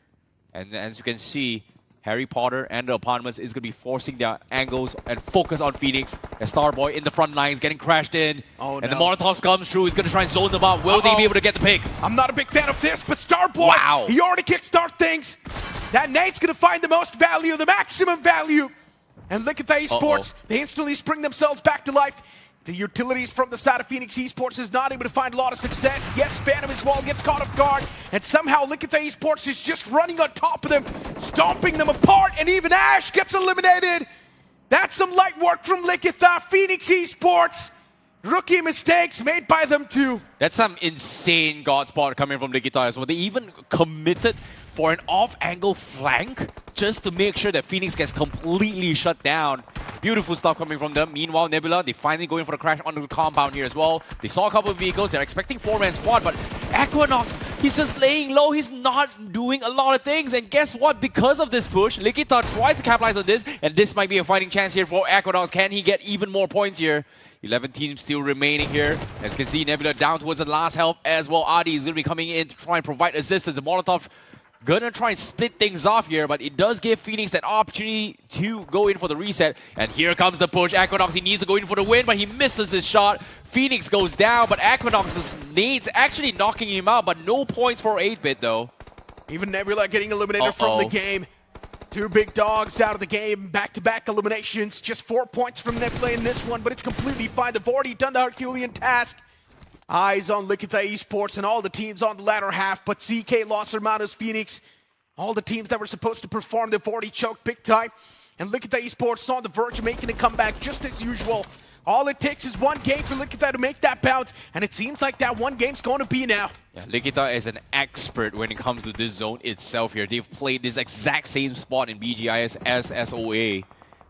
And as you can see, Harry Potter and the opponents is going to be forcing their angles and focus on Phoenix. As Starboy in the front lines getting crashed in. Oh, and no. the Molotovs comes through. He's going to try and zone them out. Will they be able to get the pick? I'm not a big fan of this, but Starboy, Wow. he already kickstart things. That nade's going to find the most value, the maximum value. And Likitha Esports, they instantly spring themselves back to life. The utilities from the side of Phoenix Esports is not able to find a lot of success. Yes, Phantom as well gets caught off guard. And somehow Likitha Esports is just running on top of them, stomping them apart. And even Ash gets eliminated. That's some light work from Likitha. Phoenix Esports, rookie mistakes made by them too. That's some insane god spot coming from Likitha as well. They even committed for an off-angle flank just to make sure that Phoenix gets completely shut down. Beautiful stuff coming from them. Meanwhile, Nebula, they finally going for the crash onto the compound here as well. They saw a couple of vehicles. They're expecting 4-man squad, but Equinox, he's just laying low. He's not doing a lot of things. And guess what? Because of this push, Likitha tries to capitalize on this, and this might be a fighting chance here for Equinox. Can he get even more points here? 11 teams still remaining here. As you can see, Nebula down towards the last health as well. Adi is going to be coming in to try and provide assistance. The Molotov gonna try and split things off here, but it does give Phoenix that opportunity to go in for the reset. And here comes the push. Equinox, he needs to go in for the win, but he misses his shot. Phoenix goes down, but Equinox's nades actually knocking him out, but no points for 8-bit though. Even Nebula getting eliminated from the game. Two big dogs out of the game, back-to-back eliminations. Just 4 points from Nebula in this one, but it's completely fine. They've already done the Herculean task. Eyes on Likitha Esports and all the teams on the latter half, but CK, Los Hermanos, Phoenix, all the teams that were supposed to perform, they've already choked big time. And Likitha Esports on the verge of making a comeback just as usual. All it takes is one game for Likitha to make that bounce, and it seems like that one game's going to be now. Yeah, Likitha is an expert when it comes to this zone itself here. They've played this exact same spot in BGIS as SOA.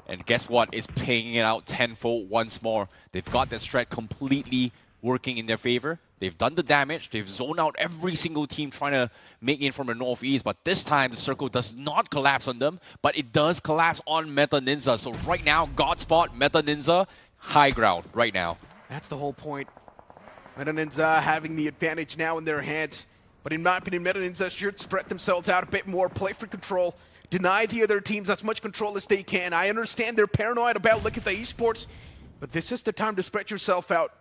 And guess what? It's paying it out tenfold once more. They've got that strat completely working in their favor. They've done the damage. They've zoned out every single team trying to make in from the northeast. But this time, the circle does not collapse on them, but it does collapse on Meta NINZA. So right now, God Spot, Meta NINZA, high ground right now. That's the whole point. Meta NINZA having the advantage now in their hands. But in my opinion, Meta NINZA should spread themselves out a bit more, play for control, deny the other teams as much control as they can. I understand they're paranoid about Likitha Esports, but this is the time to spread yourself out.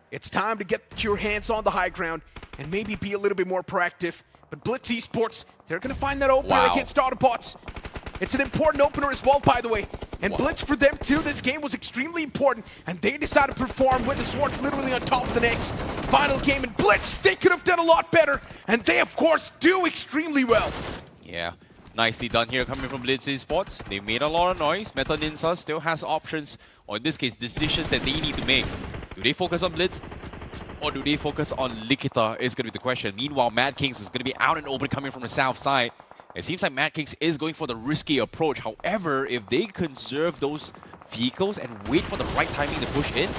It's time to get your hands on the high ground and maybe be a little bit more proactive. But Blitz Esports, they're going to find that opener against Autobotz. It's an important opener as well, by the way. And Blitz for them too, this game was extremely important. And they decided to perform with the swords literally on top of the next final game. And Blitz, they could have done a lot better. And they, of course, do extremely well. Yeah, nicely done here coming from Blitz Esports. They made a lot of noise. Meta NINZA still has options, or in this case, decisions that they need to make. Do they focus on Blitz, or do they focus on Likitha is going to be the question. Meanwhile, Madkings is going to be out and open coming from the south side. It seems like Madkings is going for the risky approach. However, if they conserve those vehicles and wait for the right timing to push in,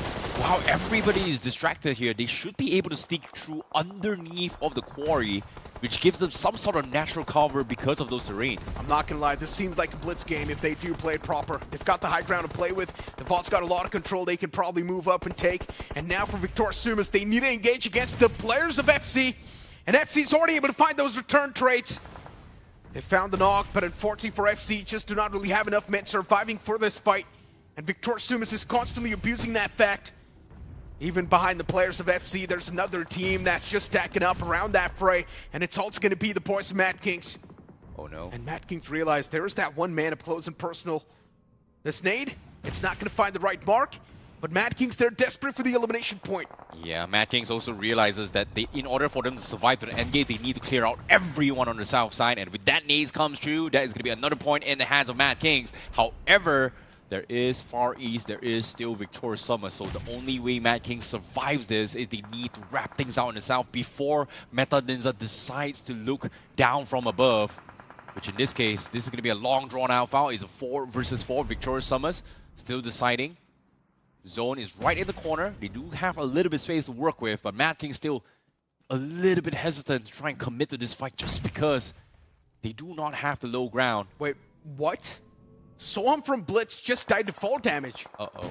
while everybody is distracted here, they should be able to sneak through underneath of the quarry, which gives them some sort of natural cover because of those terrain. I'm not gonna lie, this seems like a Blitz game if they do play it proper. They've got the high ground to play with. The Vault's got a lot of control they can probably move up and take. And now for Victor Sumus, they need to engage against the players of FC. And FC's already able to find those return trades. They found the knock, but unfortunately for FC, just do not really have enough men surviving for this fight. And Victor Sumus is constantly abusing that fact. Even behind the players of FC, there's another team that's just stacking up around that fray, and it's also going to be the boys of Madkings. Oh no. And Madkings realized there is that one man up close and personal. This nade, it's not going to find the right mark, but Madkings, they're desperate for the elimination point. Yeah, Madkings also realizes that in order for them to survive to the end game, they need to clear out everyone on the south side, and with that nades comes true, that is going to be another point in the hands of Madkings. However, there is Far East, there is still Victor Summer, so the only way Madkings survives this is they need to wrap things out in the south before Meta NINZA decides to look down from above. which in this case, this is going to be a long drawn-out foul. It's a 4 versus 4. Victorious Summers still deciding. Zone is right in the corner. They do have a little bit space to work with, but Madkings still a little bit hesitant to try and commit to this fight just because they do not have the low ground. Wait, what? Someone from Blitz just died to fall damage. Uh-oh.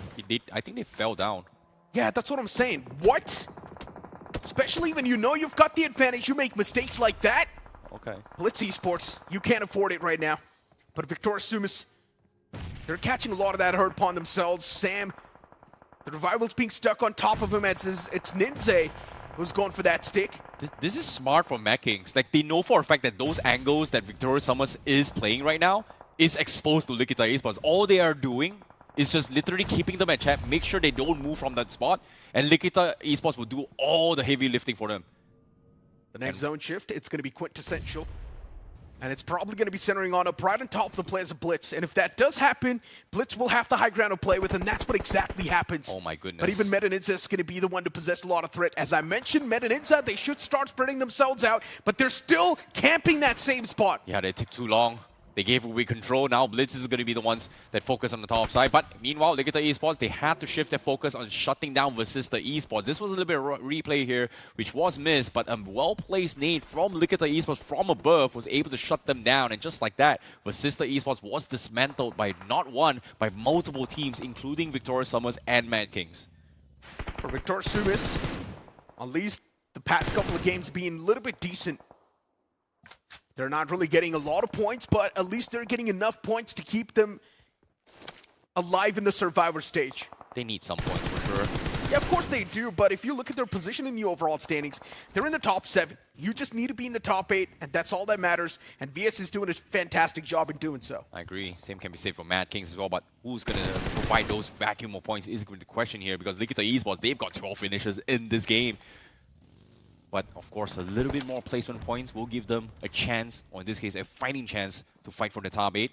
I think they fell down. Yeah, that's what I'm saying. What? Especially when you know you've got the advantage, you make mistakes like that. Okay. Blitz Esports, you can't afford it right now. But Victorious Sumus, they're catching a lot of that hurt upon themselves. Sam, the revival's being stuck on top of him as it's NINZA who's going for that stick. This is smart from Madkings. Like, they know for a fact that those angles that Victorious Summers is playing right now is exposed to Likitha Esports. All they are doing is just literally keeping them at check, make sure they don't move from that spot, and Likitha Esports will do all the heavy lifting for them. The next zone shift, it's going to be quintessential. And it's probably going to be centering on up right on top of the players of Blitz. And if that does happen, Blitz will have the high ground to play with, and that's what exactly happens. Oh my goodness. But even NINZA is going to be the one to possess a lot of threat. As I mentioned, NINZA, they should start spreading themselves out, but they're still camping that same spot. Yeah, they took too long. They gave away control. Now Blitz is going to be the ones that focus on the top side. But meanwhile, Likitha Esports, they had to shift their focus on shutting down Vasista Esports. This was a little bit of replay here, which was missed, but a well-placed nade from Likitha Esports from above was able to shut them down. And just like that, Vasista Esports was dismantled by not one, by multiple teams, including Victorious Summers and Madkings. For Victorious Sumus, at least the past couple of games being a little bit decent. They're not really getting a lot of points, but at least they're getting enough points to keep them alive in the Survivor stage. They need some points for sure. Yeah, of course they do, but if you look at their position in the overall standings, they're in the top 7. You just need to be in the top 8, and that's all that matters, and VS is doing a fantastic job in doing so. I agree. Same can be said for Madkings as well, but who's going to provide those vacuum of points is going to be the question here, because Likitha Esports, they've got 12 finishes in this game. But of course, a little bit more placement points will give them a chance, or in this case, a fighting chance to fight for the top 8.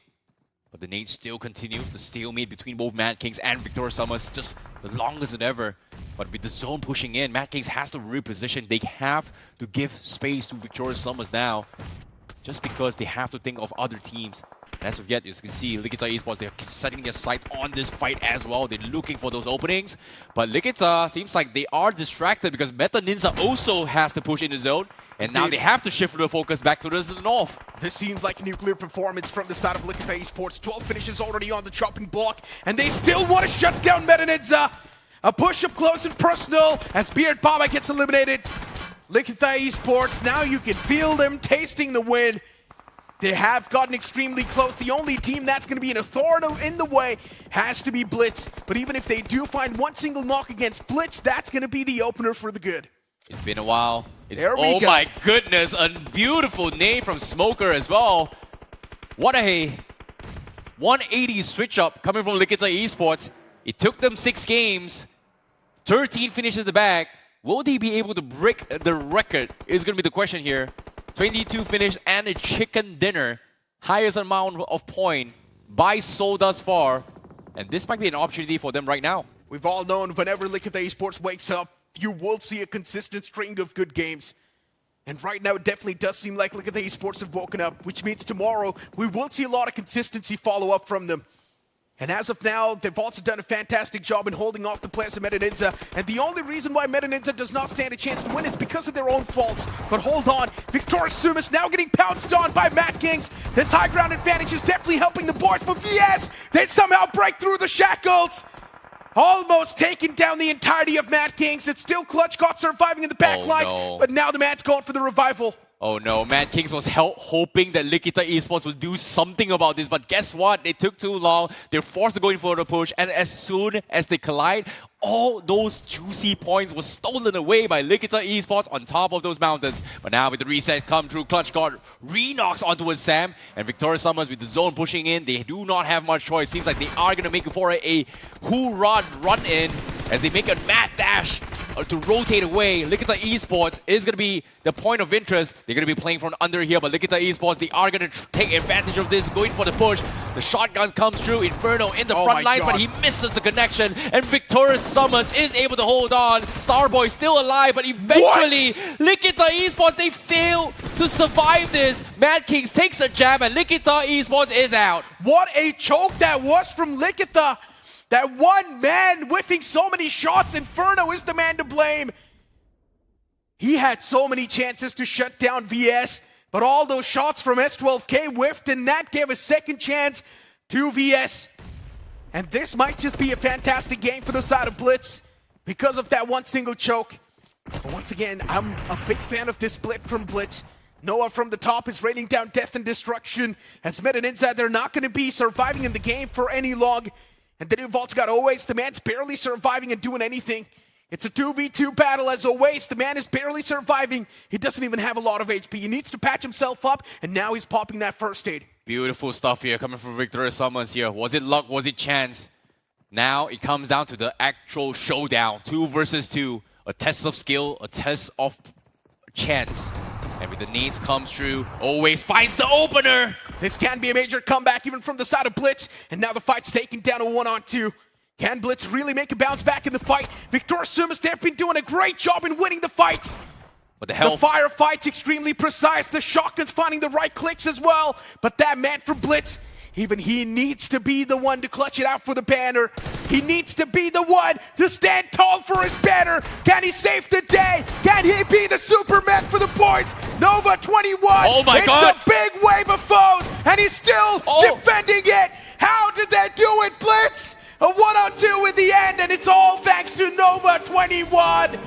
But the nade still continues. The stalemate between both Madkings and Victorious Summers, just the longest than ever. But with the zone pushing in, Madkings has to reposition. They have to give space to Victorious Summers now, just because they have to think of other teams. As of yet, you can see Likitha Esports, they're setting their sights on this fight as well. They're looking for those openings. But Likitha seems like they are distracted because Meta NINZA also has to push in the zone. And now they have to shift their focus back to the north. This seems like a nuclear performance from the side of Likitha Esports. 12 finishes already on the chopping block, and they still want to shut down Meta NINZA. A push up close and personal as Beard Baba gets eliminated. Likitha Esports, now you can feel them tasting the win. They have gotten extremely close. The only team that's going to be an authority in the way has to be Blitz. But even if they do find one single knock against Blitz, that's going to be the opener for the good. It's been a while. Oh my goodness, a beautiful nade from Smoker as well. What a 180 switch up coming from Likitha Esports. It took them 6 games, 13 finishes in the bag. Will they be able to break the record is going to be the question here. 22 finish and a chicken dinner. Highest amount of point by Seoul thus far. And this might be an opportunity for them right now. We've all known whenever Likitha Esports wakes up, you will see a consistent string of good games. And right now, it definitely does seem like Likitha Esports have woken up, which means tomorrow we will see a lot of consistency follow up from them. And as of now, they've also done a fantastic job in holding off the players of Meta NINZA. And the only reason why Meta NINZA does not stand a chance to win is because of their own faults. But hold on, Victorious Sumus now getting pounced on by Madkings. This high ground advantage is definitely helping the boys, but yes, they somehow break through the shackles. Almost taking down the entirety of Madkings. It's still Clutch got surviving in the back lines, but now the man's going for the revival. Oh no, Madkings was hoping that Likitha Esports would do something about this, but guess what? It took too long. They're forced to go in for the push, and as soon as they collide, all those juicy points were stolen away by Likitha Esports on top of those mountains. But now with the reset come through, Clutch got re-knocks onto Sam, and Victorious Summers with the zone pushing in. They do not have much choice. Seems like they are going to make it for a hoorah run in as they make a mad dash to rotate away. Likitha Esports is going to be the point of interest. They're going to be playing from under here, but Likitha Esports, they are going to take advantage of this, going for the push. The shotgun comes through. Inferno in the front line, but he misses the connection. And Victorious Summers is able to hold on. Starboy still alive, but eventually Likitha Esports, they fail to survive this. Madkings takes a jab, and Likitha Esports is out. What a choke that was from Likitha. That one man whiffing so many shots. Inferno is the man to blame. He had so many chances to shut down VS, but all those shots from S12K whiffed, and that gave a second chance to VS. And this might just be a fantastic game for the side of Blitz because of that one single choke. But once again, I'm a big fan of this split from Blitz. Noah from the top is raining down death and destruction. As Med and NINZA, they're not going to be surviving in the game for any long. And then Vault's got Always. The man's barely surviving and doing anything. It's a 2v2 battle as Always. The man is barely surviving. He doesn't even have a lot of HP. He needs to patch himself up, and now he's popping that first aid. Beautiful stuff here coming from Victorious Summers here. Was it luck? Was it chance? Now it comes down to the actual showdown. 2 versus 2. A test of skill, a test of chance. And with the needs comes through, Always finds the opener. This can be a major comeback even from the side of Blitz. And now the fight's taken down to 1-on-2. Can Blitz really make a bounce back in the fight? Victorious Summers, they've been doing a great job in winning the fights. What the hell? The firefights extremely precise. The shotgun's finding the right clicks as well. But that man from Blitz, even he needs to be the one to clutch it out for the banner. He needs to be the one to stand tall for his banner. Can he save the day? Can he be the Superman for the boys? Nova 21. Oh my God. It's a big wave of foes, and he's still defending it. How did they do it, Blitz? A 1-on-2 in the end, and it's all thanks to Nova 21.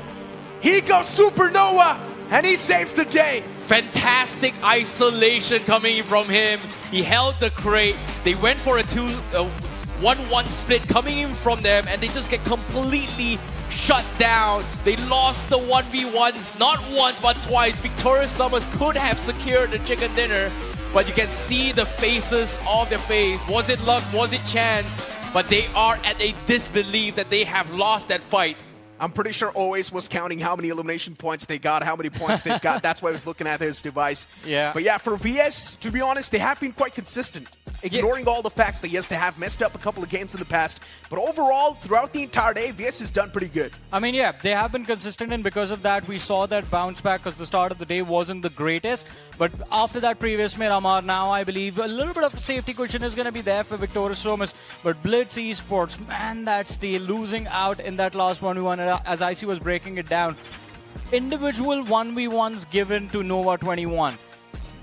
He goes supernova, and he saves the day. Fantastic isolation coming from him. He held the crate. They went for a 1-1 split coming in from them, and they just get completely shut down. They lost the 1v1s, not once but twice. Victorious Summers could have secured the chicken dinner, but you can see the faces of their face. Was it luck? Was it chance? But they are at a disbelief that they have lost that fight. I'm pretty sure Always was counting how many elimination points they got, how many points they've got. That's why he was looking at his device. Yeah. But yeah, for VS, to be honest, they have been quite consistent. Ignoring all the facts that, yes, they have messed up a couple of games in the past. But overall, throughout the entire day, VS has done pretty good. I mean, yeah, they have been consistent, and because of that, we saw that bounce back because the start of the day wasn't the greatest. But after that previous Miramar, now I believe a little bit of a safety cushion is going to be there for Victorious Summers. But Blitz Esports, man, that steal, losing out in that last 1v1 as IC was breaking it down. Individual 1v1s given to Nova 21.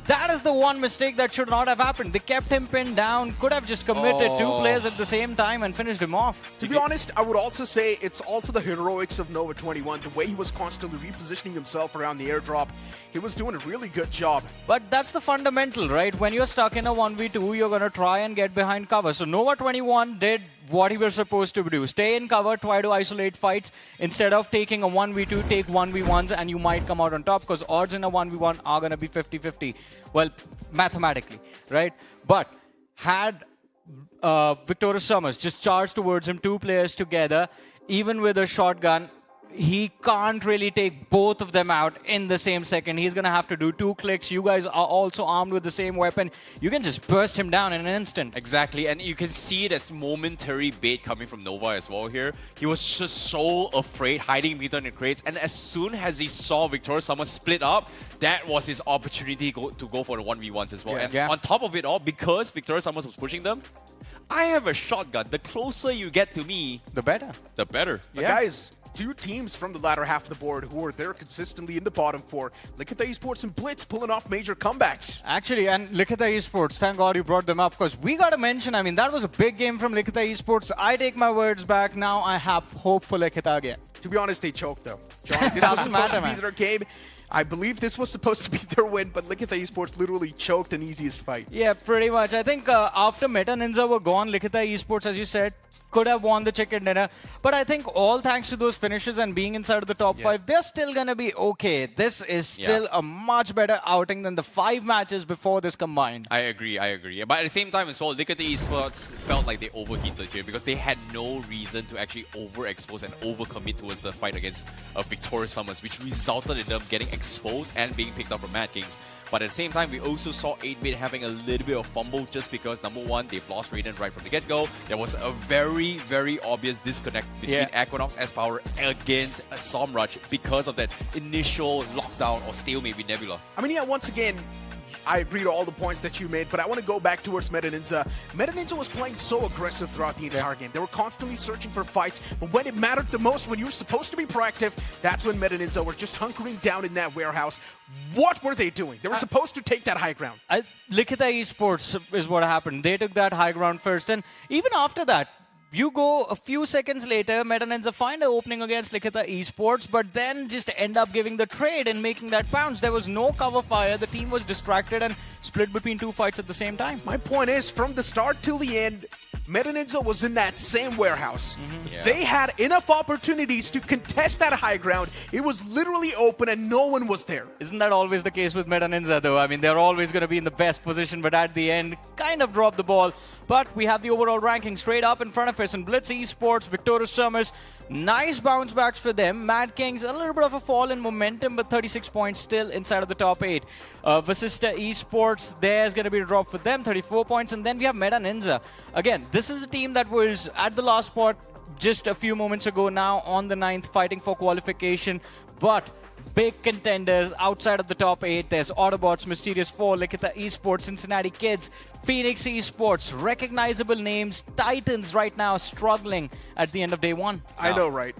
That is the one mistake that should not have happened. They kept him pinned down, could have just committed 2 players at the same time and finished him off. To be honest, I would also say it's also the heroics of Nova 21. The way he was constantly repositioning himself around the airdrop, he was doing a really good job. But that's the fundamental, right? When you're stuck in a 1v2, you're going to try and get behind cover. So Nova 21 did what he was supposed to do. Stay in cover, try to isolate fights. Instead of taking a 1v2, take 1v1s, and you might come out on top because odds in a 1v1 are going to be 50-50. Well, mathematically, right? But had Victorious Summers just charged towards him, 2 players together, even with a shotgun, he can't really take both of them out in the same second. He's going to have to do 2 clicks. You guys are also armed with the same weapon. You can just burst him down in an instant. Exactly, and you can see that momentary bait coming from Nova as well here. He was just so afraid, hiding behind the crates, and as soon as he saw Victorious Summers split up, that was his opportunity to go for the 1v1s as well. Yeah. And on top of it all, because Victorious Summers was pushing them, I have a shotgun. The closer you get to me, The better. the better. But guys, 2 teams from the latter half of the board who are there consistently in the bottom 4. Likitha Esports and Blitz pulling off major comebacks. Actually, and Likitha Esports, thank God you brought them up because we got to mention, I mean, that was a big game from Likitha Esports. I take my words back. Now I have hope for Likitha again. To be honest, they choked though. John, this was supposed to be their game. I believe this was supposed to be their win, but Likitha Esports literally choked an easiest fight. Yeah, pretty much. I think after Meta NINZA were gone, Likitha Esports, as you said, could have won the chicken dinner. But I think all thanks to those finishes and being inside of the top 5, they're still going to be okay. This is still a much better outing than the 5 matches before this combined. I agree. But at the same time as well, Likitha Esports felt like they overheated here because they had no reason to actually overexpose and overcommit towards the fight against Victorious Summers, which resulted in them getting exposed and being picked up from Madkings. But at the same time, we also saw 8-Bit having a little bit of fumble just because, number one, they've lost Raiden right from the get-go. There was a very, very obvious disconnect between Equinox S-Power against Somrush because of that initial lockdown or stalemate with Nebula. I mean, yeah, once again, I agree to all the points that you made, but I want to go back towards NINZA. NINZA was playing so aggressive throughout the entire game. They were constantly searching for fights, but when it mattered the most, when you were supposed to be proactive, that's when NINZA were just hunkering down in that warehouse. What were they doing? They were supposed to take that high ground. Likitha Esports is what happened. They took that high ground first, and even after that, you go a few seconds later, NINZA find an opening against Likitha Esports, but then just end up giving the trade and making that bounce. There was no cover fire. The team was distracted and split between 2 fights at the same time. My point is, from the start till the end, NINZA was in that same warehouse. They had enough opportunities to contest that high ground. It was literally open and no one was there. Isn't that always the case with NINZA though? I mean, they're always going to be in the best position, but at the end, kind of drop the ball. But we have the overall ranking straight up in front of us in Blitz Esports, Victorious Summers. Nice bounce backs for them. Madkings, a little bit of a fall in momentum, but 36 points still inside of the top 8. Vasista Esports, there's going to be a drop for them, 34 points. And then we have NINZA. Again, this is a team that was at the last spot just a few moments ago now on the 9th, fighting for qualification. But big contenders outside of the top 8. There's Autobotz, Mysterious 4, Likitha Esports, Cincinnati Kids, Phoenix Esports, recognizable names, Titans right now struggling at the end of day 1. I know, right?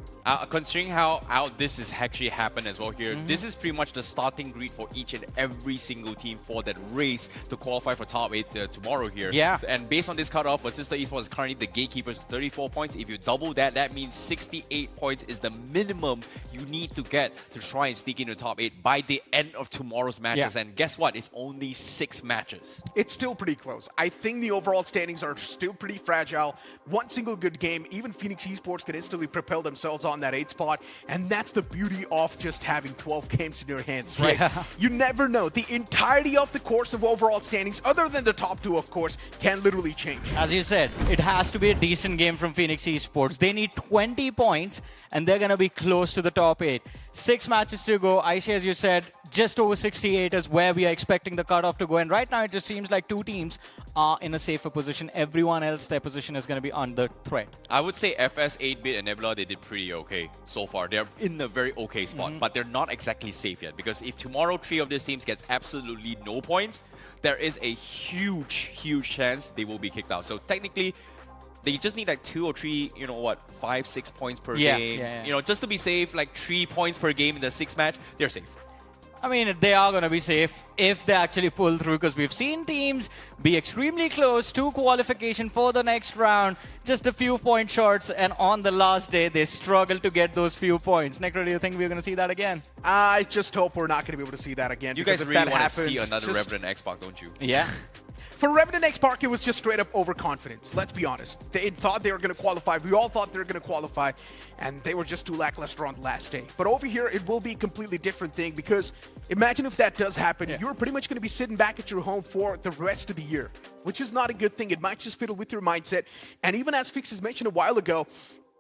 Considering how this has actually happened as well here, this is pretty much the starting grid for each and every single team for that race to qualify for top 8 tomorrow here. Yeah. And based on this cutoff, Vasista Esports is currently the gatekeepers, 34 points. If you double that, that means 68 points is the minimum you need to get to try and sneak into top 8 by the end of tomorrow's matches. And guess what? It's only 6 matches. It's still pretty close. I think the overall standings are still pretty fragile. One single good game, even Phoenix Esports can instantly propel themselves on that 8 spot, and that's the beauty of just having 12 games in your hands, right? You never know. The entirety of the course of overall standings, other than the top 2, of course, can literally change. As you said, it has to be a decent game from Phoenix Esports. They need 20 points, and they're going to be close to the top 8. 6 matches to go. Aisha, as you said, just over 68 is where we are expecting the cutoff to go. And right now, it just seems like 2 teams are in a safer position. Everyone else, their position is going to be under threat. I would say FS, 8-Bit, and Nebula, they did pretty okay so far. They're in a very okay spot, but they're not exactly safe yet. Because if tomorrow 3 of these teams gets absolutely no points, there is a huge, huge chance they will be kicked out. So technically, they just need like 2 or 3, 5, 6 points per game. Just to be safe, like 3 points per game in the 6th match, they're safe. I mean, they are going to be safe if they actually pull through, because we've seen teams be extremely close to qualification for the next round, just a few point shorts, and on the last day, they struggle to get those few points. Necro, do you think we're going to see that again? I just hope we're not going to be able to see that again. You guys really want to see another Revenant X-Pac, don't you? Yeah. For Revenant X-Pac, it was just straight up overconfidence. Let's be honest. They thought they were going to qualify. We all thought they were going to qualify, and they were just too lackluster on the last day. But over here, it will be a completely different thing, because imagine if that does happen, you're pretty much going to be sitting back at your home for the rest of the year, which is not a good thing. It might just fiddle with your mindset. And even as Fixes mentioned a while ago,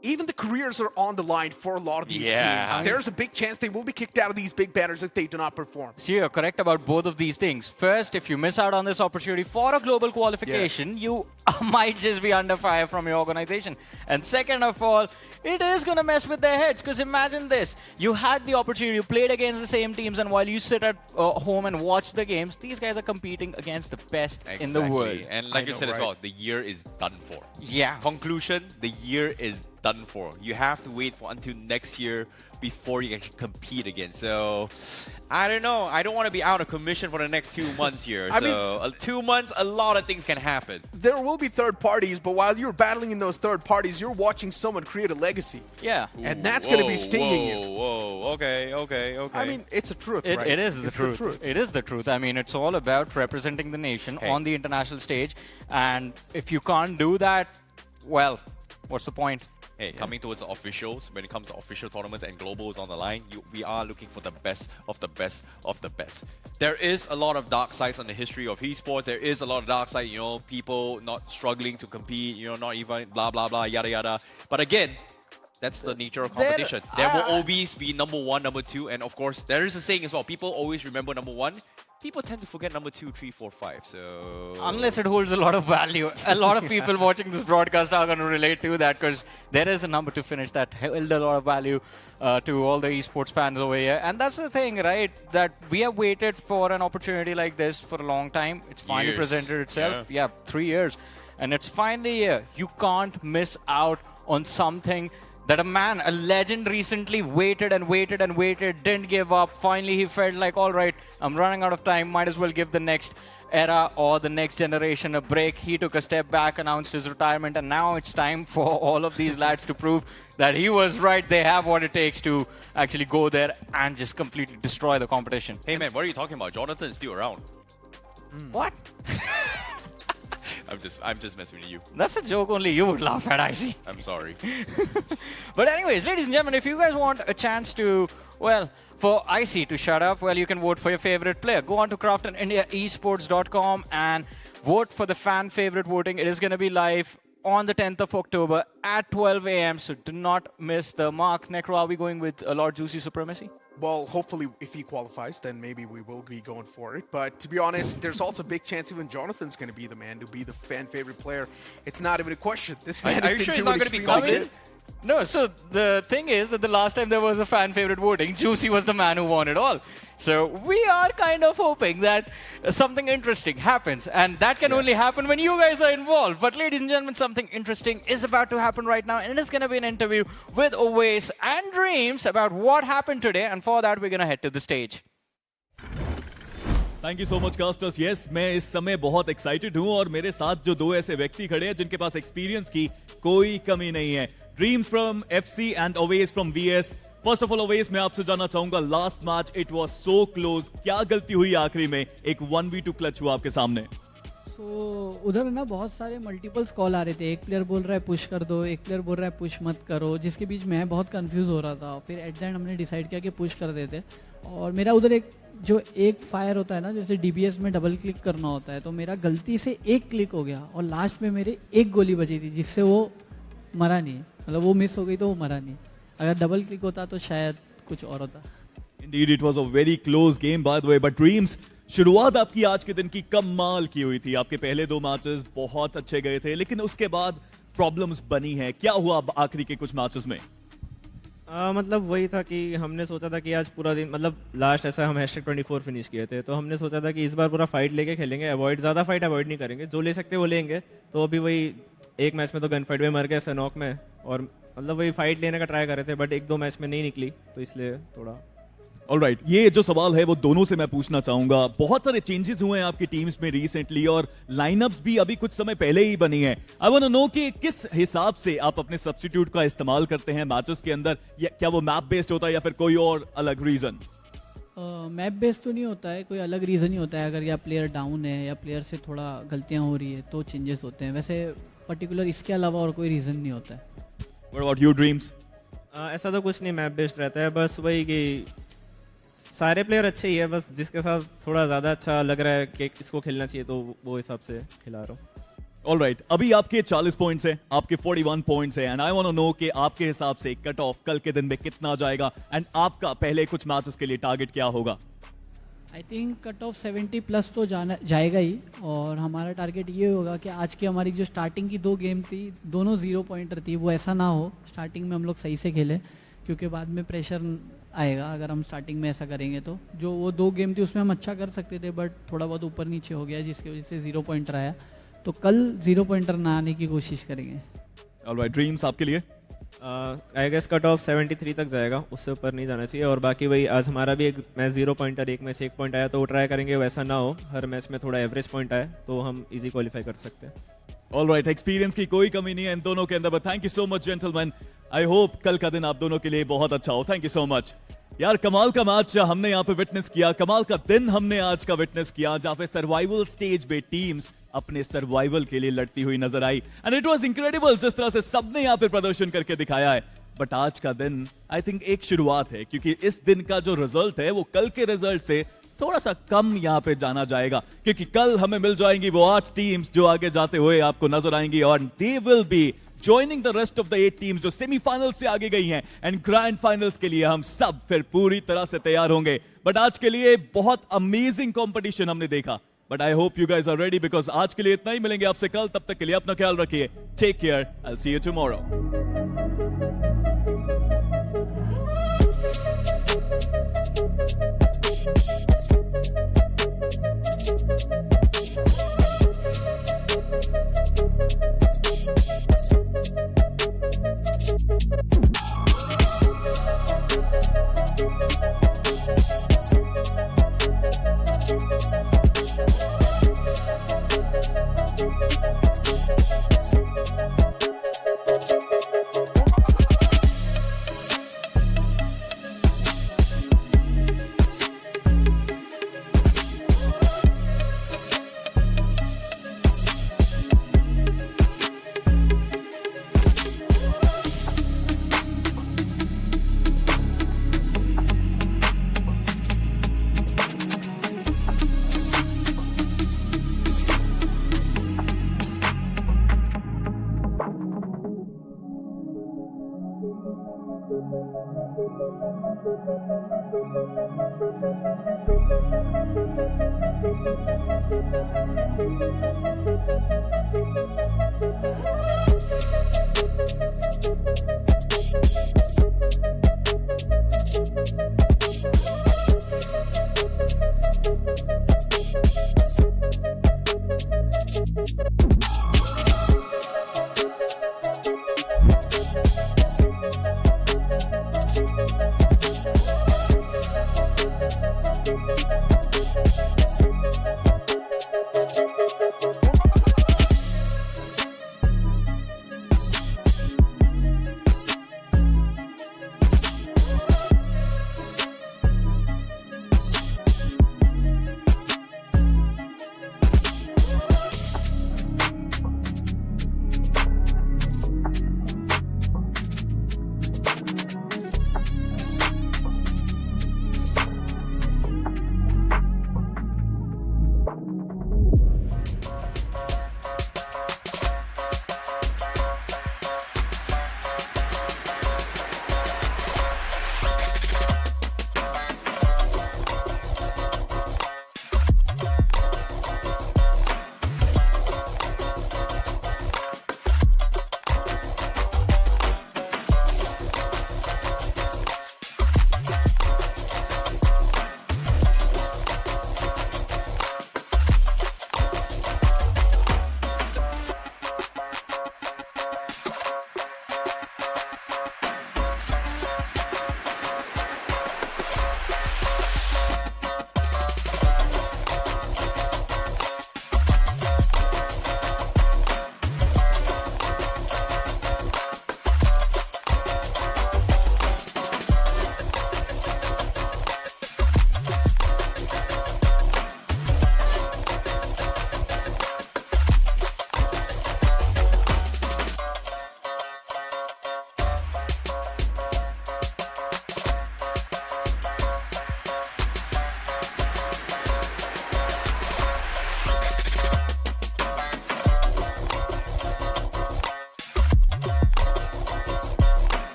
even the careers are on the line for a lot of these teams. There's a big chance they will be kicked out of these big banners if they do not perform. So you're correct about both of these things. First, if you miss out on this opportunity for a global qualification, you might just be under fire from your organization. And second of all, it is going to mess with their heads, because imagine this. You had the opportunity, you played against the same teams, and while you sit at home and watch the games, these guys are competing against the best in the world. And like you said as well, the year is done for. Yeah. Conclusion, the year is done for. You have to wait for until next year before you can compete again. So, I don't know. I don't want to be out of commission for the next 2 months here. I mean, 2 months, a lot of things can happen. There will be third parties, but while you're battling in those third parties, you're watching someone create a legacy. Yeah. And that's going to be stinging you. Whoa, okay. I mean, it's a truth, right? It is the truth. It is the truth. I mean, it's all about representing the nation on the international stage. And if you can't do that, well, what's the point? Hey, coming towards the officials, when it comes to official tournaments and globals on the line, we are looking for the best of the best of the best. There is a lot of dark sides on the history of esports. There is a lot of dark side, you know, people not struggling to compete, you know, not even blah, blah, blah, yada, yada. But again, that's the nature of competition. There will always be number one, number two, and of course, there is a saying as well. People always remember number one. People tend to forget number 2, 3, 4, 5. So unless it holds a lot of value, a lot of people watching this broadcast are going to relate to that, because there is a number to finish that held a lot of value to all the esports fans over here. And that's the thing, right? That we have waited for an opportunity like this for a long time. It's finally presented itself. Yeah, 3 years. And it's finally here. You can't miss out on something that a man, a legend, recently waited and waited and waited, didn't give up. Finally, he felt like, all right, I'm running out of time. Might as well give the next era or the next generation a break. He took a step back, announced his retirement, and now it's time for all of these lads to prove that he was right. They have what it takes to actually go there and just completely destroy the competition. hey man, what are you talking about? Jonathan is still around. What? I'm just messing with you. That's a joke only you would laugh at, I see. I'm sorry. But anyways, ladies and gentlemen, if you guys want a chance to, well, for IC to shut up, well, you can vote for your favorite player. Go on to craftonindiaesports.com and vote for the fan favorite voting. It is going to be live on the 10th of October at 12 a.m. So do not miss the mark. Necro, are we going with Lord Juicy Supremacy? Well, hopefully, if he qualifies, then maybe we will be going for it. But to be honest, there's also a big chance even Jonathan's going to be the man to be the fan favorite player. It's not even a question. This man Are you sure he's not going to be Goblin? No, so the thing is that the last time there was a fan favorite voting, Juicy was the man who won it all. So we are kind of hoping that something interesting happens, and that can only happen when you guys are involved. But ladies and gentlemen, something interesting is about to happen right now, and it is going to be an interview with Owace and Dreams about what happened today, and for that we're going to head to the stage. Thank you so much casters. Yes, मैं इस समय बहुत excited हूं और मेरे साथ जो दो ऐसे व्यक्ति खड़े हैं जिनके पास एक्सपीरियंस की कोई कमी नहीं है. Dreams from FC and Owais from VS. First of all Owais, मैं आपसे जानना चाहूंगा, last match it was so close. क्या गलती हुई आखिरी में? एक 1v2 क्लच हुआ आपके सामने. तो उधर ना बहुत सारे मल्टीपल्स कॉल आ रहे थे. एक प्लेयर बोल रहा है पुश कर दो, एक प्लेयर बोल रहा है पुश मत करो, जिसके बीच मैं बहुत कंफ्यूज हो रहा था. फिर एट द एंड हमने डिसाइड किया कि पुश कर देते. और मेरा उधर एक फायर होता है ना, जैसे डीबीएस में डबल क्लिक करना होता है, तो मेरा गलती से एक क्लिक हो गया और लास्ट में मेरे एक गोली बची थी जिससे वो मरा नहीं. मतलब वो मिस हो गई तो वो मरा नहीं. अगर डबल क्लिक होता तो शायद कुछ और होता. Indeed, it was a very close game by the way. But Dreams, शुरुआत आपकी आज के दिन की कमाल की हुई थी. आपके पहले 2 मैचेस बहुत अच्छे गए थे, लेकिन उसके बाद प्रॉब्लम्स बनी है. क्या हुआ आखिरी के कुछ मैचेस में? मतलब वही था कि हमने सोचा था कि आज पूरा दिन, मतलब लास्ट ऐसा हम #24 फिनिश किए थे, तो हमने सोचा था कि इस बार पूरा फाइट लेके खेलेंगे. ज़्यादा फाइट अवॉइड नहीं करेंगे, जो ले सकते वो लेंगे. तो अभी वही एक मैच में तो गन फाइट में मर गए सनॉक में, और मतलब वही फाइट लेने का ट्राई कर रहे थे, बट 1-2 मैच में नहीं निकली, तो इसलिए थोड़ा. ऑलराइट, ये जो सवाल है वो दोनों से मैं पूछना चाहूंगा. बहुत सारे चेंजेस हुए हैं आपकी टीम्स में रिसेंटली, और लाइनअप्स भी अभी कुछ समय पहले ही बनी है. आई वांट टू नो कि किस हिसाब से आप अपने सब्स्टिट्यूट का इस्तेमाल करते हैं मैचेस के अंदर. क्या वो मैप बेस्ड होता है या फिर कोई और अलग रीजन? मैप बेस्ड तो नहीं होता है, कोई अलग रीज़न ही होता है. अगर या प्लेयर डाउन है या प्लेयर से थोड़ा गलतियाँ हो रही है तो चेंजेस होते हैं. वैसे पर्टिकुलर इसके अलावा और कोई रीज़न नहीं होता है. What about you dreams? ऐसा तो कुछ नहीं, मैप बेस्ड रहता है. बस वही कि सारे प्लेयर अच्छे ही है, बस जिसके साथ थोड़ा ज़्यादा अच्छा लग रहा है कि इसको खेलना चाहिए तो वो हिसाब से खिला रहा हूँ. ऑलराइट, अभी आपके 40 पॉइंट्स हैं, आपके 41 पॉइंट्स हैं, and I want to know कि आपके हिसाब से कट ऑफ कल के दिन में कितना जाएगा, एंड आपका पहले कुछ मैचेस के लिए टारगेट क्या होगा? आई थिंक कट ऑफ 70+ तो जाएगा ही. और हमारा टारगेट ये होगा कि आज की हमारी जो स्टार्टिंग की 2 गेम थी, दोनों 0 पॉइंटर थी, वो ऐसा ना हो. स्टार्टिंग में हम लोग सही से खेलें, क्योंकि बाद में प्रेशर आएगा अगर हम स्टार्टिंग में ऐसा करेंगे. तो जो वो 2 गेम थी उसमें हम अच्छा कर सकते थे, बट थोड़ा बहुत ऊपर नीचे हो गया जिसकी वजह से 0 पॉइंटर आया. तो कल 0 पॉइंटर ना आने की कोशिश करेंगे. ऑलराइट, ड्रीम्स आपके लिए? आई गेस कट ऑफ 73 तक जाएगा, उससे ऊपर नहीं जाना चाहिए. और बाकी वही आज हमारा भी एक मैच 0 पॉइंटर, एक मैच 1 पॉइंट आया, तो वो ट्राई करेंगे वैसा ना हो, हर मैच में थोड़ा एवरेज पॉइंट आए तो हम इजी क्वालिफाई कर सकते हैं. ऑलराइट, एक्सपीरियंस की कोई कमी नहीं है इन दोनों के अंदर, but thank you so much gentleman. I hope कल का दिन आप दोनों के लिए बहुत अच्छा हो. Thank you so much. यार, कमाल का मैच हमने यहाँ पे विटनेस किया, कमाल का दिन हमने आज का विटनेस किया, जहाँ पे सर्वाइवल स्टेज पे टीम्स अपने सर्वाइवल के लिए लड़ती हुई नजर आई एंड इट वाज इनक्रेडिबल जिस तरह से सबने यहाँ पे प्रदर्शन करके दिखाया है। बट आज का दिन आई थिंक एक शुरुआत है, क्योंकि इस दिन का जो रिजल्ट है वो कल के रिजल्ट से थोड़ा सा कम यहाँ पे जाना जाएगा, क्योंकि कल हमें मिल जाएंगी वो 8 टीम्स जो आगे जाते हुए आपको नजर आएंगी और they will be joining the rest of the 8 teams जो सेमीफाइनल से आगे गई हैं एंड ग्रैंड फाइनल्स के लिए हम सब फिर पूरी तरह से तैयार होंगे। बट आज के लिए बहुत अमेजिंग कंपटीशन हमने देखा, but I hope you guys are ready because आज के लिए इतना ही, मिलेंगे आपसे कल, तब तक के लिए अपना ख्याल रखिए, take care, I will see you tomorrow.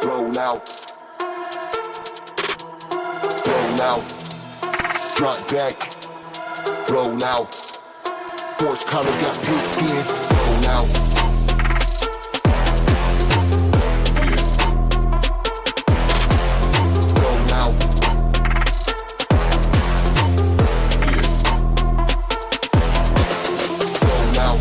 Roll out. Roll out. Front back. Roll out. Horse collar got pig skin. Roll out. Roll out. Roll out.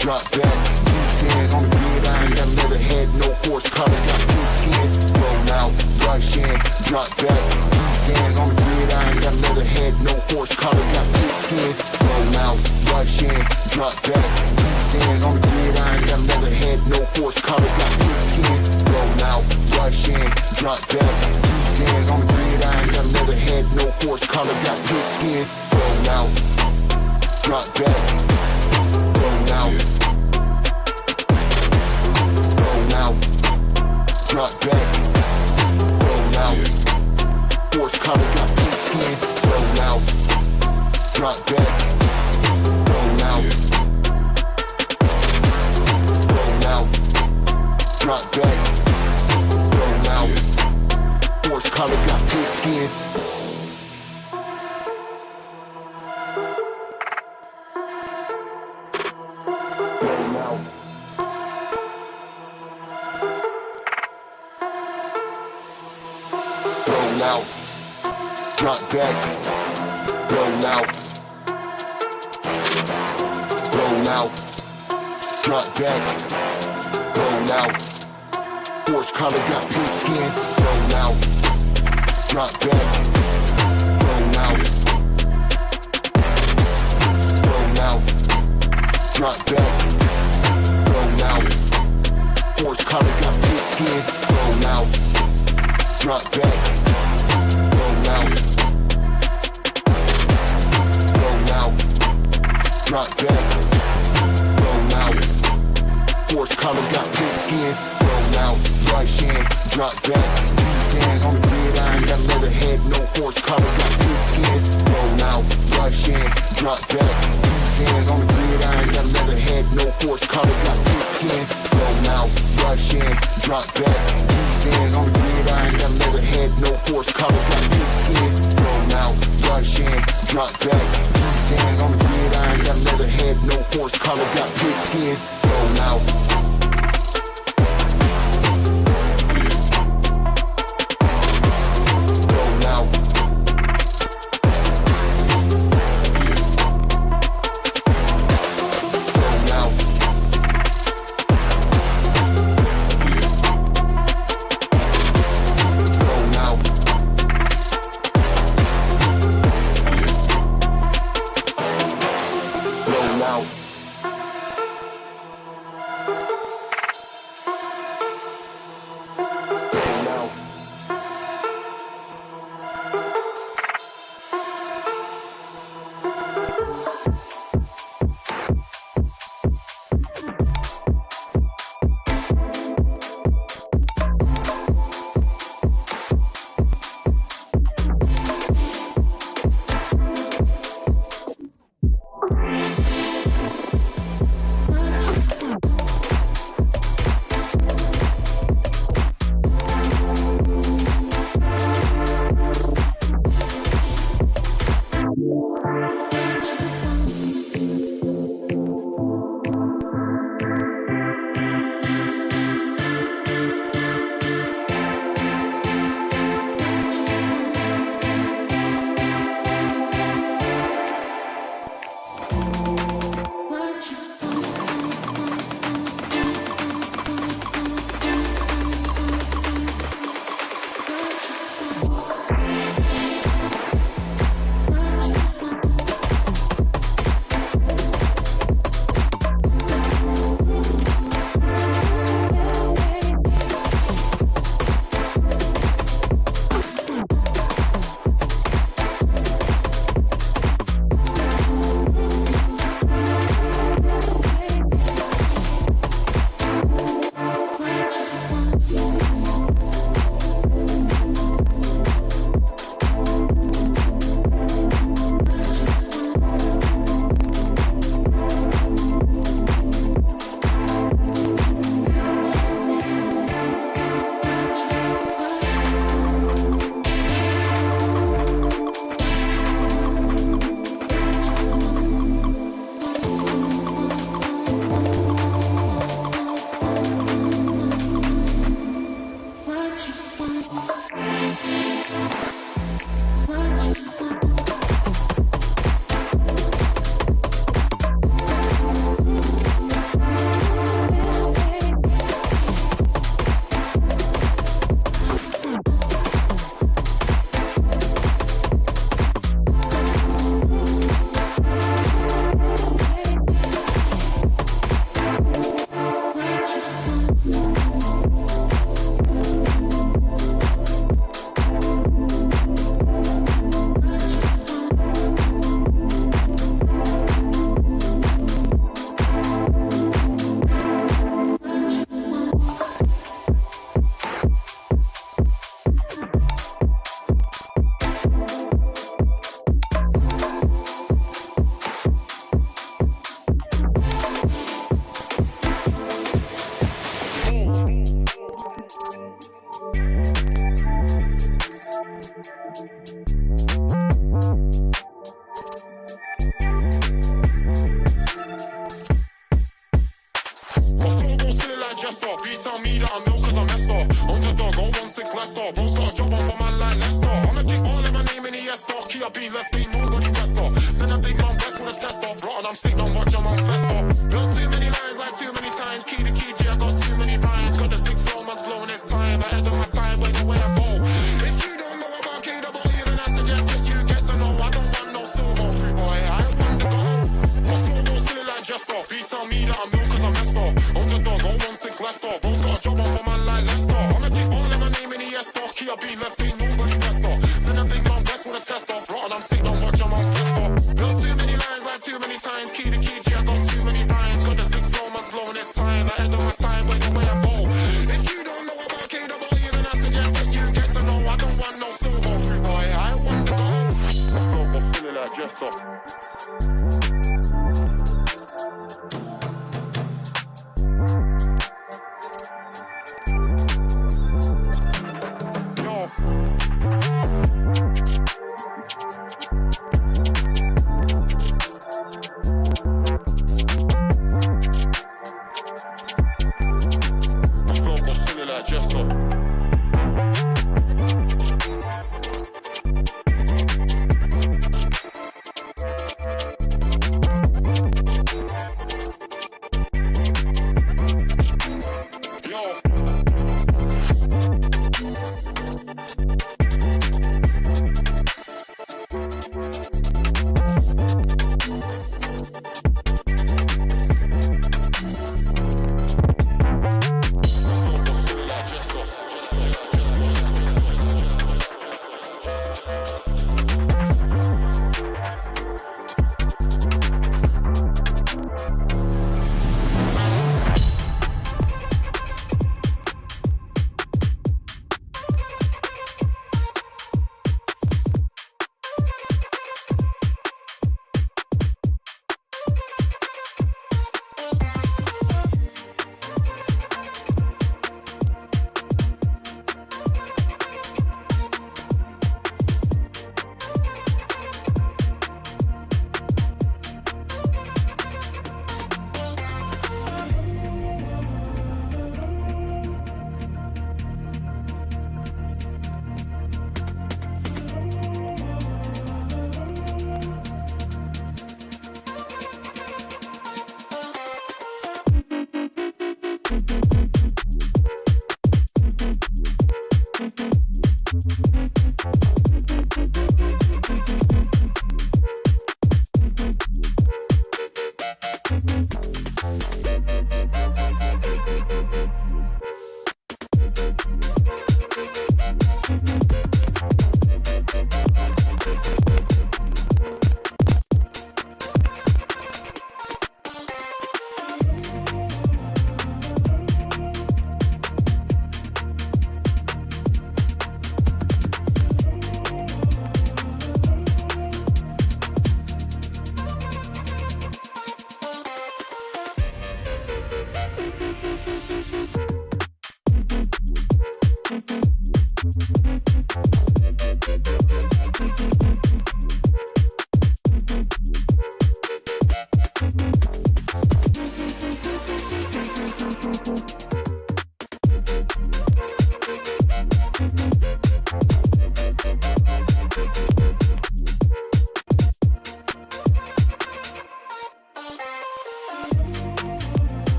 Drop back, defend on the gridiron, got leather head, no horse collar, got pig skin. Roll out, rush in, drop back, defend on the gridiron, got leather head, no horse collar, got pig skin. Roll out, rush in, drop back, defend on the gridiron, got leather head, no horse collar, got pig skin. Roll out, rush in, drop back, defend on the gridiron, got leather head, no horse collar, got pig skin. Roll out, drop back. Roll out. Roll out. Drop back. Roll out. Horse collar got pig skin. Roll out. Drop back. Roll out. Roll out. Drop back. Roll out. Horse collar got pig skin. Roll out, drop back, roll out, roll out, drop back, roll out, horse collar got pig skin, roll out, drop back, roll out, roll out, drop back, roll out, horse collar got pig skin, roll out. Drop back, roll out, roll out, drop back, roll out, horse collar got pig skin, roll out, rush in, drop back, defend on the gridiron, got leather head, no horse collar got pig skin, roll out, rush in, drop back, defend on the gridiron, got leather head, no horse collar got pig skin, roll out, rush in, drop back, defend on the gridiron, got leather head, no horse collar, got pig skin. Roll out, rush in, drop back, defend on the gridiron, got leather head, no horse collar, got pig skin. Roll out. Roll out. Roll out. Roll out. chest off. B tell me that I'm ill cause I'm messed up. Underdog, 016 Leicester. Bro's got a job on for man like Leicester. I'm a big ball in my name in the S off. Key up being left, ain't nobody pressed off. Send a big man west with a test off. Rotten, I'm sick, don't watch, I'm on fest off. Built too many lines like too many times. Key to key, G, I got too many rhymes. Got the sick flow, man's blowing this time. Ahead of my time, where the way I go. If you don't know about KW, then I suggest that you get to know. I don't want no silver. Boy, I want the gold. My flow goes silly like Jester. B tell me that I'm ill cause I'm messed up. Underdog, 016 Leicester. Bro's got a job on for man like Leicester. I'm a big ball in my name in the S off. Key up being left, ain't nobody pressed off. Send a big man west with a test off. Rotten, I'm sick, don't watch, I'm on fest off. Built too many lines like too many times. Key to key, G, I got too many rhymes. Got the sick flow, man's blowing this time. Ahead of my time, where the way I go. If you don't know about KW, then I suggest that you get to know. I don't want no silver. Boy, I want the gold. My flow goes silly like Jester.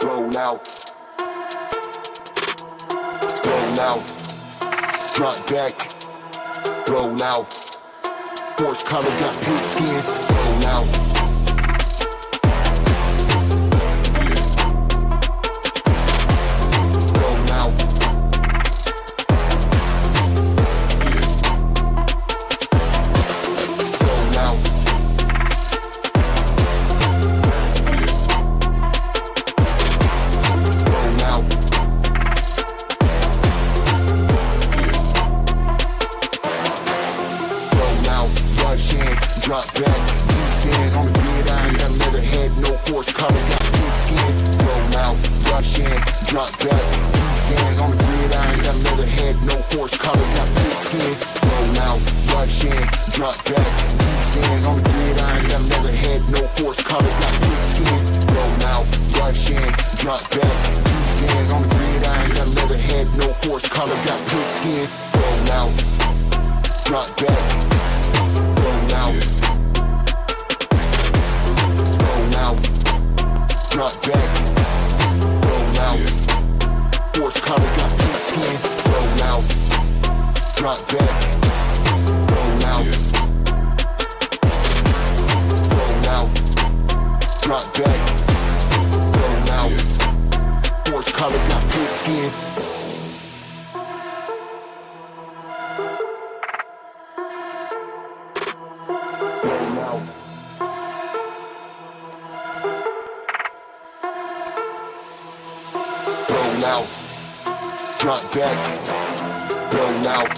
Roll out. Roll out. Drop back. Roll out. Force color got pink skin. Roll out. Roll out. Roll out. Drop back, defend on the gridiron, got leather head, no horse color, got pink skin. Roll out, rush in, drop back, defend on the gridiron, got leather head, no horse color, got pink skin. Roll out, rush in, drop back, defend on the gridiron, got leather head, no horse color, got pink skin. Roll out, rush in, drop back, defend on the gridiron, got leather head, no horse color, got pink skin. Roll out, drop back. Roll out. Roll out. Drop back. Roll out. Horse color got pink skin. Roll out. Drop back. Roll out. Roll out. Drop back. Roll out. Horse color got pink skin. Roll out, drop back, roll out,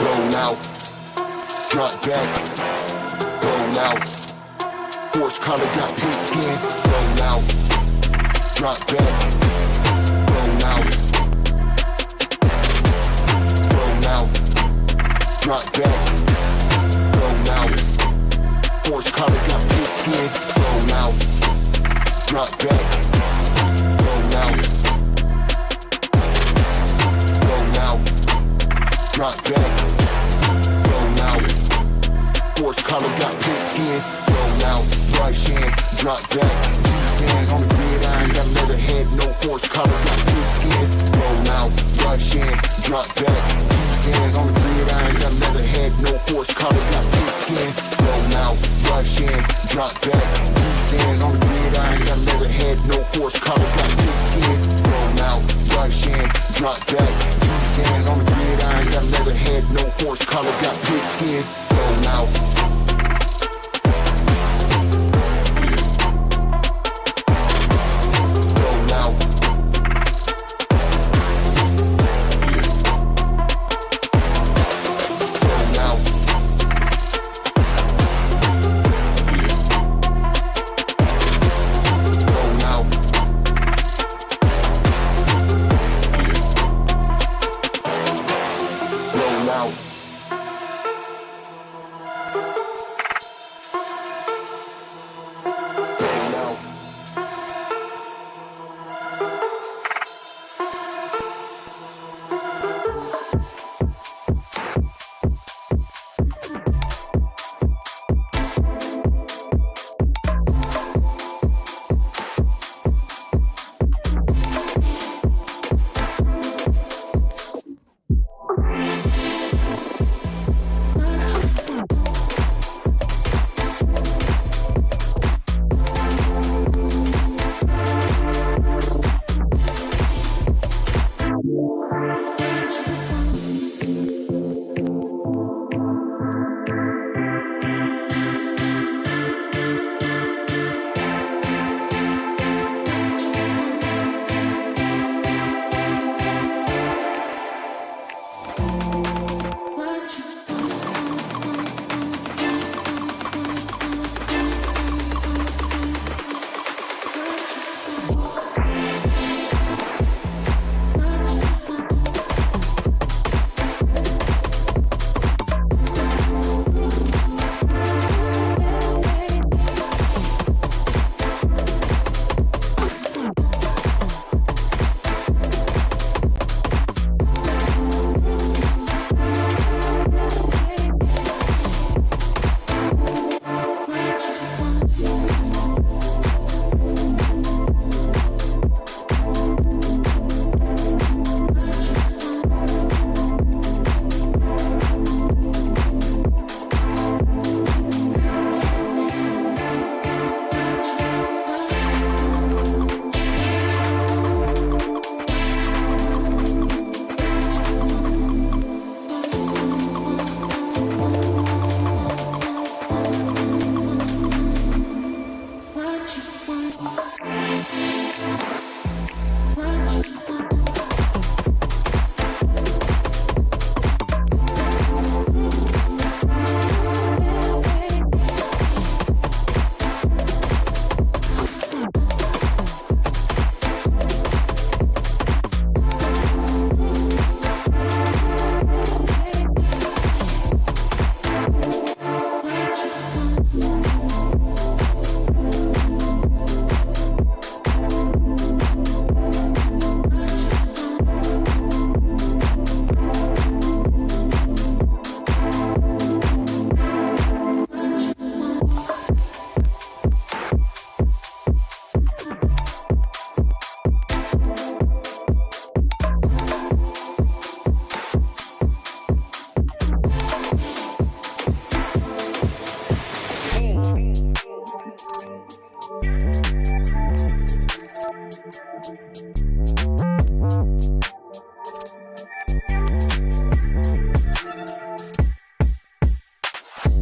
roll out, drop back, roll out, horse color got pink skin, roll out, drop back, roll out, roll out, drop back, roll out, horse color got pink skin, roll out. Drop back, roll out, roll out, drop back, roll out, horse color got pink skin, roll out, rush in, drop back, defend on the gridiron, got leather head, no horse color got pink skin, roll out, rush in, drop back, defend on the gridiron, got leather head, no horse color got pink skin, roll out, rush in, drop back, defend on the gridiron, got leather head, no horse color, got pink skin. Roll out, rush in, drop back, defend on the gridiron, got leather head, no horse color, got pink skin. Roll out. Roll out. Roll out. Roll out.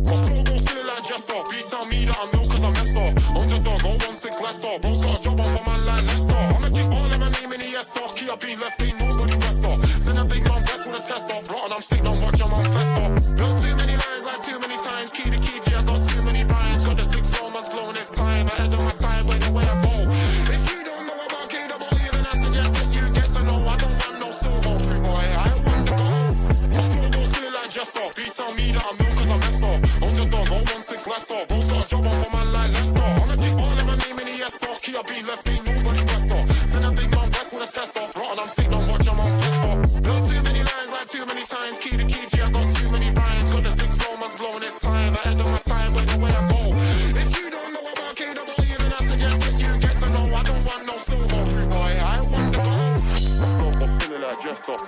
My flow go silly like Jester. Beat tell me that I'm ill cause I'm messed up. Underdog, 016 Leicester. Bro's got a job on for man like Leicester. I'ma keep all in my name in the Esther. Key up being left, ain't nobody best off. Send a big man best with a test off. Rotten, I'm sick, don't watch, I'm on fester. Built too many lines like too many times. Key to key, G, I got too many rhymes. Got the sick flow, man's blowing his time. Ahead of my time, where the way I go. If you don't know about KWE, then I suggest that you get to know. I don't want no silver, free boy, I want the gold. My flow go silly like Jester. Beat tell me that I'm ill cause I'm messed up. Underdog, 016 Leicester. Bro's got a job on for man like Leicester. I'ma keep all in my name in the Esther. Key up being left, ain't nobody best off. Send a big man best with a test off. Rotten, I'm sick, don't watch, I'm on fester. Built too many lines like too many times. Key to key, G, I got too many rhymes. Got the sick flow, man's blowing his time. Ahead of my time, where the way I go. If you don't know about KWE, then I suggest that you get to know. I don't want no silver, free boy, I want the gold. My flow go silly like Jester.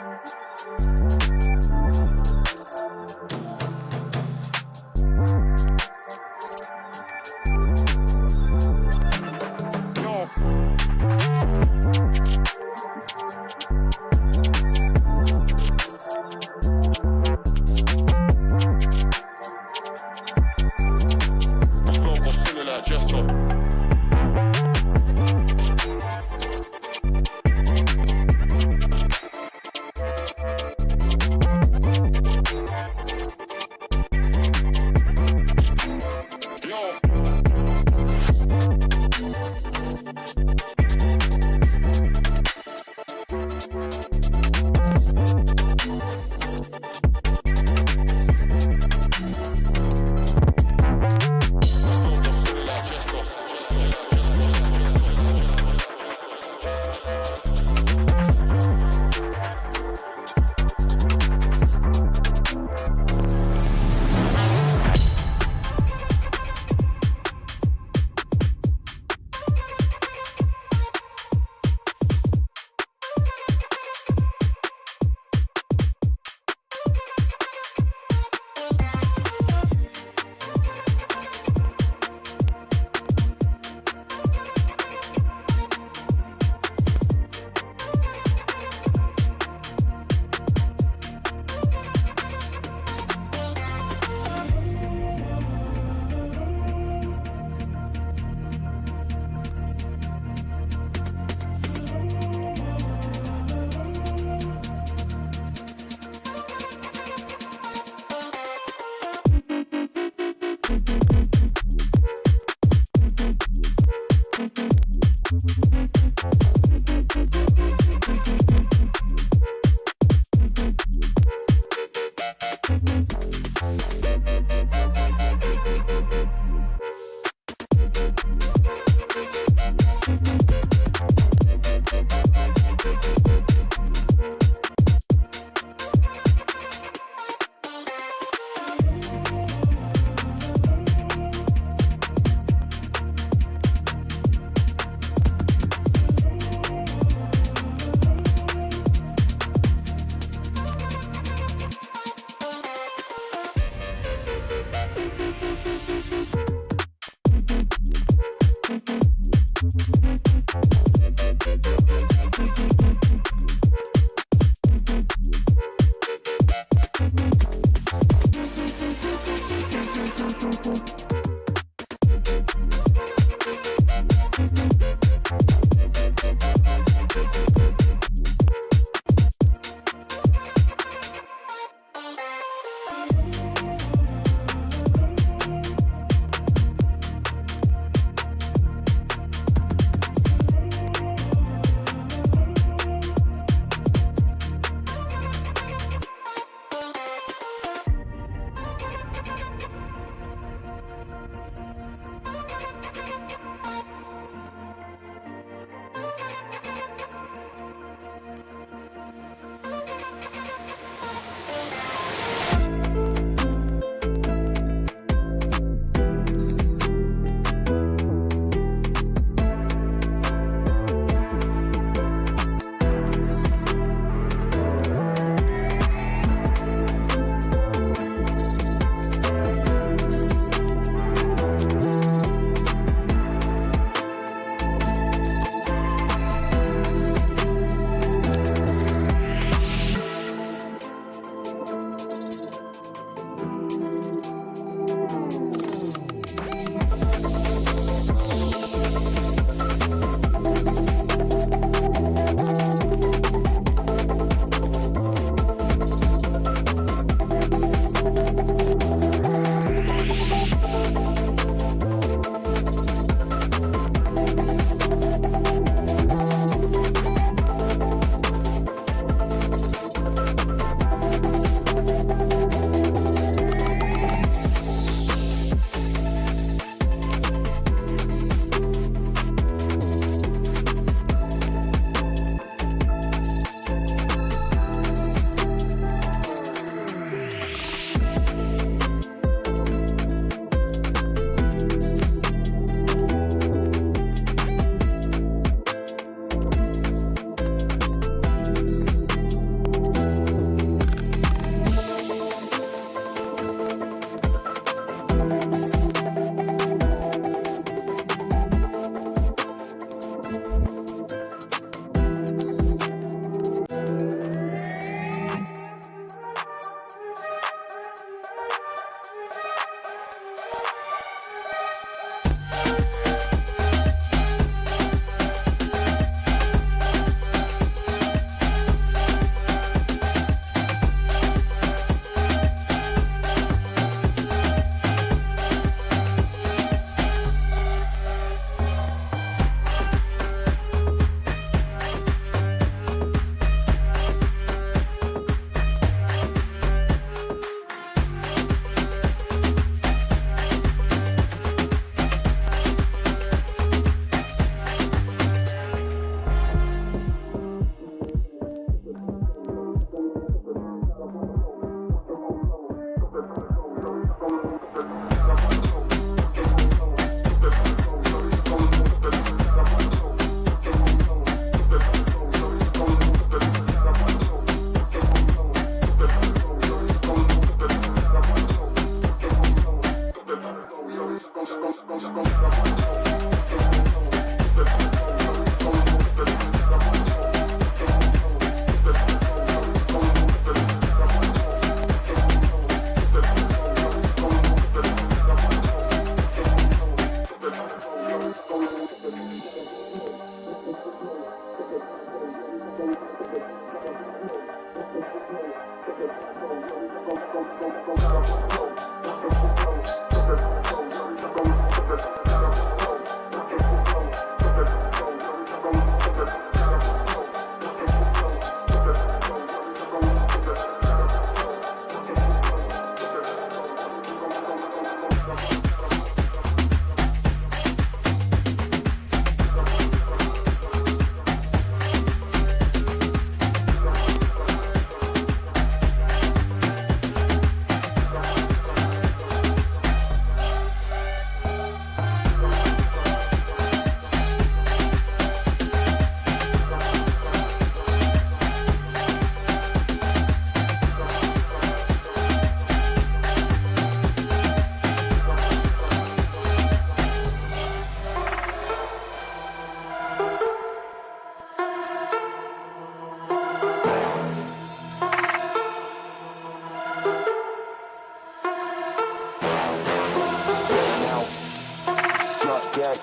back,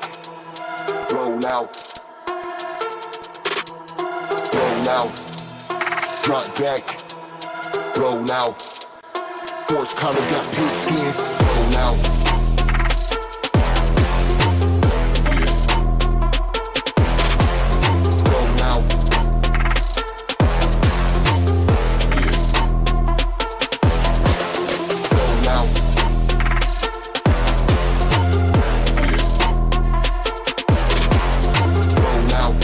roll out, roll out, drop back, roll out. Horse collar got pig skin, roll out. Roll out. Roll out. Roll out.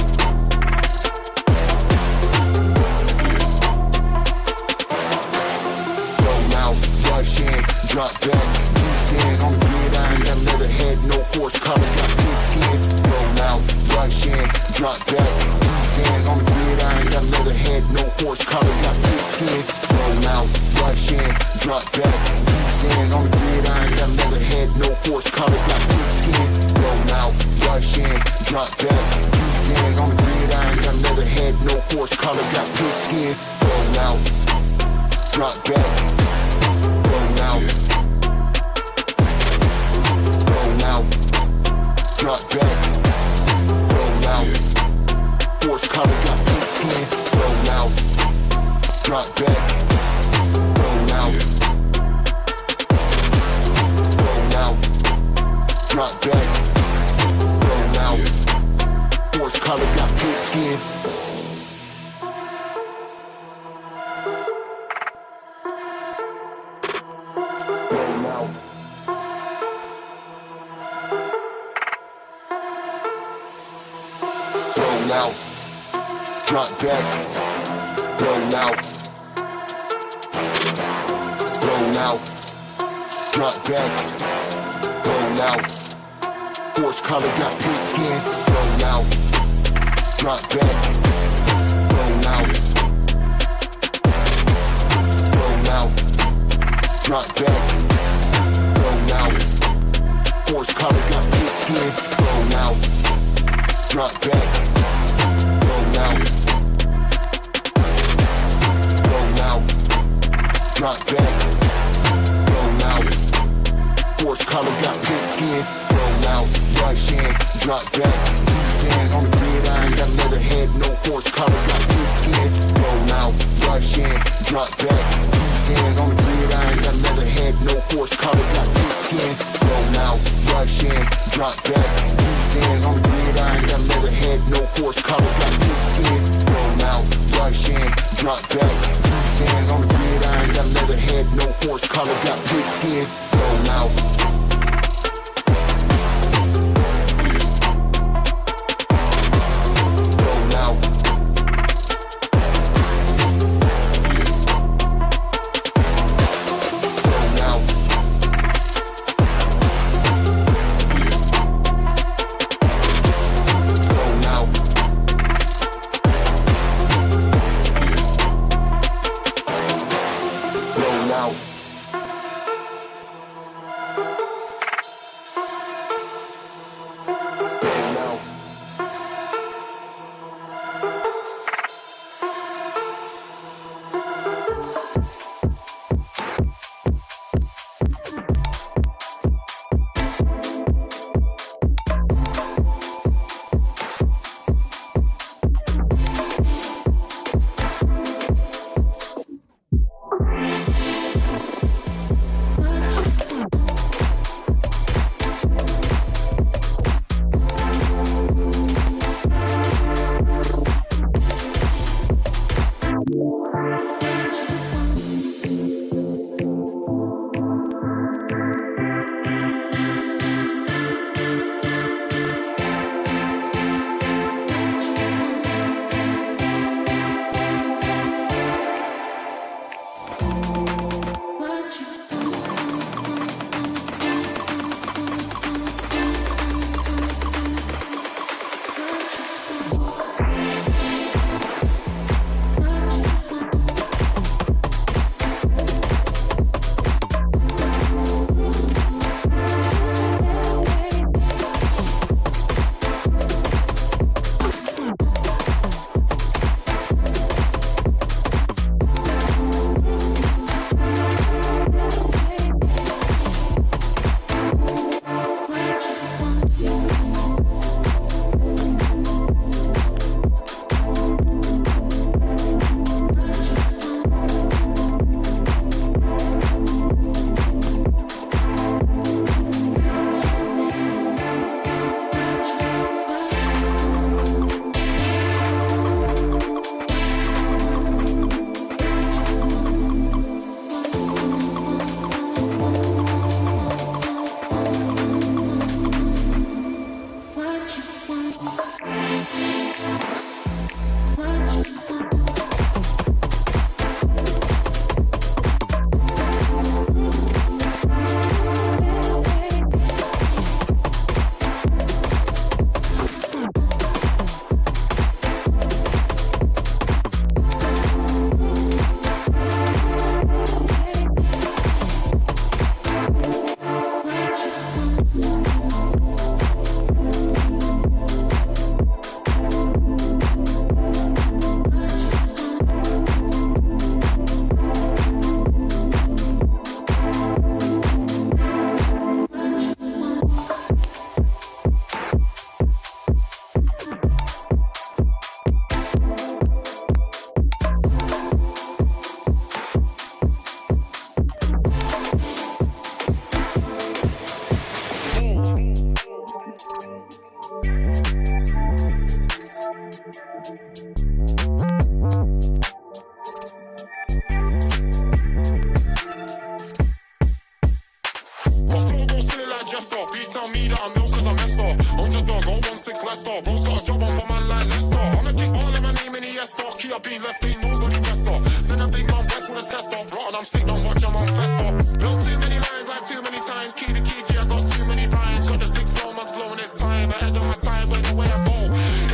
Roll out. Rush in, drop back, defend on the gridiron, got leather head, no horse collar, got pig skin. Roll out, rush in, drop back, defend on the gridiron, got leather head, no horse collar, got pig skin. Roll out, rush in, drop back, defend on the gridiron, got leather head, no horse collar, got pig skin. Roll out, rush in, drop back, defend on the gridiron, got leather head, no horse collar, got pig skin. Roll out, drop back. Roll out, drop back, roll out, horse collar got pig skin, roll out, drop back, roll out, drop back, roll out, horse collar got pig skin. Roll out, drop back, roll out, roll out, drop back, roll out, horse collar got pig skin, roll out, drop back, roll out, drop back, roll out, horse collar got pig skin, roll out. Drop back, roll out, drop back, roll out, horse collar got pig skin, roll out, rush in, drop back, defend on the gridiron, got leather head, no horse collar, got pig skin, roll out, rush in, drop back, defend on the gridiron, got leather head, no horse collar, got pig skin, roll out, rush in, drop back, defend on the gridiron, got leather head, no horse collar, got pig skin, roll out, rush in, drop back, defend on the gridiron, got leather head, no horse collar, got pig skin, roll out. jester. B tell me that I'm ill cause I'm messed up. Underdog, 016 Leicester. Bro's got a job on for man like Leicester. I'm a big ball in my name in the S-Star. Key up being left, ain't nobody rester. Send a big man west with a tester. Rotten, I'm sick, don't watch, I'm on fester. Built too many lines like too many times. Key to key, G, I got too many rhymes. Got the sick flow, man's blowing his time. Ahead of my time, where the way I go.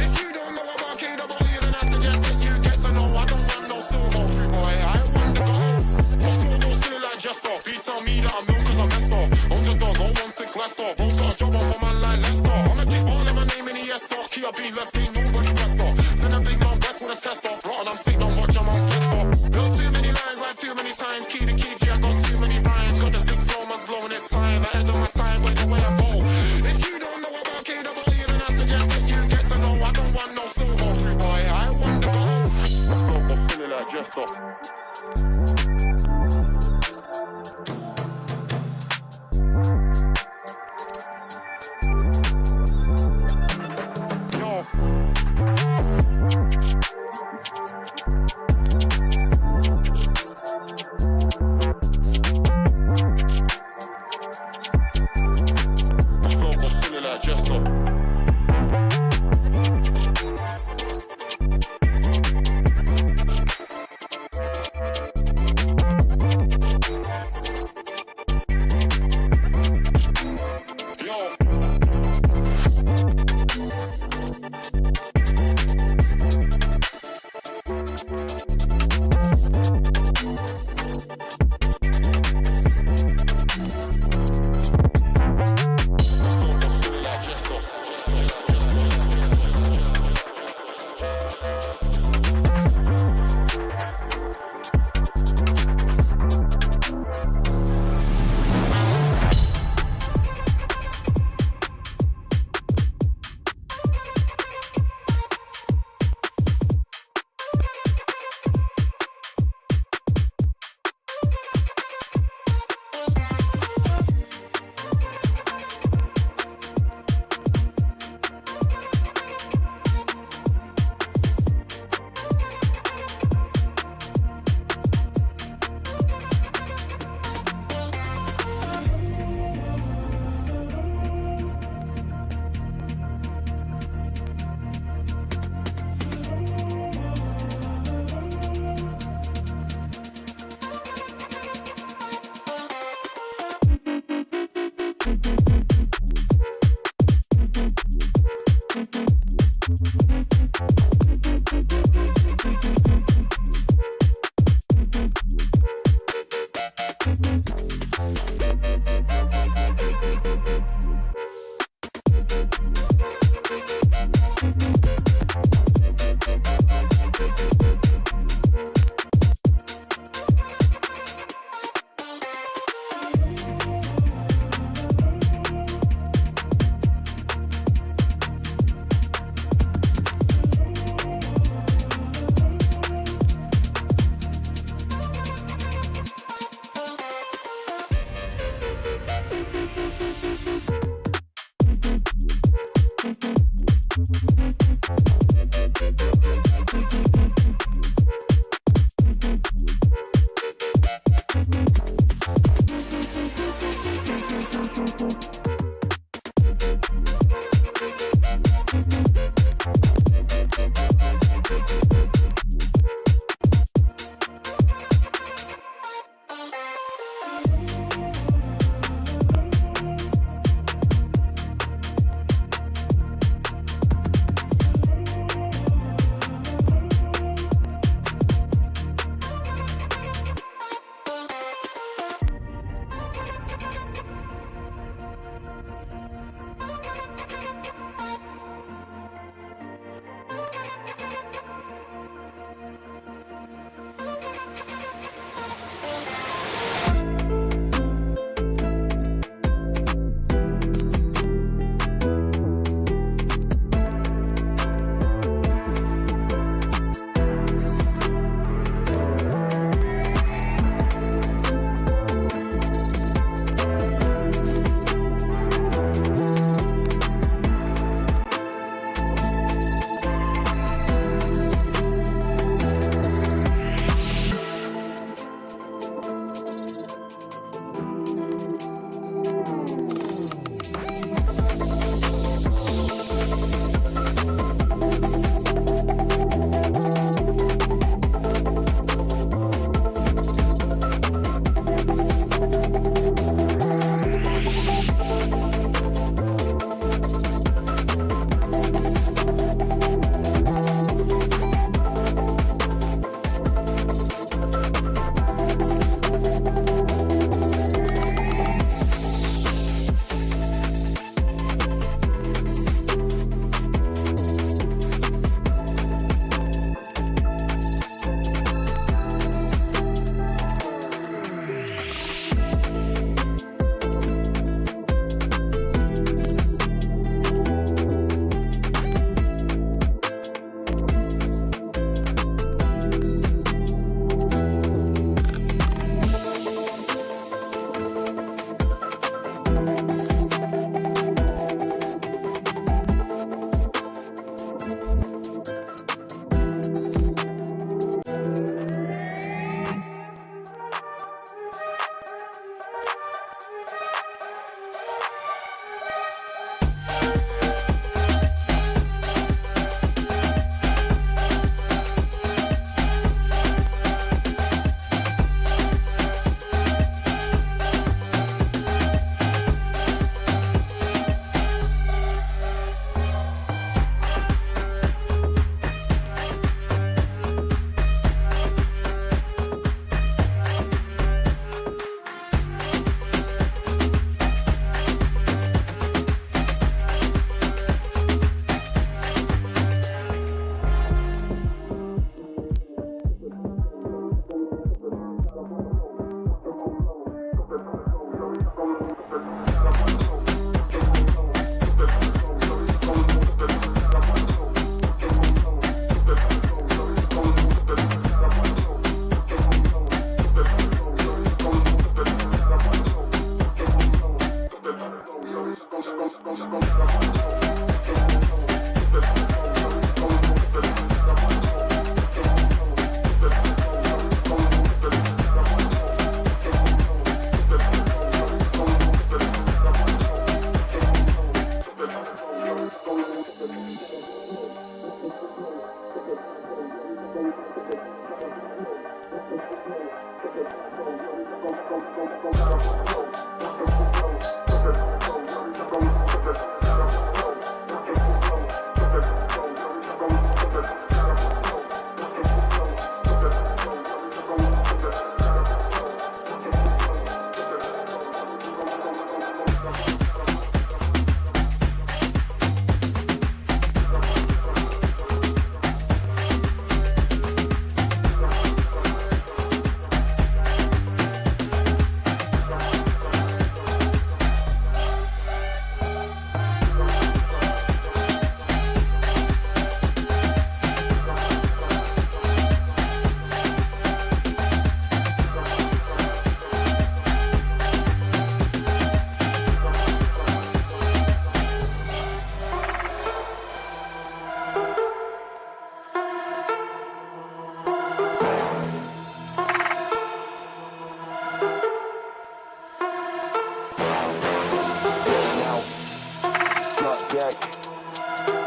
If you don't know about KWE, then I suggest that you get to know. I don't want no sumo. Boy, I want to go. My flow goes silly like jester. B tell me that I'm ill cause I'm messed up. Underdog, 016 Leicester. Bro's got a job on for man like Leicester. I'm a big ball in my name in the S-Star. Key up being left, ain't nobody rester. Send a big man west with a tester. Rotten, I'm sick, don't watch, I'm on fester. Built too many lines like too many times. Key to key, G, I got too many rhymes. Got the sick flow, man's blowing his time. Ahead of my time, where the way I go. If you don't know about KWE, then I suggest that you get to know. I don't want no sumo. Boy, I want to go. My flow goes silly like jester.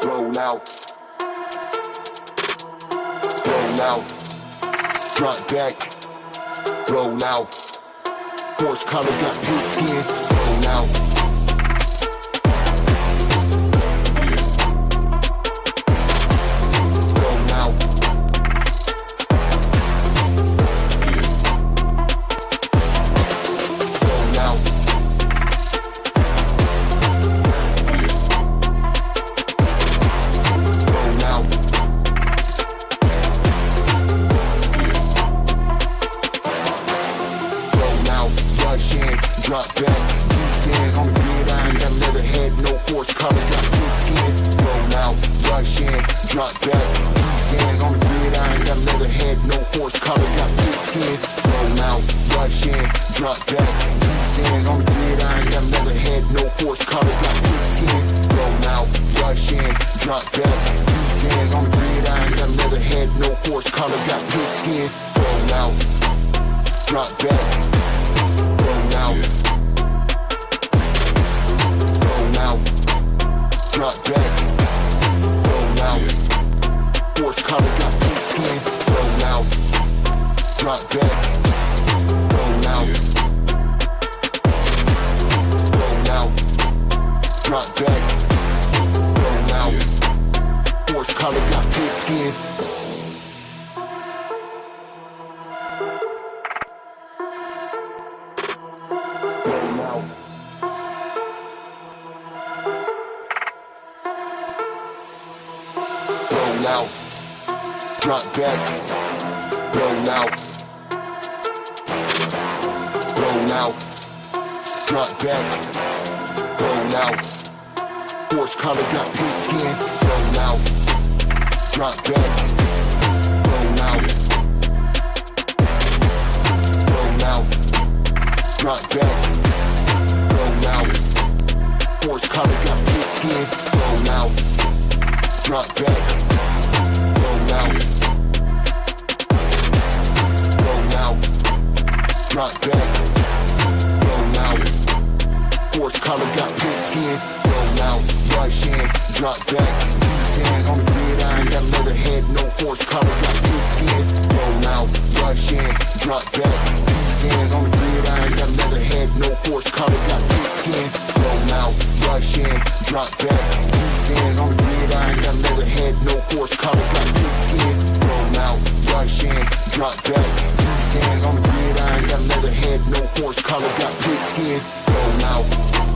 Roll out. Roll out. Front back. Roll out. Horse collar got pink skin. Roll out. Roll out. Roll out. Drop back, defend on the gridiron, got leather head, no horse collar, got pink skin. Roll out, rush in, drop back, defend on the gridiron, got leather head, no horse collar, got pink skin. Roll out, rush in, drop back, defend on the gridiron, got leather head, no horse collar, got pink skin. Roll out, rush in, drop back, defend on the gridiron, got leather head, no horse collar, got pink skin. Roll out, drop back. Roll out, roll out, drop back, roll out, horse collar got pink skin, roll out, drop back, roll out, roll out, drop back, roll out, horse collar got pink skin. Out, drop back, roll out, roll out, drop back, roll out, horse collar got pink skin, roll out, drop back, roll out, roll out, drop back, roll roll out. Horse collar, got pig skin, roll out. Drop back, roll out. Roll out. Drop back, roll out. Horse collar, got pig skin, roll out. Rush in, drop back. Defend on the gridiron, got leather head, no horse collar, got pig skin, roll out. Rush in, drop back. Defend on the gridiron, got leather head, no horse collar, got pig skin, roll out. Rush in, drop back. Defend on the gridiron, got leather head, no horse collar, got pig skin, roll out. Rush in, drop back. Defend on the gridiron, got leather head, no horse collar, got pig skin, roll out.